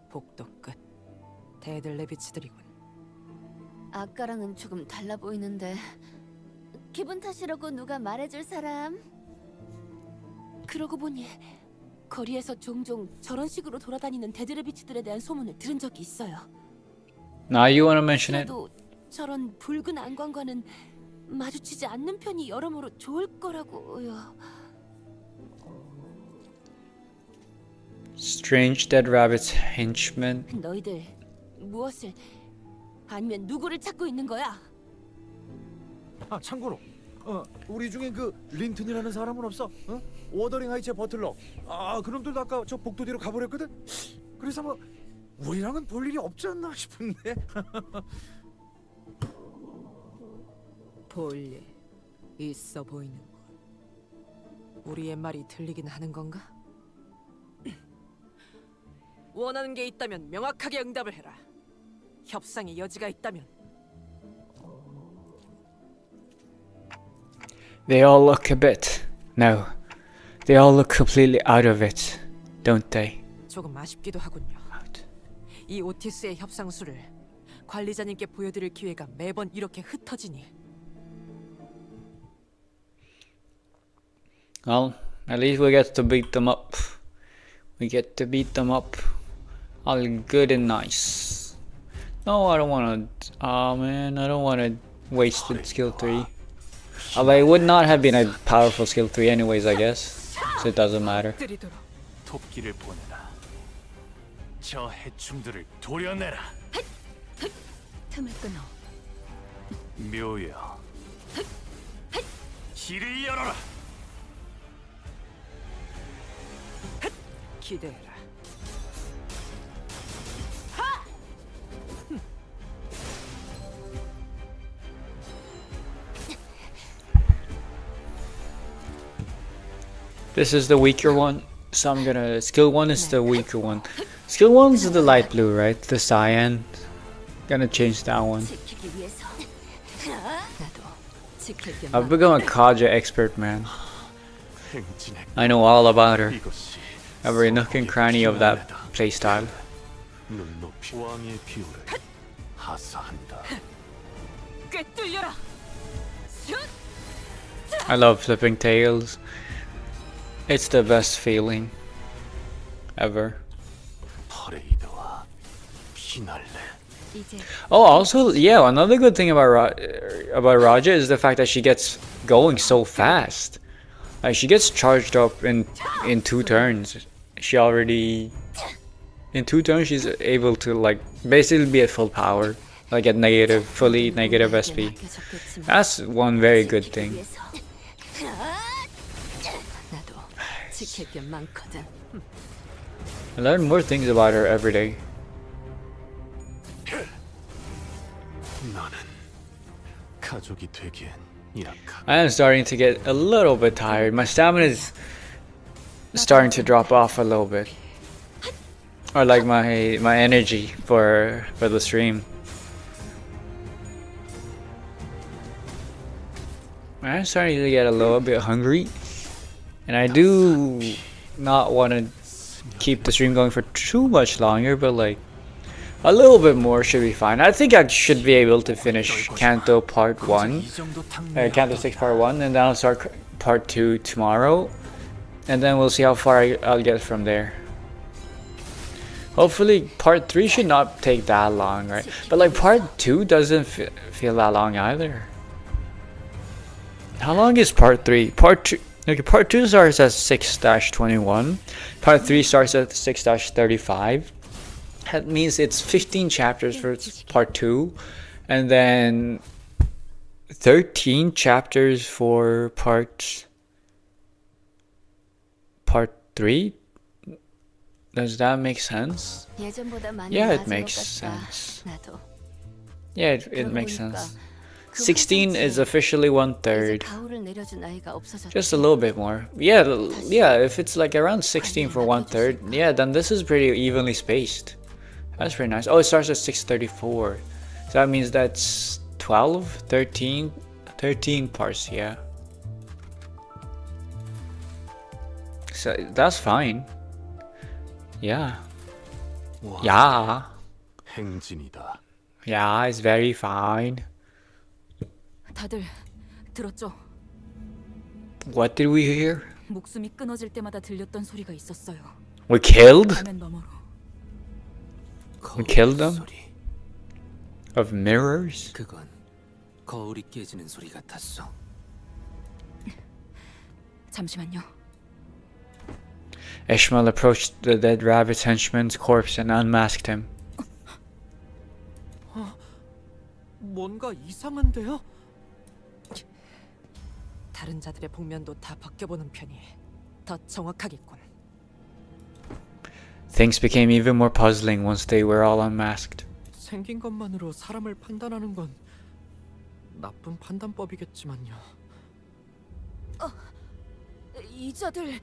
복도 끝. 대들 레비치들이군. 아까랑은 조금 달라 보이는데 기분 탓이라고 누가 말해줄 사람? 그러고 보니 거리에서 종종 저런 식으로 돌아다니는 데드레비치들에 대한 소문을 들은 적이 있어요. Now you wanna mention it? 그래도 저런 붉은 안광과는 마주치지 않는 편이 여러모로 좋을 거라고요. Strange dead rabbit's henchmen. 너희들 무엇을 아니면 누구를 찾고 있는 거야? 아 참고로 우리 중에 그 린튼이라는 사람은 없어? 워더링 하이츠의 버틀러. 그놈들도 아까 저 복도 뒤로 가버렸거든. 그래서 뭐 우리랑은 볼 일이 없지 않나 싶은데. 볼 일 있어 보이는군. 우리의 말이 들리긴 하는 건가? 원하는 게 있다면 명확하게 응답을 해라. 협상의 여지가 있다면. They all look a bit. No. They all look completely out of it. Don't they? 조금 아쉽기도 하군요. 이 오티스의 협상수를 관리자님께 보여드릴 기회가 매번 이렇게 흩어지니. Well, at least we get to beat them up. We get to beat them up. All good and nice. No, I don't wanna... Oh man, I don't wanna waste the skill 3. Although it would not have been a powerful skill 3 anyways, I guess. So it doesn't matter. 토끼를 보내라. 저 해충들을 도려내라. 틈을 끊어. 묘여. 길을 열어라. 기대해라. This is the weaker one, so I'm gonna... Skill 1 is the weaker one. Skill 1 is the light blue, right? The cyan. Gonna change that one. I've become a Kaja expert, man. I know all about her. Every nook and cranny of that playstyle. I love flipping tails. It's the best feeling ever. Oh, also, yeah, another good thing about Raja is the fact that she gets going so fast. Like, she gets charged up in 2 turns. She already... In 2 turns, she's able to, like, basically be at full power. Like, at fully negative SP. That's one very good thing. I learn more things about her every day. I am starting to get a little bit tired. My stamina is starting to drop off a little bit. Or like my energy for the stream. I'm starting to get a little bit hungry. And I do not want to keep the stream going for too much longer, but like a little bit more should be fine. I think I should be able to finish Canto Part 1, Canto 6 Part 1, and then I'll start Part 2 tomorrow. And then we'll see how far I'll get from there. Hopefully part 3 should not take that long, right? But like part 2 doesn't feel that long either. How long is part 3? Part 2, okay, part 2 starts at 6-21. Part 3 starts at 6-35. That means it's 15 chapters for part 2, and then 13 chapters for part 3. Does that make sense? Yeah, it makes sense. Yeah, it makes sense. 16 is officially 1/3. Just a little bit more. Yeah, if it's like around 16 for 1/3, yeah, then this is pretty evenly spaced. That's pretty nice. Oh, it starts at 6:34. So that means that's 12, 13 parts, yeah. So that's fine. Yeah. Yeah. 행진이다. Yeah, it's very fine. 다들 들었죠? What did we hear? 목숨이 끊어질 때마다 들렸던 소리가 있었어요. We killed? 화면 너머로. We killed them? Of mirrors? 그건 거울이 깨지는 소리 같았어. 잠시만요. Ishmael approached the dead rabbit's henchman's corpse and unmasked him. 뭔가 이상한데요? 다른 자들의 복면도 다 벗겨보는 편이 더 정확하겠군. Things became even more puzzling once they were all unmasked. 생긴 것만으로 사람을 판단하는 건 나쁜 판단법이겠지만요. 이 자들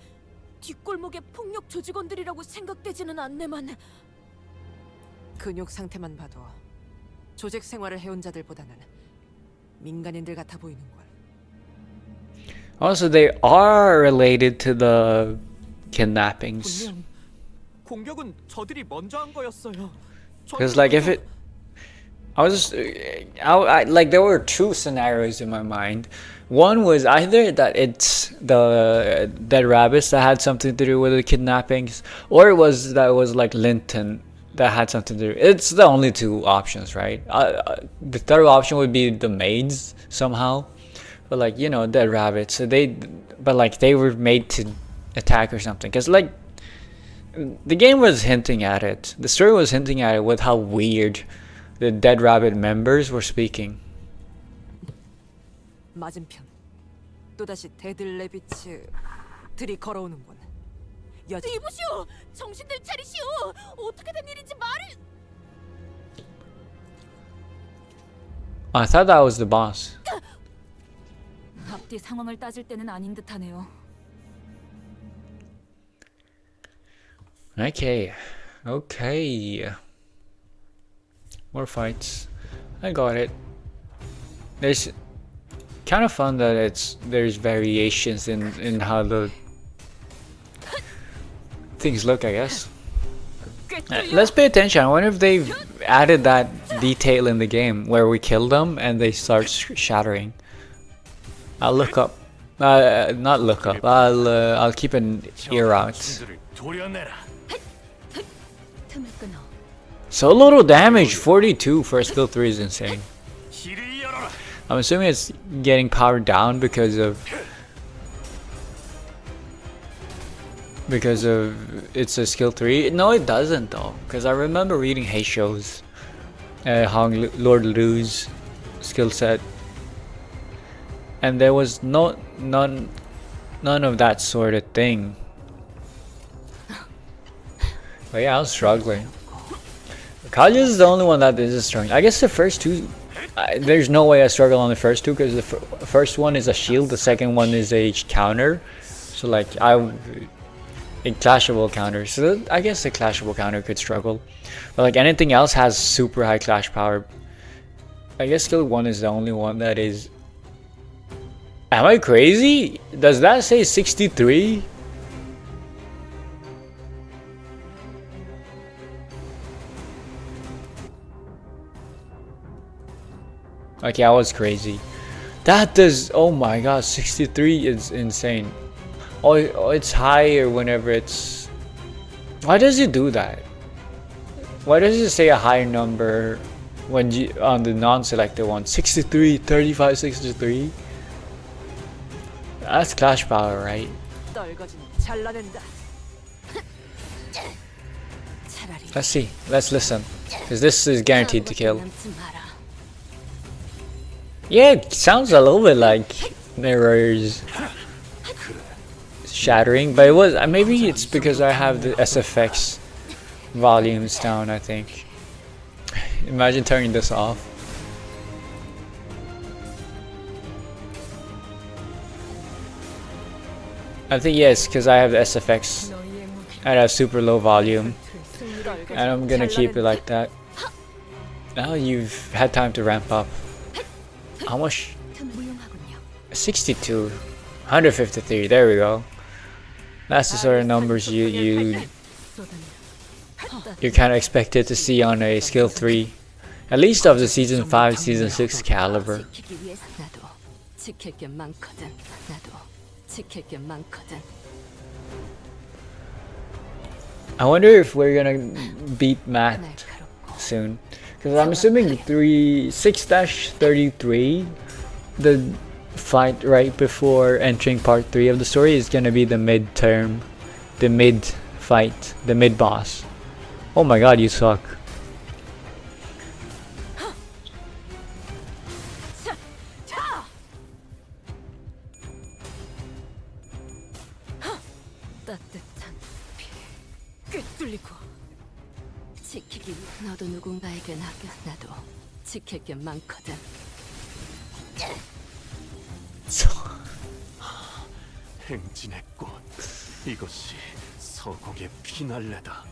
뒷골목의 폭력 조직원들이라고 생각되지는 않네만. 근육 상태만 봐도 조직 생활을 해온 자들보다는 민간인들 같아 보이는군. Also, they are related to the kidnappings. 분명 공격은 저들이 먼저 한 거였어요. Because like if it, like there were two scenarios in my mind. One was either that it's the dead rabbits that had something to do with the kidnappings, or it was like Linton that had something to do. It's the only two options, right? The third option would be the maids somehow, but like, you know, dead rabbits. So they were made to attack or something. Cause like the game was hinting at it. The story was hinting at it with how weird the dead rabbit members were speaking. 맞은편 또다시 데들레비츠들이 걸어오는군. 이보시오! 정신들 차리시오! 어떻게 된 일인지 말을... I thought that was the boss. 앞뒤 상황을 따질 때는 아닌 듯하네요. Okay. More fights. I got it. There's kind of fun that there's variations in how the things look, I guess. Let's pay attention. I wonder if they've added that detail in the game where we kill them and they start shattering. I'll look up. Not look up. I'll keep an ear out. So little damage, 42 for skill 3 is insane. I'm assuming it's getting powered down because of it's a skill 3. No, it doesn't though, because I remember reading Heisho's Lord Lu's skill set, and there was none of that sort of thing. But yeah, I was struggling. Kaja is the only one that is struggling. I guess the first two, there's no way I struggle on the first two, because the first one is a shield, the second one is a counter. So like a clashable counter. So I guess the clashable counter could struggle. But like anything else has super high clash power. I guess skill 1 is the only one that is... Am I crazy? Does that say 63? Okay, I was crazy. That does... Oh my god, 63 is insane. Oh, it's higher whenever it's... Why does it do that? Why does it say a higher number when you on the non-selected one? 63, 35, 63. That's clash power, right? 떨거지는 잘라낸다. Let's see. Let's listen, because this is guaranteed to kill. Yeah, it sounds a little bit like mirrors shattering, but it was maybe it's because I have the SFX volumes down. I think. Imagine turning this off. I think yes, because I have the SFX and I have super low volume, and I'm gonna keep it like that. Now you've had time to ramp up. How much? 62, 153. There we go. That's the sort of numbers you kind of expected to see on a skill 3, at least of the season 5, season 6 caliber. I wonder if we're gonna beat Matt soon, because I'm assuming 6-33, the fight right before entering part 3 of the story, is gonna be the midterm, the mid fight, the mid boss. Oh my god, you suck. 너도 누군가에게 나도 지킬 게 많거든. 행진의 꽃, 이것이 서곡의 피날레다.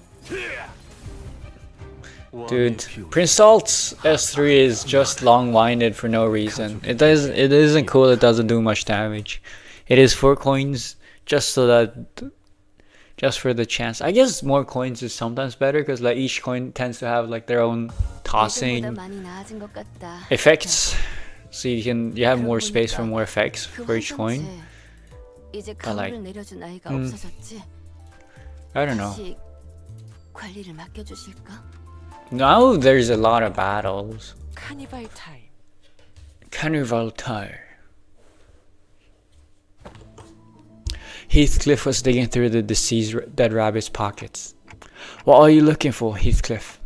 Dude, Prince Salt's S3 is just long-winded for no reason. It isn't cool. It doesn't do much damage. It is 4 coins just so that. Just for the chance. I guess more coins is sometimes better, because like each coin tends to have like their own tossing effects, so you have more space for more effects for each coin. But like, I don't know. Now there's a lot of battles. 카니발 타임. Carnival time. Heathcliff was digging through the deceased dead rabbit's pockets. What are you looking for, Heathcliff?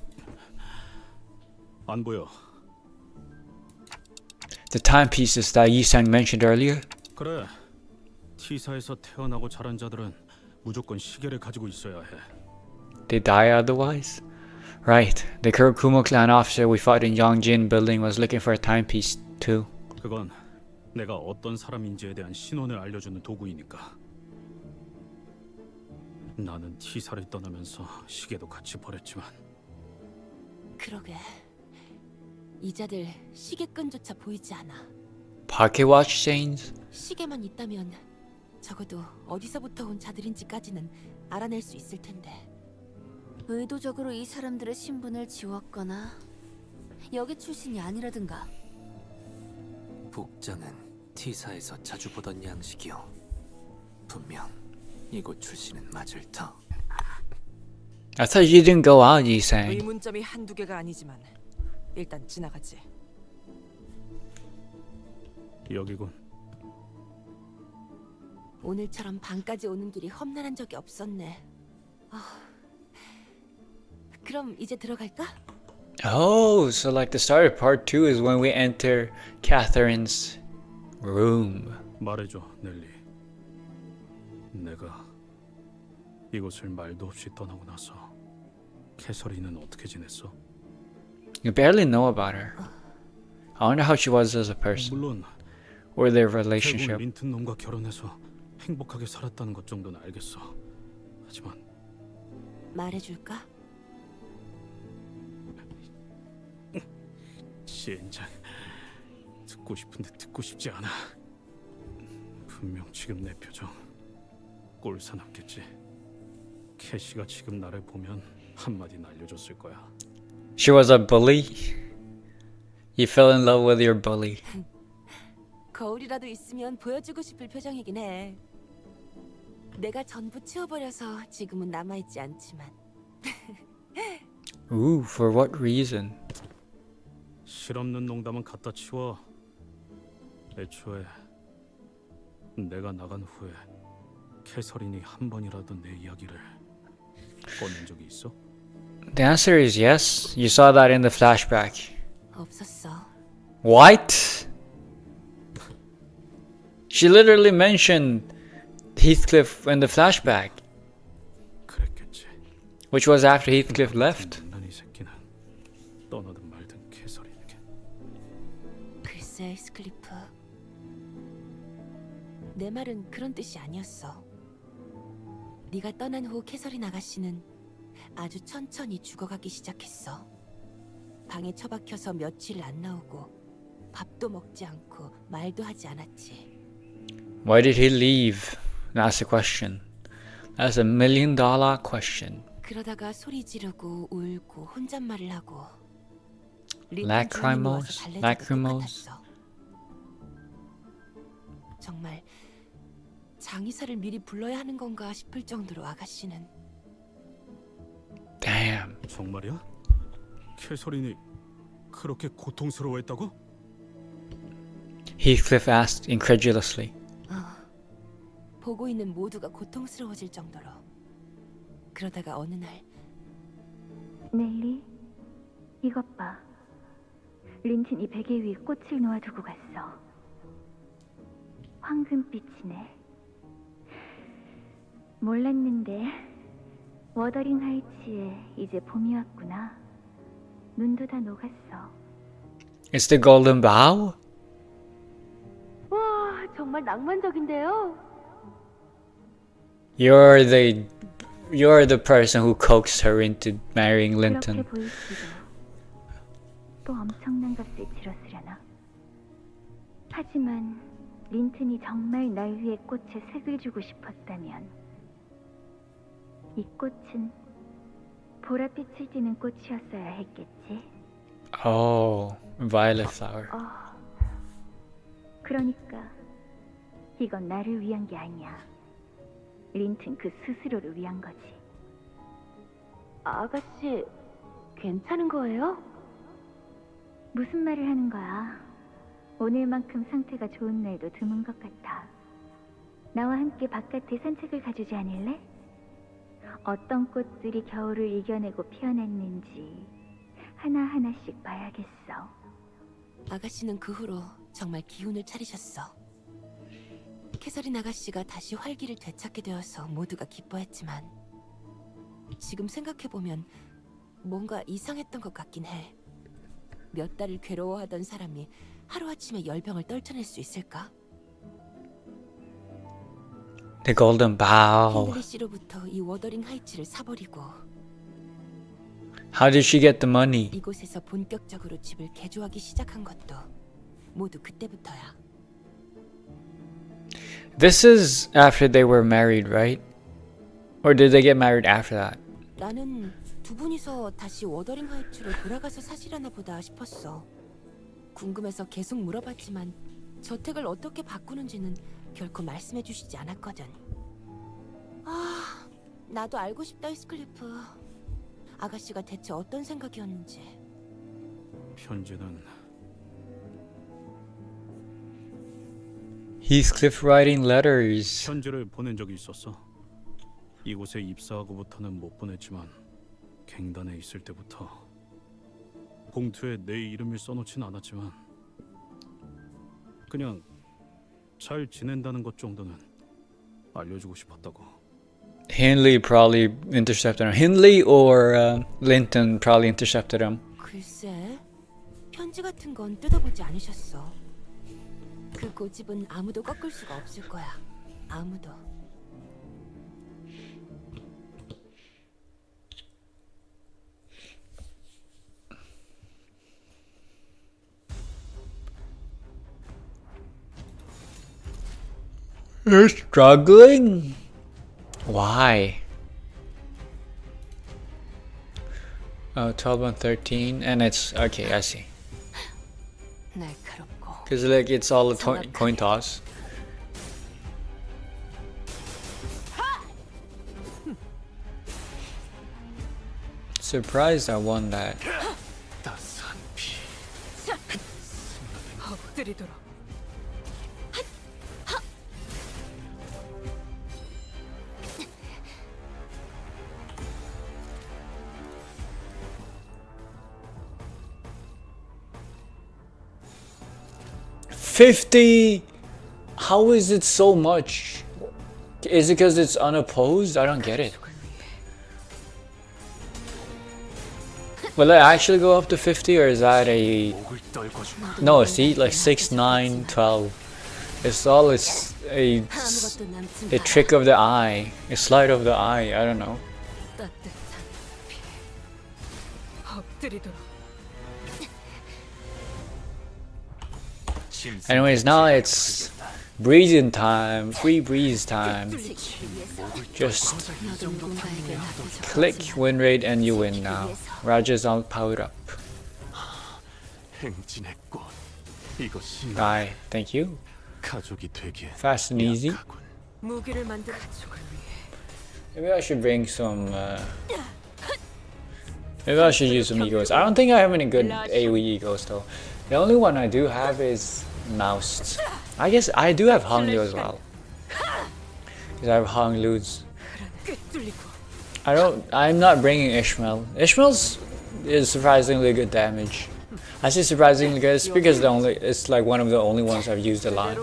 안 보여. The timepieces that Yi-sang mentioned earlier? 그래. T사에서 태어나고 자란 자들은 무조건 시계를 가지고 있어야 해. They die otherwise? Right. The Kurokumo clan officer we fought in Yongjin building was looking for a timepiece too. 그건 내가 어떤 사람인지에 대한 신원을 알려주는 도구이니까. 나는 T사를 떠나면서 시계도 같이 버렸지만. 그러게. 이자들 시계끈조차 보이지 않아. Pocket watch chains? 시계만 있다면 적어도 어디서부터 온 자들인지까지는 알아낼 수 있을 텐데. 의도적으로 이 사람들의 신분을 지웠거나 여기 출신이 아니라든가. 복장은 T사에서 자주 보던 양식이요. 분명 이곳 출신은 맞을 터. I thought you didn't go out, Yi-sang. 의문점이 한두 개가 아니지만 일단 지나가지. 여기군. 오늘처럼 밤까지 오는 길이 험난한 적이 없었네. 그럼 이제 들어갈까? Oh, so like the start of part 2 is when we enter Catherine's room. 말해줘, 넬리. 내가 이곳을 말도 없이 떠나고 나서 캐서린은 어떻게 지냈어? You barely know about her. I wonder how she was as a person. 물론 Or their 결국 relationship. 린튼 놈과 결혼해서 행복하게 살았다는 것 정도는 알겠어. 하지만 말해줄까? 시엔장, 듣고 싶은데 듣고 싶지 않아. 분명 지금 내 표정 꼴사납겠지. 캐시가 지금 나를 보면 한마디 날려줬을 거야. She was a bully. You fell in love with your bully. 거울이라도 있으면 보여주고 싶을 표정이긴 해. 내가 전부 치워버려서 지금은 남아있지 않지만. Ooh, for what reason? 실없는 농담은 갖다 치워. 애초에 내가 나간 후에 캐서린이 한 번이라도 내 이야기를 꺼낸 적이 있어? The answer is yes. You saw that in the flashback. 없었어. What? She literally mentioned Heathcliff in the flashback. 그랬겠지. Which was after Heathcliff left. 이 새끼는 떠나든 말든 캐서린에게. 글쎄, 스클리프. 내 말은 그런 뜻이 아니었어. 네가 떠난 후 캐서린 아가씨는 아주 천천히 죽어가기 시작했어. 방에 처박혀서 며칠 안 나오고 밥도 먹지 않고 말도 하지 않았지. Why did he leave? That's the question. That's $1 million question. 그러다가 소리 지르고 울고 혼잣말을 하고 Lacrimose? Lacrimose? 정말 장의사를 미리 불러야 하는 건가 싶을 정도로 아가씨는. Damn. 정말이야? 캐서린이 그렇게 고통스러워했다고? Heathcliff asked incredulously. 보고 있는 모두가 고통스러워질 정도로. 그러다가 어느 날 넬리, 이것 봐. 린튼이 베개 위에 꽃을 놓아두고 갔어. 황금빛이네. 몰랐는데 워더링 하이츠에 이제 봄이 왔구나. 눈도 다 녹았어. It's the golden bough? 와, 정말 낭만적인데요? You're the person who coaxed her into marrying Linton. 그렇게 보일지도. 또 엄청난 값을 치렀으려나. 하지만 린튼이 정말 날 위해 꽃에 색을 주고 싶었다면 이 꽃은 보랏빛을 띠는 꽃이었어야 했겠지. Oh, violet flower. 그러니까 이건 나를 위한 게 아니야. 린튼 그 스스로를 위한 거지. 아가씨, 괜찮은 거예요? 무슨 말을 하는 거야? 오늘만큼 상태가 좋은 날도 드문 것 같아. 나와 함께 바깥에 산책을 가주지 않을래? 어떤 꽃들이 겨울을 이겨내고 피어났는지 하나하나씩 봐야겠어. 아가씨는 그 후로 정말 기운을 차리셨어. 캐서린 아가씨가 다시 활기를 되찾게 되어서 모두가 기뻐했지만 지금 생각해보면 뭔가 이상했던 것 같긴 해. 몇 달을 괴로워하던 사람이 하루아침에 열병을 떨쳐낼 수 있을까? The golden bough. 캔들리 씨로부터 이 워더링 하이츠를 사버리고 How did she get the money? 이곳에서 본격적으로 집을 개조하기 시작한 것도 모두 그때부터야. This is after they were married, right? Or did they get married after that? 나는 두 분이서 다시 워더링 하이츠로 돌아가서 사시려나 보다 싶었어. 궁금해서 계속 물어봤지만 저택을 어떻게 바꾸는지는 결코 말씀해 주시지 않았거든. 나도 알고 싶다, 스클리프. 아가씨가 대체 어떤 생각이었는지. 편지는 Heathcliff writing letters. 편지를 보낸 적이 있었어. 이곳에 입사하고부터는 못 보냈지만 갱단에 있을 때부터 봉투에 내 이름을 써놓진 않았지만 그냥 잘 지낸다는 것 정도는 알려주고 싶었다고. Hindley probably intercepted him. Hindley or Linton probably intercepted him. 글쎄, 편지 같은 건 뜯어보지 않으셨어. 그 고집은 아무도 꺾을 수가 없을 거야. 아무도. You're struggling? Why? Oh, 12 and 13, and it's okay. I see. Because like it's all a coin toss. surprised I won that. 따스한 피. 엎드리도록. 50. How is it so much? Is it because it's unopposed? I don't get it. Will it actually go up to 50, or is that a... No, see, like 6, 9, 12. It's all a trick of the eye, a sleight of the eye. I don't know. 엎드리도록. Anyways, now it's breezing time, free breeze time. Just click win rate and you win now. Raja's all powered up. 행진의 꽃. 이것이 Bye. Thank you. 가족이 되기에 Fast and easy. 무기를 만든 가족을 위해. Maybe I should bring some. Maybe I should use some egos. I don't think I have any good AoE egos though. The only one I do have is Mouse. I guess I do have Hong Liu as well. Because I have Hong Liu's. I'm not bringing Ishmael. Ishmael's is surprisingly good damage. I say surprisingly good. It's because it's like one of the only ones I've used a lot.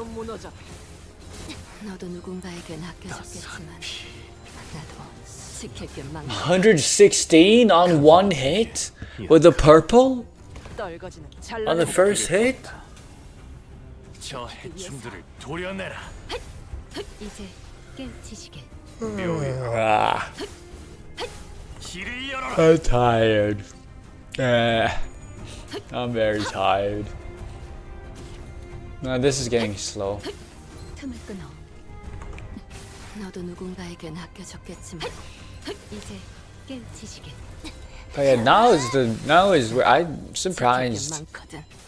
너도 누군가에겐 아껴졌겠지만 나도 지킬 게 많아. 116 on one hit with the purple on the first hit. 저 해충들을 도려내라. 이제 깨우치시게. Ah. I'm tired. I'm very tired. No, this is getting slow. 틈을 끊어. 너도 누군가에겐 아껴졌겠지만 이제 깨우치시게. But yeah, now is where I'm surprised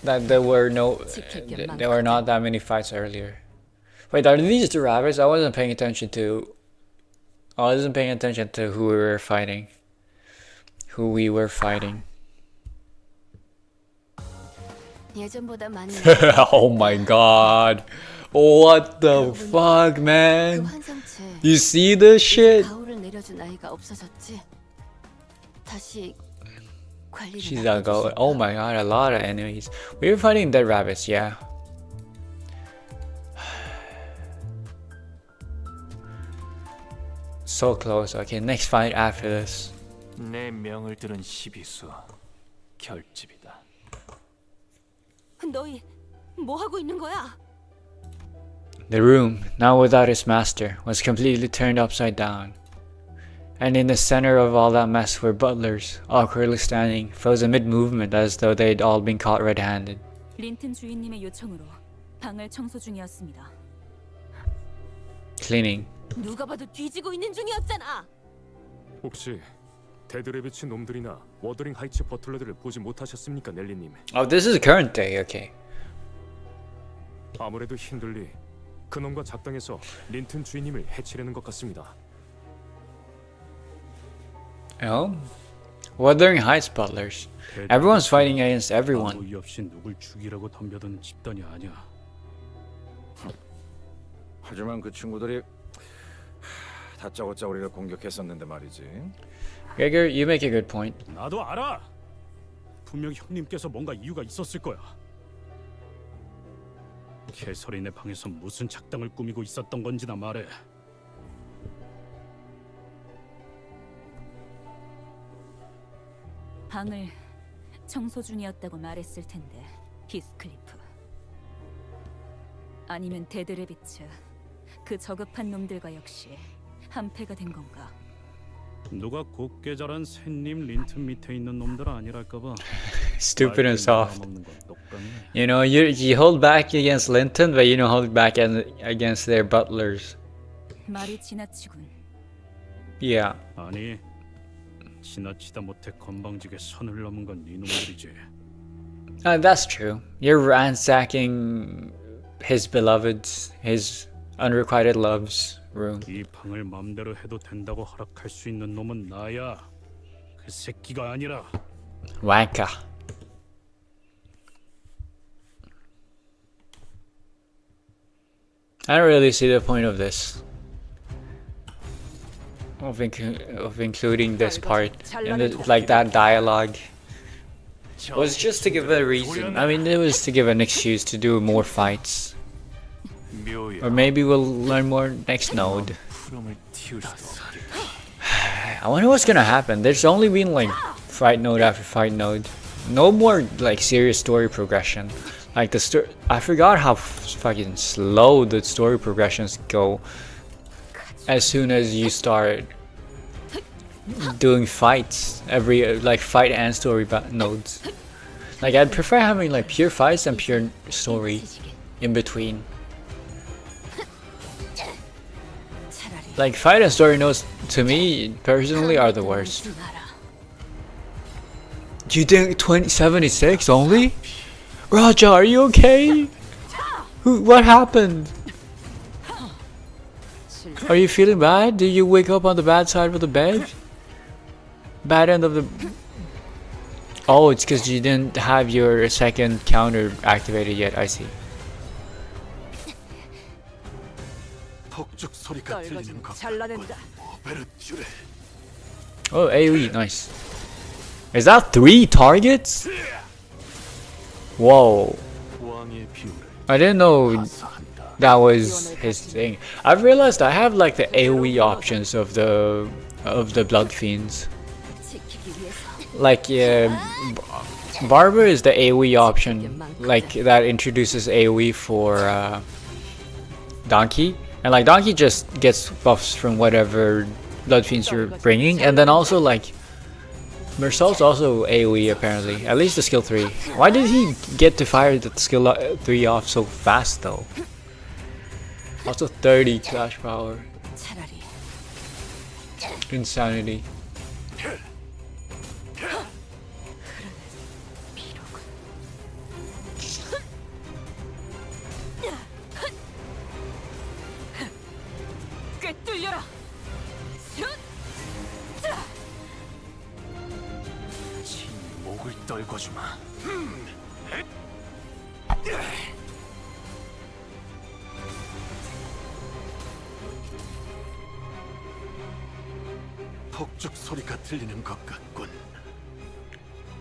that there were not that many fights earlier. Wait, are these the rabbits? I wasn't paying attention to who we were fighting. 예전보다 많이 Oh my god. What the fuck, man? You see this shit? 가오를 내려준 아이가 없어졌지. 다시 관리를 She's not going. Oh my god, a lot of enemies. We were fighting dead rabbits, yeah. So close. Okay, next fight after this. 내 명을 들은 시비수 결집이다. 너희 뭐 하고 있는 거야? The room, now without its master, was completely turned upside down. And in the center of all that mess were butlers, awkwardly standing, frozen mid-movement as though they'd all been caught red-handed. 린튼 주인님의 요청으로 방을 청소 중이었습니다. Cleaning. 누가 봐도 뒤지고 있는 중이었잖아. 혹시 데드레비치 놈들이나 워더링 하이츠 버틀러들을 보지 못하셨습니까, 넬리님? Oh, this is current day, okay. 아무래도 힘들리 그놈과 작당해서 린튼 주인님을 해치려는 것 같습니다. Oh? Wuthering Heights butlers. Everyone's fighting against everyone. 아무 이유 없이 누굴 죽이라고 덤벼든 집단이 아니야. 하지만 그 친구들이 다짜고짜 우리를 공격했었는데 말이지. Gregor, you make a good point. 나도 알아. 분명 형님께서 뭔가 이유가 있었을 거야. 캐서린의 방에서 무슨 작당을 꾸미고 있었던 건지나 말해. 방을 청소 중이었다고 말했을 텐데, 히스클리프. 아니면 데드레비츠, 그 저급한 놈들과 역시 한패가 된 건가? 누가 곱게 자란 샌님 린튼 밑에 있는 놈들 아니랄까봐. Stupid and soft. You know, you hold back against Linton, but you don't hold back against their butlers. 말이 지나치군. Yeah. 아니, 지나치다 못해 건방지게 선을 넘은 건 네 놈들이지. That's true. You're ransacking his beloved's, his unrequited love's room. 이 방을 맘대로 해도 된다고 허락할 수 있는 놈은 나야. 새끼가 아니라 Wanka. I don't really see the point of this. Of including this part and like that dialogue. It was just to give a reason. I mean, it was to give an excuse to do more fights. Or maybe we'll learn more next node. I wonder what's gonna happen. There's only been like fight node after fight node. No more like serious story progression. Like the story, I forgot how fucking slow the story progressions go. As soon as you start doing fights, every like fight and story nodes. Like I'd prefer having like pure fights and pure story in between. Like fight and story nodes to me personally are the worst. Do you think 2076 only? Raja, are you okay? What happened? Are you feeling bad? Did you wake up on the bad side of the bed? Bad end of the... Oh, it's because you didn't have your second counter activated yet, I see. Oh, AoE, nice. Is that 3 targets? Whoa. I didn't know that was his thing. I've realized I have like the AoE options of the Blood Fiends. Like Barber is the AoE option, like that introduces AoE for Donkey, and like Donkey just gets buffs from whatever Blood Fiends you're bringing, and then also like Mersault's also AoE apparently, at least the skill 3. Why did he get to fire the skill 3 off so fast though? Also 30 clash power. Insanity. 폭죽 소리가 들리는 것 같군.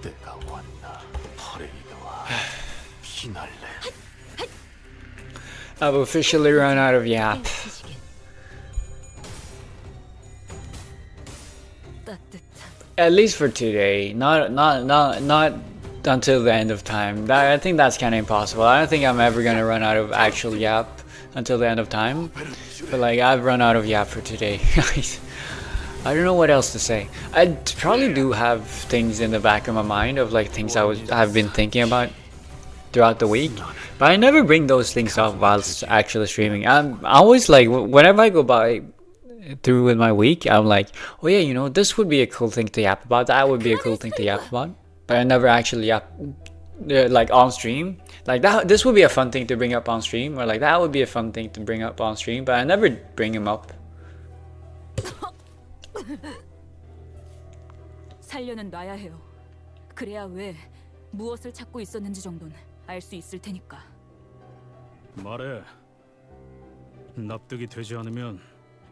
때가 왔나. 퍼레이드와 피날레. I've officially run out of yap. At least for today, not until the end of time. I think that's kind of impossible. I don't think I'm ever gonna run out of actual yap until the end of time. But like I've run out of yap for today. I don't know what else to say. I probably do have things in the back of my mind of like things I've been thinking about throughout the week, but I never bring those things up whilst actually streaming. I'm always like, whenever I go by through with my week, I'm like, oh yeah, you know, this would be a cool thing to yap about, that would be a cool thing to yap about, but I never actually yap like on stream. Like that, this would be a fun thing to bring up on stream, or like that would be a fun thing to bring up on stream, but I never bring them up. 살려는 놔야 해요. 그래야 왜 무엇을 찾고 있었는지 정도는 알 수 있을 테니까. 말해. 납득이 되지 않으면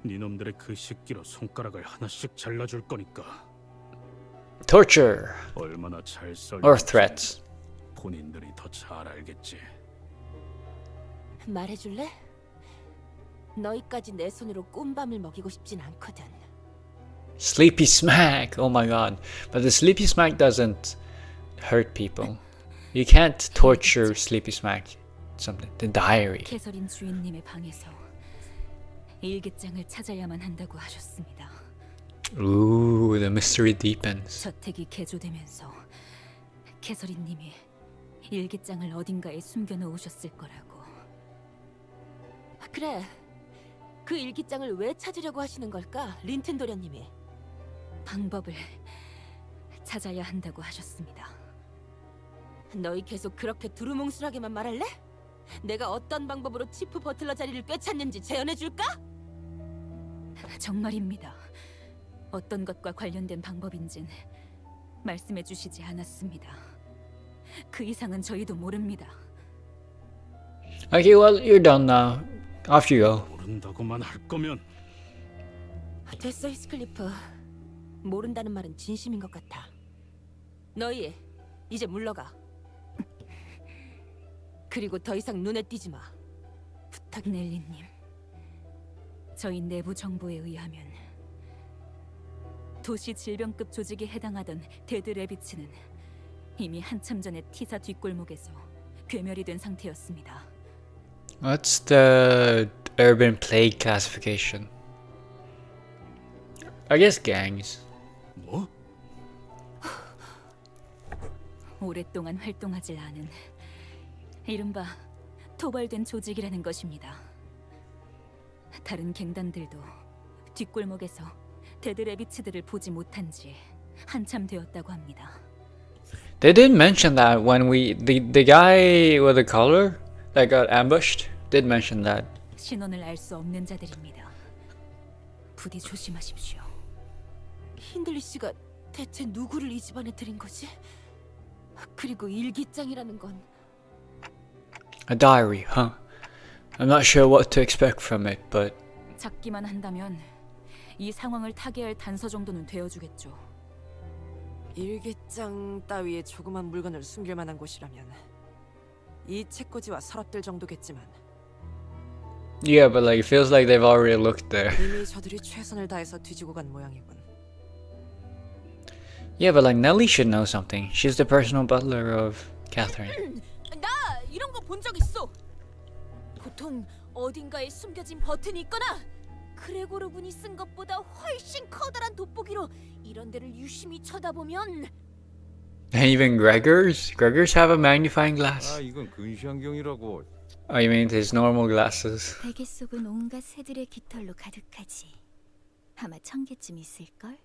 니놈들의 그 식기로 손가락을 하나씩 잘라줄 거니까. Torture 얼마나 잘 or threats. 본인들이 더 잘 알겠지. 말해줄래? 너희까지 내 손으로 꼼밤을 먹이고 싶진 않거든. Sleepy smack. Oh my god. But the sleepy smack doesn't hurt people. You can't torture sleepy smack. Something. The diary. 캐서린 주인님의 방에서 일기장을 찾아야만 한다고 하셨습니다. Ooh, the mystery deepens. 저택이 개조되면서 캐서린님이 일기장을 어딘가에 숨겨놓으셨을 거라고. 그래. 그 일기장을 왜 찾으려고 하시는 걸까? 린튼 도련님이. 방법을 찾아야 한다고 하셨습니다. 너희 계속 그렇게 두루뭉술하게만 말할래? 내가 어떤 방법으로 치프 버틀러 자리를 꿰찼는지 재현해줄까? 정말입니다. 어떤 것과 관련된 방법인진 말씀해 주시지 않았습니다. 그 이상은 저희도 모릅니다. Okay, well, you're done now. Off you go. 모른다고만 할 거면 됐어, 히스클리프. 모른다는 말은 진심인 것 같아. 너희 이제 물러가. 그리고 더 이상 눈에 띄지 마. 부탁 넬리님. 저희 내부 정보에 의하면 도시 질병급 조직에 해당하던 데드 레비츠는 이미 한참 전에 티사 뒷골목에서 괴멸이 된 상태였습니다. What's the urban plague classification? I guess gangs. 뭐? 오랫동안 활동하질 않은 이른바 토벌된 조직이라는 것입니다. 다른 갱단들도 뒷골목에서 데드 레비츠들을 보지 못한 지 한참 되었다고 합니다. They did mention that when the guy with the collar that got ambushed did mention that. 신원을 알 수 없는 자들입니다. 부디 조심하십시오. 힌들리 씨가 대체 누구를 이 집안에 들인 거지? 그리고 일기장이라는 건 A diary, huh? I'm not sure what to expect from it, but 잡기만 한다면 이 상황을 타개할 단서 정도는 되어주겠죠. 일기장 따위의 조그만 물건을 숨길 만한 곳이라면 이 책꽂이와 서랍들 정도겠지만 yeah, but like it feels like they've already looked there. 이미 저들이 최선을 다해서 뒤지고 간 모양이군. Yeah, but like Nellie should know something. She's the personal butler of Catherine. 나 이런 거 본 적 있어. 보통 어딘가에 숨겨진 버튼이 있거나 그레고르 군이 쓴 것보다 훨씬 커다란 돋보기로 이런 데를 유심히 쳐다보면 And even Gregors have a magnifying glass. 아, 이건 근시안경이라고. Oh, you mean his normal glasses? 베개 속은 온갖 새들의 깃털로 가득하지. 아마 1000개쯤 있을걸?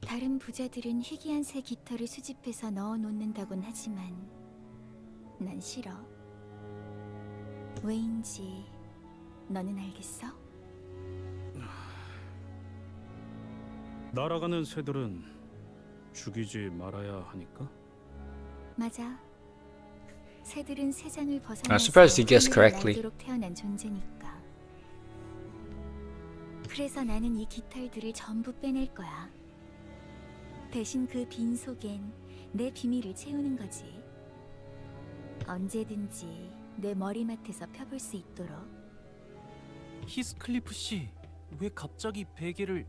다른 부자들은 희귀한 새 깃털을 수집해서 넣어놓는다곤 하지만 난 싫어. 왜인지 너는 알겠어? 날아가는 새들은 죽이지 말아야 하니까? 맞아. 새들은 세상을 I'm 벗어나서 surprised you guessed 하늘을 correctly. 날도록 태어난 존재니까. 그래서 나는 이 깃털들을 전부 빼낼 거야. 대신 그 빈 속엔 내 비밀을 채우는 거지. 언제든지 내 머리맡에서 펴볼 수 있도록. 히스클리프 씨, 왜 갑자기 베개를...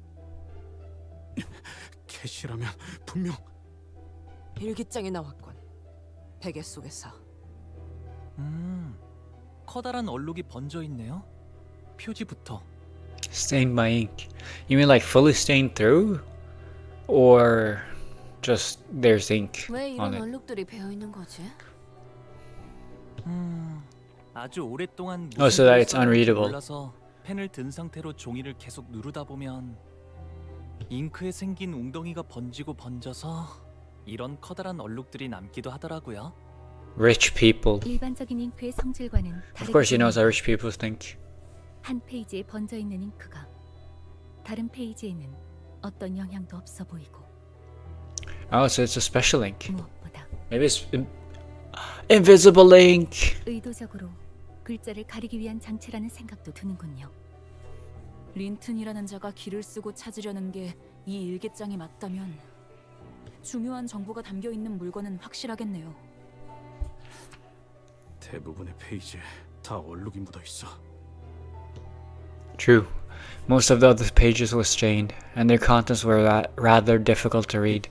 캐시라면 분명... 일기장이 나왔군. 베개 속에서. 커다란 얼룩이 번져 있네요. 표지부터. Stained by ink. You mean like fully stained through? Or just there's ink 왜 on 이런 it? 얼룩들이 배어 있는 거지? 아주 오랫동안 Oh, so that it's 무슨 글을 unreadable. 몰라서 펜을 든 상태로 종이를 계속 누르다 보면 잉크에 생긴 웅덩이가 번지고 번져서 이런 커다란 얼룩들이 남기도 하더라고요. Rich people. 일반적인 잉크의 성질과는 Of course, you 다르게 know how rich people think. 한 페이지에 번져 있는 잉크가 다른 페이지에는 어떤 영향도 없어 보이고. Oh, so it's a special ink. 무엇보다 Maybe it's invisible ink. 의도적으로 글자를 가리기 위한 장치라는 생각도 드는군요. 린튼이라는 자가 길을 쓰고 찾으려는 게 이 일기장이 맞다면 중요한 정보가 담겨 있는 물건은 확실하겠네요. 대부분의 페이지에 다 얼룩이 묻어 있어. True. Most of the other pages were stained, and their contents were rather difficult to read.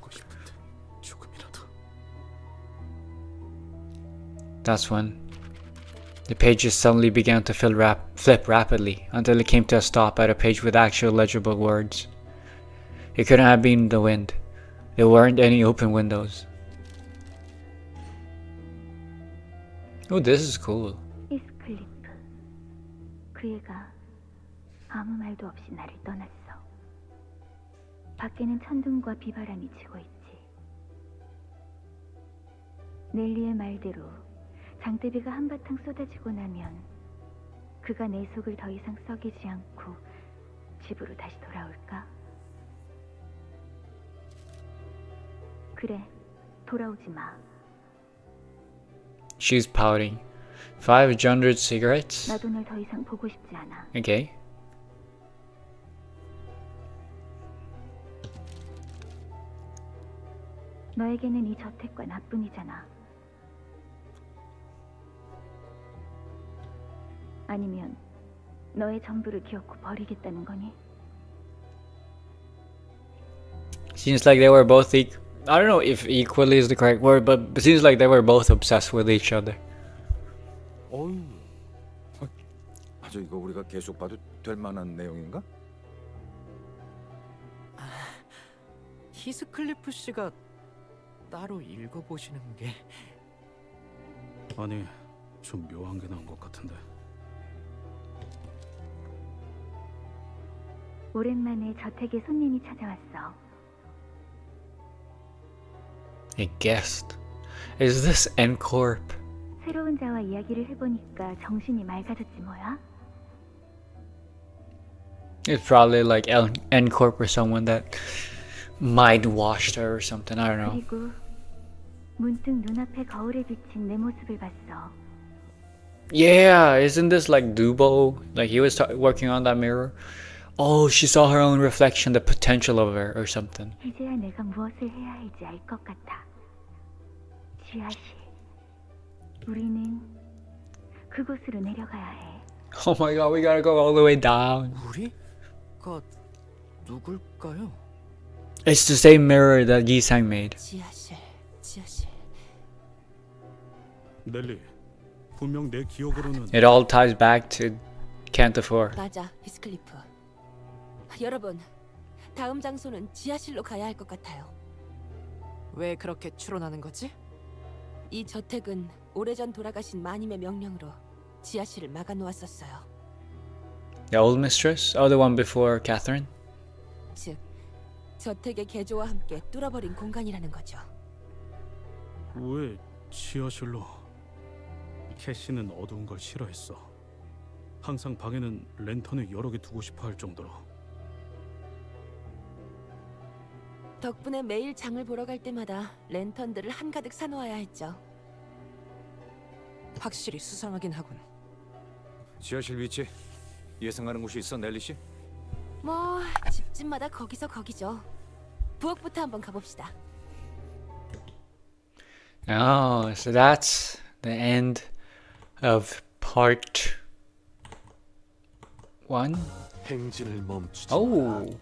That's when the pages suddenly began to flip rapidly until it came to a stop at a page with actual legible words. It couldn't have been the wind. There weren't any open windows. Oh, this is cool. 히스클리프. 그 애가 아무 말도 없이 나를 떠났어. 밖에는 천둥과 비바람이 치고 있지. 넬리의 말대로 장대비가 한바탕 쏟아지고 나면 그가 내 속을 더 이상 썩이지 않고 집으로 다시 돌아올까? 그래, 돌아오지 마. She's pouting. 500 cigarettes? 나도 널 더 이상 보고 싶지 않아. Okay. 너에게는 이 저택과 나뿐이잖아. 아니면 너의 전부를 기어코 버리겠다는 거니? Seems like they were both I don't know if equally is the correct word, but it seems like they were both obsessed with each other. 어휴, 아주 이거 우리가 계속 봐도 될 만한 내용인가? 히스클리프 씨가 따로 읽어보시는 게 아니, 좀 묘한 게 나온 것 같은데. 오랜만에 저택에 손님이 찾아왔어. A guest. Is this N-Corp? 새로운 자와 이야기를 해보니까 정신이 맑아졌지 뭐야? It's probably like N-Corp or someone that mind-washed her or something. I don't know. 그리고 문득 눈앞에 거울에 비친 내 모습을 봤어. Yeah, isn't this like Dubo? Like he was working on that mirror? Oh, she saw her own reflection, the potential of her or something. 이제야 내가 무엇을 해야 할지 알 것 같아. 지하실. 우리는 그곳으로 내려가야 해. Oh my god, we gotta go all the way down. 우리가 누굴까요? It's the same mirror that Gisang made. 지하실. 넬리, 분명 내 기억으로는 It all ties back to Canto 4. 맞아, 히스클리프. 여러분, 다음 장소는 지하실로 가야 할 것 같아요. 왜 그렇게 추론하는 거지? 이 저택은 오래전 돌아가신 마님의 명령으로 지하실을 막아놓았었어요. The old mistress? Oh, the one before Catherine? 즉, 저택의 개조와 함께 뚫어버린 공간이라는 거죠. 왜 지하실로? 캐시는 어두운 걸 싫어했어. 항상 방에는 랜턴을 여러 개 두고 싶어 할 정도로. 덕분에 매일 장을 보러 갈 때마다 랜턴들을 한가득 사놓아야 했죠. 확실히 수상하긴 하군. 지하실 위치 예상하는 곳이 있어, 넬리 씨? 뭐 집집마다 거기서 거기죠. 부엌부터 한번 가봅시다. Oh, so that's the end of part 1? 행진을 멈추지 Oh,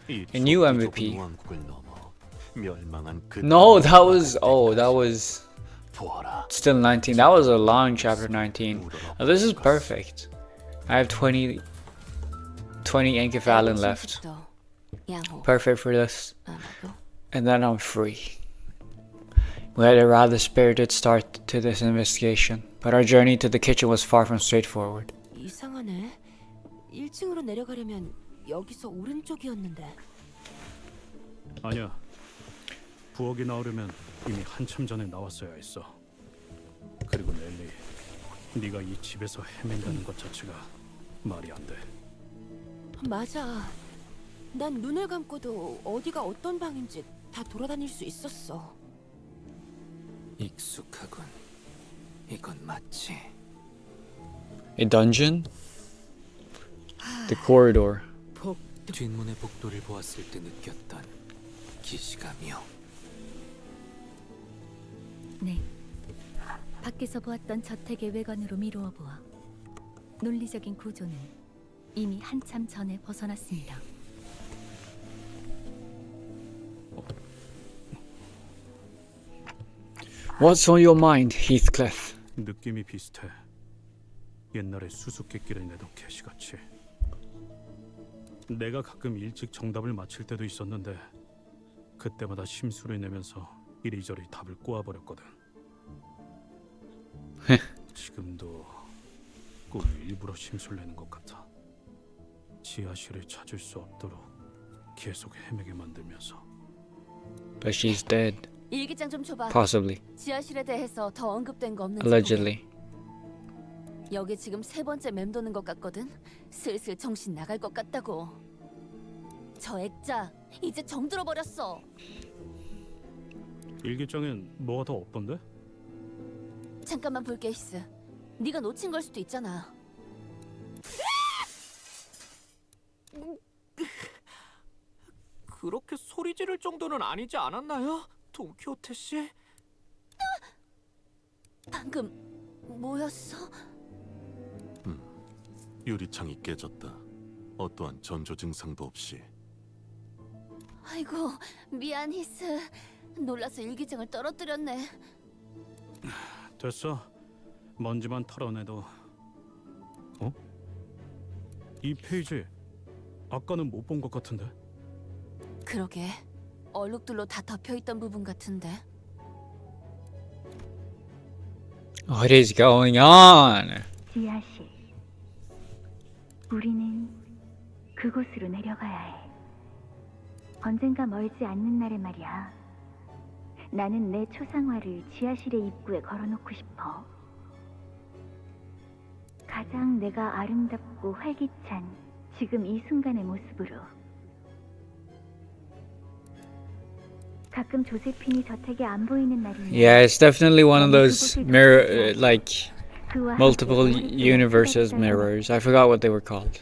이 a new 좁은 MVP. 왕국을 넘어 멸망한 그 No, that was 보아라. still 19. That was a long chapter 19. Oh, this is perfect. I have 20 Enkephalen left. Perfect for this. And then I'm free. We had a rather spirited start to this investigation, but our journey to the kitchen was far from straightforward. 이상하네. 1층으로 내려가려면 여기서 오른쪽이었는데. 아니야. 부엌이 나오려면 이미 한참 전에 나왔어야 했어. 그리고 넬리, 네가 이 집에서 헤맨다는 것 자체가 말이 안 돼. 맞아. 난 눈을 감고도 어디가 어떤 방인지 다 돌아다닐 수 있었어. 익숙하군. 이건 마치 A dungeon? The corridor. 뒷문의 복도를 보았을 때 느꼈던 기시감이요. 네. 밖에서 보았던 저택의 외관으로 미루어 보아 논리적인 구조는 이미 한참 전에 벗어났습니다. What's on your mind, Heathcliff? 느낌이 비슷해. 옛날에 수수께끼를 내던 캐시같이. 내가 가끔 일찍 정답을 맞힐 때도 있었는데 그때마다 심수를 내면서 이리저리 답을 꼬아버렸거든. 지금도 꼭 일부러 심술 내는 것 같아. 지하실을 찾을 수 없도록 계속 헤매게 만들면서. But she's dead. 일기장 좀 줘봐. Possibly. 지하실에 대해서 더 언급된 거 없는지. Allegedly. 보게. 여기 지금 3번째 맴도는 것 같거든. 슬슬 정신 나갈 것 같다고. 저 액자 이제 정들어 버렸어. 일기장엔 뭐가 더 없던데? 잠깐만 볼게, 히스. 네가 놓친 걸 수도 있잖아. 그렇게 소리 지를 정도는 아니지 않았나요? 돈키호테 씨? 방금 뭐였어? 유리창이 깨졌다. 어떠한 전조 증상도 없이. 아이고, 미안, 히스. 놀라서 일기장을 떨어뜨렸네. 됐어. 먼지만 털어내도. 어? 이 페이지 아까는 못 본 것 같은데. 그러게. 얼룩들로 다 덮여있던 부분 같은데. What is going on? 지하실. 우리는 그곳으로 내려가야 해. 언젠가 멀지 않는 날에 말이야. 나는 내 초상화를 지하실의 입구에 걸어놓고 싶어. 가장 내가 아름답고 활기찬 지금 이 순간의 모습으로. 가끔 조세핀이 저택에 안 보이는 날이면 Yeah, it's definitely one of those mirror, like multiple universes mirrors. I forgot what they were called.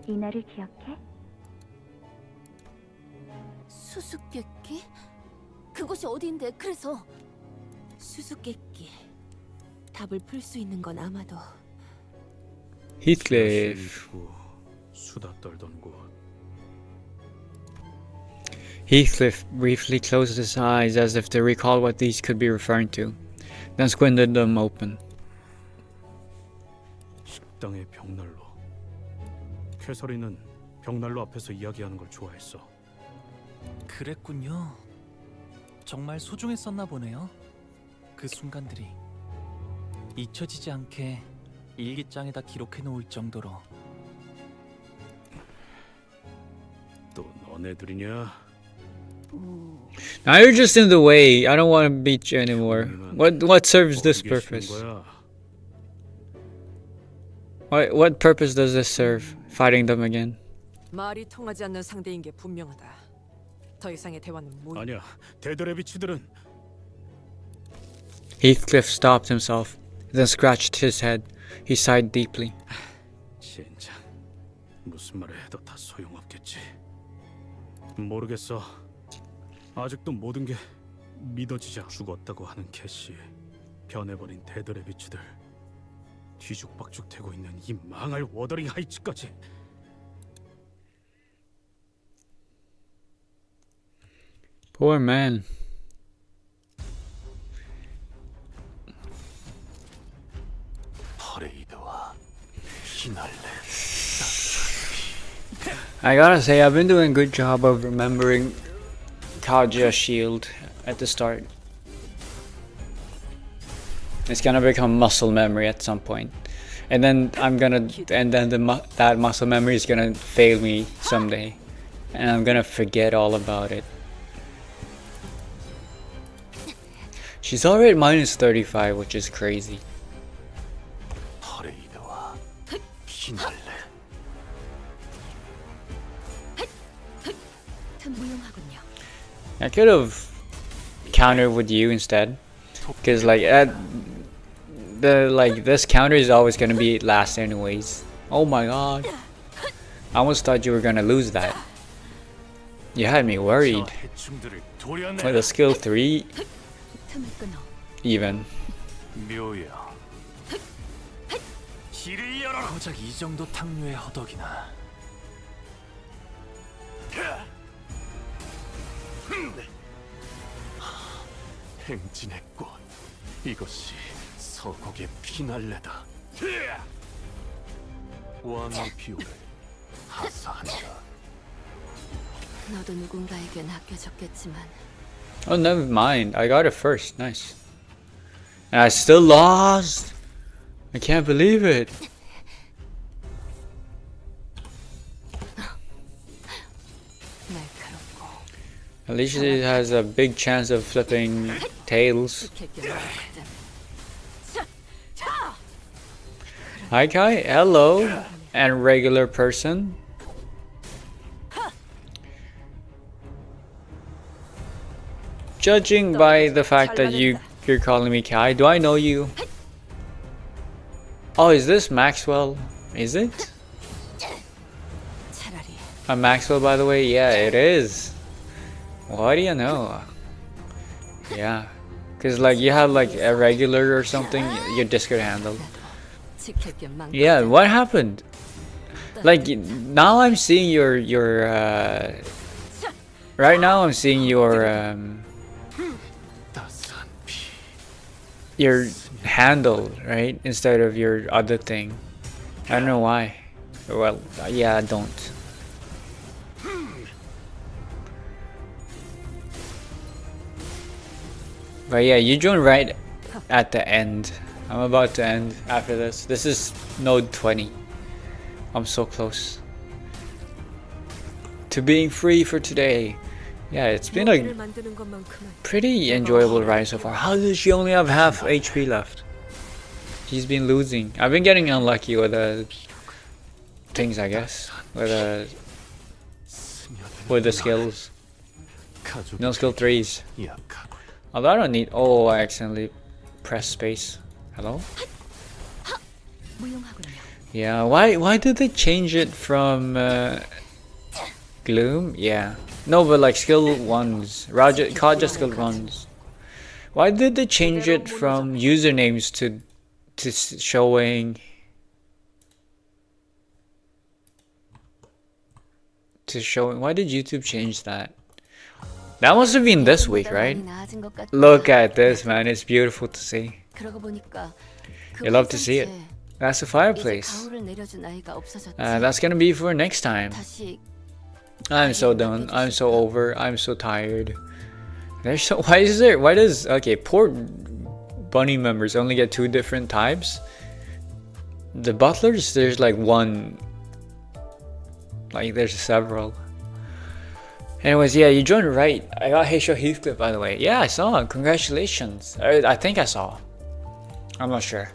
이 날을 기억해? 수수께끼? 그곳이 어디인데? 그래서 수수께끼. 답을 풀 수 있는 건 아마도 Heathcliff. 수다 떨던 곳. Heathcliff briefly closed his eyes as if to recall what these could be referring to, then squinted them open. 식당의 벽난로. 캐서린은 벽난로 앞에서 이야기하는 걸 좋아했어. 그랬군요. 정말 소중했었나 보네요. 그 순간들이 잊혀지지 않게 일기장에다 기록해 놓을 정도로. 또 너네들이냐? Now you're just in the way. I don't want to beat you anymore. What serves this purpose? What purpose does this serve? Fighting them again? 말이 통하지 않는 상대인 게 분명하다. 더 이상의 대화는 못. 아니야. 데드레비치들은 Heathcliff stopped himself, then scratched his head. He sighed deeply. 진짜 무슨 말을 해도 다 소용없겠지. 모르겠어. 아직도 모든 게 믿어지지 않아. 죽었다고 하는 캐시, 변해버린 데드레비치들, 뒤죽박죽 되고 있는 이 망할 워더링 하이츠까지. Poor man. I gotta say, I've been doing a good job of remembering Kajia's shield at the start. It's gonna become muscle memory at some point, and then that muscle memory is gonna fail me someday, and I'm gonna forget all about it. She's already at minus 35, which is crazy. I could have countered with you instead, because like this counter is always gonna be last anyways. Oh my god! I almost thought you were gonna lose that. You had me worried. With a skill 3, even. 고작 이 정도 탕류의 허덕이나. 행진의 꽃, 이것이 서곡의 피날레다. 왕의 비호를 하사한다. 너도 누군가에겐 아껴졌겠지만. Oh, never mind. I got it first. Nice. And I still lost. I can't believe it. At least it has a big chance of flipping tails. Hi Kai, hello, and regular person. Judging by the fact that you're calling me Kai, do I know you? Oh, is this Maxwell? Is it? I'm Maxwell, by the way. Yeah, it is. What do you know? Yeah, cause like you have like a regular or something. Your Discord handle. Yeah, what happened? Like now I'm seeing your right now I'm seeing your handle, right, instead of your other thing. I don't know why. Well, yeah, I don't. But yeah, you joined right at the end. I'm about to end after this. This is node 20. I'm so close to being free for today. Yeah, it's been a pretty enjoyable ride so far. How does she only have half HP left? She's been losing. I've been getting unlucky with things, I guess. With the skills. No skill 3s. Although I don't need. Oh, I accidentally pressed space. Hello? Yeah, why did they change it from Gloom? Yeah. No, but like skill 1s. Kaja skill 1s. Why did they change it from usernames to showing why did YouTube change that? That must have been this week, right? Look at this, man. It's beautiful to see. You love to see it. That's a fireplace. That's gonna be for next time. I'm so done. I'm so over. I'm so tired. There's so why does okay, poor bunny members only get 2 different types? The butlers, there's like one. Like there's several. Anyways, yeah, you joined right. I got Hayshaw Heathcliff, by the way. Yeah, I saw. Congratulations. I think I saw. I'm not sure.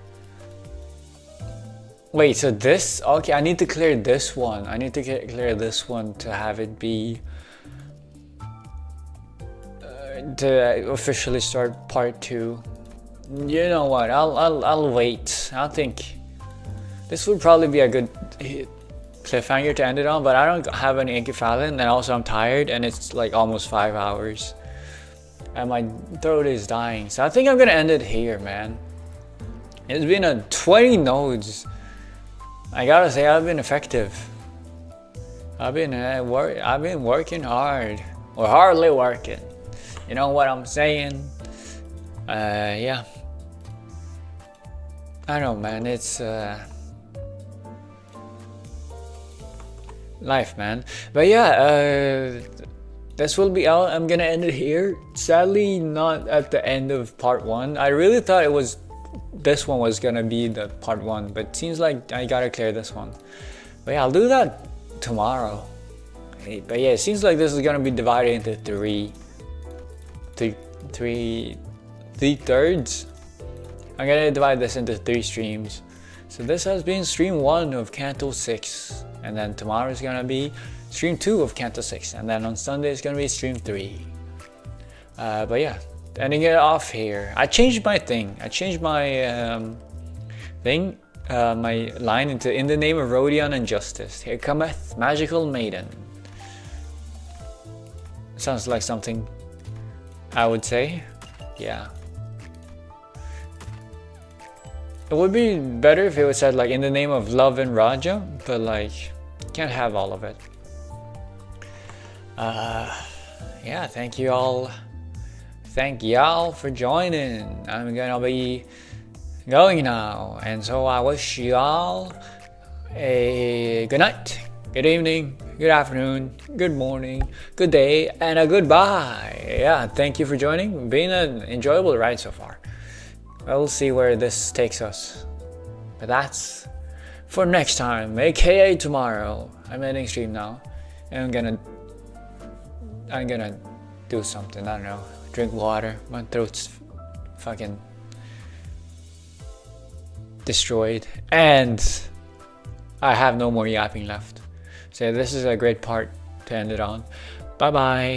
Wait, so this? Okay, I need to clear this one. I need to clear this one to have it be to officially start part 2. You know what? I'll wait. I think this would probably be a good cliffhanger to end it on, but I don't have any enkephalin, and also I'm tired, and it's like almost 5 hours, and my throat is dying. So I think I'm gonna end it here, man. It's been a 20 nodes. I gotta say, I've been effective. I've been working hard, or hardly working. You know what I'm saying? Yeah. I know, man. It's life, man. But yeah, this will be out. I'm gonna end it here. Sadly, not at the end of part 1. I really thought it was this one was gonna be the part 1, but it seems like I gotta clear this one. But yeah, I'll do that tomorrow. But yeah, it seems like this is gonna be divided into three thirds. I'm gonna divide this into 3 streams. So this has been stream 1 of Canto 6, and then tomorrow is gonna be stream 2 of Canto 6, and then on Sunday is gonna be stream 3. But yeah, ending it off here. I changed my thing. I changed my thing, my line into "In the name of Rodion and justice, here cometh magical maiden." Sounds like something I would say. Yeah. It would be better if it was said like "In the name of love and Raja," but like can't have all of it. Yeah, thank you all. Thank y'all for joining. I'm gonna be going now, and so I wish y'all a good night, good evening, good afternoon, good morning, good day, and a goodbye. Yeah, thank you for joining. Been an enjoyable ride so far. We'll see where this takes us, but that's for next time, aka tomorrow. I'm ending stream now, and I'm gonna do something. I don't know. Drink water. My throat's fucking destroyed, and I have no more yapping left. So this is a great part to end it on. Bye bye.